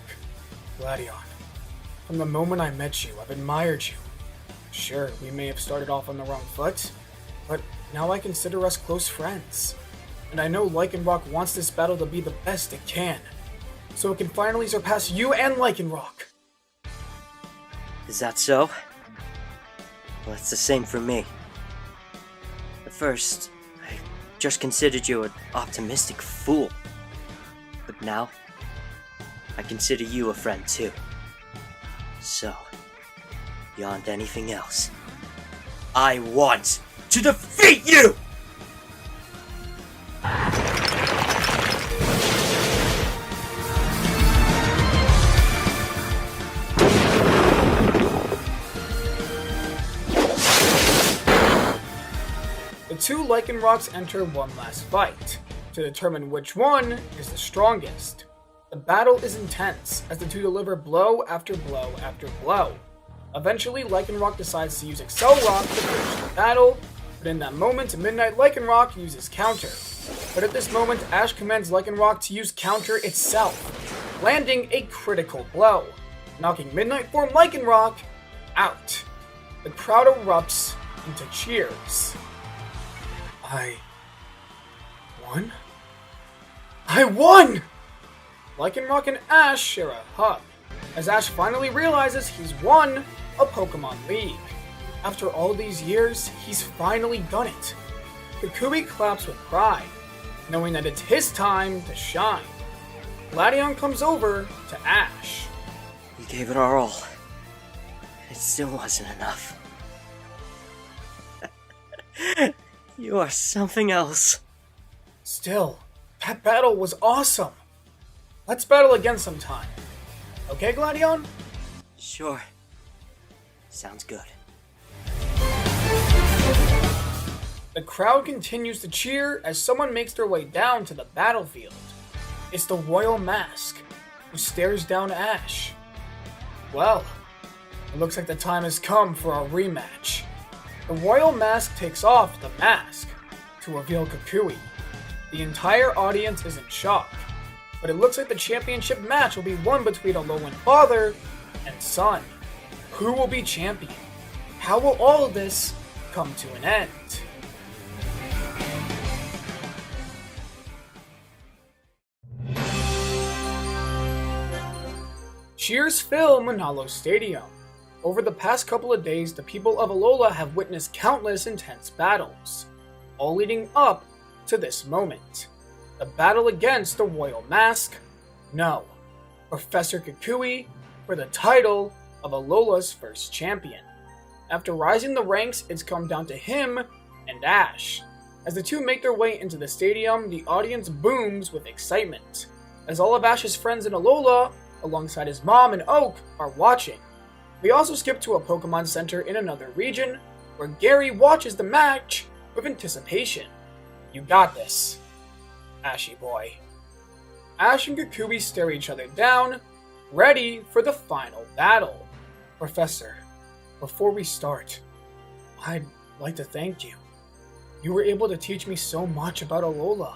Gladion, from the moment I met you, I've admired you. Sure, we may have started off on the wrong foot, but now I consider us close friends. And I know Lycanroc wants this battle to be the best it can, so it can finally surpass you and Lycanroc. Is that so? Well, it's the same for me. At first, I just considered you an optimistic fool. But now, I consider you a friend too. So, beyond anything else, I want to defeat you! The two Lycanrocs enter one last fight, to determine which one is the strongest. The battle is intense, as the two deliver blow after blow after blow. Eventually, Lycanroc decides to use Excel Rock to finish the battle, but in that moment, Midnight Lycanroc uses Counter. But at this moment, Ash commands Lycanroc to use Counter itself, landing a critical blow, knocking Midnight Form Lycanroc out. The crowd erupts into cheers. I won? I won! Lycanroc and Ash share a hug, as Ash finally realizes he's won a Pokemon League. After all these years, he's finally done it. Kukui claps with pride, knowing that it's his time to shine. Gladion comes over to Ash. We gave it our all. It still wasn't enough. You are something else. Still, that battle was awesome. Let's battle again sometime. Okay, Gladion? Sure. Sounds good. The crowd continues to cheer as someone makes their way down to the battlefield. It's the Royal Mask, who stares down Ash. Well, it looks like the time has come for a rematch. The Royal Mask takes off the mask to reveal Kukui. The entire audience is in shock, but it looks like the championship match will be won between Alolan father and son. Who will be champion? How will all of this come to an end? Cheers fill Manalo Stadium. Over the past couple of days, the people of Alola have witnessed countless intense battles, all leading up to this moment. The battle against the Royal Mask? No. Professor Kukui for the title of Alola's first champion. After rising the ranks, it's come down to him and Ash. As the two make their way into the stadium, the audience booms with excitement, as all of Ash's friends in Alola, alongside his mom and Oak, are watching. We also skip to a Pokemon Center in another region, where Gary watches the match with anticipation. You got this, Ashy boy. Ash and Kukui stare each other down, ready for the final battle. Professor, before we start, I'd like to thank you. You were able to teach me so much about Alola,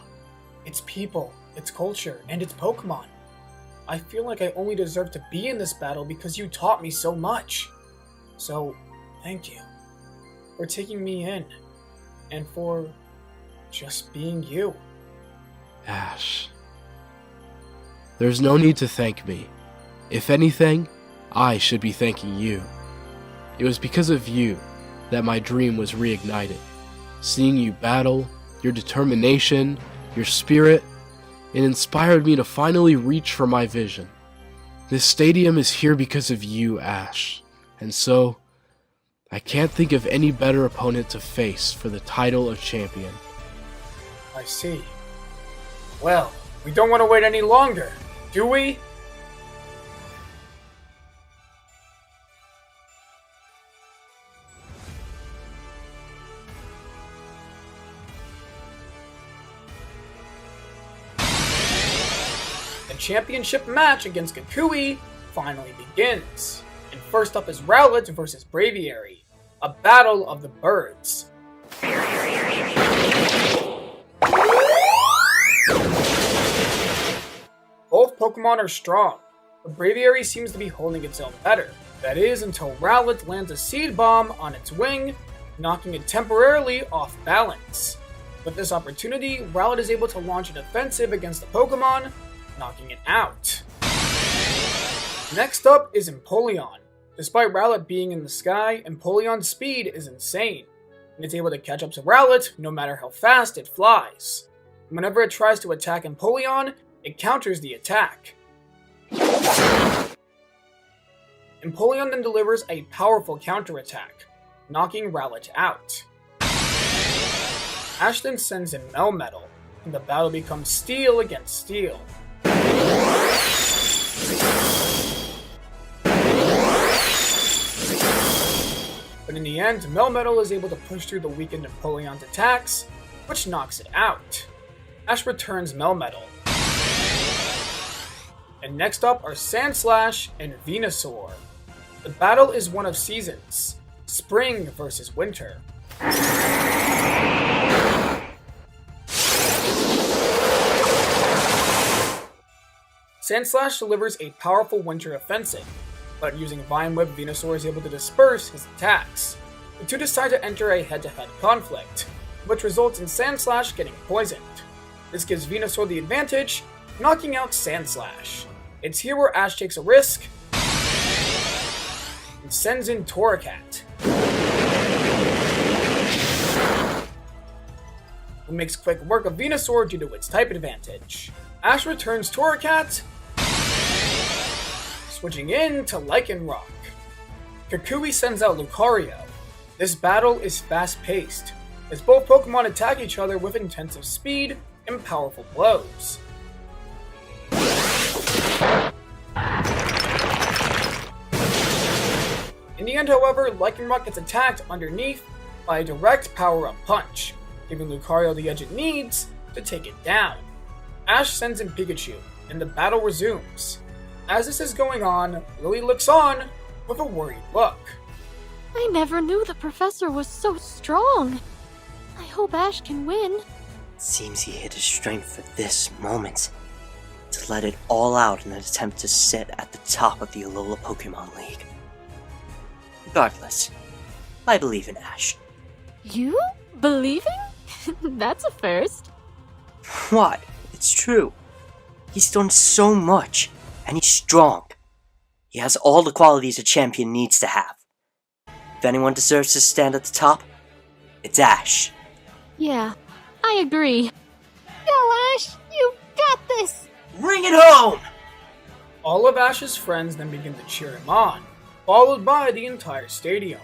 its people, its culture, and its Pokemon. I feel like I only deserve to be in this battle because you taught me so much. So, thank you for taking me in, and for just being you. Ash. There's no need to thank me. If anything, I should be thanking you. It was because of you that my dream was reignited. Seeing you battle, your determination, your spirit, it inspired me to finally reach for my vision. This stadium is here because of you, Ash, and so I can't think of any better opponent to face for the title of champion. I see. Well, we don't want to wait any longer, do we? The championship match against Kukui finally begins. And first up is Rowlet versus Braviary, a battle of the birds. Both Pokemon are strong, but Braviary seems to be holding its own better. That is until Rowlet lands a Seed Bomb on its wing, knocking it temporarily off balance. With this opportunity, Rowlet is able to launch an offensive against the Pokemon, knocking it out. Next up is Empoleon. Despite Rowlet being in the sky, Empoleon's speed is insane, and it's able to catch up to Rowlet no matter how fast it flies. Whenever it tries to attack Empoleon, it counters the attack. Empoleon then delivers a powerful counterattack, knocking Rowlet out. Ash then sends in Melmetal, and the battle becomes steel against steel. But in the end, Melmetal is able to push through the weakened Empoleon's attacks, which knocks it out. Ash returns Melmetal. And next up are Sandslash and Venusaur. The battle is one of seasons, spring versus winter. Sandslash delivers a powerful winter offensive, but using Vine Whip, Venusaur is able to disperse his attacks. The two decide to enter a head-to-head conflict, which results in Sandslash getting poisoned. This gives Venusaur the advantage, knocking out Sandslash. It's here where Ash takes a risk and sends in Torracat, who makes quick work of Venusaur due to its type advantage. Ash returns Torracat, switching in to Lycanroc. Kukui sends out Lucario. This battle is fast-paced, as both Pokemon attack each other with intensive speed and powerful blows. In the end, however, Lycanroc gets attacked underneath by a direct power-up punch, giving Lucario the edge it needs to take it down. Ash sends in Pikachu, and the battle resumes. As this is going on, Lillie looks on with a worried look. I never knew the professor was so strong. I hope Ash can win. Seems he hid his strength for this moment, to let it all out in an attempt to sit at the top of the Alola Pokemon League. Regardless, I believe in Ash. You? Believing? That's a first. What? It's true. He's done so much, and he's strong. He has all the qualities a champion needs to have. If anyone deserves to stand at the top, it's Ash. Yeah, I agree. Go, Ash! You got this! Bring it home! All of Ash's friends then begin to cheer him on, followed by the entire stadium.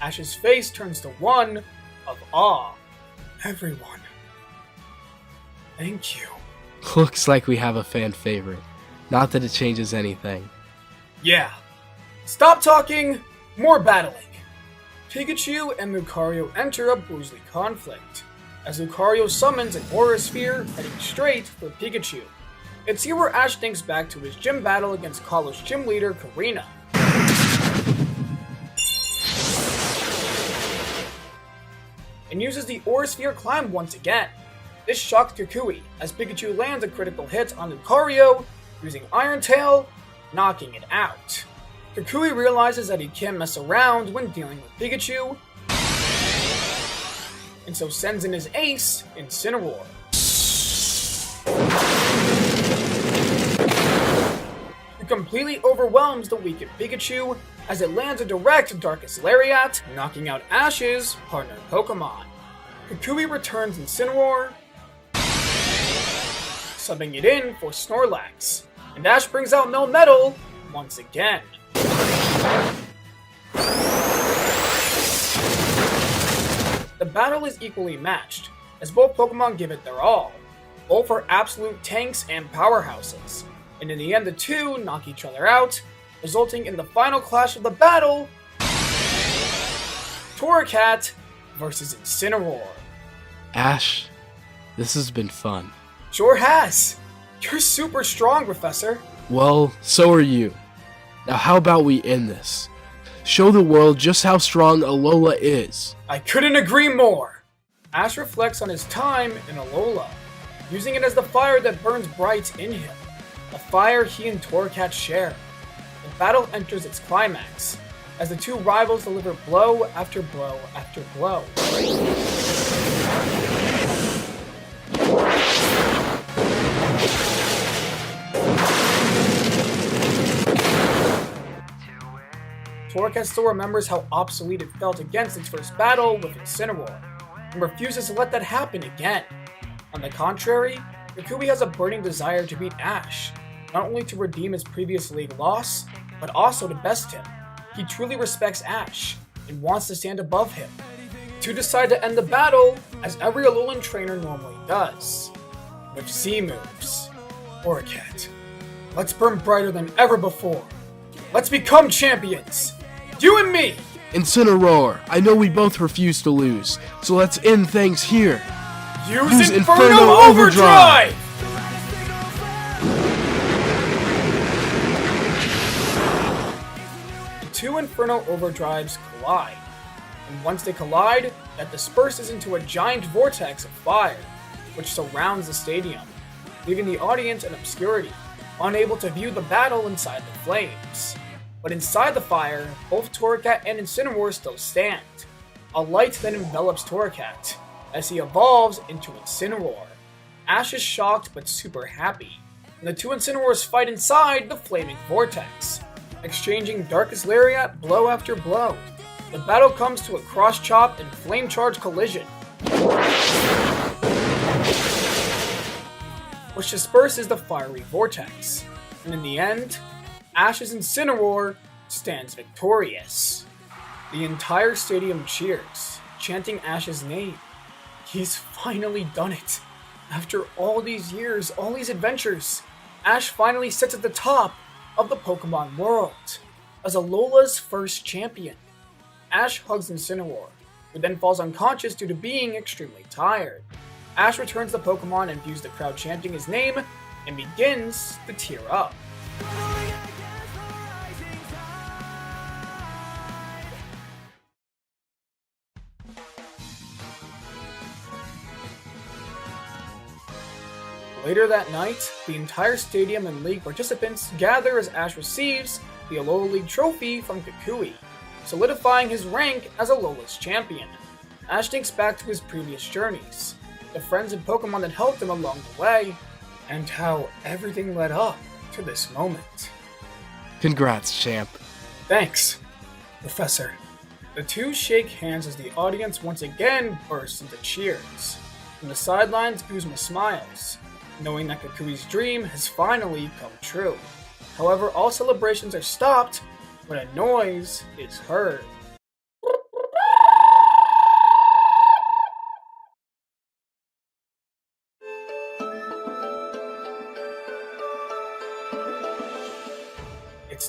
Ash's face turns to one of awe. everyone. Thank you. Looks like we have a fan favorite. Not that it changes anything. Yeah. Stop talking, more battling. Pikachu and Lucario enter a Bruisley conflict, as Lucario summons an Aura Sphere heading straight for Pikachu. It's here where Ash thinks back to his gym battle against college gym leader Karina. And uses the Aura Sphere climb once again. This shocks Kukui, as Pikachu lands a critical hit on Lucario, using Iron Tail, knocking it out. Kukui realizes that he can't mess around when dealing with Pikachu, and so sends in his ace, Incineroar. It completely overwhelms the weakened Pikachu as it lands a direct Darkest Lariat, knocking out Ash's partner Pokemon. Kukui returns Incineroar, subbing it in for Snorlax, and Ash brings out Melmetal once again. The battle is equally matched, as both Pokemon give it their all. Both are absolute tanks and powerhouses, and in the end the two knock each other out, resulting in the final clash of the battle, Torracat versus Incineroar. Ash, this has been fun. Sure has! You're super strong, Professor. Well, so are you. Now how about we end this? Show the world just how strong Alola is. I couldn't agree more! Ash reflects on his time in Alola, using it as the fire that burns bright in him, a fire he and Torracat share. The battle enters its climax, as the two rivals deliver blow after blow after blow. Torracat still remembers how obsolete it felt against its first battle with Incineroar, and refuses to let that happen again. On the contrary, Kukui has a burning desire to beat Ash, not only to redeem his previous league loss, but also to best him. He truly respects Ash, and wants to stand above him. The two decide to end the battle, as every Alolan trainer normally does, with Z moves. Torracat, let's burn brighter than ever before. Let's become champions! You and me! Incineroar, I know we both refuse to lose, so let's end things here. Use Inferno Overdrive! The two Inferno Overdrives collide, and once they collide, that disperses into a giant vortex of fire, which surrounds the stadium, leaving the audience in obscurity, unable to view the battle inside the flames. But inside the fire, both Torracat and Incineroar still stand. A light then envelops Torracat, as he evolves into Incineroar. Ash is shocked but super happy, and the two Incineroars fight inside the flaming vortex, exchanging Darkest Lariat blow after blow. The battle comes to a cross-chop and flame-charge collision, which disperses the fiery vortex, and in the end, Ash's Incineroar stands victorious. The entire stadium cheers, chanting Ash's name. He's finally done it. After all these years, all these adventures, Ash finally sits at the top of the Pokemon world, as Alola's first champion. Ash hugs Incineroar, who then falls unconscious due to being extremely tired. Ash returns the Pokemon and views the crowd chanting his name, and begins to tear up. Later that night, the entire stadium and league participants gather as Ash receives the Alola League trophy from Kukui, solidifying his rank as Alola's champion. Ash thinks back to his previous journeys, the friends and Pokemon that helped him along the way, and how everything led up to this moment. Congrats, champ. Thanks, Professor. The two shake hands as the audience once again bursts into cheers. From the sidelines, Guzma smiles, knowing that Kukui's dream has finally come true. However, all celebrations are stopped when a noise is heard.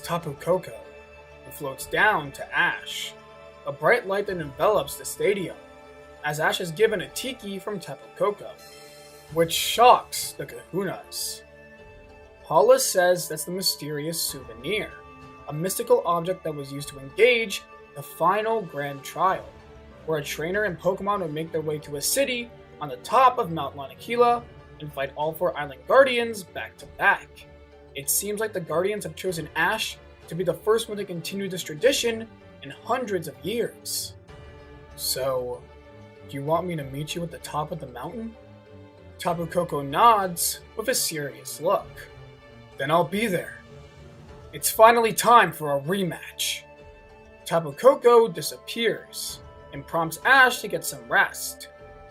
Tapu Koko, who floats down to Ash. A bright light then envelops the stadium, as Ash is given a tiki from Tapu Koko, which shocks the Kahunas. Hala says that's the mysterious souvenir, a mystical object that was used to engage the final grand trial, where a trainer and Pokemon would make their way to a city on the top of Mount Lanakila and fight all 4 island guardians back to back. It seems like the guardians have chosen Ash to be the first one to continue this tradition in hundreds of years. So, do you want me to meet you at the top of the mountain? Tapu Koko nods with a serious look. Then I'll be there. It's finally time for a rematch. Tapu Koko disappears and prompts Ash to get some rest.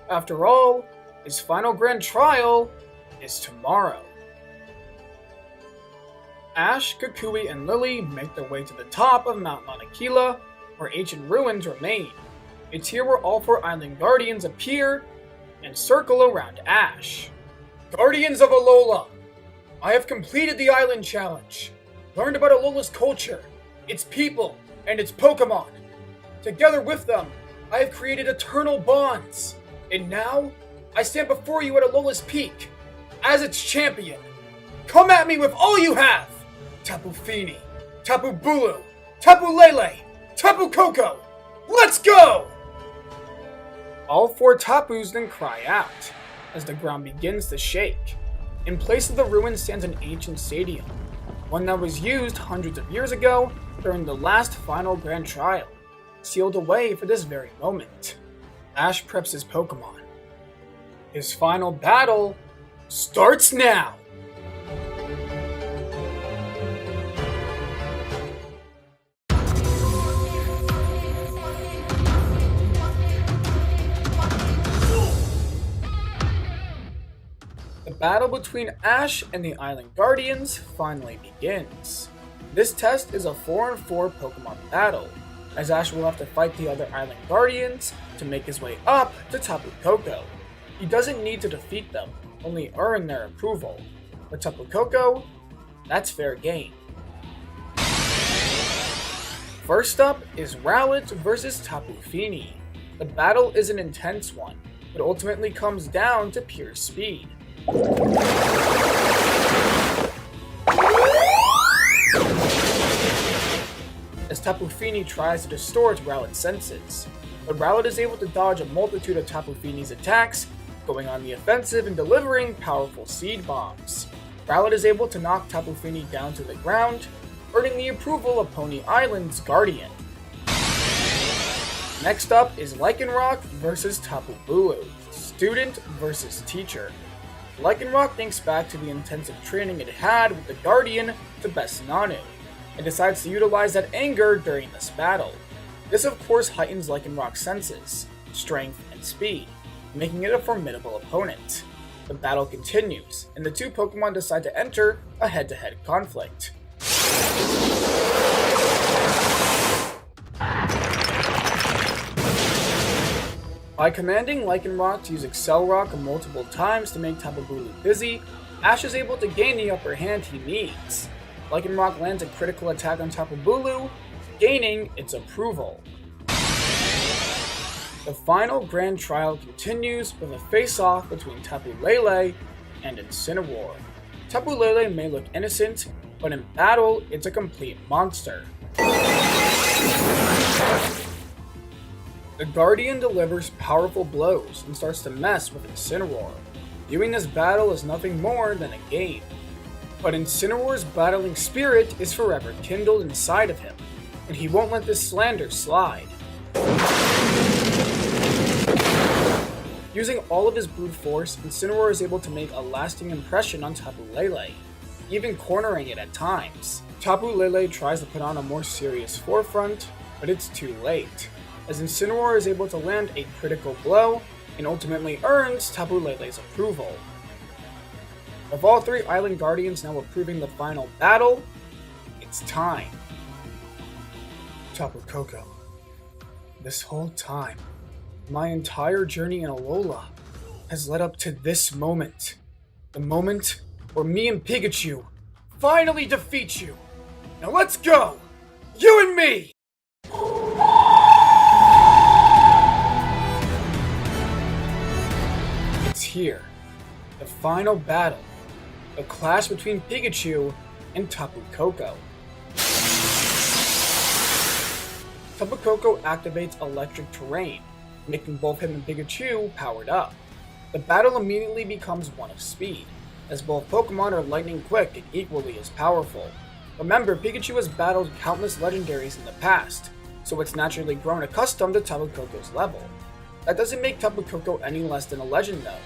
After all, his final grand trial is tomorrow. Ash, Kukui, and Lillie make their way to the top of Mount Lanakila, where ancient ruins remain. It's here where all 4 island guardians appear and circle around Ash. Guardians of Alola! I have completed the island challenge, learned about Alola's culture, its people, and its Pokemon. Together with them, I have created eternal bonds, and now I stand before you at Alola's peak, as its champion. Come at me with all you have! Tapu Fini, Tapu Bulu, Tapu Lele, Tapu Koko! Let's go! All 4 Tapus then cry out, as the ground begins to shake. In place of the ruins stands an ancient stadium, one that was used hundreds of years ago during the last final grand trial, sealed away for this very moment. Ash preps his Pokemon. His final battle starts now! The battle between Ash and the Island Guardians finally begins. This test is a 4-on-4 Pokemon battle, as Ash will have to fight the other Island Guardians to make his way up to Tapu Koko. He doesn't need to defeat them, only earn their approval. But Tapu Koko, that's fair game. First up is Rowlet versus Tapu Fini. The battle is an intense one, but ultimately comes down to pure speed. As Tapu Fini tries to distort Rowlet's senses, but Rowlet is able to dodge a multitude of Tapu Fini's attacks, going on the offensive and delivering powerful seed bombs. Rowlet is able to knock Tapu Fini down to the ground, earning the approval of Pony Island's Guardian. Next up is Lycanroc versus Tapu Bulu, student versus teacher. Lycanroc thinks back to the intensive training it had with the Guardian to best Nanu, and decides to utilize that anger during this battle. This of course heightens Lycanroc's senses, strength, and speed, making it a formidable opponent. The battle continues, and the 2 Pokemon decide to enter a head-to-head conflict. By commanding Lycanroc to use Accelerock multiple times to make Tapu Bulu busy, Ash is able to gain the upper hand he needs. Lycanroc lands a critical attack on Tapu Bulu, gaining its approval. The final grand trial continues with a face-off between Tapu Lele and Incineroar. Tapu Lele may look innocent, but in battle, it's a complete monster. The Guardian delivers powerful blows and starts to mess with Incineroar, viewing this battle as nothing more than a game. But Incineroar's battling spirit is forever kindled inside of him, and he won't let this slander slide. Using all of his brute force, Incineroar is able to make a lasting impression on Tapu Lele, even cornering it at times. Tapu Lele tries to put on a more serious forefront, but it's too late, as Incineroar is able to land a critical blow and ultimately earns Tapu Lele's approval. With all 3 Island Guardians now approving the final battle, it's time. Tapu Koko, this whole time, my entire journey in Alola has led up to this moment. The moment where me and Pikachu finally defeat you. Now let's go! You and me! It's here. The final battle. The clash between Pikachu and Tapu Koko. Tapu Koko activates electric terrain, making both him and Pikachu powered up. The battle immediately becomes one of speed, as both Pokemon are lightning quick and equally as powerful. Remember, Pikachu has battled countless legendaries in the past, so it's naturally grown accustomed to Tapu Koko's level. That doesn't make Tapu Koko any less than a legend though,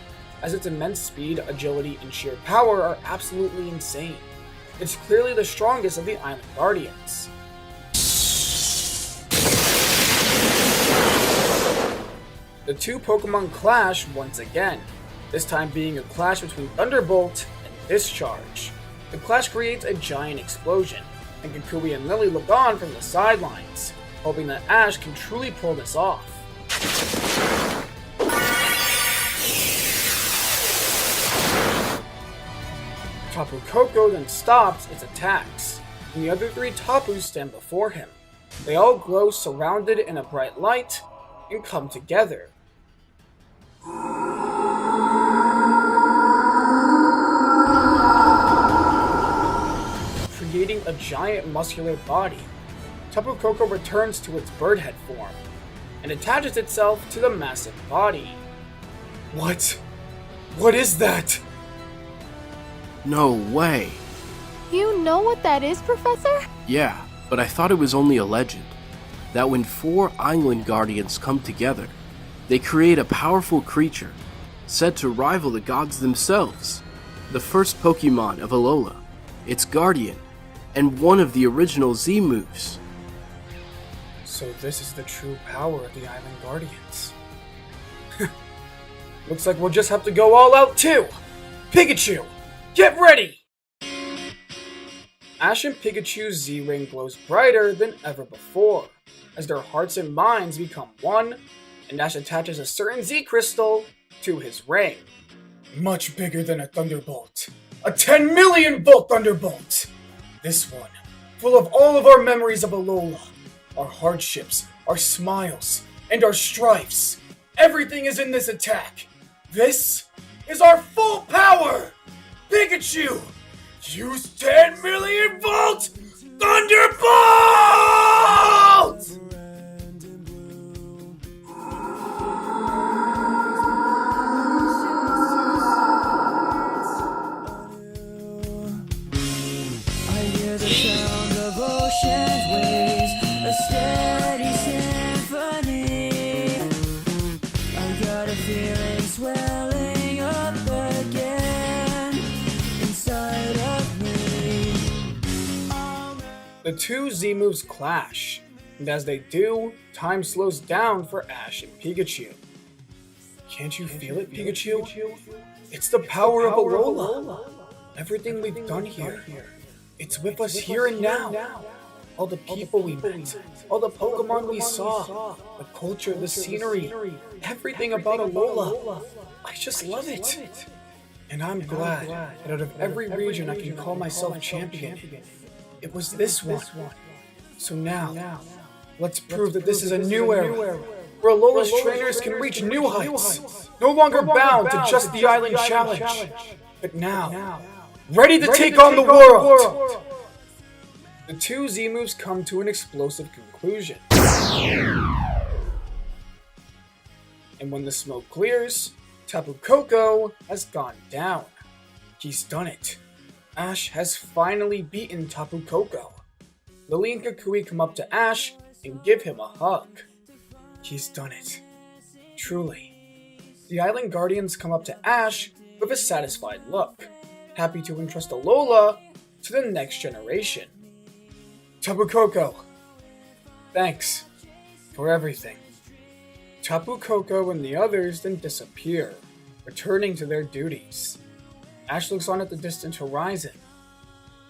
as its immense speed, agility, and sheer power are absolutely insane. It's clearly the strongest of the Island Guardians. The two Pokemon clash once again, this time being a clash between Thunderbolt and Discharge. The clash creates a giant explosion, and Kukui and Lillie look on from the sidelines, hoping that Ash can truly pull this off. Tapu Koko then stops its attacks, and the other three Tapus stand before him. They all glow surrounded in a bright light, and come together. Creating a giant muscular body, Tapu Koko returns to its bird head form, and attaches itself to the massive body. What? What is that? No way. You know what that is, Professor? Yeah, but I thought it was only a legend. That when 4 Island Guardians come together, they create a powerful creature, said to rival the gods themselves. The first Pokemon of Alola, its guardian, and one of the original Z moves. So this is the true power of the Island Guardians. Looks like we'll just have to go all out too! Pikachu, get ready! Ash and Pikachu's Z-Ring glows brighter than ever before, as their hearts and minds become one, and Ash attaches a certain Z-Crystal to his ring. Much bigger than a Thunderbolt. A 10 million volt Thunderbolt! This one, full of all of our memories of Alola, our hardships, our smiles, and our strifes. Everything is in this attack. This is our full power! Pikachu, use 10 million volt Thunderbolt! The sound of ocean's waves, a steady symphony. I got a feeling swelling up again inside of me. The two Z-moves clash, and as they do, time slows down for Ash and Pikachu. Can't you feel it, Pikachu? It's the power of Alola. Everything we've done here. It's with us here and now. All the people we met, all the Pokemon we saw, the culture, the scenery, everything about Alola. I just love it. And I'm glad that out of every region I can call myself champion. It was this one. So now, let's prove that this is a new era, where Alola's trainers can reach new heights, no longer bound to just the Island Challenge, but now, ready to take on the world! The two Z-moves come to an explosive conclusion. And when the smoke clears, Tapu Koko has gone down. He's done it. Ash has finally beaten Tapu Koko. Lillie and Kukui come up to Ash and give him a hug. He's done it. Truly. The Island Guardians come up to Ash with a satisfied look, happy to entrust Alola to the next generation. Tapu Koko, thanks for everything. Tapu Koko and the others then disappear, returning to their duties. Ash looks on at the distant horizon.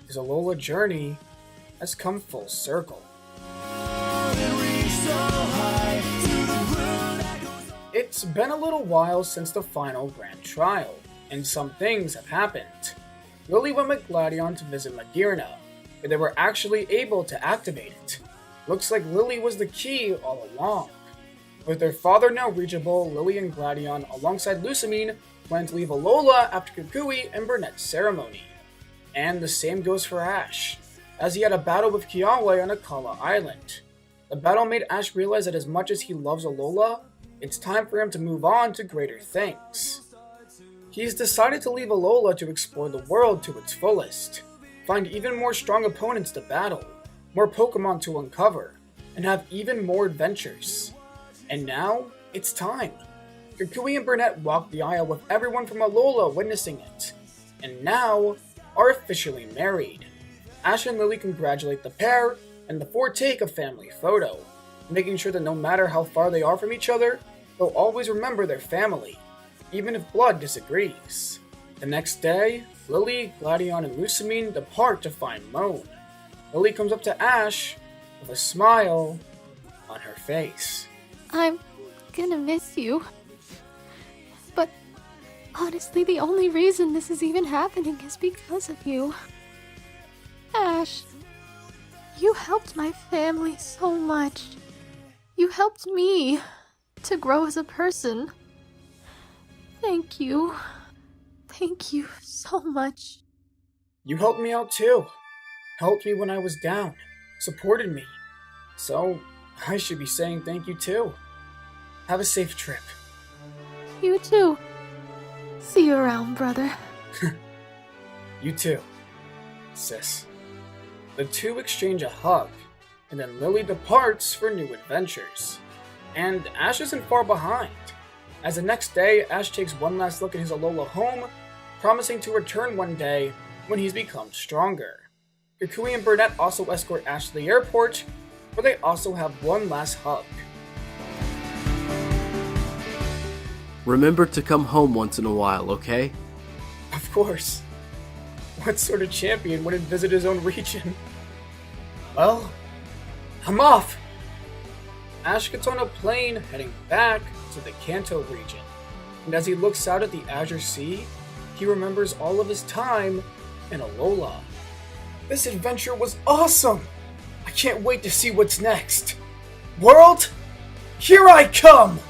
His Alola journey has come full circle. It's been a little while since the final grand trial, and some things have happened. Lillie went with Gladion to visit Magearna, but they were actually able to activate it. Looks like Lillie was the key all along. With their father now reachable, Lillie and Gladion, alongside Lusamine, plan to leave Alola after Kukui and Burnett's ceremony. And the same goes for Ash, as he had a battle with Kiawe on Akala Island. The battle made Ash realize that as much as he loves Alola, it's time for him to move on to greater things. He's decided to leave Alola to explore the world to its fullest, find even more strong opponents to battle, more Pokemon to uncover, and have even more adventures. And now, it's time. Kukui and Burnett walk the aisle with everyone from Alola witnessing it, and now are officially married. Ash and Lillie congratulate the pair, and the four take a family photo, making sure that no matter how far they are from each other, they'll always remember their family, even if blood disagrees. The next day, Lillie, Gladion, and Lusamine depart to find Moan. Lillie comes up to Ash with a smile on her face. I'm gonna miss you. But honestly, the only reason this is even happening is because of you. Ash, you helped my family so much. You helped me to grow as a person. Thank you. Thank you so much. You helped me out too. Helped me when I was down. Supported me. So, I should be saying thank you too. Have a safe trip. You too. See you around, brother. You too, sis. The two exchange a hug, and then Lillie departs for new adventures. And Ash isn't far behind. As the next day, Ash takes one last look at his Alola home, promising to return one day when he's become stronger. Kukui and Burnett also escort Ash to the airport, where they also have one last hug. Remember to come home once in a while, okay? Of course. What sort of champion wouldn't visit his own region? Well, I'm off! Ash gets on a plane heading back to the Kanto region, and as he looks out at the Azure Sea, he remembers all of his time in Alola. This adventure was awesome! I can't wait to see what's next! World, here I come!